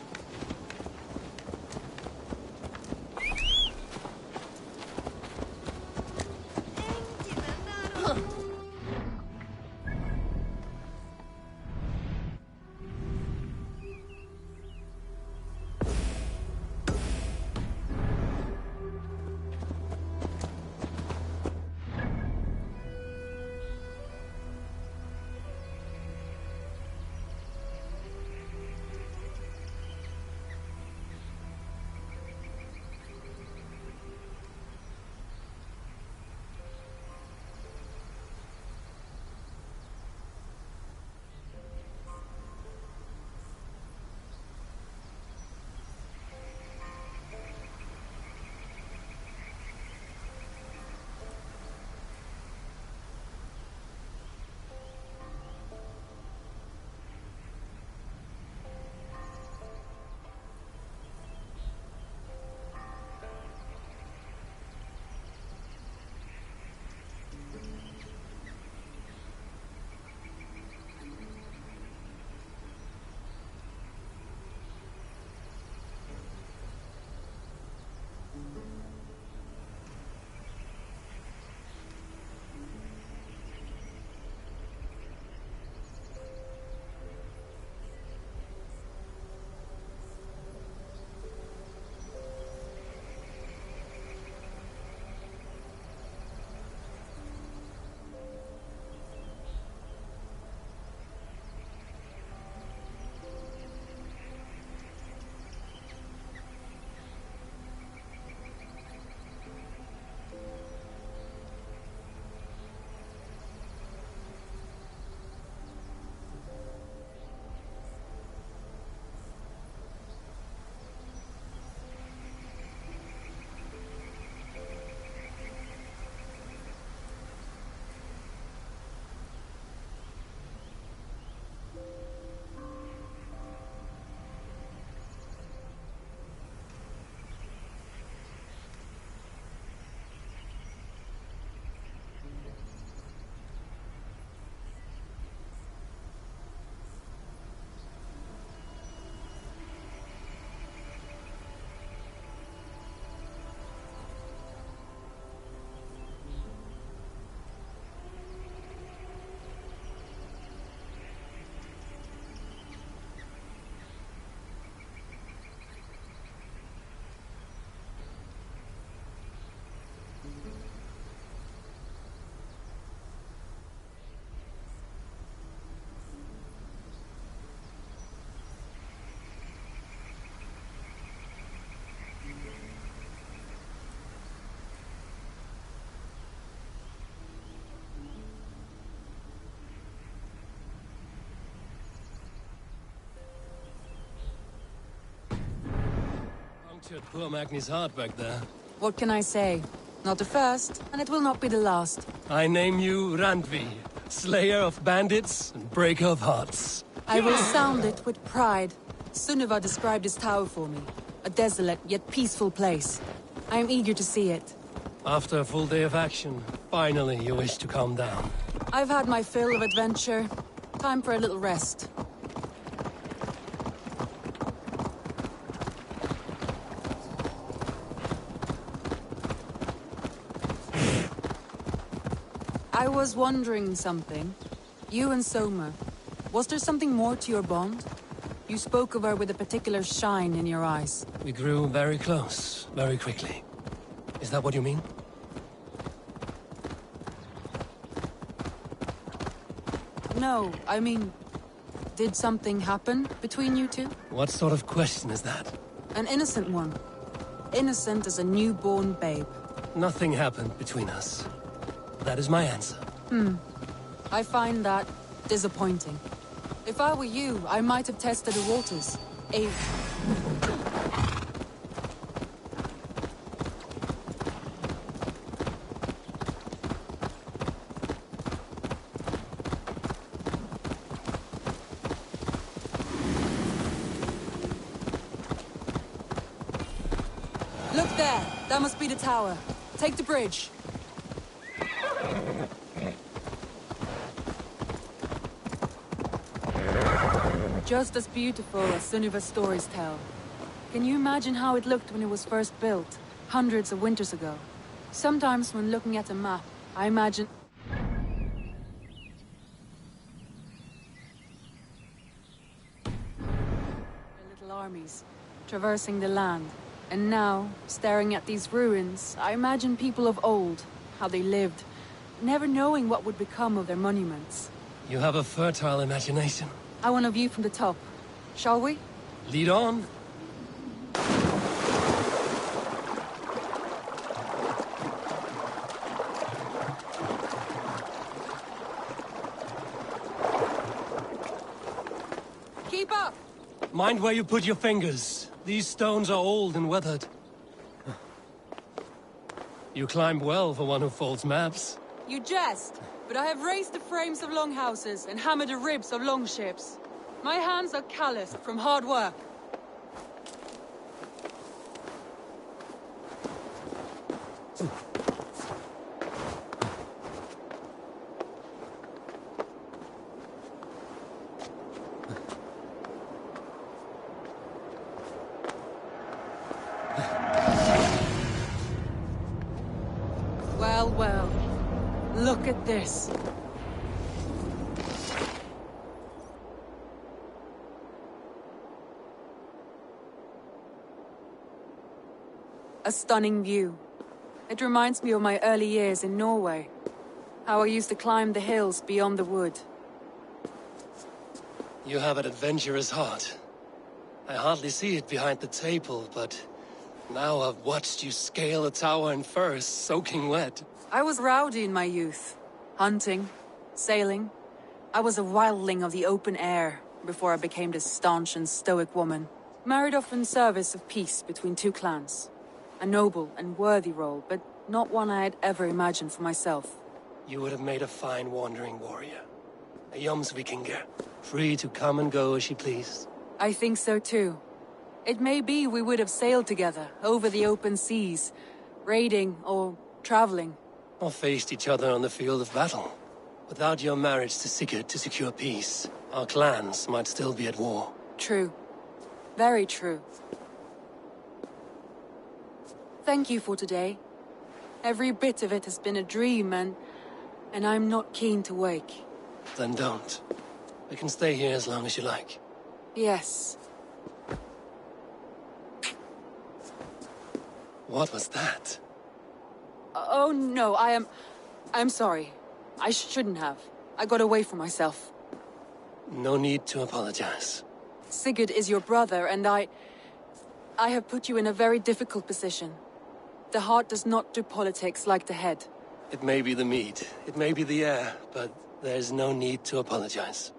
Fractured poor Magni's heart back there. What can I say? Not the first, and it will not be the last. I name you Randvi, slayer of bandits and breaker of hearts. I will sound it with pride. Sunniva described this tower for me. A desolate yet peaceful place. I am eager to see it. After a full day of action, finally you wish to calm down. I've had my fill of adventure. Time for a little rest. I was wondering something. You and Soma, was there something more to your bond? You spoke of her with a particular shine in your eyes. We grew very close, very quickly. Is that what you mean? No, I mean, did something happen between you two? What sort of question is that? An innocent one. Innocent as a newborn babe. Nothing happened between us. That is my answer. I find that disappointing. If I were you, I might have tested the waters. Look there! That must be the tower. Take the bridge. Just as beautiful as Sunniva's stories tell. Can you imagine how it looked when it was first built, hundreds of winters ago? Sometimes when looking at a map, I imagine... little armies, traversing the land. And now, staring at these ruins, I imagine people of old, how they lived, never knowing what would become of their monuments. You have a fertile imagination. I want a view from the top. Shall we? Lead on. Keep up! Mind where you put your fingers. These stones are old and weathered. You climb well for one who folds maps. You jest, but I have raised the frames of longhouses and hammered the ribs of longships. My hands are calloused from hard work. Well, well. Look at this. A stunning view. It reminds me of my early years in Norway. How I used to climb the hills beyond the wood. You have an adventurous heart. I hardly see it behind the table, but now I've watched you scale a tower in furs, soaking wet. I was rowdy in my youth. Hunting, sailing. I was a wildling of the open air before I became this staunch and stoic woman. Married off in service of peace between two clans. A noble and worthy role, but not one I had ever imagined for myself. You would have made a fine wandering warrior. A Jomsvikinger, free to come and go as she pleased. I think so too. It may be we would have sailed together, over the open seas, raiding or traveling. Or faced each other on the field of battle. Without your marriage to Sigurd to secure peace, our clans might still be at war. True. Very true. Thank you for today. Every bit of it has been a dream, and I'm not keen to wake. Then don't. We can stay here as long as you like. Yes. What was that? Oh no, I'm sorry. I shouldn't have. I got away from myself. No need to apologize. Sigurd is your brother, and I have put you in a very difficult position. The heart does not do politics like the head. It may be the meat, it may be the air, but there's no need to apologize.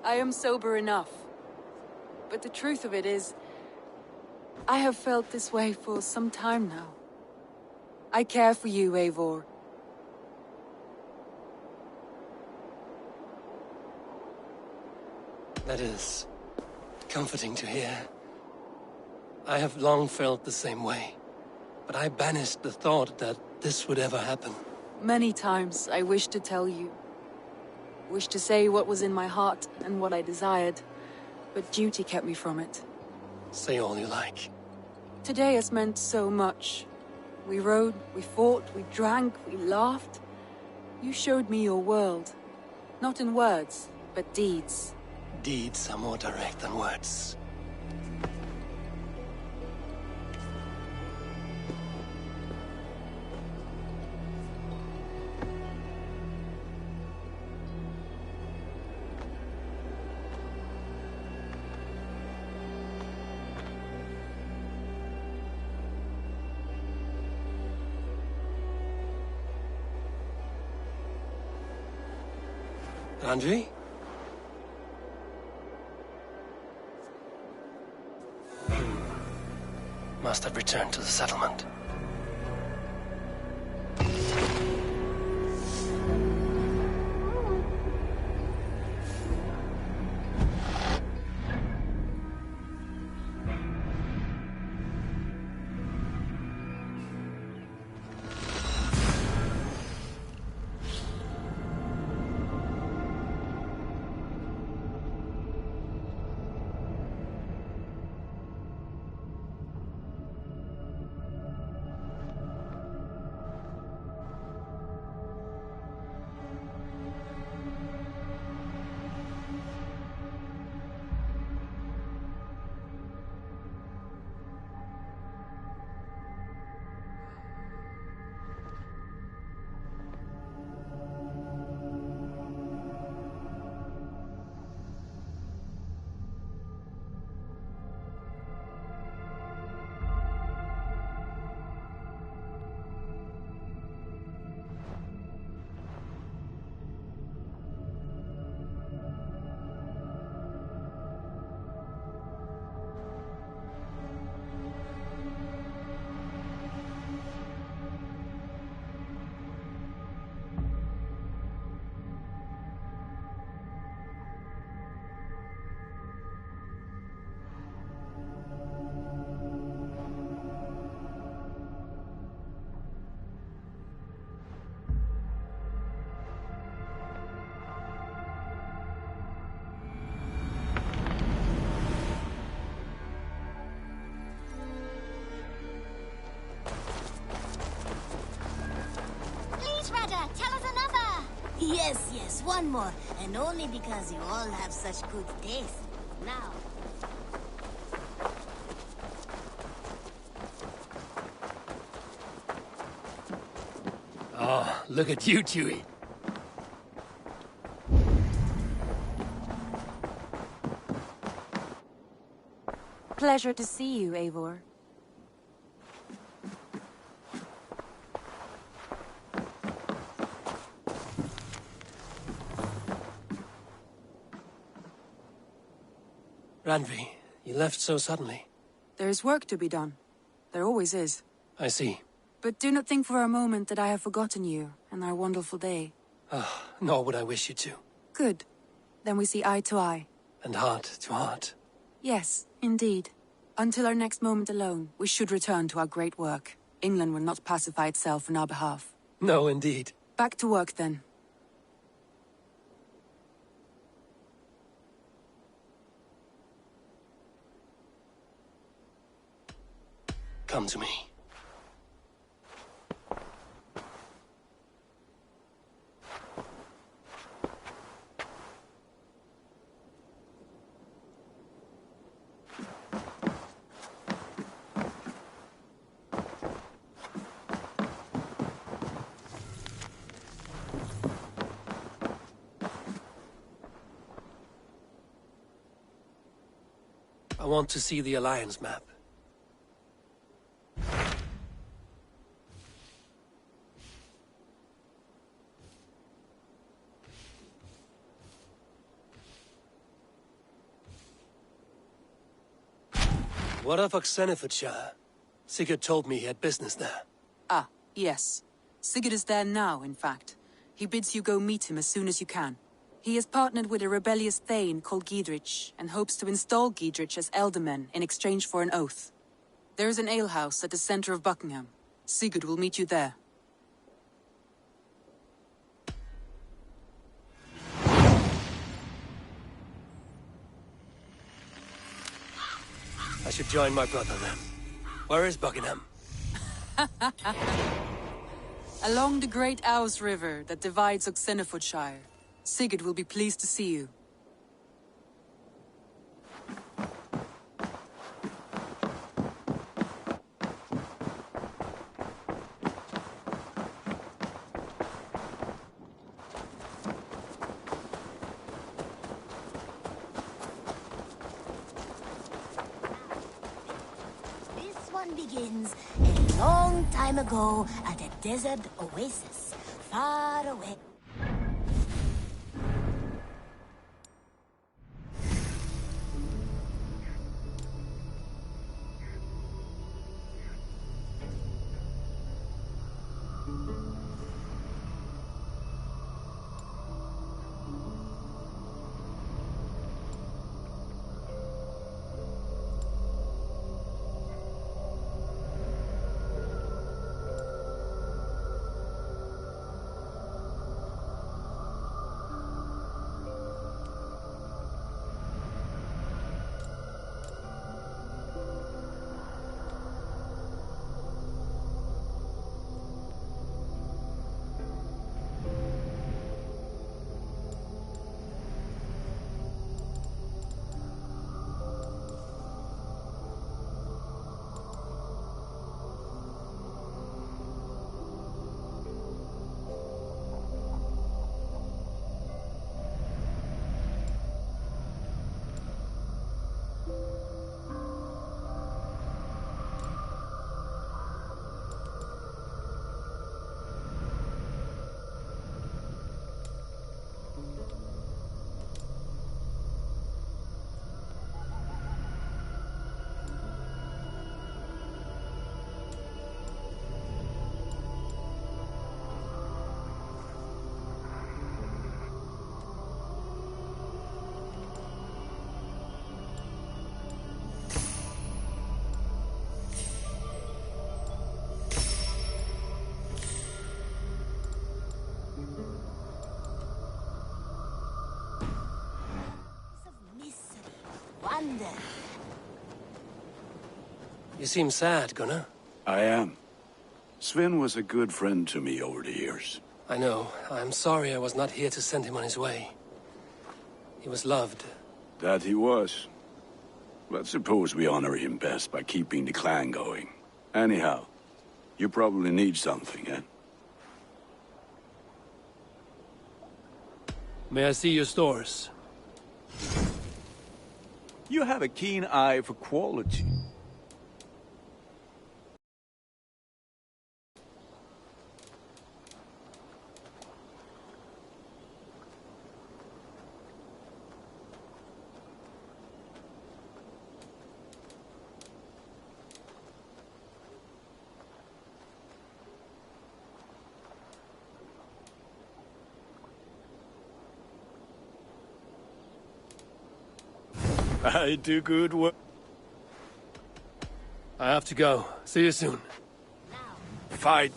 I am sober enough. But the truth of it is, I have felt this way for some time now. I care for you, Eivor. That is comforting to hear. I have long felt the same way, but I banished the thought that this would ever happen. Many times I wished to tell you. Wished to say what was in my heart and what I desired, but duty kept me from it. Say all you like. Today has meant so much. We rode, we fought, we drank, we laughed. You showed me your world. Not in words, but deeds. Deeds are more direct than words. Andri? Must have returned to the settlement. Tell us another! Yes, one more. And only because you all have such good taste. Now... Oh, look at you, Chewie. Pleasure to see you, Eivor. Randvi, you left so suddenly. There is work to be done. There always is. I see. But do not think for a moment that I have forgotten you and our wonderful day. Nor would I wish you to. Good. Then we see eye to eye. And heart to heart. Yes, indeed. Until our next moment alone, we should return to our great work. England will not pacify itself on our behalf. No, indeed. Back to work, then. Come to me. I want to see the Alliance map. What of Oxenfordshire? Sigurd told me he had business there. Ah, yes. Sigurd is there now, in fact. He bids you go meet him as soon as you can. He has partnered with a rebellious thane called Giedrich, and hopes to install Giedrich as elderman in exchange for an oath. There is an alehouse at the center of Buckingham. Sigurd will meet you there. I should join my brother then. Where is Buckingham? Along the great Ouse River that divides Oxenfordshire. Sigurd will be pleased to see you. This one begins a long time ago at a desert oasis, far away. Wonder. You seem sad, Gunnar. I am. Sven was a good friend to me over the years. I know. I'm sorry I was not here to send him on his way. He was loved. That he was. But suppose we honor him best by keeping the clan going. Anyhow, you probably need something, eh? May I see your stores? You have a keen eye for quality. I do good work. I have to go. See you soon. Fight.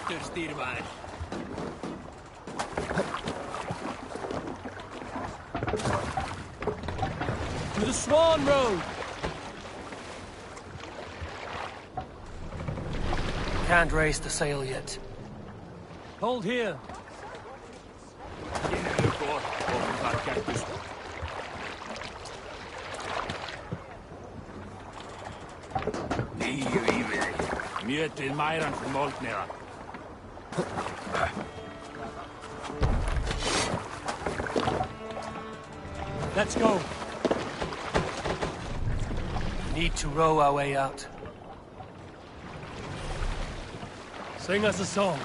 after, styrmaður. To the Swan Road! Can't raise the sail yet. Hold here. Mjötið mæran fyrir moldniða. Let's go. We need to row our way out. Sing us a song.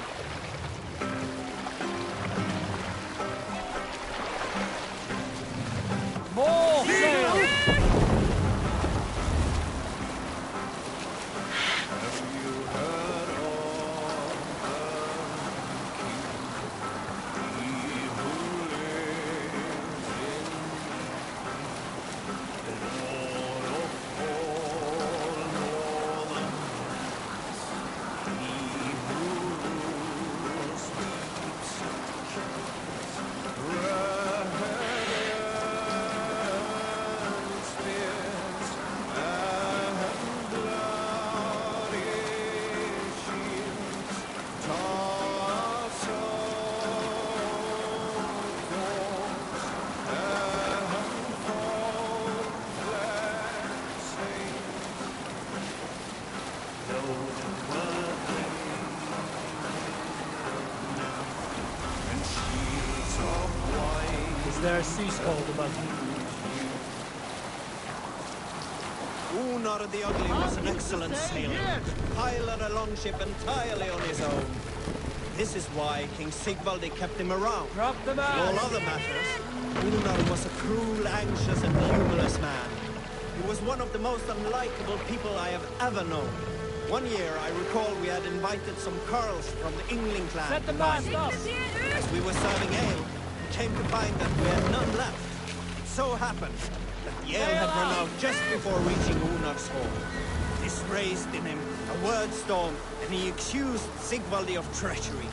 More sail! There a sea scold above you? Unar the Ugly was an excellent sailor, pilot a longship entirely on his own. This is why King Sigvaldi kept him around. Drop the man! In all other matters, Unar was a cruel, anxious, and humorless man. He was one of the most unlikable people I have ever known. One year, I recall we had invited some Carls from the Yngling clan. Set the mast up! As we were serving ale, came to find that we had none left. It so happened that the ale had run out just before reaching Unar's hall. This raised in him a word storm, and he accused Sigvaldi of treachery.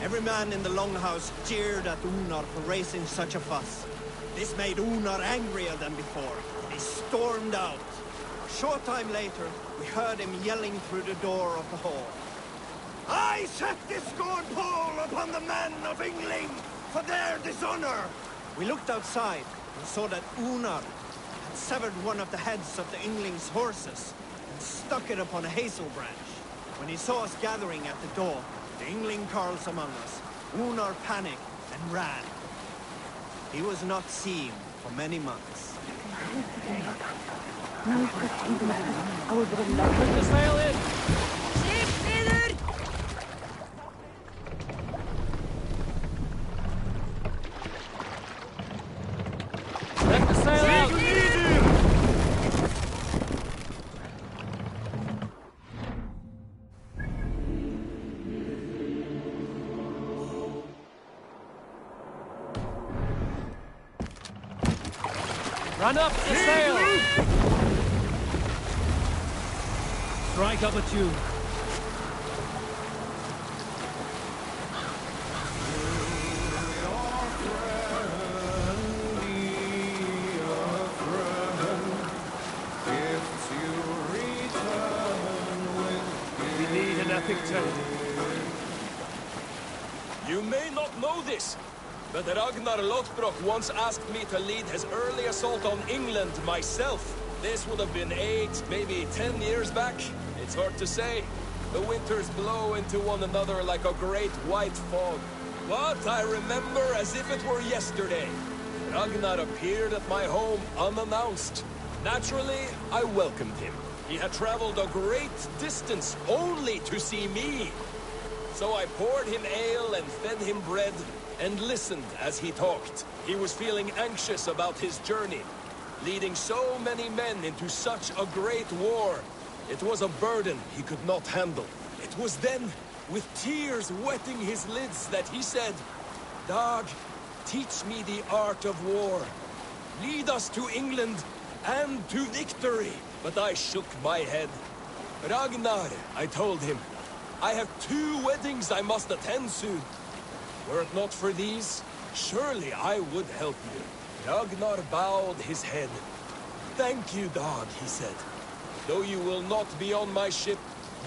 Every man in the longhouse jeered at Unar for raising such a fuss. This made Unar angrier than before. He stormed out. A short time later, we heard him yelling through the door of the hall. I set this scorn pole upon the men of Yngling for their dishonor! We looked outside and saw that Unar had severed one of the heads of the Yngling's horses and stuck it upon a hazel branch. When he saw us gathering at the door, the Yngling Carls among us, Unar panicked and ran. He was not seen for many months. Put the sail in! Let the sail out! Run up the sail! Strike up a tune. We need an epic tale. You may not know this, but Ragnar Lothbrok once asked me to lead his early assault on England myself. This would have been 8, maybe 10 years back. It's hard to say. The winters blow into one another like a great white fog. But I remember as if it were yesterday. Ragnar appeared at my home unannounced. Naturally, I welcomed him. He had traveled a great distance only to see me. So I poured him ale and fed him bread and listened as he talked. He was feeling anxious about his journey. Leading so many men into such a great war. It was a burden he could not handle. It was then, with tears wetting his lids, that he said, "Dag, teach me the art of war. Lead us to England and to victory." But I shook my head. "Ragnar," I told him, I have 2 weddings I must attend soon. Were it not for these, surely I would help you. Ragnar bowed his head. Thank you, dog, he said. Though you will not be on my ship,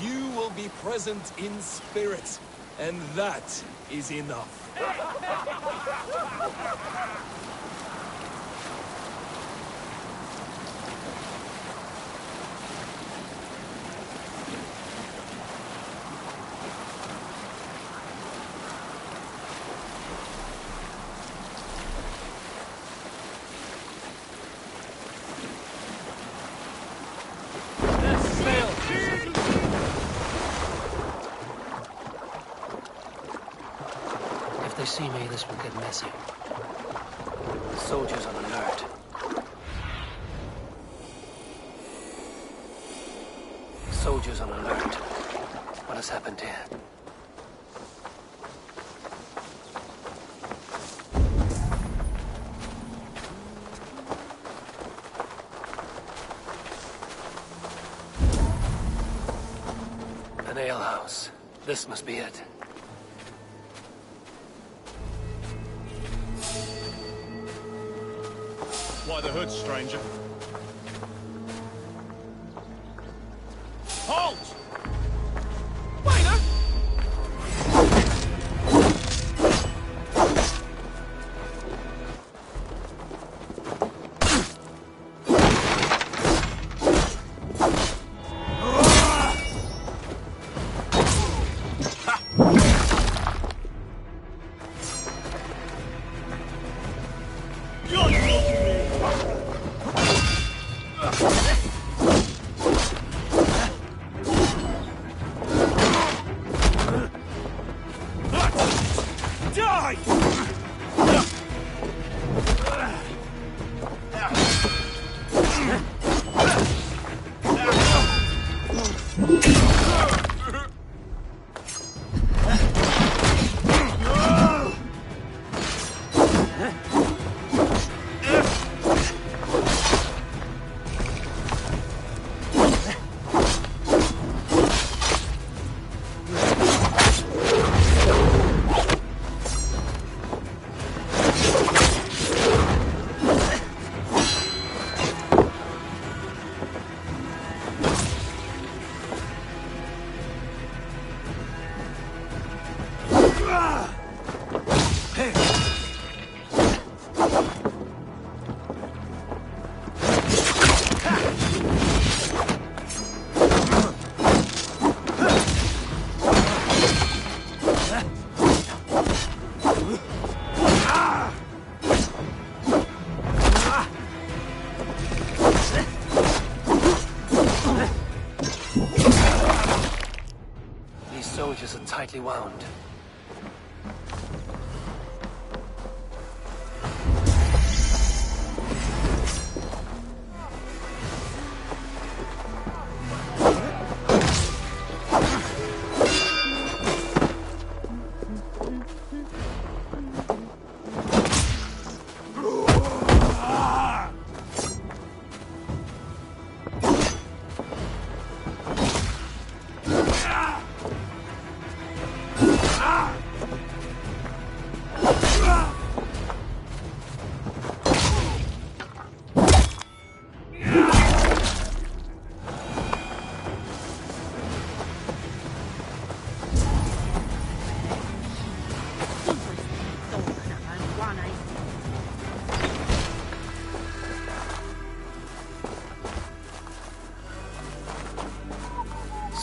you will be present in spirit. And that is enough. If they see me, this will get messy. Soldiers on alert. Soldiers on alert. What has happened here? An alehouse. This must be it. Why the hood, stranger? Halt! Waiter! Soldiers are tightly wound.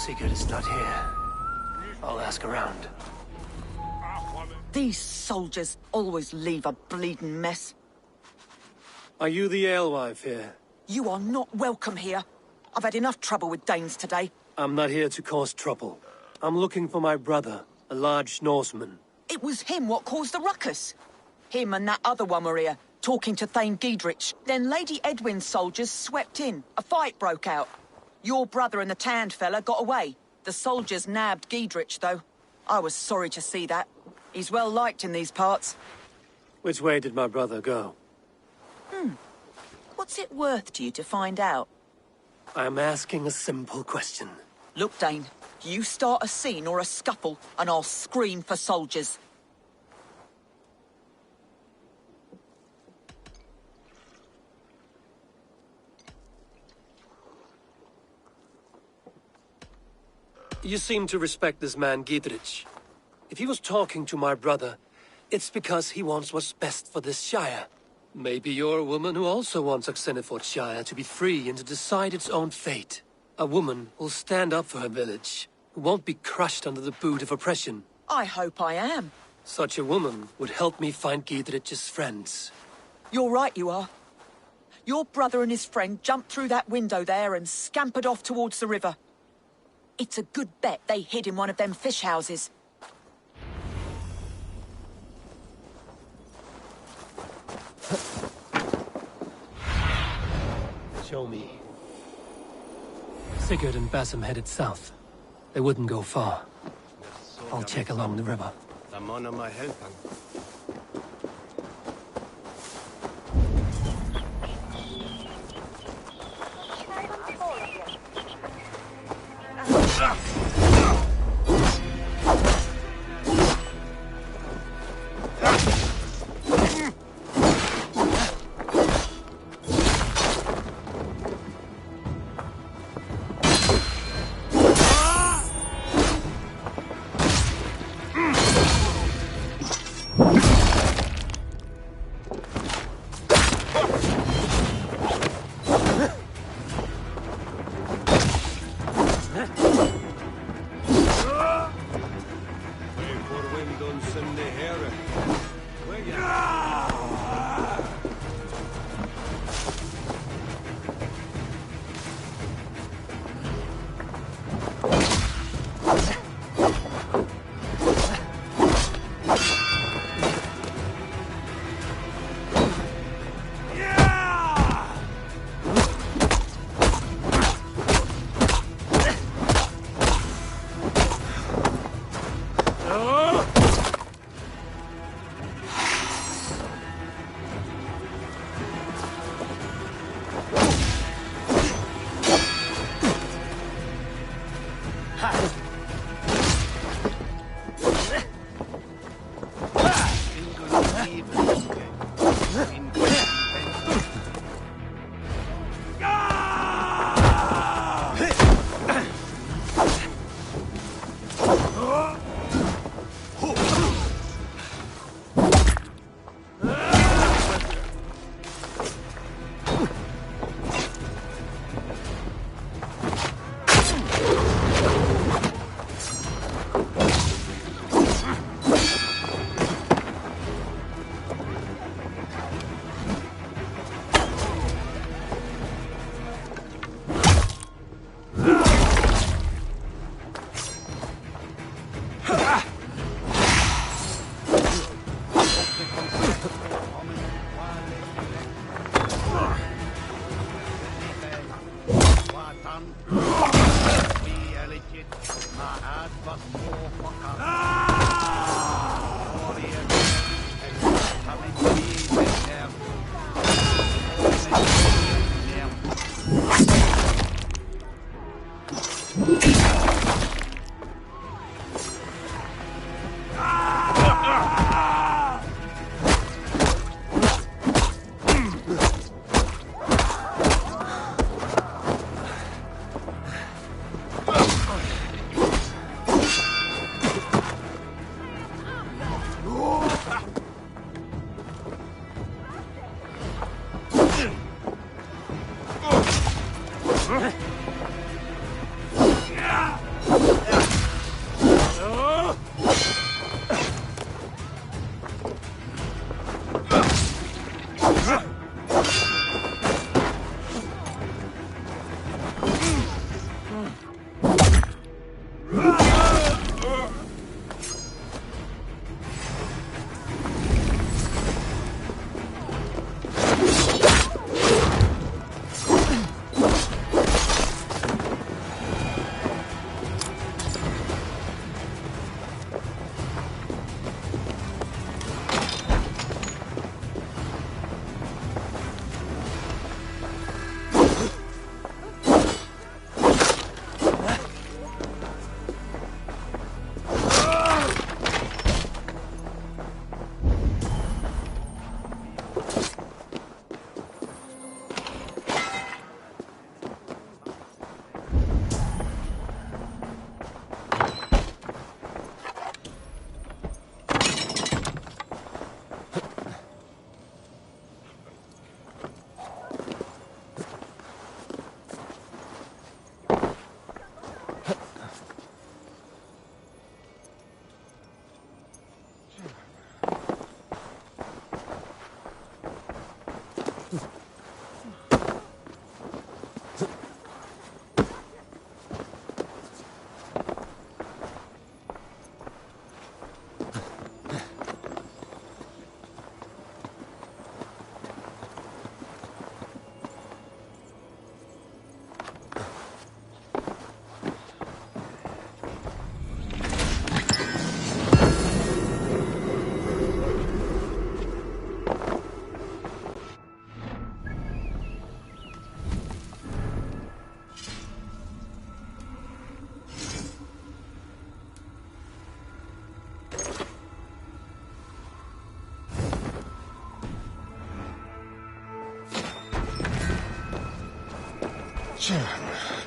Sigurd is not here. I'll ask around. These soldiers always leave a bleeding mess. Are you the alewife here? You are not welcome here. I've had enough trouble with Danes today. I'm not here to cause trouble. I'm looking for my brother, a large Norseman. It was him what caused the ruckus. Him and that other one were here, talking to Thane Giedrich. Then Lady Edwin's soldiers swept in. A fight broke out. Your brother and the tanned fella got away. The soldiers nabbed Giedrich, though. I was sorry to see that. He's well liked in these parts. Which way did my brother go? What's it worth to you to find out? I'm asking a simple question. Look, Dane, You start a scene or a scuffle, and I'll scream for soldiers. You seem to respect this man, Gidrich. If he was talking to my brother, it's because he wants what's best for this Shire. Maybe you're a woman who also wants Oxeniford Shire to be free and to decide its own fate. A woman who'll stand up for her village, who won't be crushed under the boot of oppression. I hope I am. Such a woman would help me find Gidrich's friends. You're right, you are. Your brother and his friend jumped through that window there and scampered off towards the river. It's a good bet they hid in one of them fish houses. Show me. Sigurd and Basim headed south. They wouldn't go far. I'll check along the river.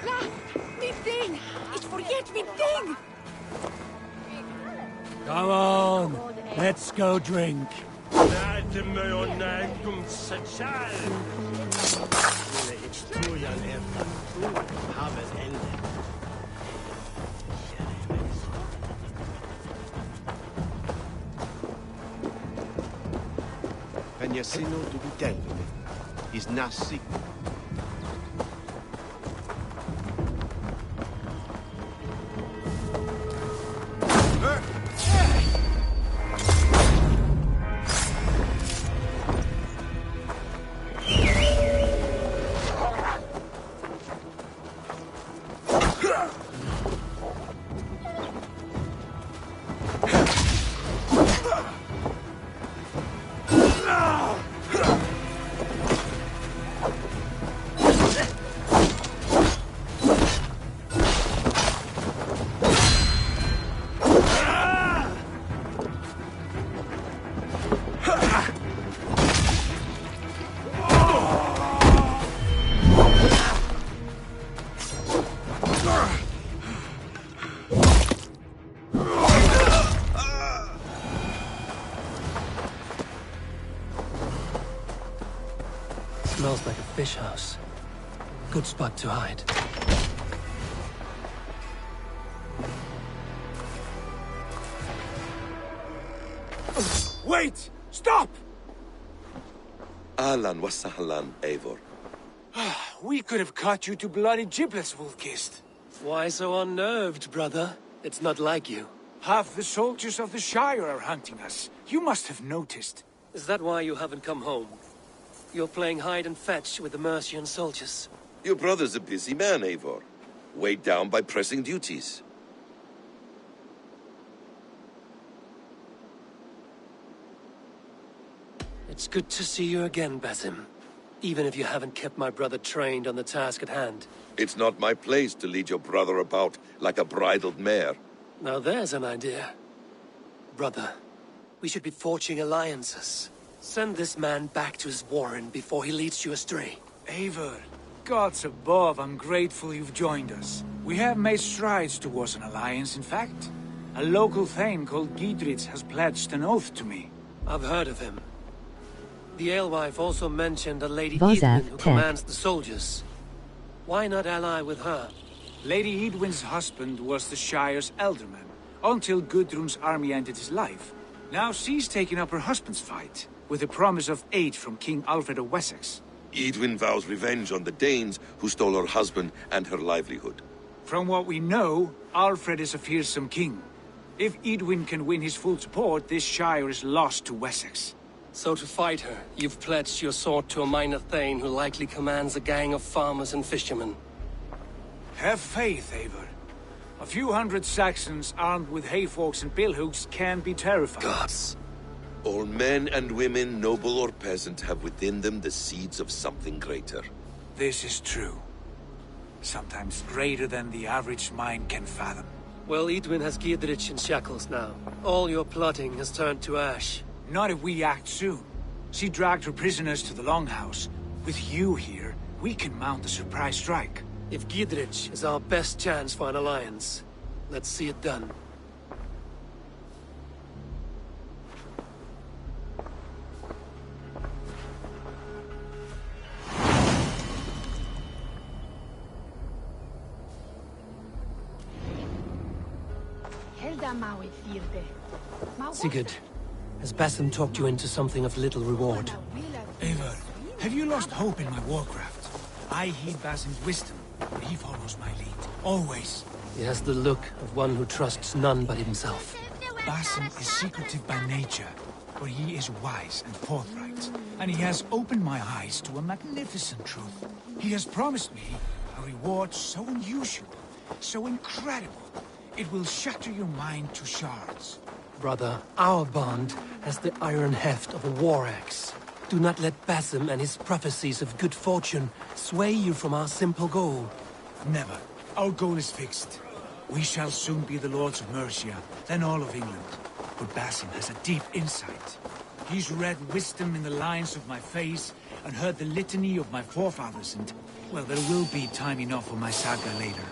La, mitt ding! Ich forget mitt ding! Come on, let's go drink. Peñasino dubitello is nasi. Smells like a fish house. Good spot to hide. Wait! Stop! Ahlan wa sahlan, Eivor. We could have cut you to bloody giblets, Wolf-Kissed. Why so unnerved, brother? It's not like you. Half the soldiers of the Shire are hunting us. You must have noticed. Is that why you haven't come home? You're playing hide and fetch with the Mercian soldiers. Your brother's a busy man, Eivor. Weighed down by pressing duties. It's good to see you again, Basim. Even if you haven't kept my brother trained on the task at hand. It's not my place to lead your brother about like a bridled mare. Now there's an idea. Brother, we should be forging alliances. Send this man back to his warren before he leads you astray. Eivor, gods above, I'm grateful you've joined us. We have made strides towards an alliance, in fact. A local thane called Giedrich has pledged an oath to me. I've heard of him. The alewife also mentioned a Lady Vozak Edwin who Tech. commands the soldiers. Why not ally with her? Lady Edwin's husband was the Shire's elderman, until Gudrun's army ended his life. Now she's taken up her husband's fight, with the promise of aid from King Alfred of Wessex. Edwin vows revenge on the Danes who stole her husband and her livelihood. From what we know, Alfred is a fearsome king. If Edwin can win his full support, this Shire is lost to Wessex. So to fight her, you've pledged your sword to a minor thane who likely commands a gang of farmers and fishermen. Have faith, Eivor. A few hundred Saxons armed with hayforks and billhooks can be terrifying. Gods. All men and women, noble or peasant, have within them the seeds of something greater. This is true. Sometimes greater than the average mind can fathom. Well, Edwin has Giedrich in shackles now. All your plotting has turned to ash. Not if we act soon. She dragged her prisoners to the Longhouse. With you here, we can mount a surprise strike. If Giedrich is our best chance for an alliance, let's see it done. Sigurd, has Basim talked you into something of little reward? Eivor, have you lost hope in my warcraft? I heed Basim's wisdom, but he follows my lead. Always. He has the look of one who trusts none but himself. Basim is secretive by nature, but he is wise and forthright. And he has opened my eyes to a magnificent truth. He has promised me a reward so unusual, so incredible, it will shatter your mind to shards. Brother, our bond has the iron heft of a war axe. Do not let Basim and his prophecies of good fortune sway you from our simple goal. Never. Our goal is fixed. We shall soon be the lords of Mercia, then all of England. But Basim has a deep insight. He's read wisdom in the lines of my face and heard the litany of my forefathers, and, well, there will be time enough for my saga later.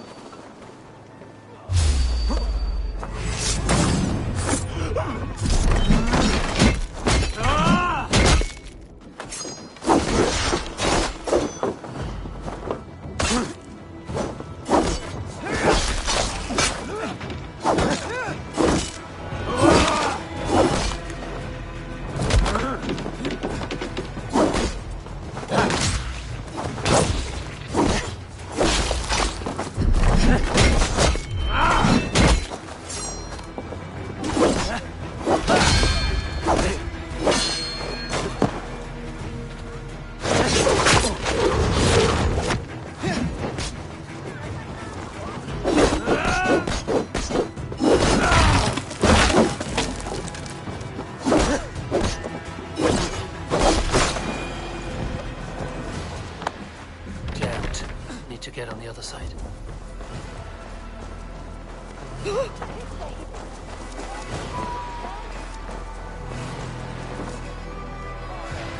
Get on the other side.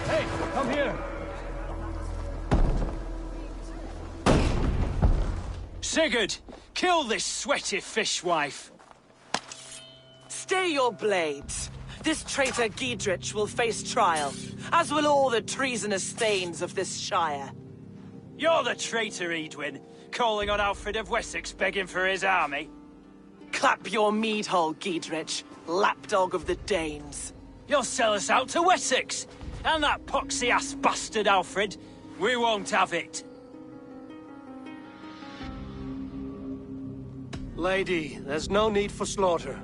Hey, come here! Sigurd, kill this sweaty fishwife! Stay your blades. This traitor Giedrich will face trial, as will all the treasonous thanes of this shire. You're the traitor, Edwin, calling on Alfred of Wessex begging for his army. Clap your mead hole, Giedrich, lapdog of the Danes. You'll sell us out to Wessex, and that poxy-ass bastard Alfred. We won't have it. Lady, there's no need for slaughter.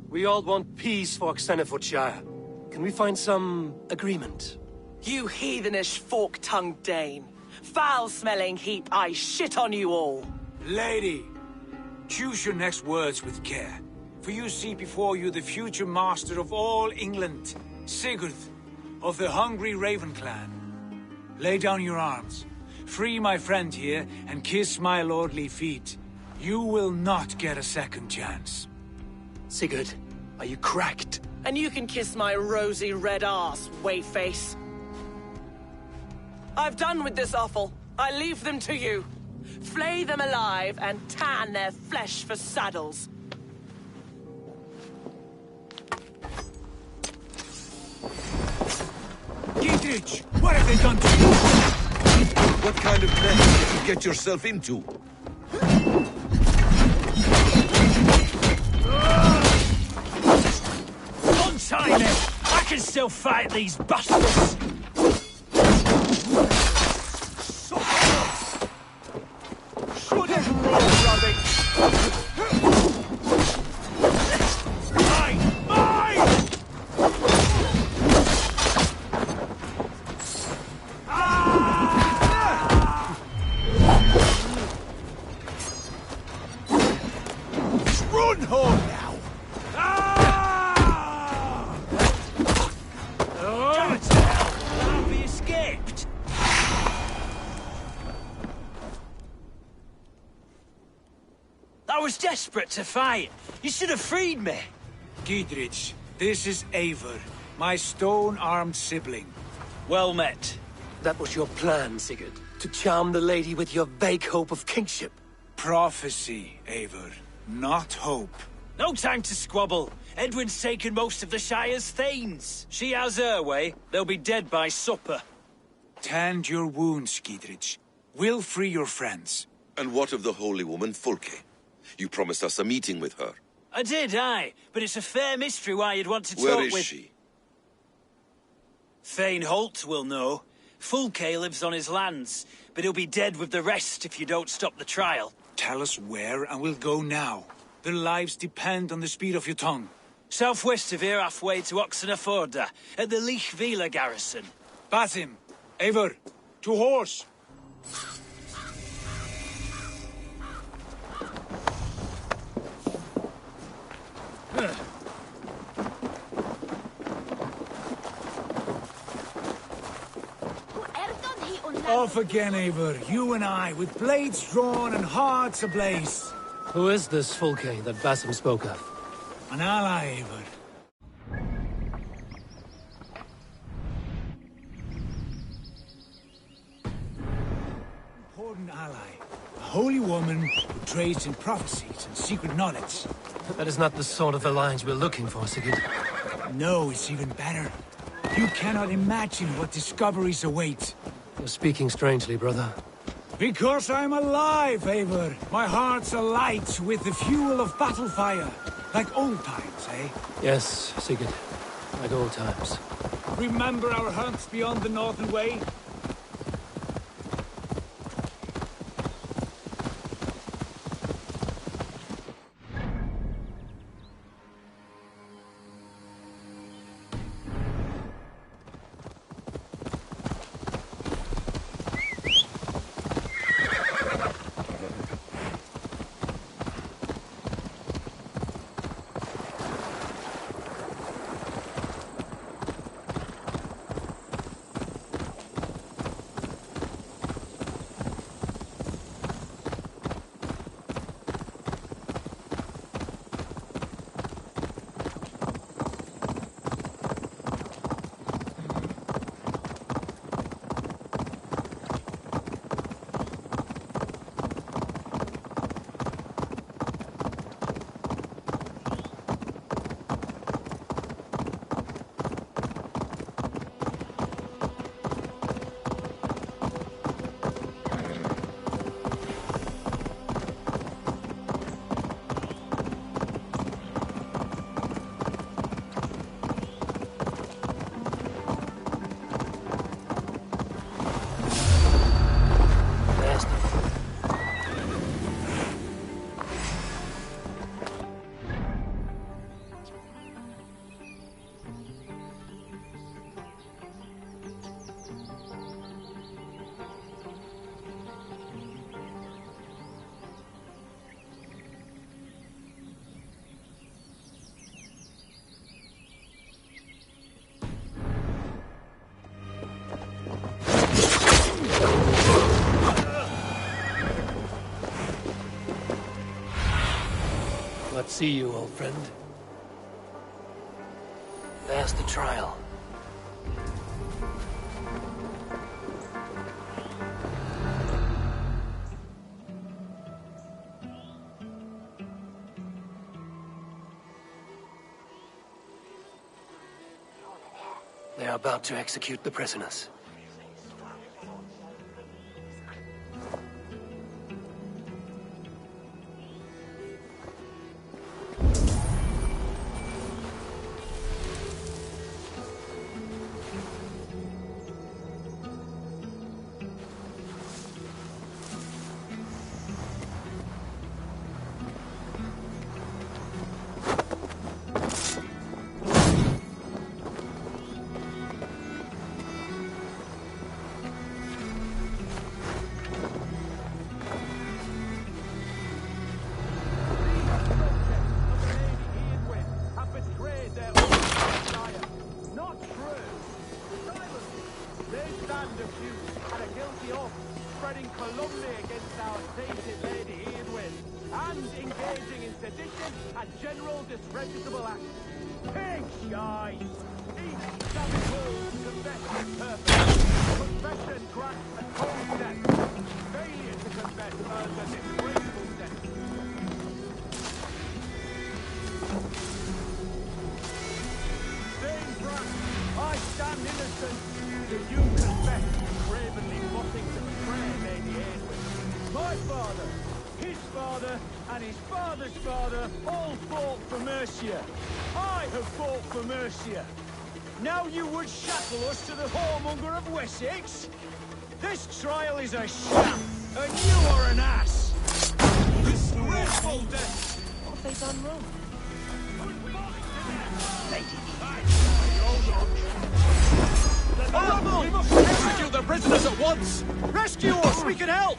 We all want peace for Xenofordshire. Can we find some agreement? You heathenish fork-tongued Dane. Foul-smelling heap, I shit on you all. Lady, choose your next words with care, for you see before you the future master of all England, Sigurd, of the hungry Raven clan. Lay down your arms, free my friend here, and kiss my lordly feet. You will not get a second chance. Sigurd, are you cracked? And you can kiss my rosy red arse, wayface. I've done with this offal. I leave them to you. Flay them alive and tan their flesh for saddles. Giedrich, what have they done to you? What kind of mess did you get yourself into? Untie me! I can still fight these bastards! Desperate to fight. You should have freed me. Giedrich, this is Eivor, my stone-armed sibling. Well met. That was your plan, Sigurd. To charm the lady with your vague hope of kingship. Prophecy, Eivor, not hope. No time to squabble. Edwin's taken most of the Shire's thanes. She has her way. They'll be dead by supper. Tend your wounds, Gidrich. We'll free your friends. And what of the holy woman Fulke? You promised us a meeting with her. I did, aye. But it's a fair mystery why you'd want to talk with... Where is she? Thane Holt will know. Fulke lives on his lands, but he'll be dead with the rest if you don't stop the trial. Tell us where, and we'll go now. Their lives depend on the speed of your tongue. Southwest of here, halfway to Oxenaforda, at the Lichvila garrison. Basim, Eivor, to horse! Off again, Eivor. You and I, with blades drawn and hearts ablaze. Who is this Fulke that Basim spoke of? An ally, Eivor. Important ally. A holy woman who trades in prophecies and secret knowledge. That is not the sort of alliance we're looking for, Sigurd. No, it's even better. You cannot imagine what discoveries await. You're speaking strangely, brother. Because I'm alive, Eivor. My heart's alight with the fuel of battle fire. Like old times, eh? Yes, Sigurd. Like old times. Remember our hunts beyond the Northern Way? Let's see you, old friend. There's the trial. They are about to execute the prisoners. Spreading calumny against our sainted Lady Eadwyn, and engaging in sedition and general disreputable acts. Take shite! Each shall be told to confess his purpose. father, his father, and his father's father all fought for Mercia. I have fought for Mercia. Now you would shackle us to the whoremonger of Wessex? This trial is a sham, and you are an ass! Disgraceful death! What have they done wrong? We must execute the prisoners at once! Rescue us! We can help!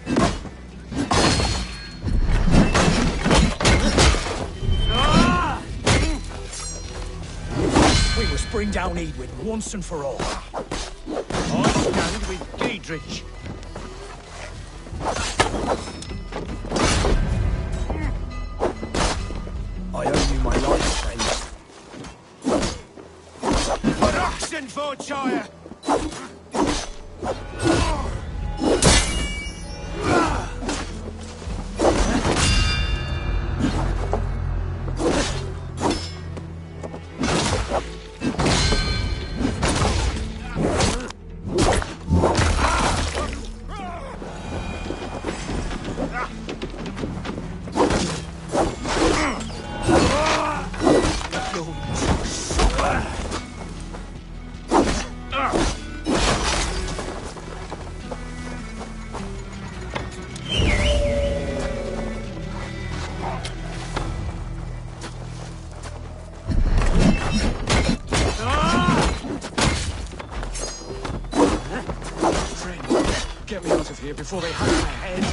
We must bring down Edwin once and for all. I stand with Diedrich. I owe you my life, friend. For Oxenfordshire! Get me out of here before they hack my head.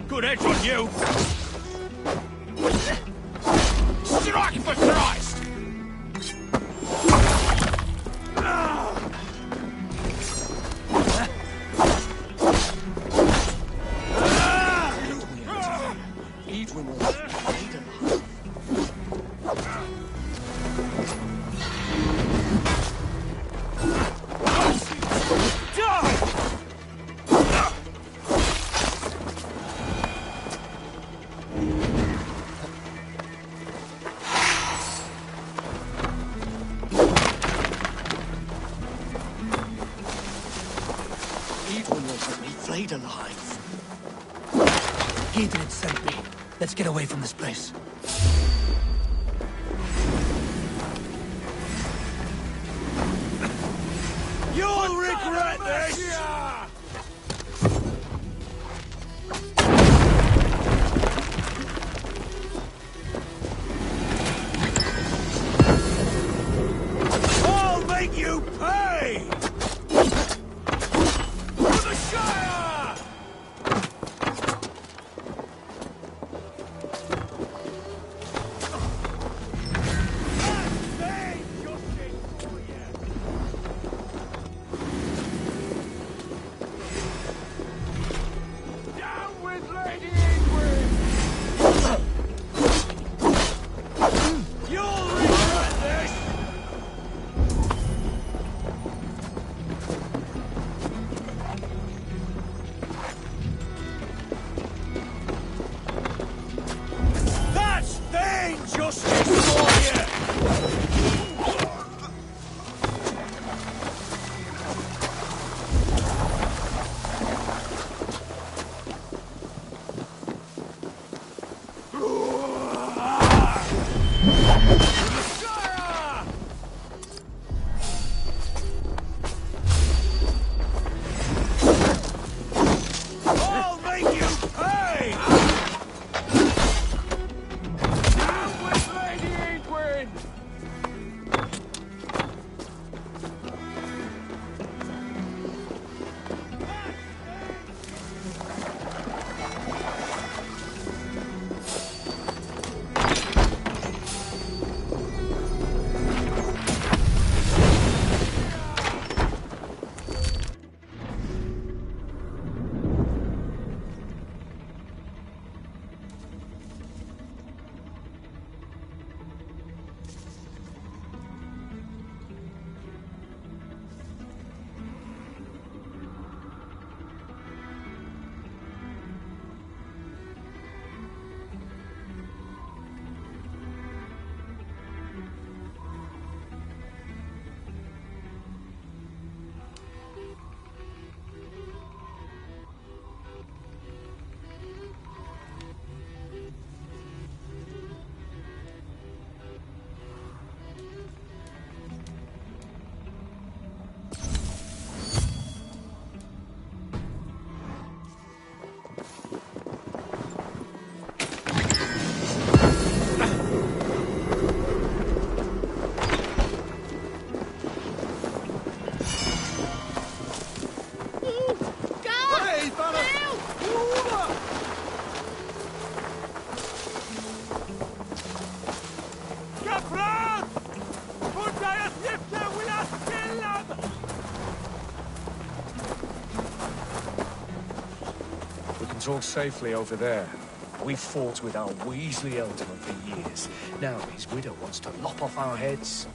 Good edge on you! Strike for Christ! Edwin will lead alive. Edwin will have me flayed alive. Hedrid sent me. Let's get away from this place. You'll regret this! I'll make you pay! For the Shire! Down with Lady Ingrid! You'll regret this! That's vain justice for you! I'll make you pay! Down with Lady Ingrid! It's all safely over there. We fought with our Weasley Ealdorman for years. Now his widow wants to lop off our heads.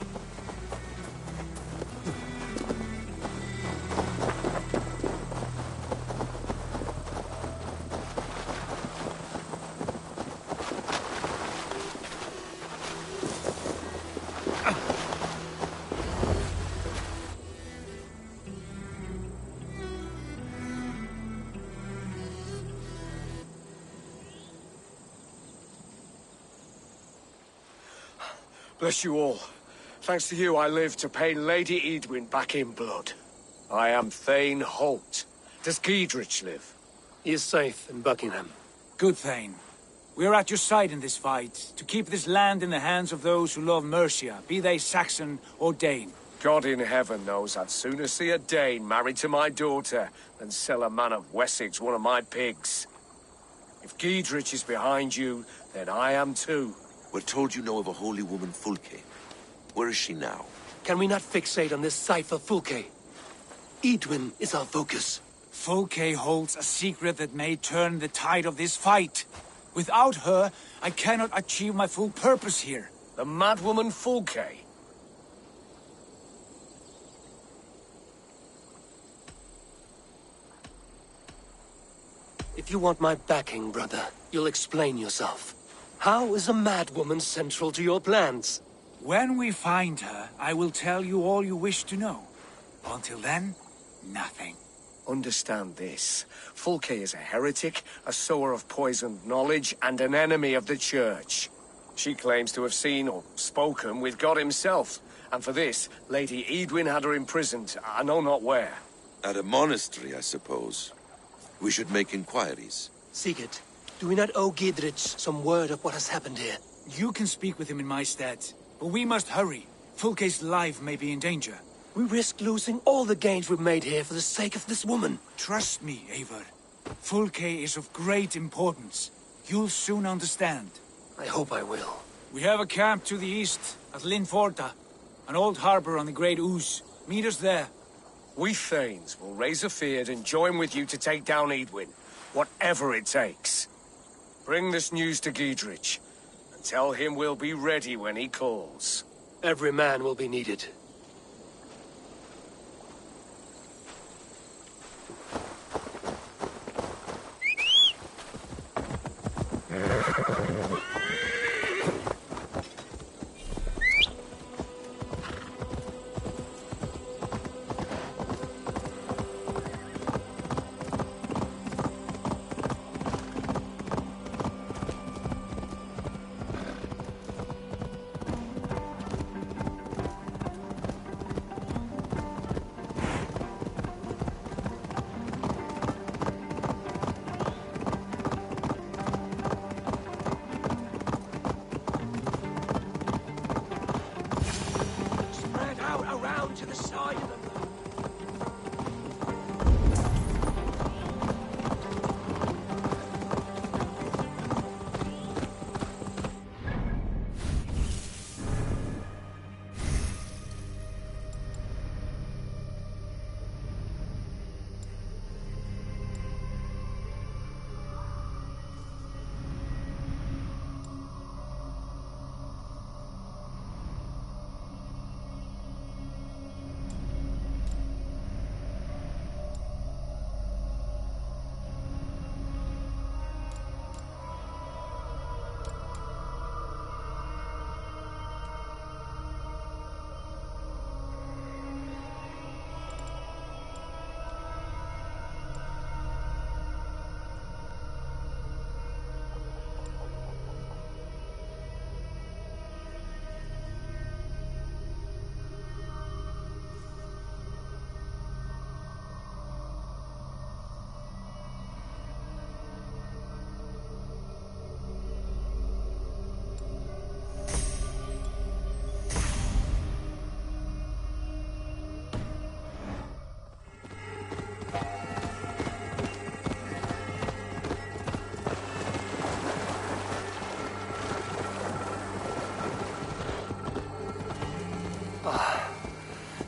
Bless you all. Thanks to you, I live to pay Lady Edwin back in blood. I am Thane Holt. Does Giedrich live? He is safe in Buckingham. Good, Thane. We are at your side in this fight, to keep this land in the hands of those who love Mercia, be they Saxon or Dane. God in heaven knows I'd sooner see a Dane married to my daughter than sell a man of Wessex one of my pigs. If Giedrich is behind you, then I am too. We're told you know of a holy woman, Fulke. Where is she now? Can we not fixate on this cipher, Fulke? Edwin is our focus. Fulke holds a secret that may turn the tide of this fight. Without her, I cannot achieve my full purpose here. The madwoman Fulke? If you want my backing, brother, you'll explain yourself. How is a madwoman central to your plans? When we find her, I will tell you all you wish to know. Until then, nothing. Understand this. Fulke is a heretic, a sower of poisoned knowledge, and an enemy of the Church. She claims to have seen or spoken with God himself, and for this, Lady Edwin had her imprisoned, I know not where. At a monastery, I suppose. We should make inquiries. Sigurd, do we not owe Giedrich some word of what has happened here? You can speak with him in my stead, but we must hurry. Fulke's life may be in danger. We risk losing all the gains we've made here for the sake of this woman. Trust me, Eivor. Fulke is of great importance. You'll soon understand. I hope I will. We have a camp to the east, at Linforta. An old harbor on the Great Ouse. Meet us there. We Thanes will raise a feard and join with you to take down Edwin, whatever it takes. Bring this news to Giedrich, and tell him we'll be ready when he calls. Every man will be needed. To the side of them.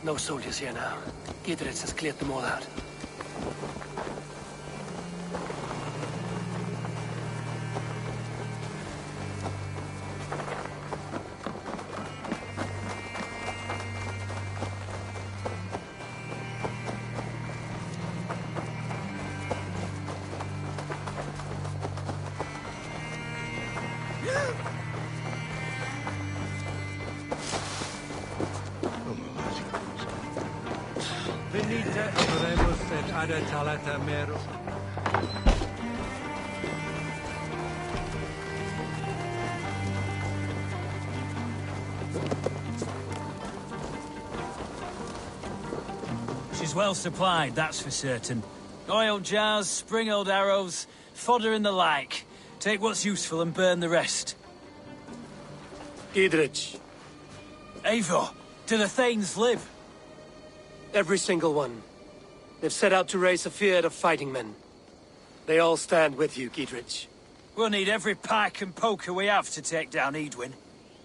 No soldiers here now. Giedrich has cleared them all out. Venite oremus et ada talata mero. She's well supplied, that's for certain. Oil jars, spring-old arrows, fodder and the like. Take what's useful and burn the rest. Giedrich. Eivor, do the Thanes live? Every single one. They've set out to raise a fear of fighting men. They all stand with you, Giedrich. We'll need every pike and poker we have to take down Edwin.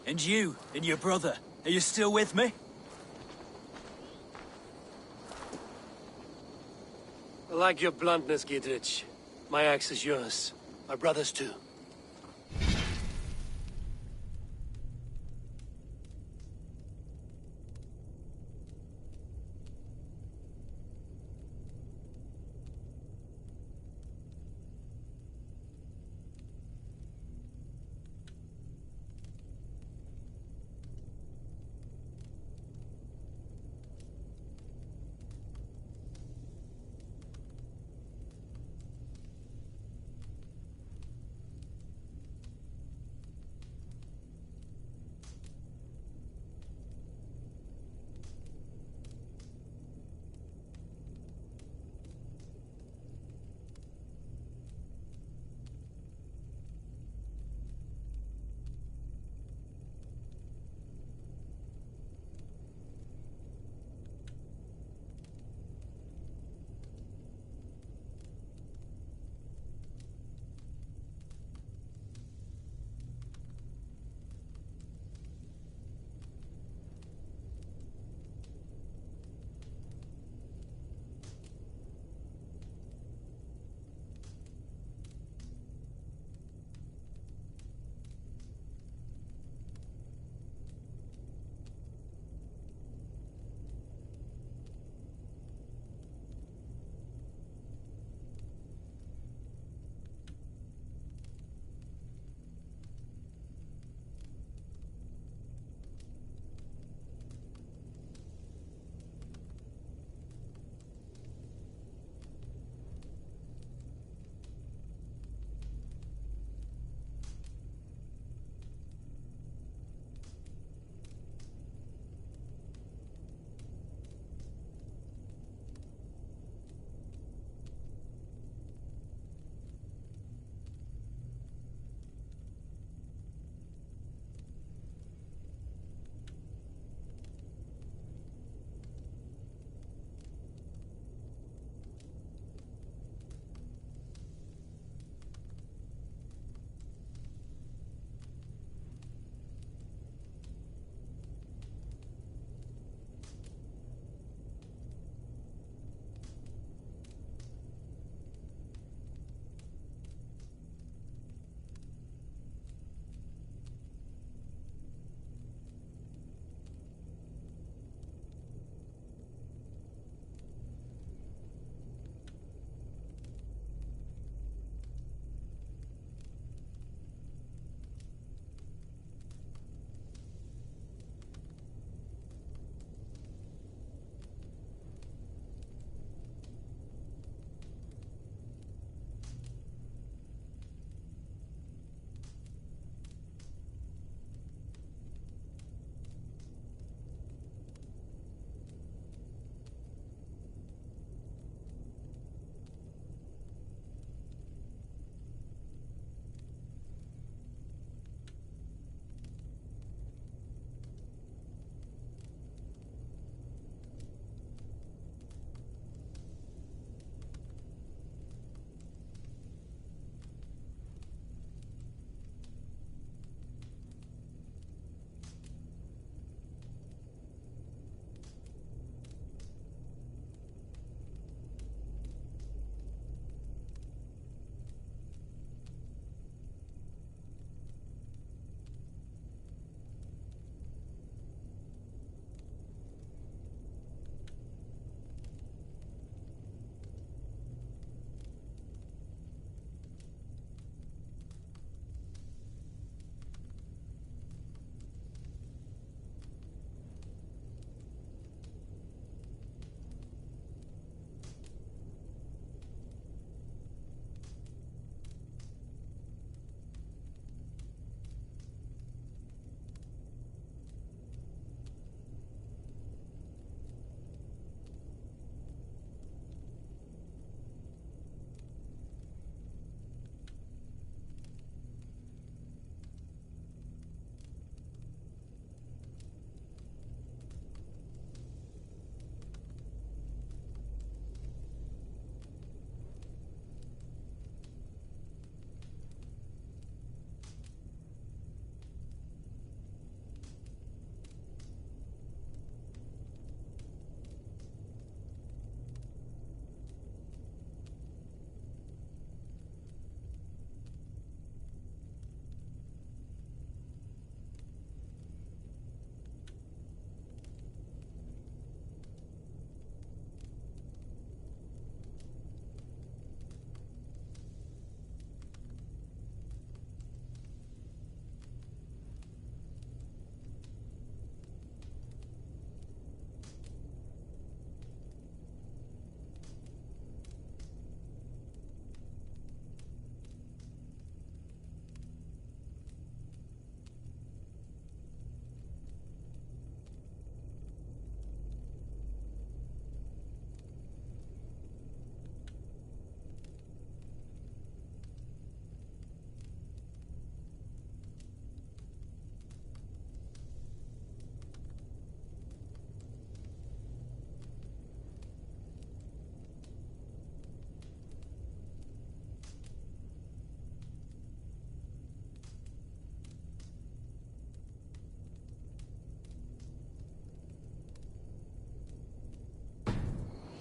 And you, and your brother, are you still with me? I like your bluntness, Giedrich. My axe is yours. My brother's too.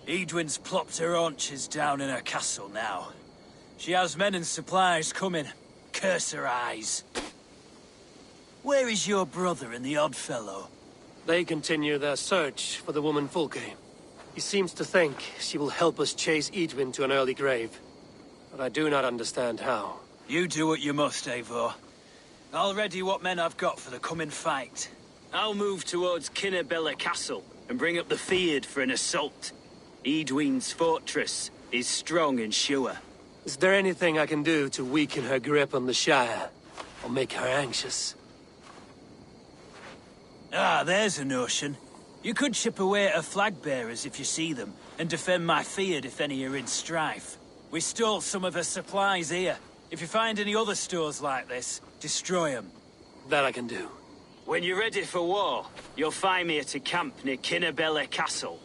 Edwin's plopped her haunches down in her castle now. She has men and supplies coming. Curse her eyes. Where is your brother and the odd fellow? They continue their search for the woman Fulke. He seems to think she will help us chase Edwin to an early grave. But I do not understand how. You do what you must, Eivor. I'll ready what men I've got for the coming fight. I'll move towards Kinnabella Castle and bring up the Fyrd for an assault. Edwin's fortress is strong and sure. Is there anything I can do to weaken her grip on the Shire? Or make her anxious? Ah, there's a notion. You could chip away at her flag-bearers if you see them, and defend my Fyrd if any are in strife. We stole some of her supplies here. If you find any other stores like this, destroy them. That I can do. When you're ready for war, you'll find me at a camp near Kinnabella Castle.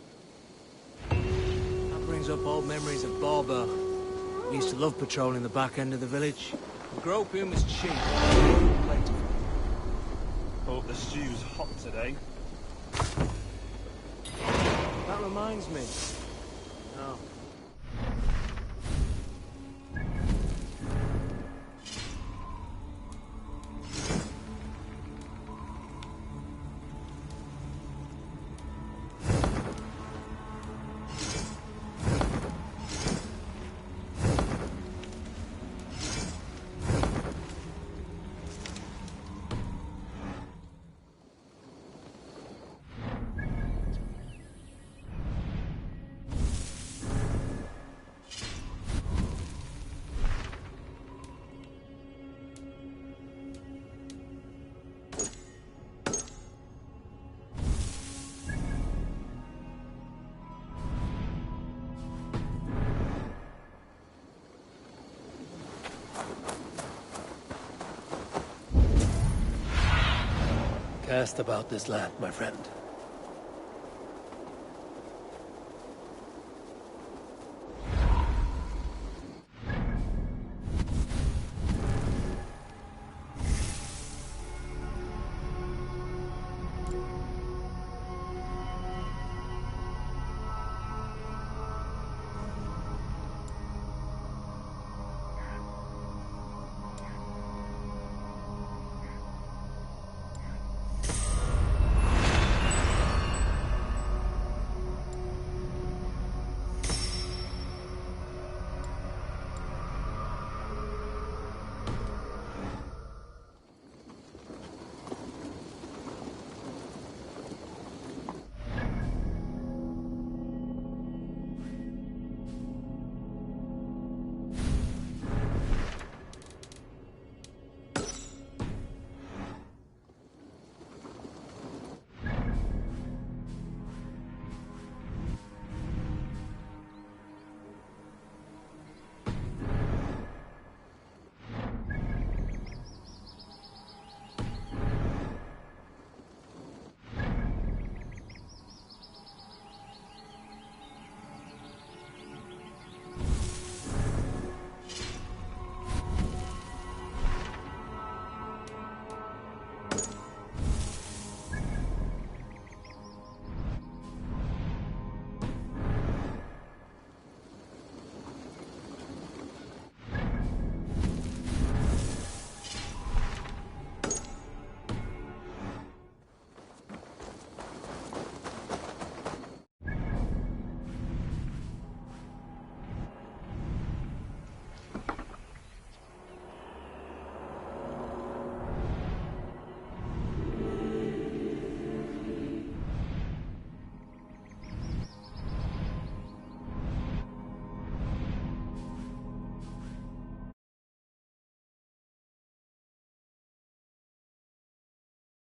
That brings up old memories of Barber. We used to love patrolling the back end of the village. The opium was cheap. Plentiful. Hope the stew's hot today. That reminds me. Oh. Cast about this land, my friend.